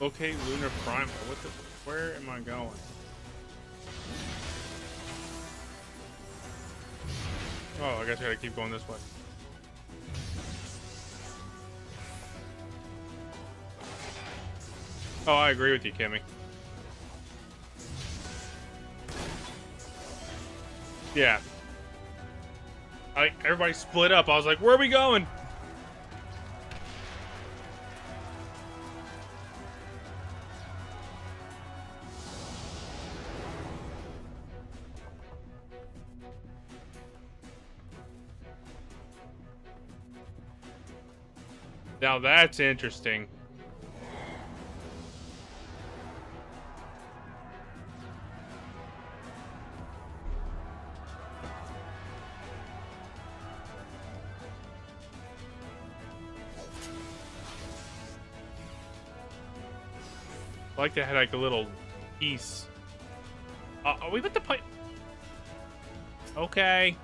Okay, Lunar Primal. What the? Where am I going? Oh, I guess I gotta keep going this way. Oh, I agree with you, Kimmy. Yeah. Everybody split up. I was like, where are we going? Now that's interesting. I like they had like a little piece. Are we about to play? Okay.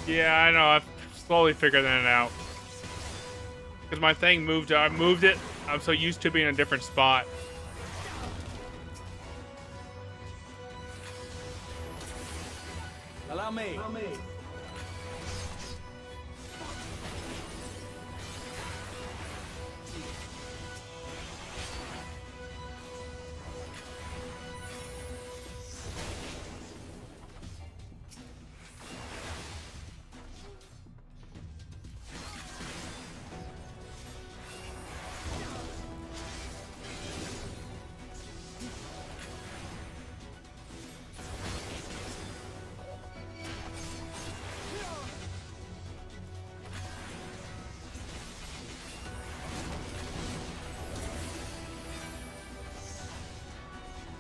Yeah, I know. I've slowly figured that out. Because my thing moved. I moved it. I'm so used to being in a different spot. Allow me.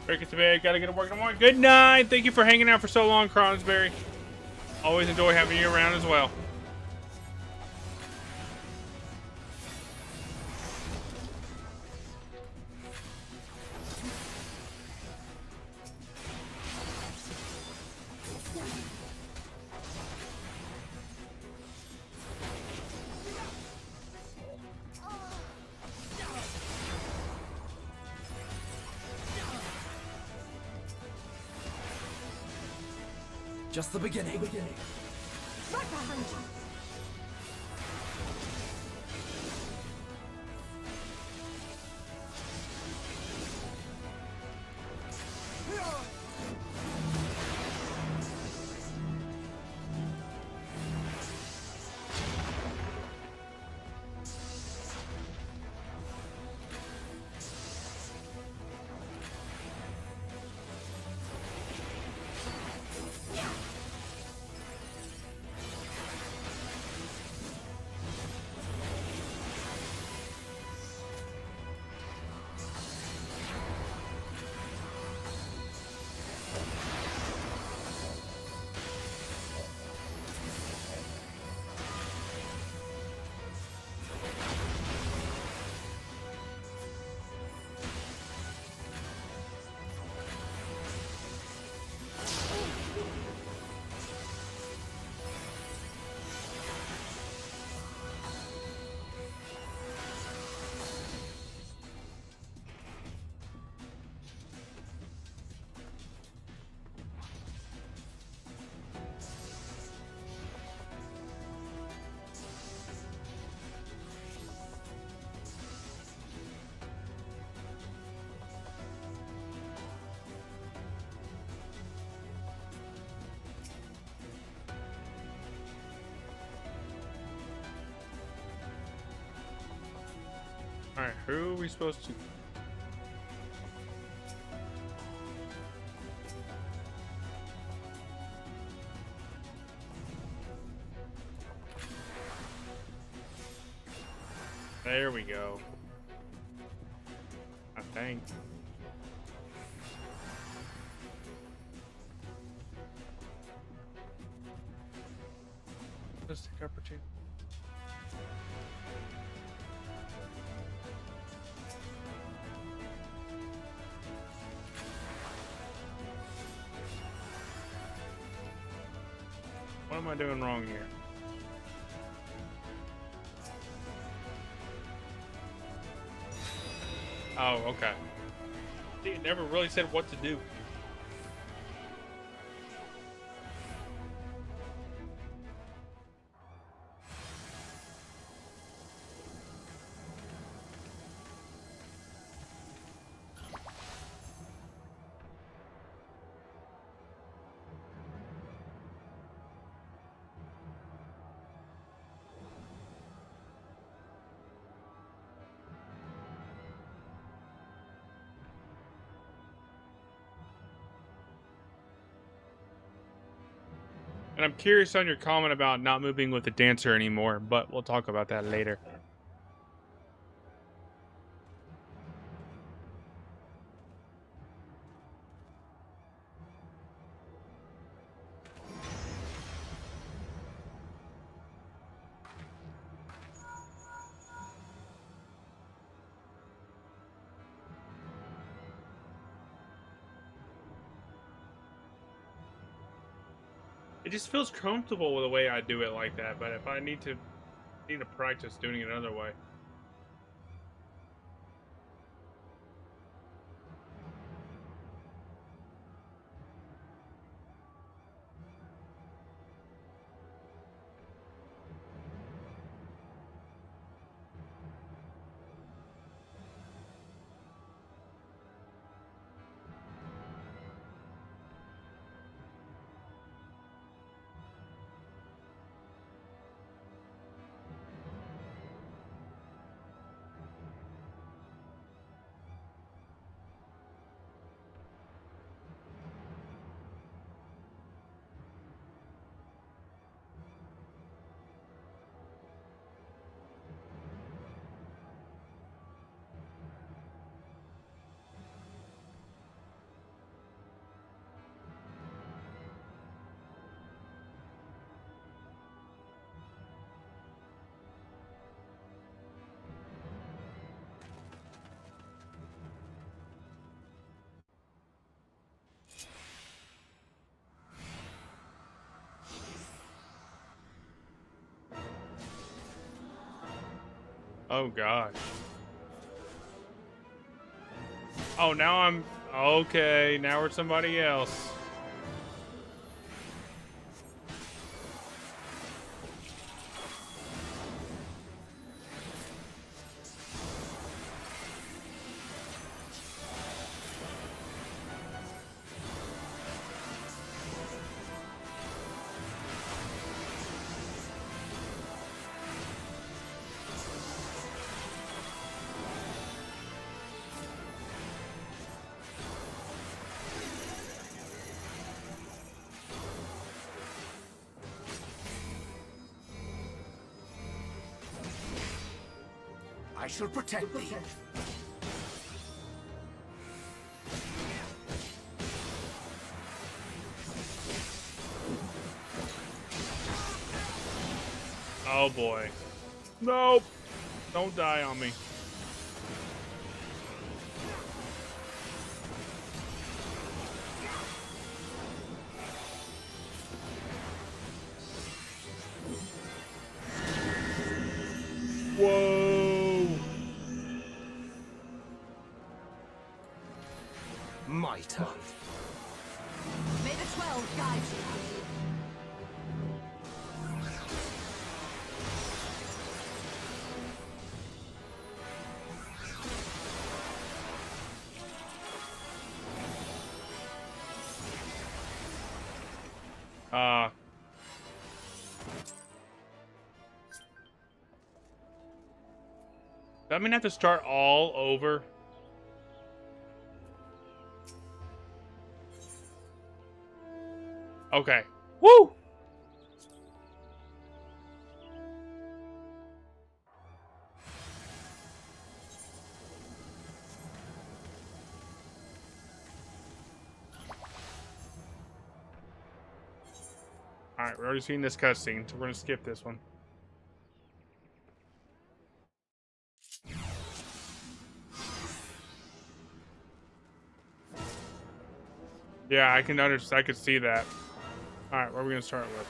Break it to bed. Gotta get to work in the morning. Good night. Thank you for hanging out for so long, Cronsberry. Always enjoy having you around as well. Just the beginning. Right behind you. Alright, who are we supposed to... There we go. I think. Let's take opportunity. What am I doing wrong here? Oh, okay. It never really said what to do. And I'm curious on your comment about not moving with the dancer anymore, but we'll talk about that later. It just feels comfortable with the way I do it like that. But if I need to practice doing it another way. Oh god. Oh, now I'm okay. Now we're somebody else. I shall protect thee. Oh boy. Nope. Don't die on me. Whoa. My turn. May the 12 guide you. Does that mean I have to start all over? Okay. Woo! Alright, we're already seeing this cutscene, so we're gonna skip this one. Yeah, I can understand. I could see that. All right, what are we gonna start with?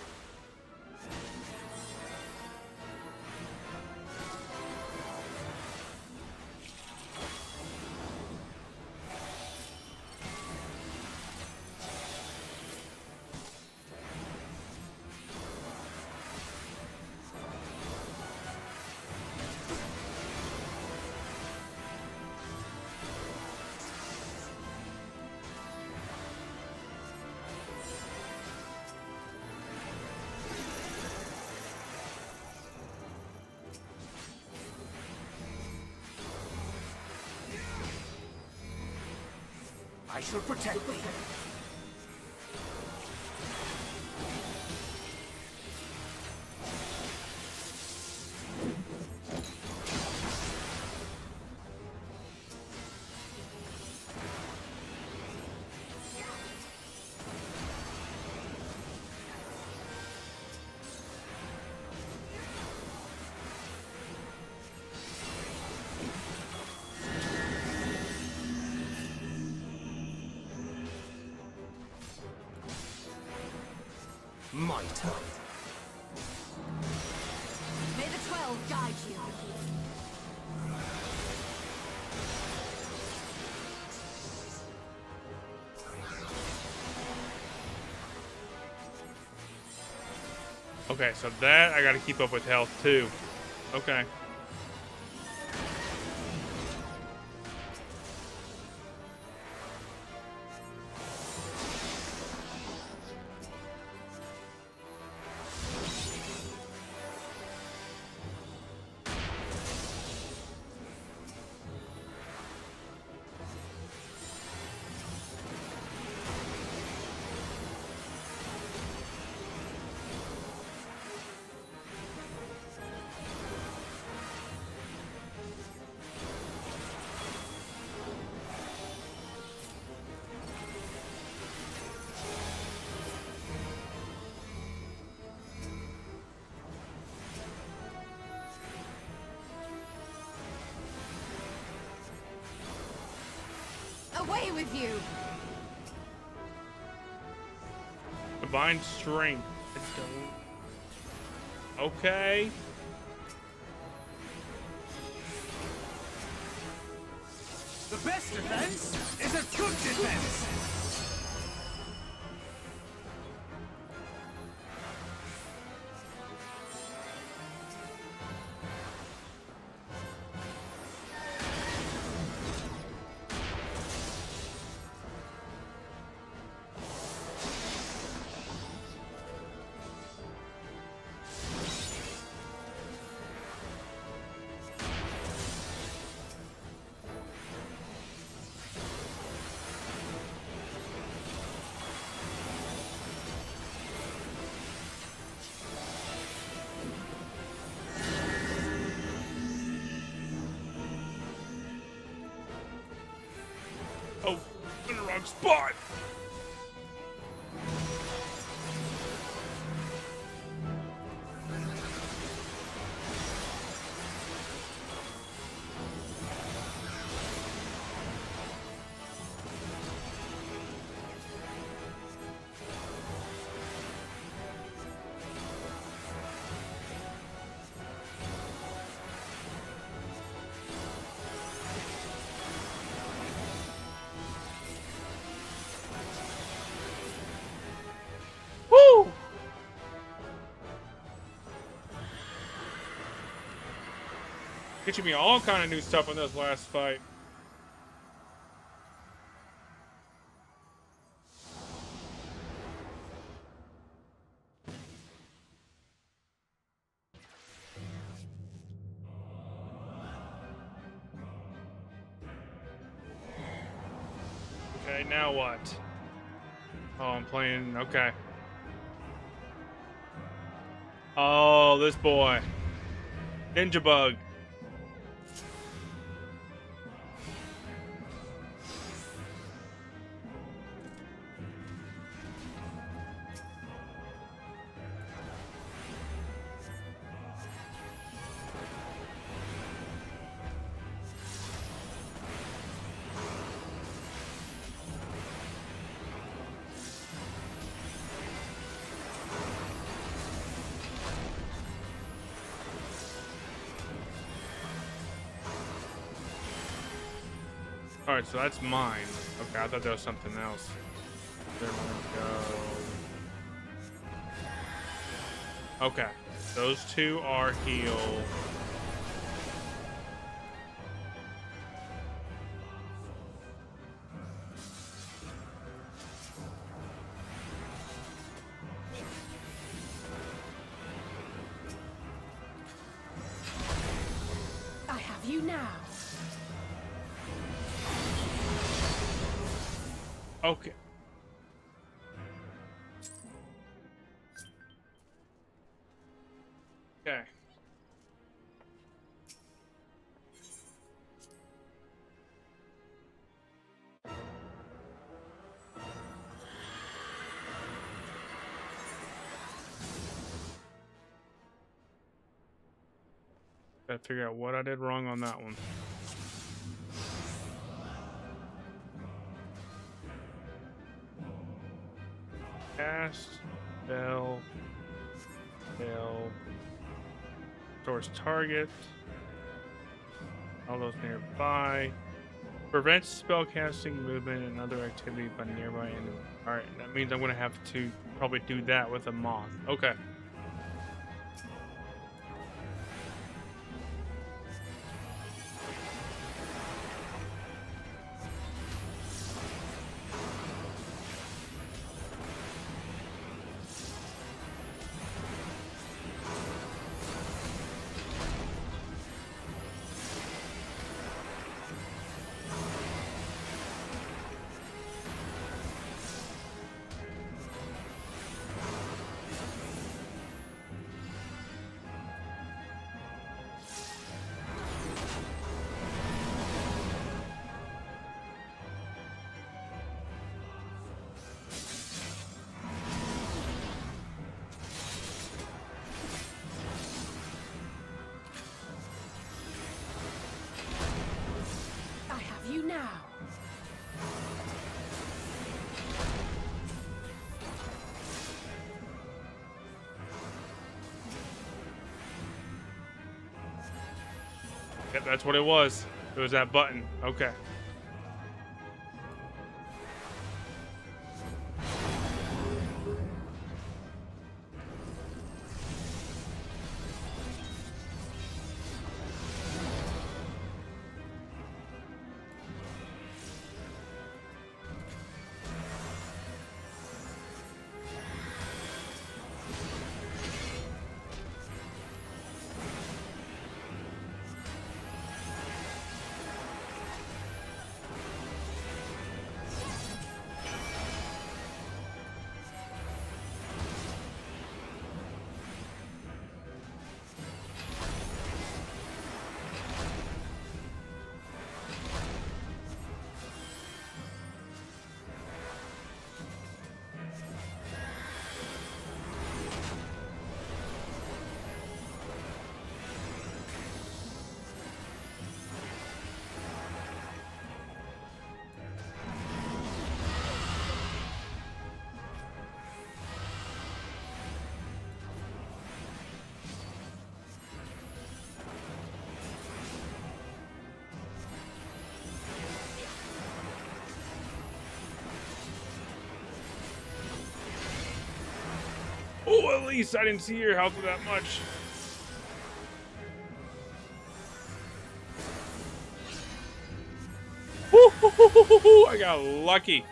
I shall protect thee. My turn. May the 12 guide you. Okay, so that I gotta keep up with health too. Okay. Away with you! Divine strength. Okay. The best defense is a good defense! Oh, in the wrong spot. Woo! Teaching me all kind of new stuff in this last fight. Okay, now what? Oh, I'm playing. Okay. Oh, this boy. Ninja Bug. Alright, so that's mine. Okay, I thought there was something else. There we go. Okay, those two are healed. I have you now. Okay. Okay. Gotta figure out what I did wrong on that one. Cast. Bell. Source target. All those nearby. Prevents spellcasting, movement, and other activity by nearby enemies. Alright, that means I'm gonna have to probably do that with a moth. Okay. You now. Yep, that's what it was. It was that button. Okay. Oh, at least I didn't see your health that much. Woo-hoo-hoo-hoo-hoo! I got lucky.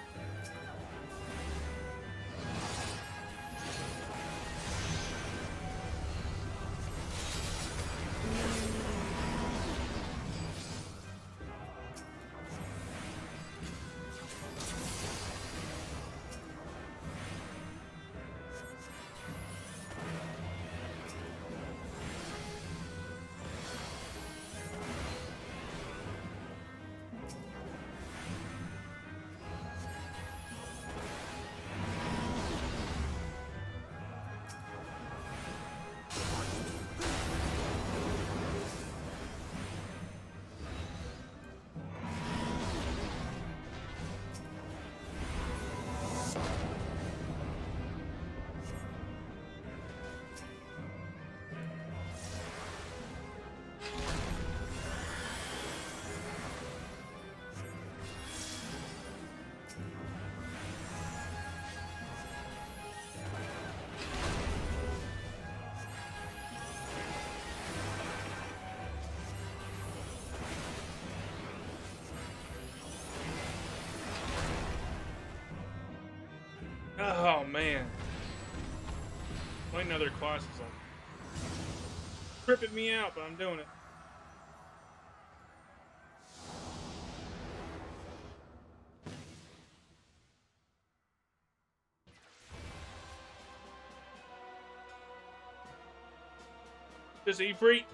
Oh man. Playing other classes like tripping me out, but I'm doing it. Just eat free.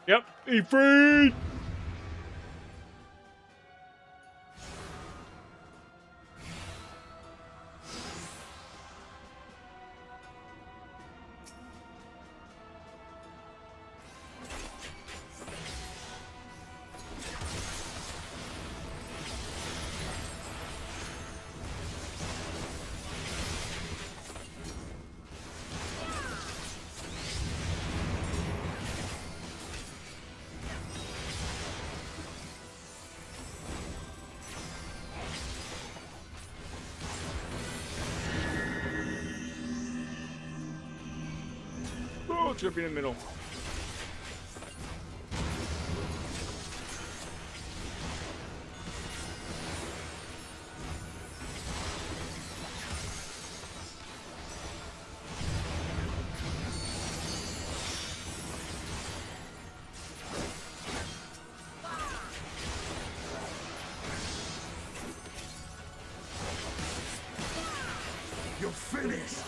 Yep, eat free. told you to be in the middle. You're finished!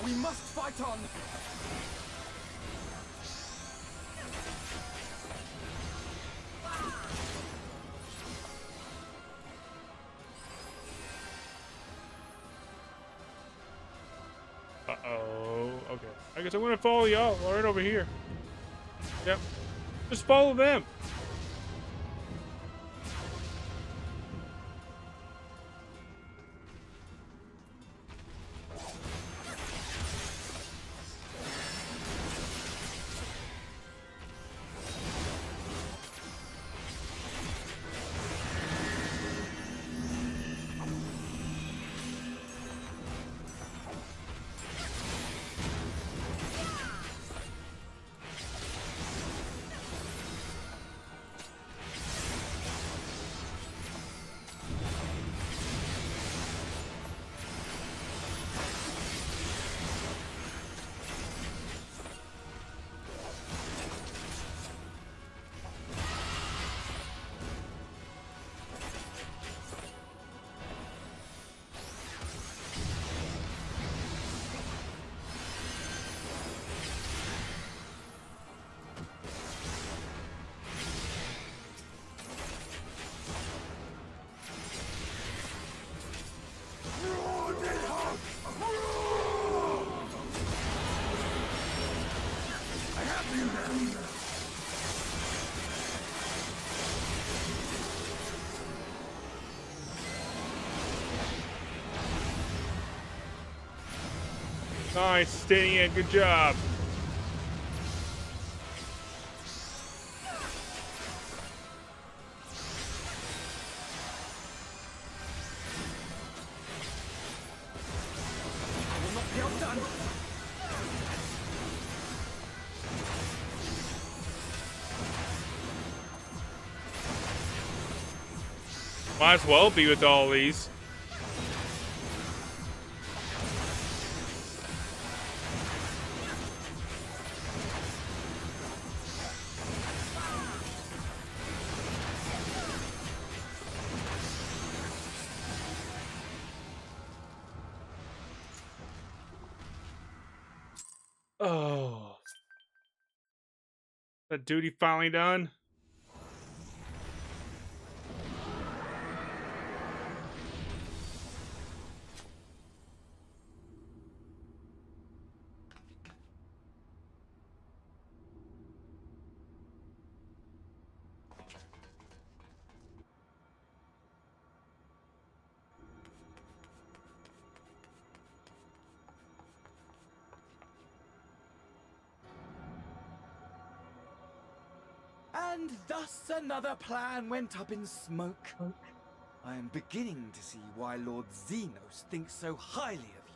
We must fight on! Uh-oh. Okay. I guess I'm gonna follow y'all right over here. Yep. Just follow them. Nice, staying in. Good job. Might as well be with all these. Oh. That duty finally done? And thus another plan went up in smoke. I am beginning to see why Lord Xenos thinks so highly of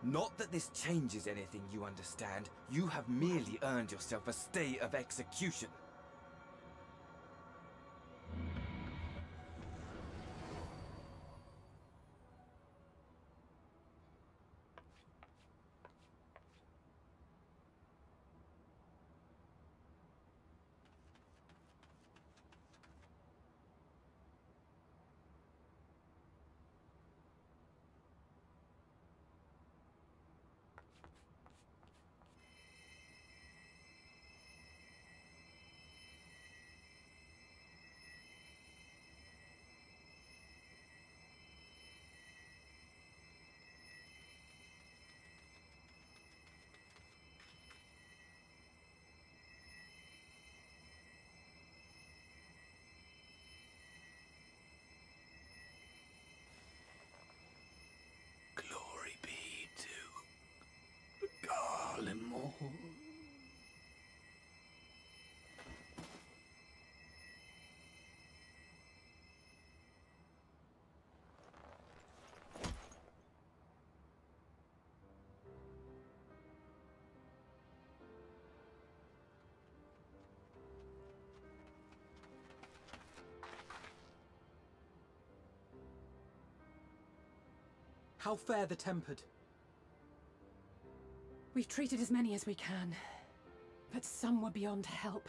you. Not that this changes anything, you understand. You have merely earned yourself a stay of execution. How fare the tempered? We've treated as many as we can, but some were beyond help.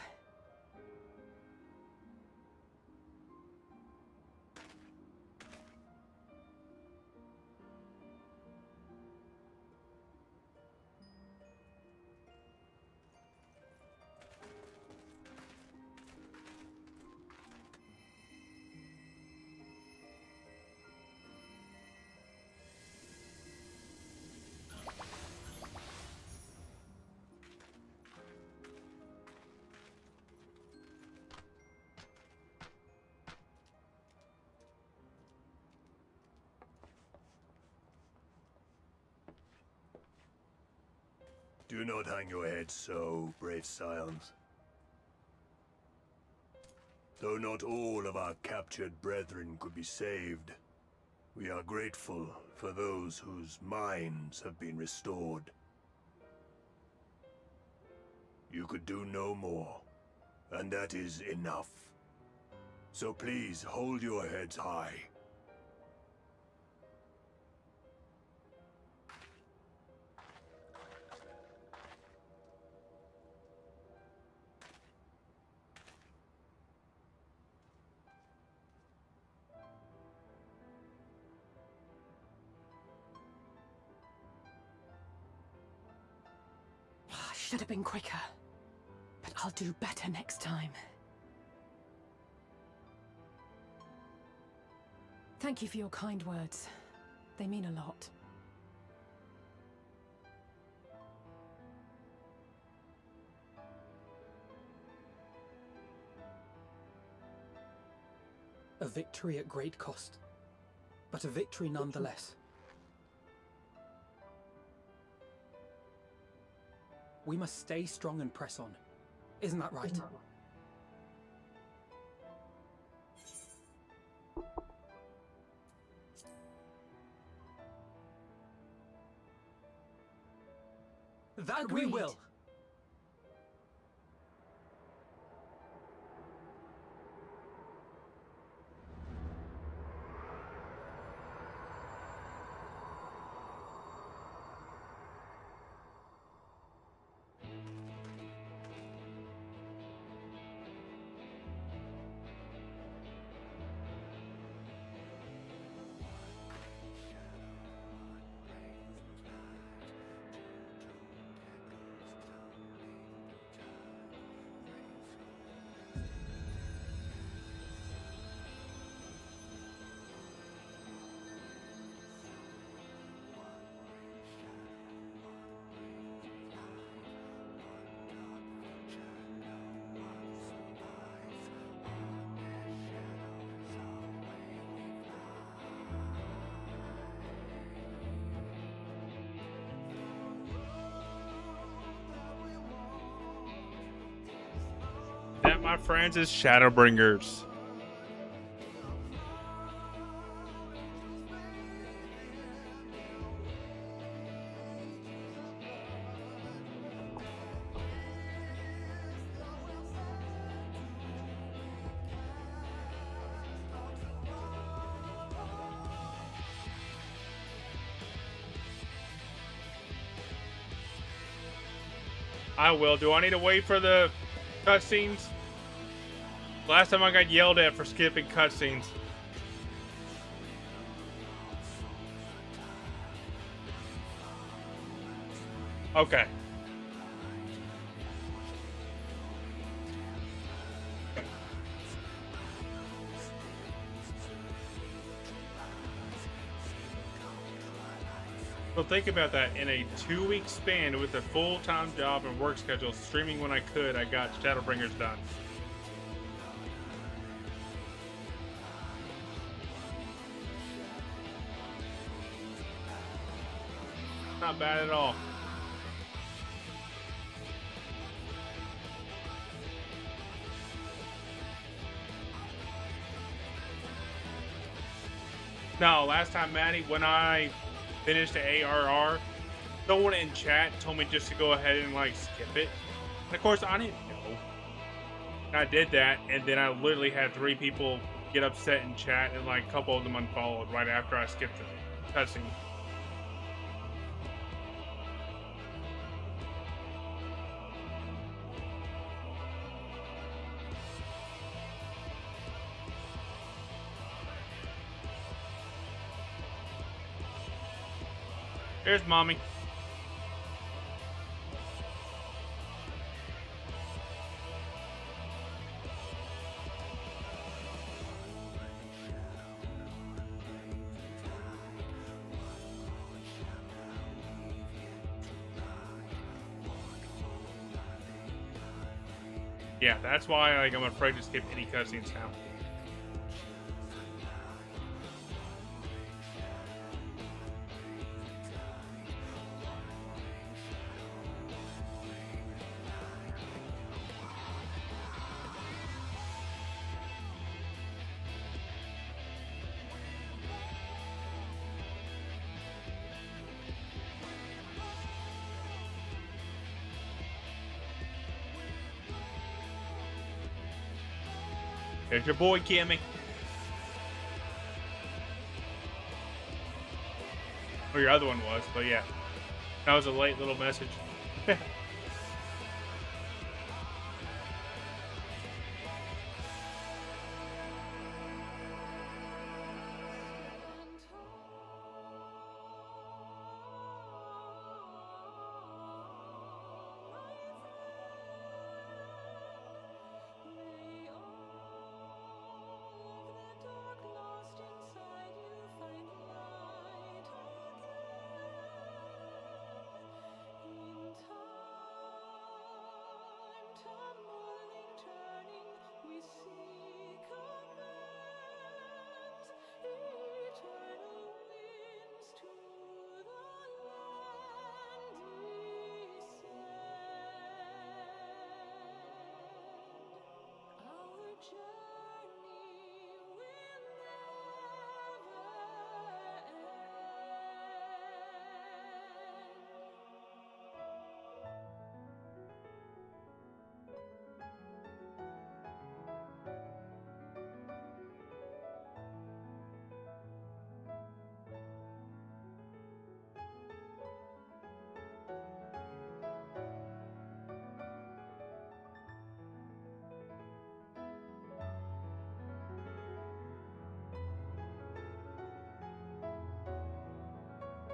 Do not hang your head so, brave scions. Though not all of our captured brethren could be saved, we are grateful for those whose minds have been restored. You could do no more, and that is enough. So please hold your heads high. Should have been quicker, but I'll do better next time. Thank you for your kind words. They mean a lot. A victory at great cost, but a victory nonetheless. We must stay strong and press on. Isn't that right? That Agreed. we will. That, my friends, is Shadowbringers. I will. Do I need to wait for the cutscenes? Last time I got yelled at for skipping cutscenes. Okay. So think about that. In a 2-week span with a full-time job and work schedule, streaming when I could, I got Shadowbringers done. Not bad at all. No, last time, Maddie, when I finished the ARR, someone in chat told me just to go ahead and like skip it. And of course, I didn't know. I did that, and then I literally had 3 people get upset in chat, and like a couple of them unfollowed right after I skipped the cutscene. There's mommy. Yeah, that's why I'm afraid to skip any cutscenes now. There's your boy, Kimmy. Or your other one was, but yeah. That was a late little message.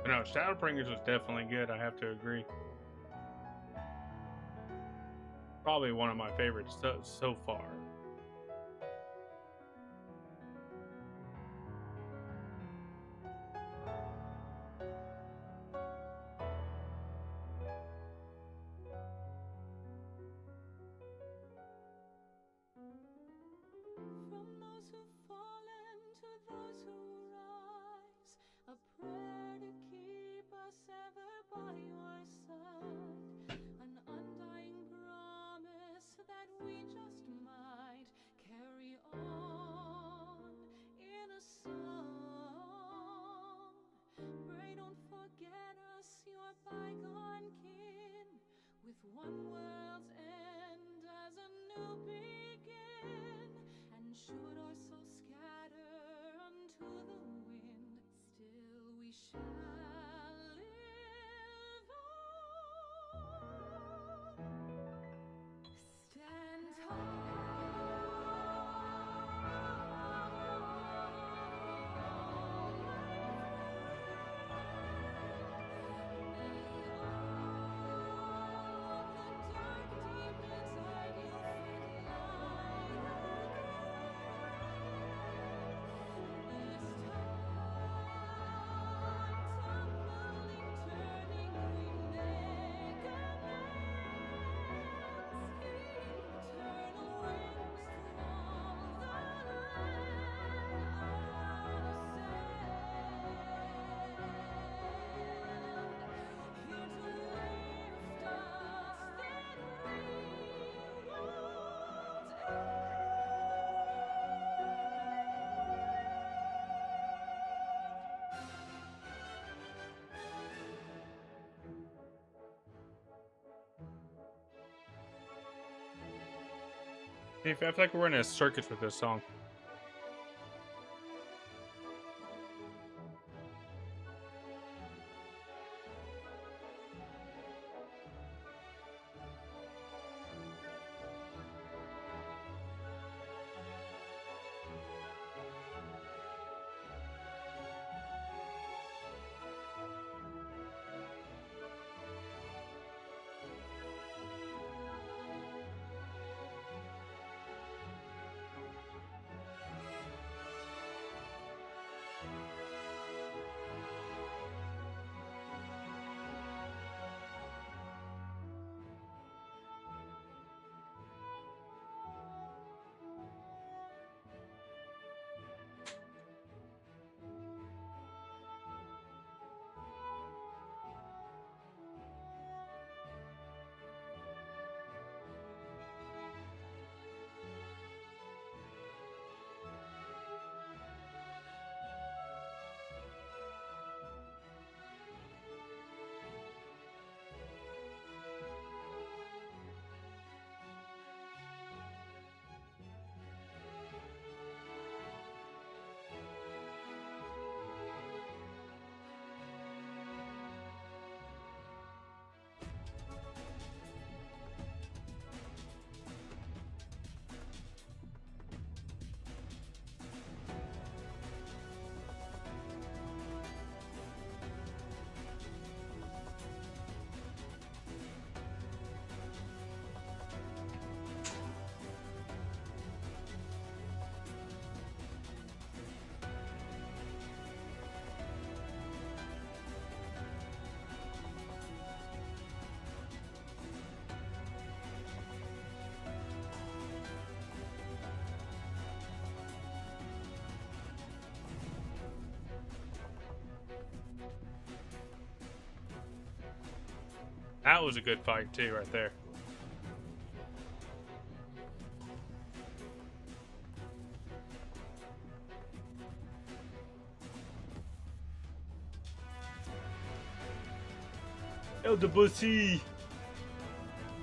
But no, Shadowbringers was definitely good. I have to agree. Probably one of my favorites so far. One world's end as a new begin, and should our souls scatter unto the wind, still we shall live on. Stand I feel like we're in a circus with this song. That was a good fight too, right there. El Debussy.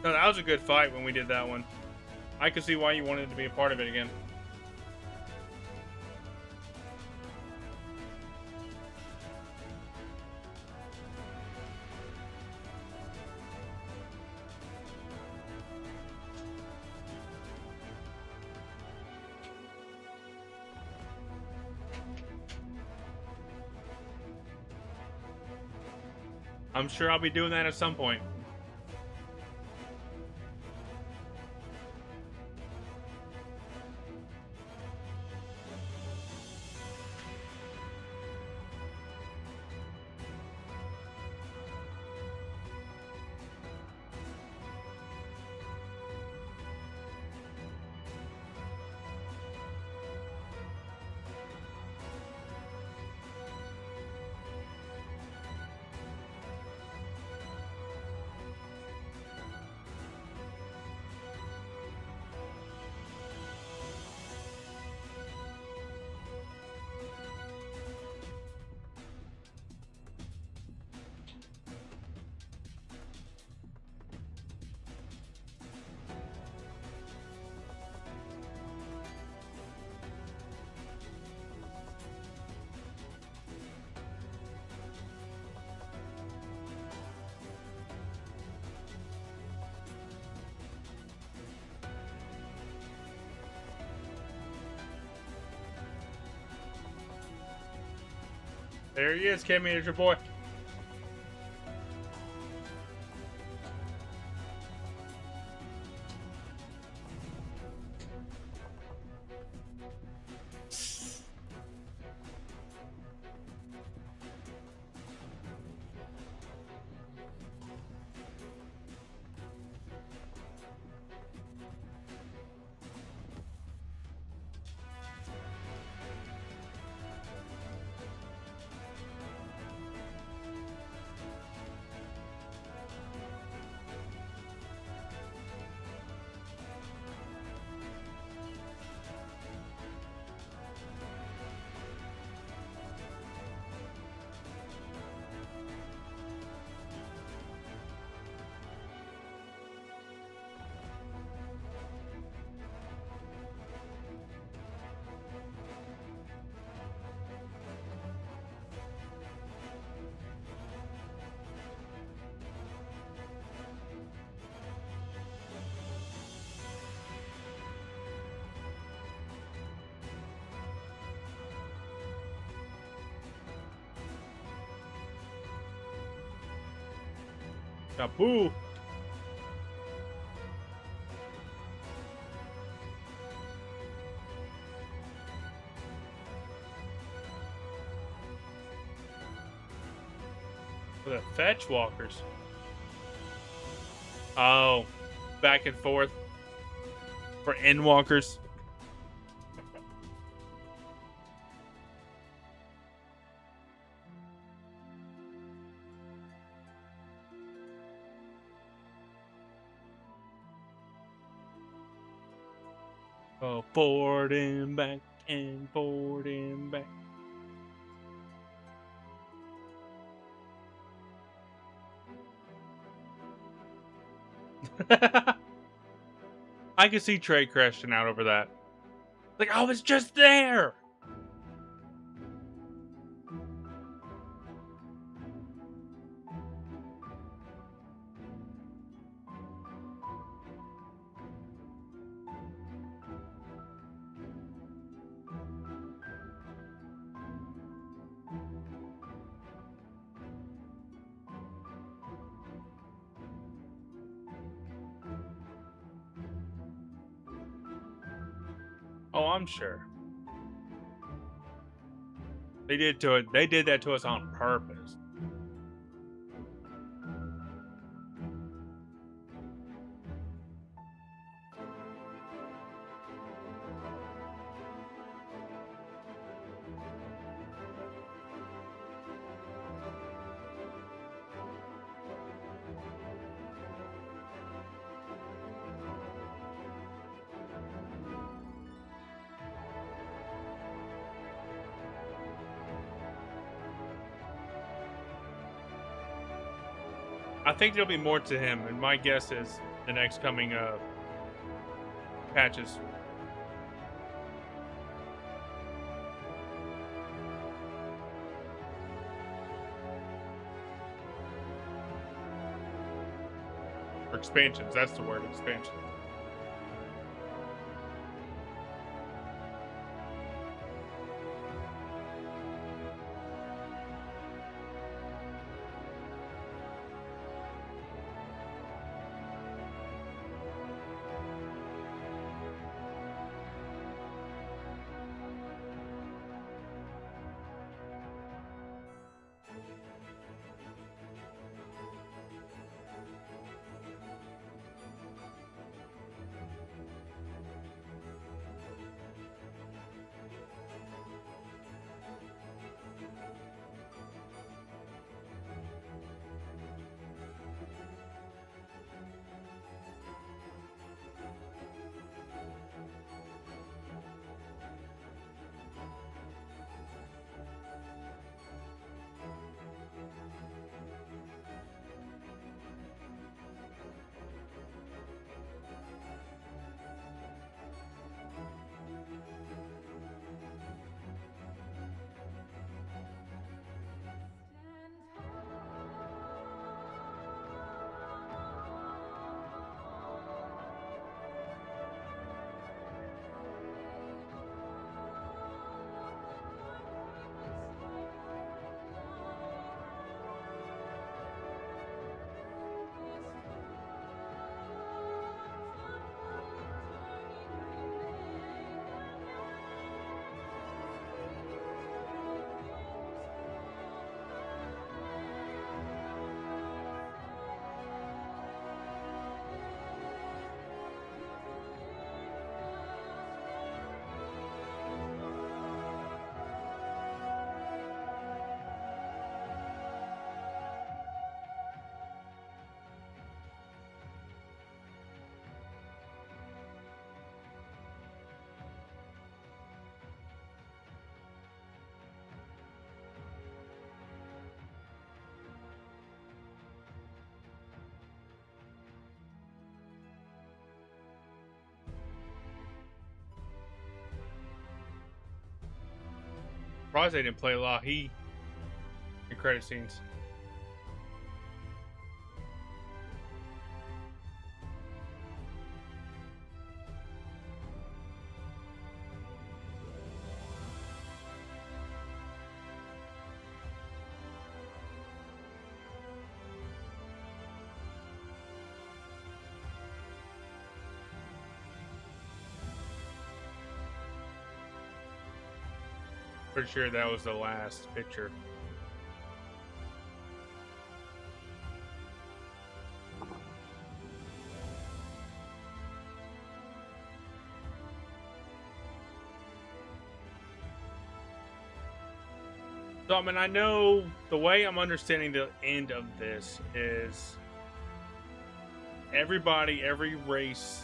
No, that was a good fight when we did that one. I could see why you wanted to be a part of it again. I'm sure I'll be doing that at some point. There he is, Kimmy, there's your boy. Kaboo! For the fetch walkers. Oh, back and forth. For endwalkers. Oh, forward and back and forward and back. I can see Trey crashing out over that. Like, I was just there! Oh, I'm sure. They did that to us on purpose. I think there'll be more to him, and my guess is the next coming patches. Or expansions, that's the word, expansions. Surprised they didn't play Lahi in credit scenes. Pretty sure that was the last picture. So, I mean, I know the way I'm understanding the end of this is everybody, every race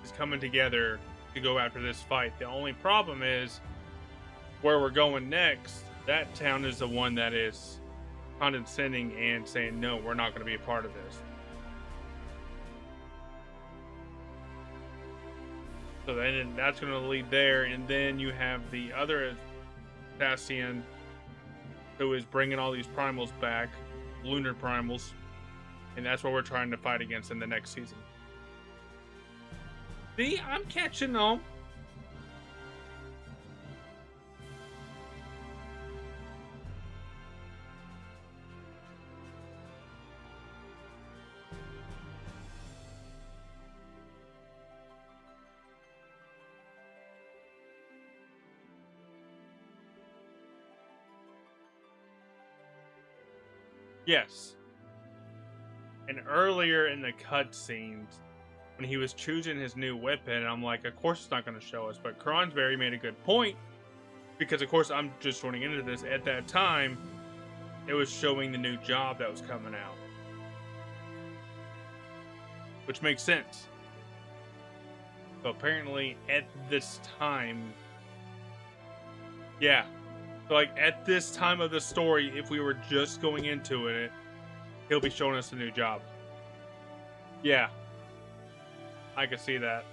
is coming together to go after this fight. The only problem is where we're going next, that town is the one that is condescending and saying, no, we're not going to be a part of this. So then that's going to lead there, and then you have the other Assassinian who is bringing all these primals back, lunar primals, and that's what we're trying to fight against in the next season. See, I'm catching on. Yes. And earlier in the cutscenes, when he was choosing his new weapon, I'm like, of course it's not going to show us. But Kronsberry made a good point, because of course I'm just running into this. At that time, it was showing the new job that was coming out. Which makes sense. So apparently at this time, yeah. So like at this time of the story, if we were just going into it, he'll be showing us a new job. Yeah, I can see that.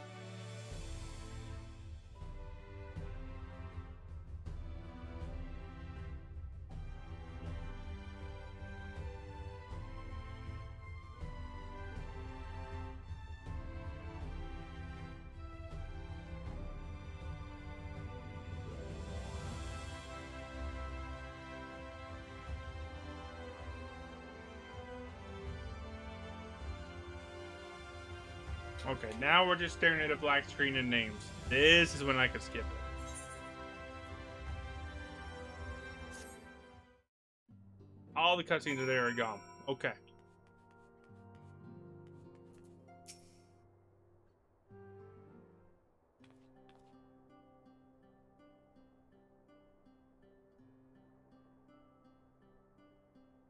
Okay, now we're just staring at a black screen and names. This is when I can skip it. All the cutscenes are there are gone. Okay.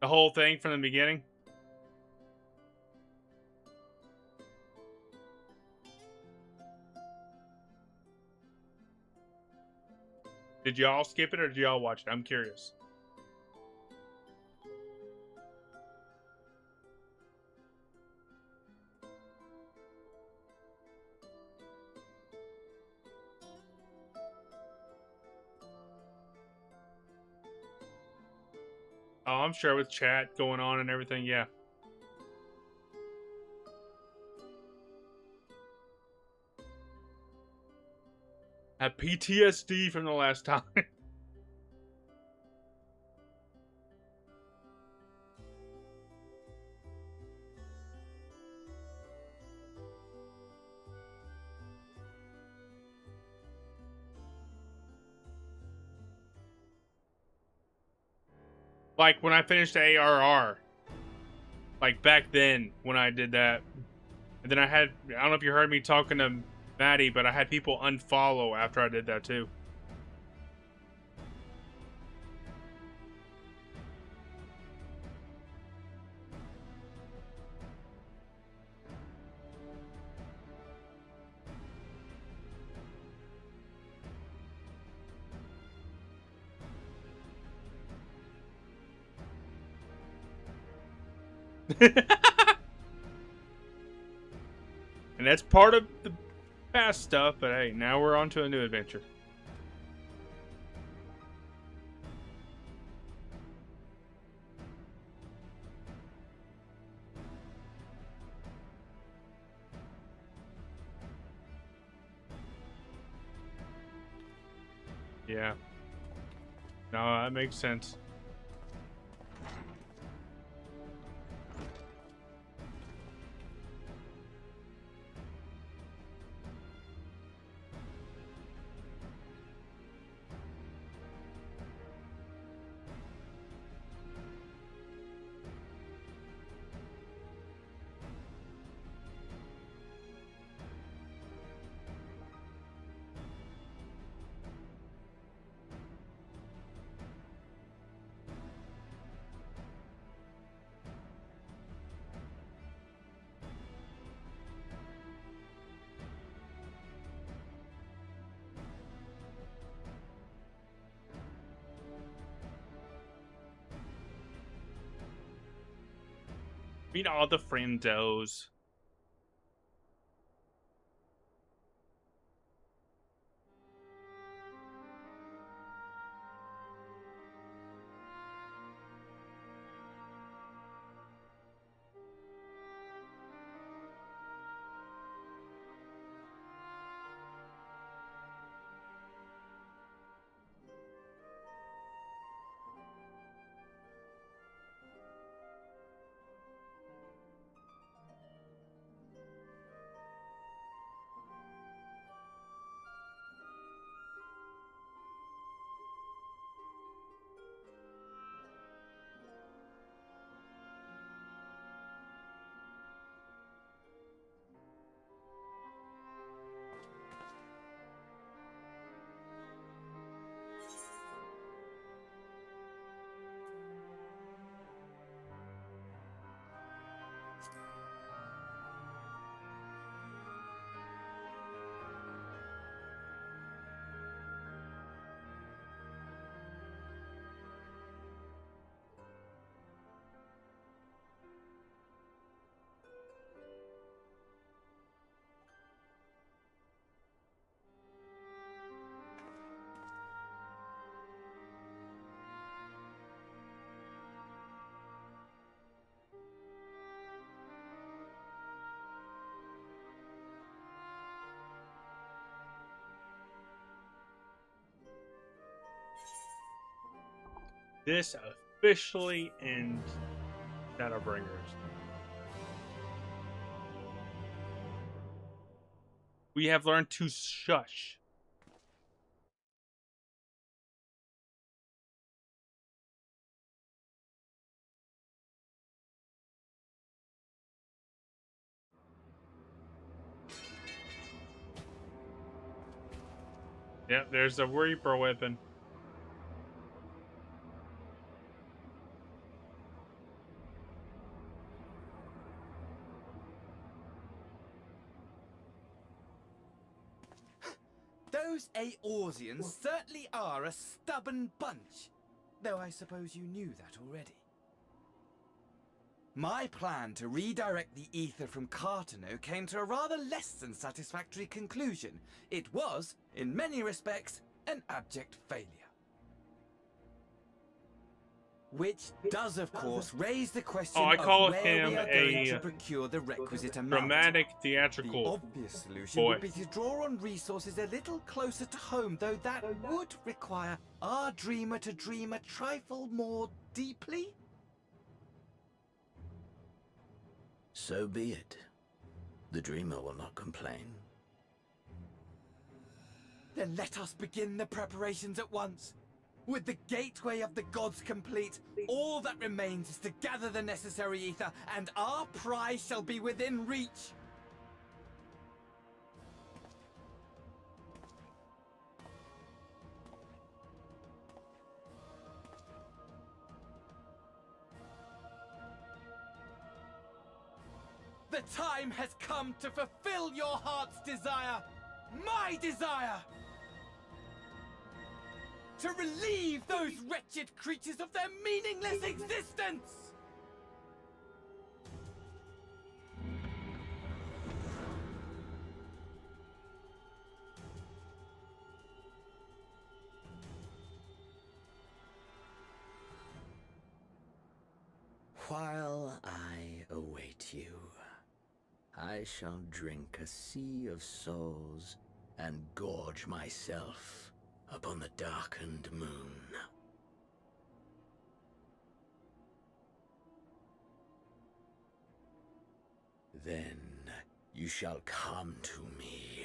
The whole thing from the beginning? Did y'all skip it or did y'all watch it? I'm curious. Oh, I'm sure with chat going on and everything, yeah. Have PTSD from the last time. Like when I finished ARR. Like back then when I did that. And then I don't know if you heard me talking to Maddie, but I had people unfollow after I did that too. And that's part of the past stuff, but hey, now we're on to a new adventure. Yeah. No, that makes sense. Meet all the friendos. this officially ends Shadowbringers. We have learned to shush. Yep, there's a Reaper weapon. Those Eorzeans certainly are a stubborn bunch, though I suppose you knew that already. My plan to redirect the ether from Cartano came to a rather less than satisfactory conclusion. It was, in many respects, an abject failure. Which does, of course, raise the question I call of where him we are going a to procure the requisite amount. dramatic theatrical The obvious solution boy. would be to draw on resources a little closer to home, though that would require our dreamer to dream a trifle more deeply. So be it. The dreamer will not complain. Then let us begin the preparations at once. With the gateway of the gods complete, all that remains is to gather the necessary ether, and our prize shall be within reach. The time has come to fulfill your heart's desire, my desire! To relieve those wretched creatures of their meaningless existence! While I await you, I shall drink a sea of souls and gorge myself upon the darkened moon. Then you shall come to me,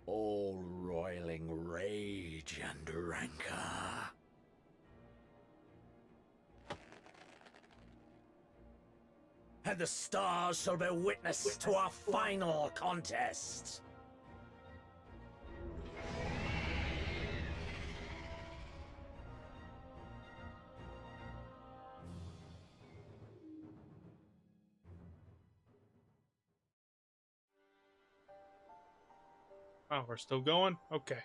all roiling rage and rancor. And the stars shall bear witness to our final contest. Oh, we're still going? Okay.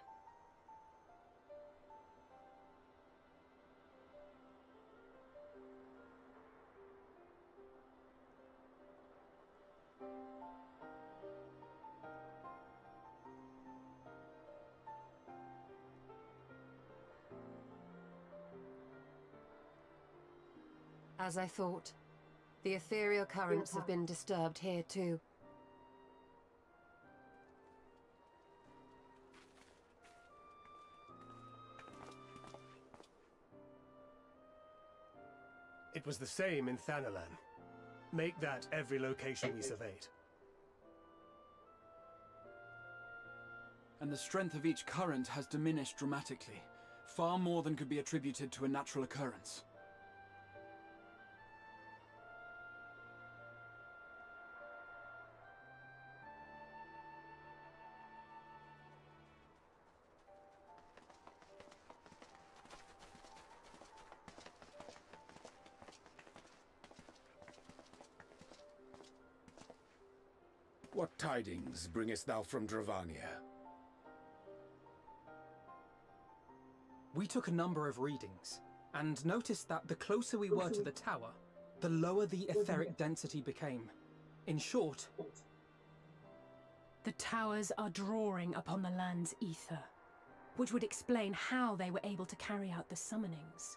As I thought, the ethereal currents have been disturbed here too. It was the same in Thanalan. Make that every location we surveyed. And the strength of each current has diminished dramatically, far more than could be attributed to a natural occurrence. What tidings bringest thou from Dravania? We took a number of readings, and noticed that the closer we were to the tower, the lower the etheric density became. In short, the towers are drawing upon the land's ether, which would explain how they were able to carry out the summonings.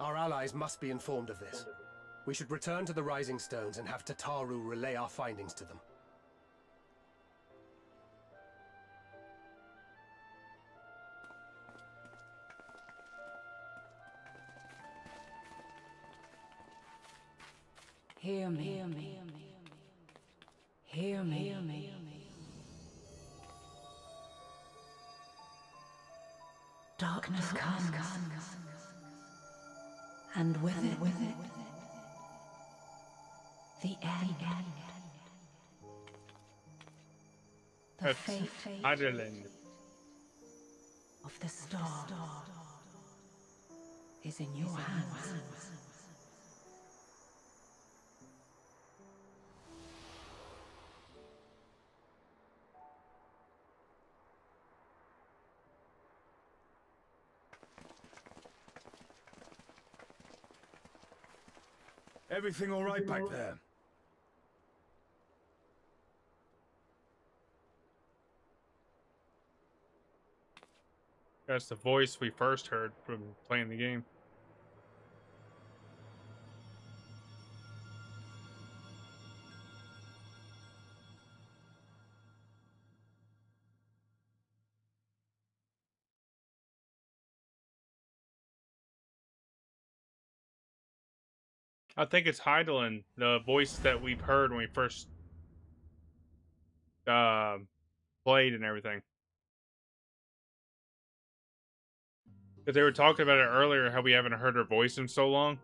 Our allies must be informed of this. We should return to the Rising Stones and have Tataru relay our findings to them. Hear me. Hear me. Hear me. Hear me. Darkness comes, and with it, the end. The That's fate Ireland. of the star is in your hands. Everything all right back there? That's the voice we first heard from playing the game. I think it's Heidelin, the voice that we've heard when we first played and everything. Because they were talking about it earlier, how we haven't heard her voice in so long.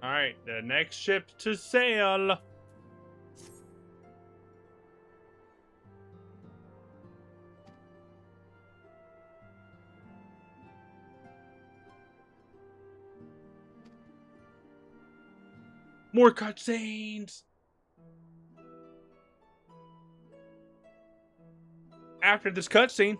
Alright, the next ship to sail. More cutscenes! After this cutscene.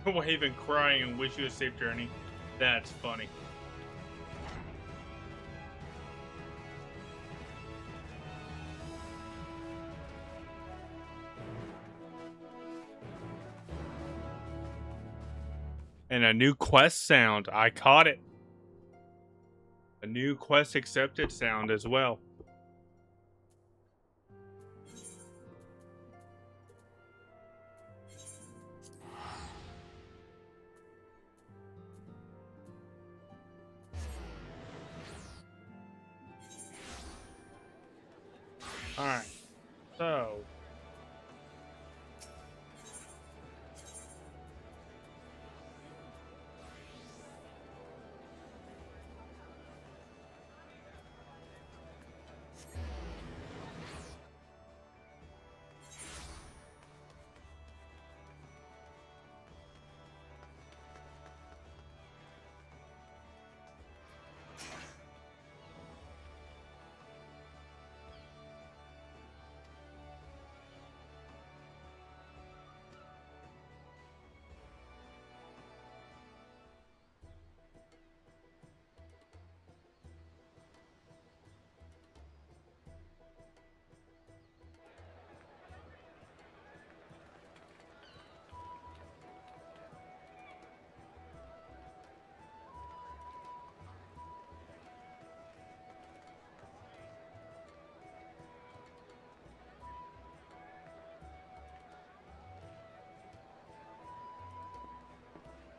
Wave and crying and wish you a safe journey. That's funny. And a new quest sound. I caught it. A new quest accepted sound as well. Alright. So.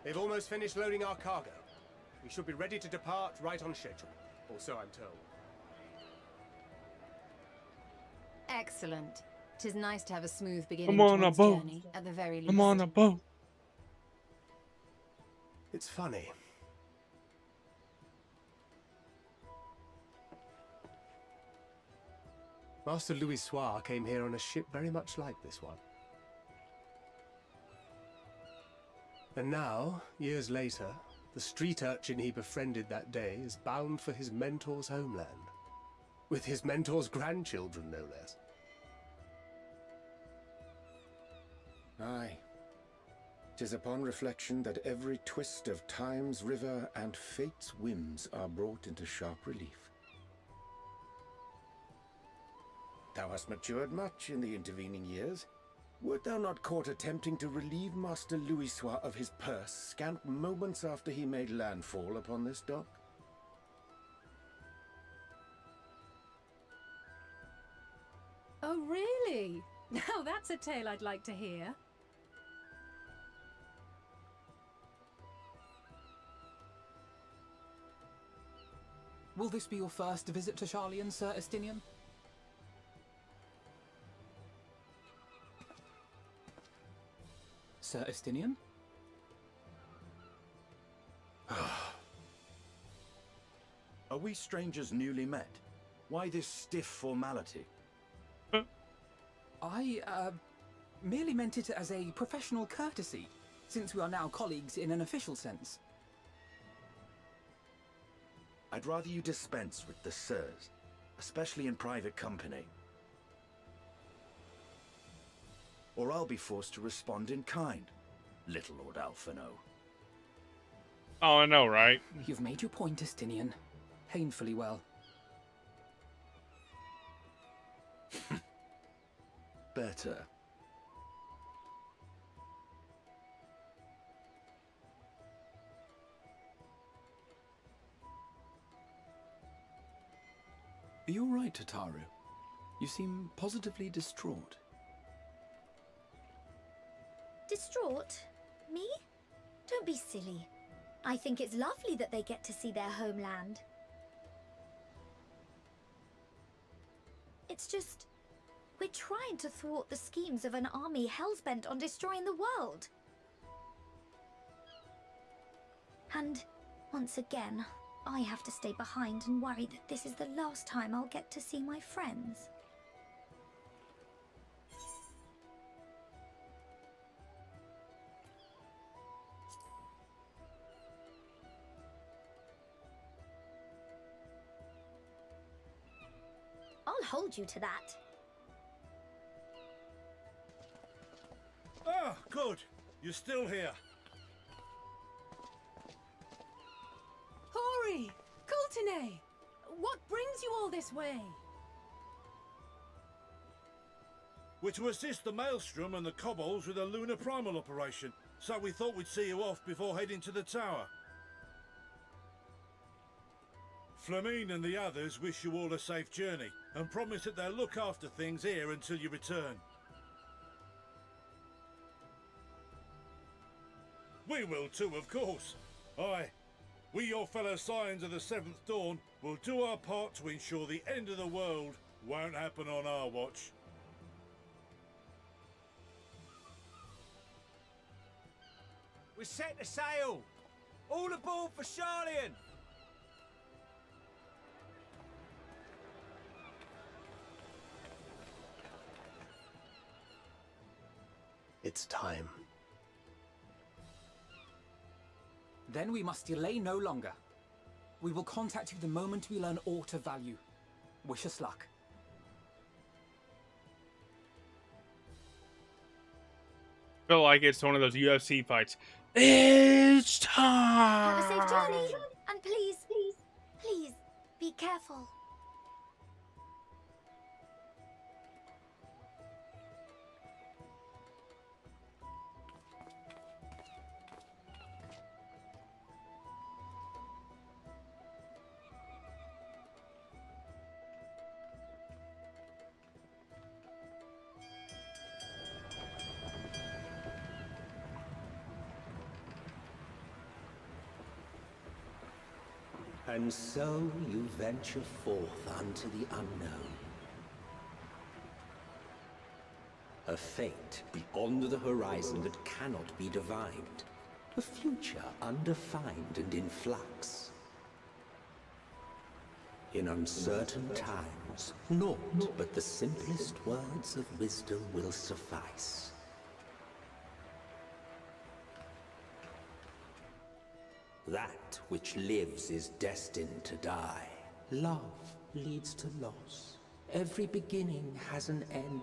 They've almost finished loading our cargo. We should be ready to depart right on schedule, or so I'm told. Excellent. 'Tis nice to have a smooth beginning I'm on to a one's boat. journey, at the very least. I'm on a boat. It's funny. Master Louis Soir came here on a ship very much like this one. And now, years later, the street urchin he befriended that day is bound for his mentor's homeland. With his mentor's grandchildren, no less. Aye. 'Tis upon reflection that every twist of time's river and fate's whims are brought into sharp relief. Thou hast matured much in the intervening years. Wert thou not caught attempting to relieve Master Louis Soir of his purse scant moments after he made landfall upon this dock? Oh, really? Now that's a tale I'd like to hear. Will this be your first visit to Sharlayan, Sir Estinian? Sir Estinian? Are we strangers newly met? Why this stiff formality? I, merely meant it as a professional courtesy, since we are now colleagues in an official sense. I'd rather you dispense with the sirs, especially in private company. Or I'll be forced to respond in kind, little Lord Alphino. Oh, I know, right? You've made your point, Estinian. Painfully well. Better. Are you all right, Tataru? You seem positively distraught. Distraught? Me? Don't be silly. I think it's lovely that they get to see their homeland. It's just, we're trying to thwart the schemes of an army hellbent on destroying the world. And, once again, I have to stay behind and worry that this is the last time I'll get to see my friends. I'll hold you to that. Ah, good. You're still here. Hey! Coulternay! What brings you all this way? We're to assist the Maelstrom and the Kobolds with a lunar primal operation, so we thought we'd see you off before heading to the tower. Flamine and the others wish you all a safe journey, and promise that they'll look after things here until you return. We will too, of course. Aye, we your fellow Scions of the Seventh Dawn will do our part to ensure the end of the world won't happen on our watch. We're set to sail! All aboard for Sharlayan! It's time. Then we must delay no longer. We will contact you the moment we learn aught of value. Wish us luck. Feel like it's one of those UFC fights. It's time. Have a safe journey, and please, be careful. And so you venture forth unto the unknown. A fate beyond the horizon that cannot be divined. A future undefined and in flux. In uncertain times, naught but the simplest words of wisdom will suffice. That which lives is destined to die. Love leads to loss. Every beginning has an end.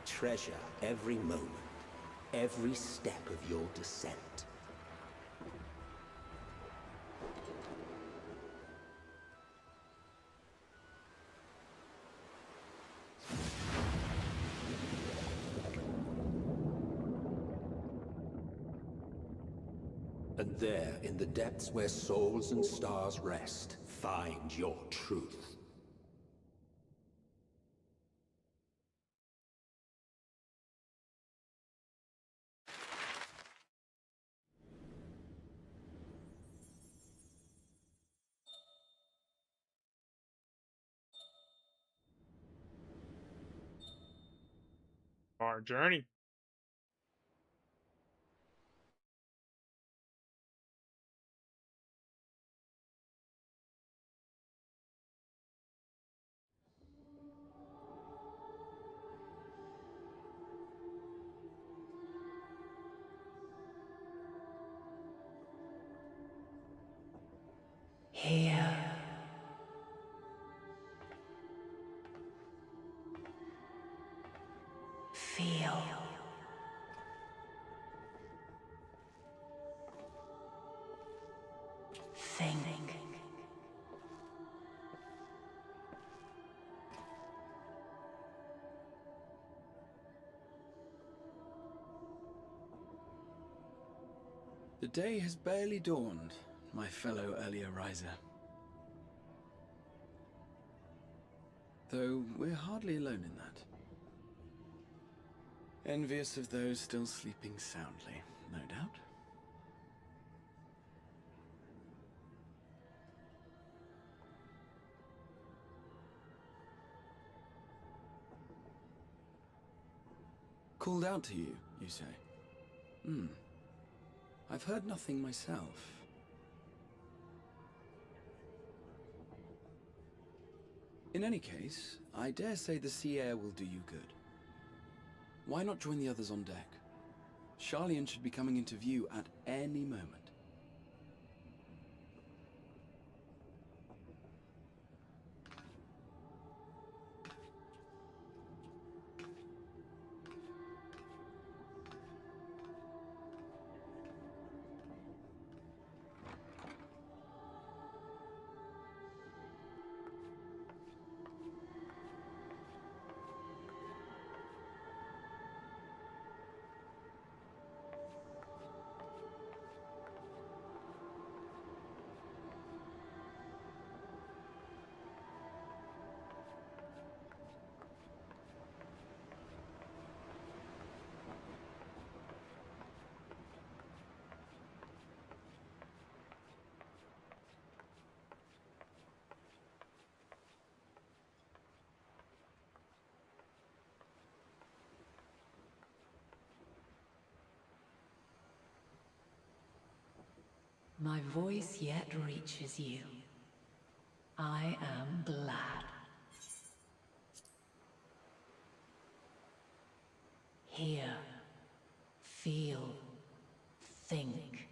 Treasure every moment, every step of your descent. And there, in the depths where souls and stars rest, find your truth. Our journey. Here. Feel. Think. The day has barely dawned, my fellow earlier riser. Though we're hardly alone in that. Envious of those still sleeping soundly, no doubt. Called out to you, you say? I've heard nothing myself. In any case, I dare say the sea air will do you good. Why not join the others on deck? Sharlayan should be coming into view at any moment. my voice yet reaches you. I am glad. Hear, feel, think.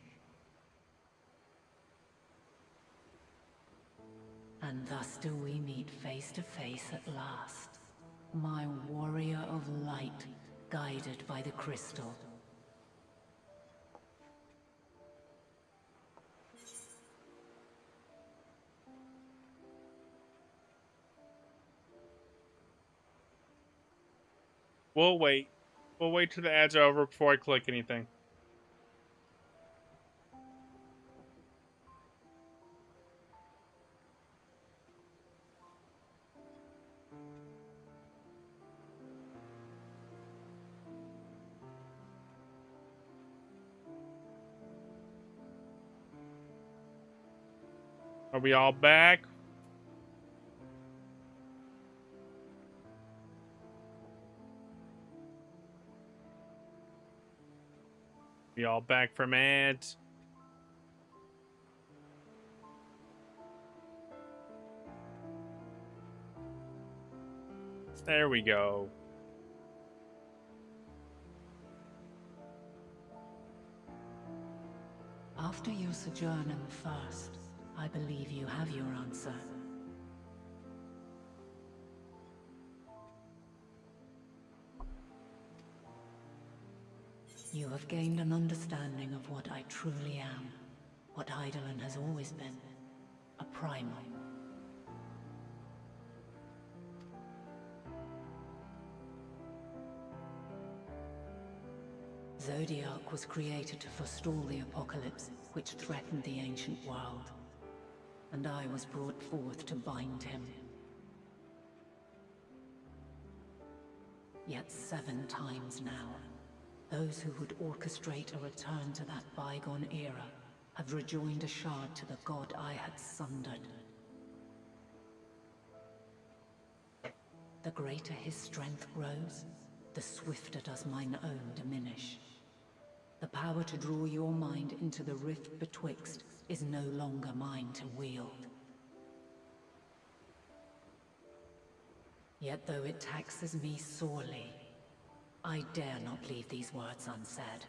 And thus do we meet face to face at last, my warrior of light, guided by the crystal. We'll wait. We'll wait till the ads are over before I click anything. Are we all back? We all back from ads? There we go. After your sojourn in the First, I believe you have your answer. You have gained an understanding of what I truly am, what Hydaelyn has always been, a primal. Zodiark was created to forestall the apocalypse which threatened the ancient world, and I was brought forth to bind him. Yet 7 times now, those who would orchestrate a return to that bygone era have rejoined a shard to the god I had sundered. The greater his strength grows, the swifter does mine own diminish. The power to draw your mind into the rift betwixt is no longer mine to wield. Yet though it taxes me sorely, I dare not leave these words unsaid.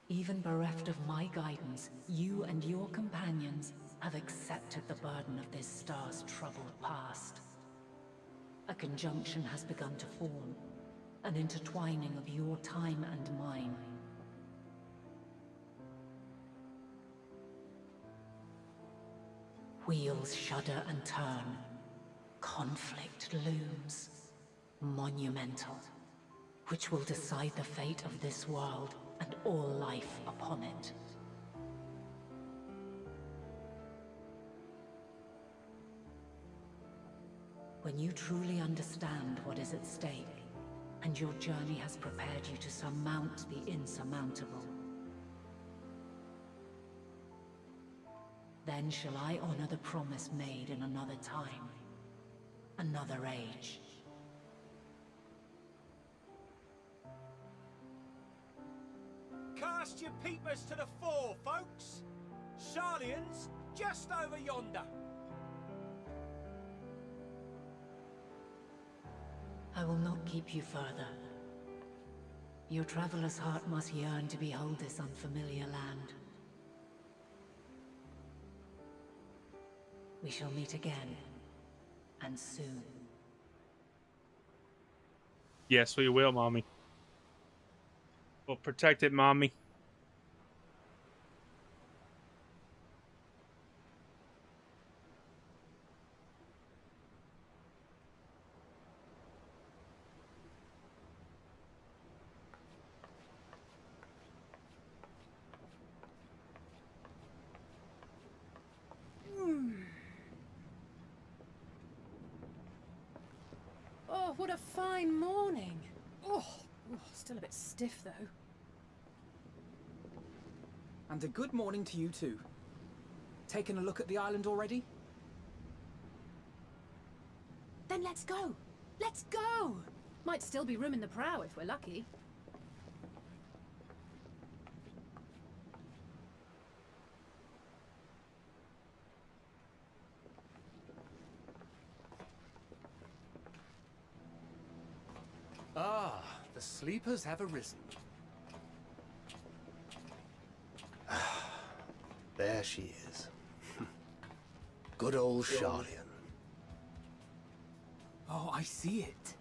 Even bereft of my guidance, you and your companions have accepted the burden of this star's troubled past. A conjunction has begun to form, an intertwining of your time and mine. Wheels shudder and turn. Conflict looms, monumental, which will decide the fate of this world and all life upon it. When you truly understand what is at stake, and your journey has prepared you to surmount the insurmountable, then shall I honor the promise made in another time, another age. Cast your peepers to the fore, folks. Sharlayan's just over yonder. I will not keep you further. Your traveler's heart must yearn to behold this unfamiliar land. We shall meet again, and soon. Yes, we will, Mommy. We'll protect it, Mommy. Oh, what a fine morning. Oh, still a bit stiff though. And a good morning to you too. Taking a look at the island already? Then let's go. Let's go! Might still be room in the prow if we're lucky. Ah, the sleepers have arisen. There she is. Good old Sharlayan. Oh, I see it.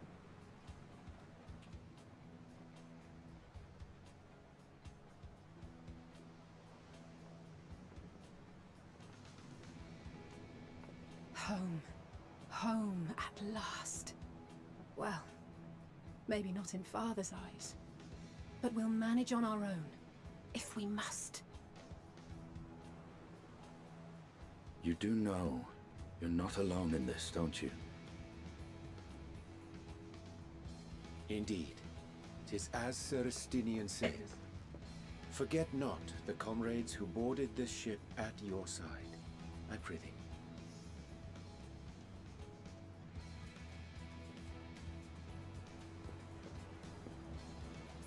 Home. Home at last. Well, maybe not in Father's eyes. But we'll manage on our own, if we must. You do know you're not alone in this, don't you? Indeed. 'Tis as Sir Estinian says. Forget not the comrades who boarded this ship at your side, I prithee.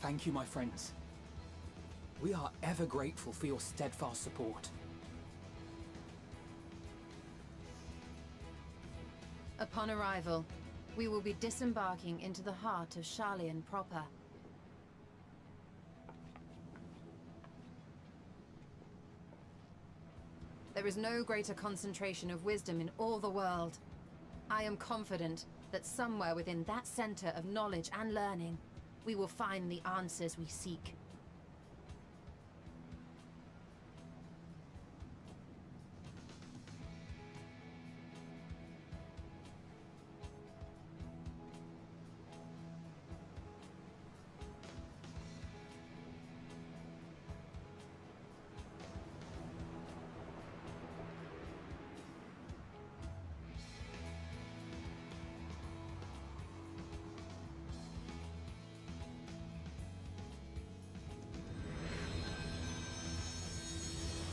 Thank you, my friends. We are ever grateful for your steadfast support. Upon arrival, we will be disembarking into the heart of Sharlayan proper. There is no greater concentration of wisdom in all the world. I am confident that somewhere within that center of knowledge and learning, we will find the answers we seek.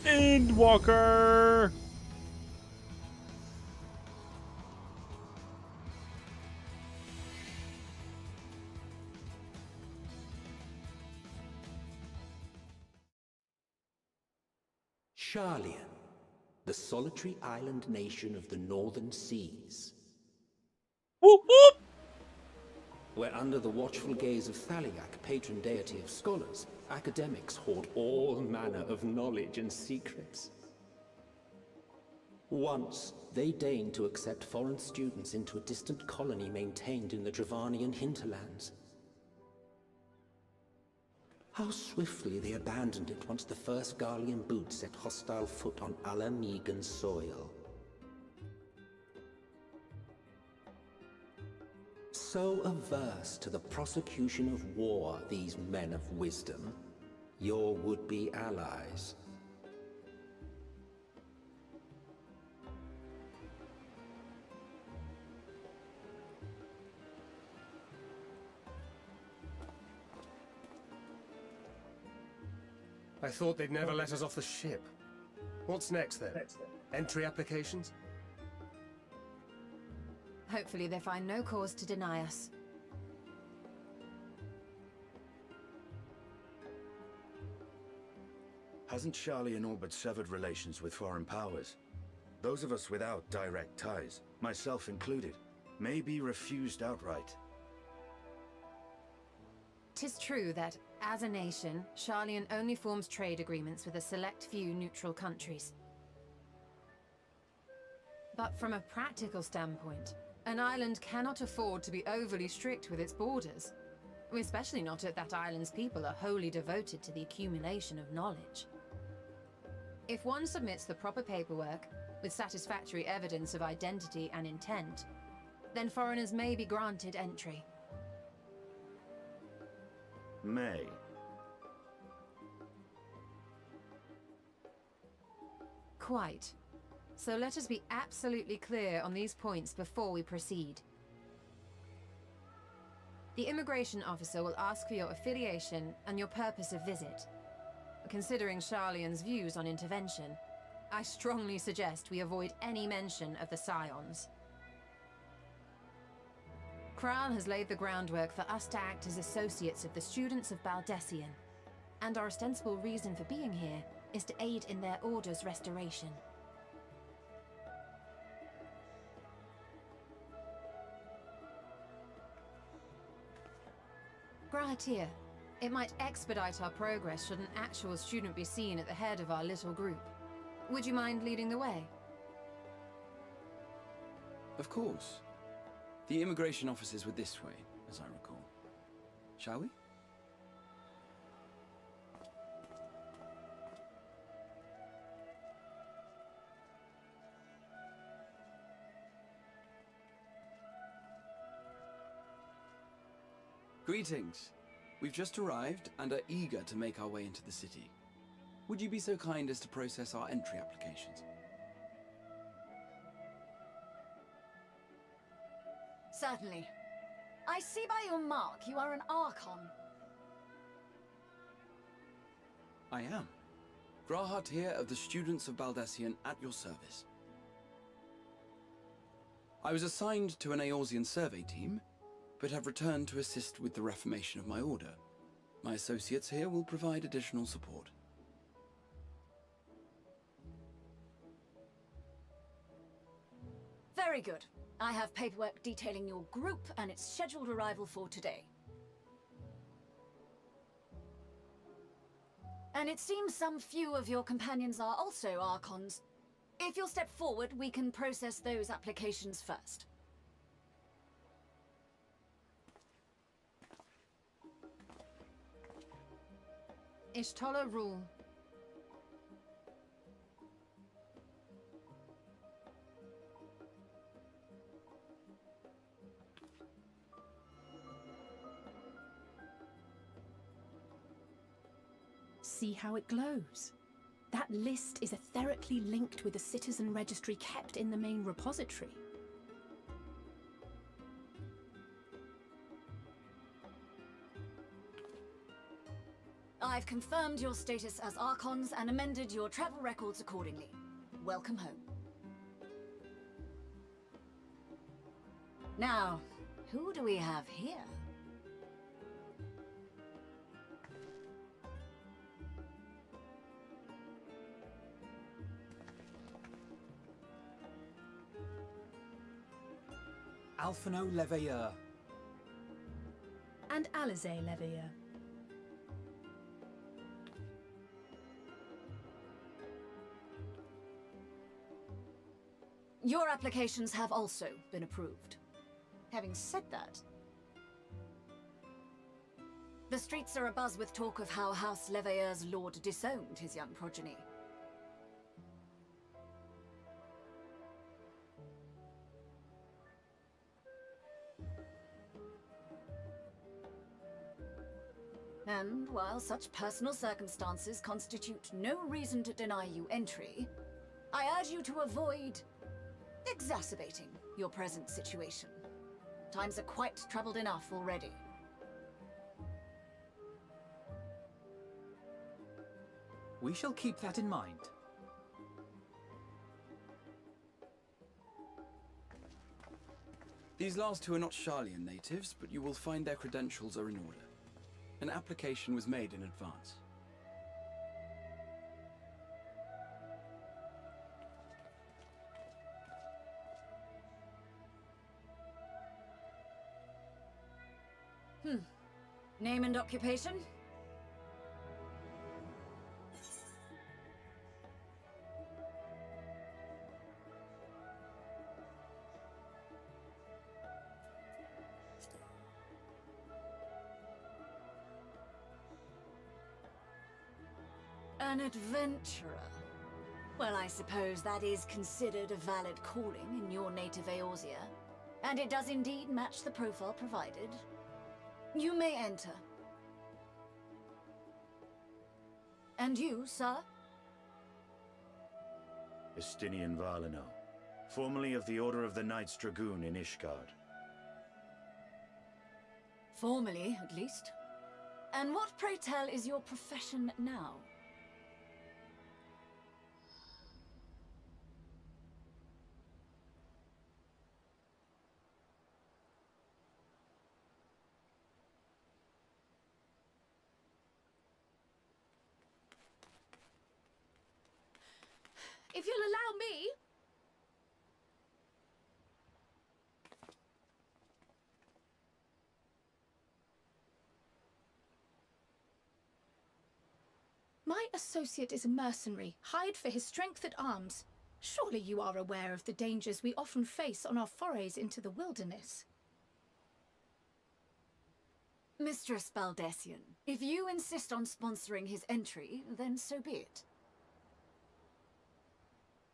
Endwalker! Sharlayan, the solitary island nation of the northern seas. Whoop whoop! Where under the watchful gaze of Thaliak, patron deity of scholars, academics hoard all manner of knowledge and secrets. Once, they deigned to accept foreign students into a distant colony maintained in the Dravanian hinterlands. How swiftly they abandoned it once the first Garlean boot set hostile foot on Ala Mhigan soil. So averse to the prosecution of war, these men of wisdom, your would-be allies. I thought they'd never let us off the ship. What's next then? Entry applications? Hopefully they find no cause to deny us. Hasn't Sharlayan all but severed relations with foreign powers? Those of us without direct ties, myself included, may be refused outright. 'Tis true that, as a nation, Sharlayan only forms trade agreements with a select few neutral countries. But from a practical standpoint, an island cannot afford to be overly strict with its borders, especially not if that island's people are wholly devoted to the accumulation of knowledge. If one submits the proper paperwork, with satisfactory evidence of identity and intent, then foreigners may be granted entry. May. Quite. So let us be absolutely clear on these points before we proceed. The immigration officer will ask for your affiliation and your purpose of visit. Considering Sharlayan's views on intervention, I strongly suggest we avoid any mention of the Scions. Kral has laid the groundwork for us to act as associates of the students of Baldessian, and our ostensible reason for being here is to aid in their order's restoration. Grahatir, it might expedite our progress should an actual student be seen at the head of our little group. Would you mind leading the way? Of course. The immigration offices were this way, as I recall. Shall we? Greetings. We've just arrived and are eager to make our way into the city. Would you be so kind as to process our entry applications? Certainly. I see by your mark you are an Archon. I am. Grahatir of the Students of Baldessian at your service. I was assigned to an Eorzean survey team, but have returned to assist with the reformation of my order. My associates here will provide additional support. Very good. I have paperwork detailing your group and its scheduled arrival for today. And it seems some few of your companions are also Archons. If you'll step forward, we can process those applications first. Ishtola rule. See how it glows? That list is etherically linked with the citizen registry kept in the main repository. I've confirmed your status as Archons and amended your travel records accordingly. Welcome home. Now, who do we have here? Alphino Leveilleur. And Alize Leveilleur. Your applications have also been approved. Having said that, the streets are abuzz with talk of how House Leveilleur's lord disowned his young progeny. And while such personal circumstances constitute no reason to deny you entry, I urge you to avoid exacerbating your present situation. Times are quite troubled enough already. We shall keep that in mind. These last two are not Sharlayan natives, but you will find their credentials are in order. An application was made in advance. Name and occupation? An adventurer. Well, I suppose that is considered a valid calling in your native Eorzea, and it does indeed match the profile provided. You may enter. And you, sir? Estinian Valino, formerly of the Order of the Knights Dragoon in Ishgard. Formally, at least. And what, pray tell, is your profession now? if you'll allow me. My associate is a mercenary, hired for his strength at arms. Surely you are aware of the dangers we often face on our forays into the wilderness. Mistress Baldessian, if you insist on sponsoring his entry, then so be it.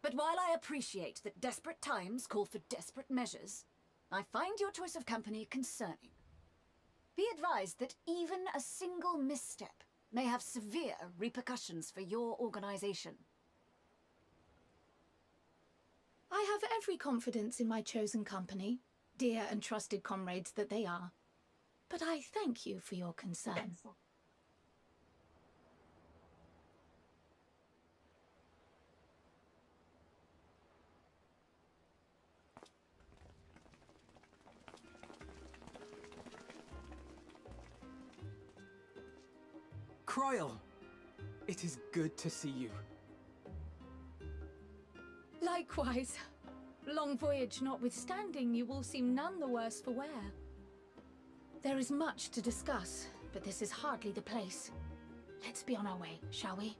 But while I appreciate that desperate times call for desperate measures, I find your choice of company concerning. Be advised that even a single misstep may have severe repercussions for your organization. I have every confidence in my chosen company, dear and trusted comrades that they are. But I thank you for your concern. Croyle, it is good to see you. Likewise. Long voyage notwithstanding, you all seem none the worse for wear. There is much to discuss, but this is hardly the place. Let's be on our way, shall we?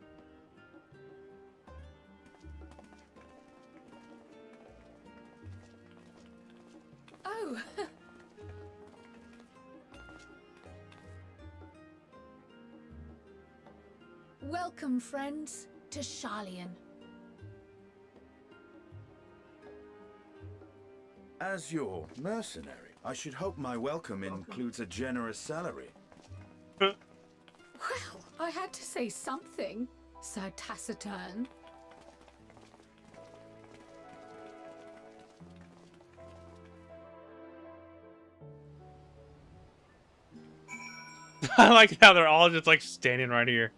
Oh! Welcome, friends, to Sharlayan. As your mercenary, I should hope my welcome includes a generous salary. Well, I had to say something, Sir Taciturn. I like how they're all just like standing right here.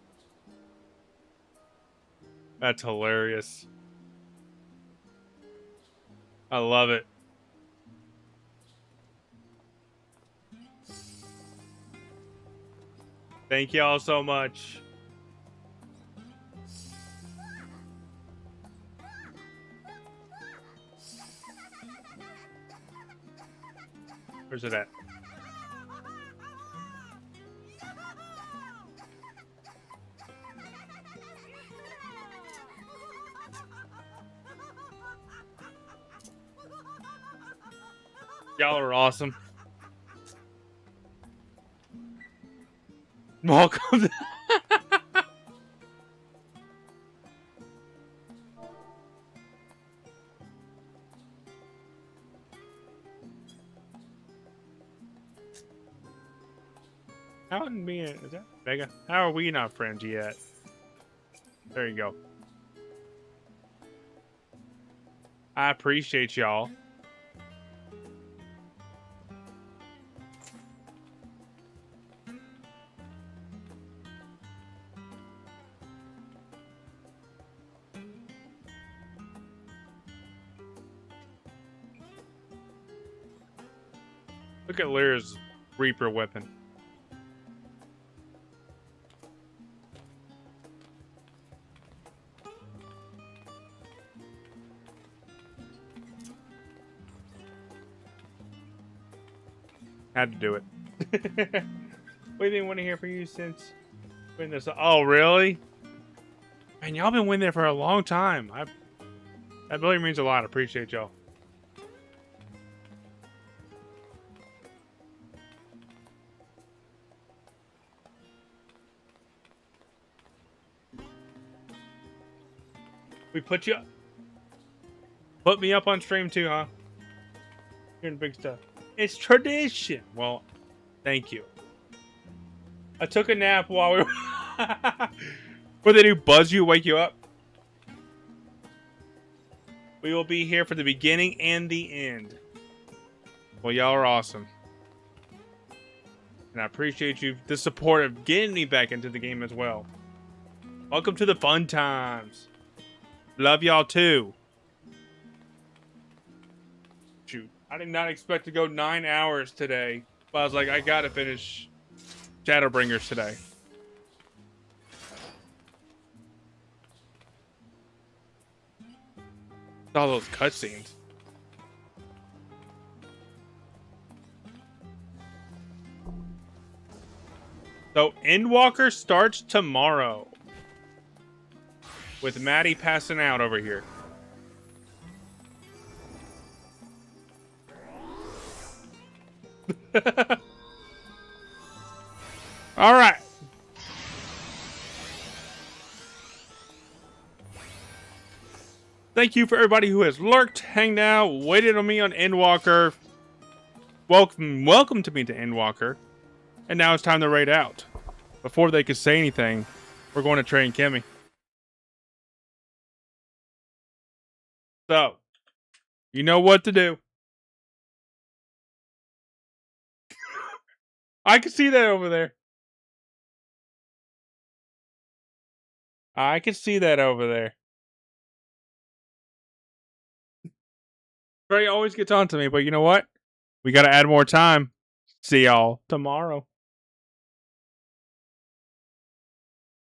That's hilarious. I love it. Thank y'all so much. Where's it at? Y'all are awesome. Welcome. How are me? Is that Vega? How are we not friends yet? There you go. I appreciate y'all. Look at Lyra's Reaper weapon. Had to do it. We've been wanting to hear from you since when this. Oh, really? Man, y'all been waiting there for a long time. That really means a lot. I appreciate y'all. We put me up on stream too, huh? Hearing big stuff. It's tradition. Well, thank you. I took a nap while we were... Where they do buzz you, wake you up. We will be here for the beginning and the end. Well, y'all are awesome. And I appreciate you, the support of getting me back into the game as well. Welcome to the fun times. Love y'all too. Shoot. I did not expect to go 9 hours today. But I was like, I gotta finish Shadowbringers today. all those cutscenes. So Endwalker starts tomorrow. With Maddie passing out over here. All right. Thank you for everybody who has lurked, hanged out, waited on me on Endwalker. Welcome to me to Endwalker. And now it's time to raid out. Before they could say anything, we're going to train Kimmy. So, you know what to do. I can see that over there. I can see that over there. Trey always gets on to me, but you know what? We got to add more time. See y'all tomorrow.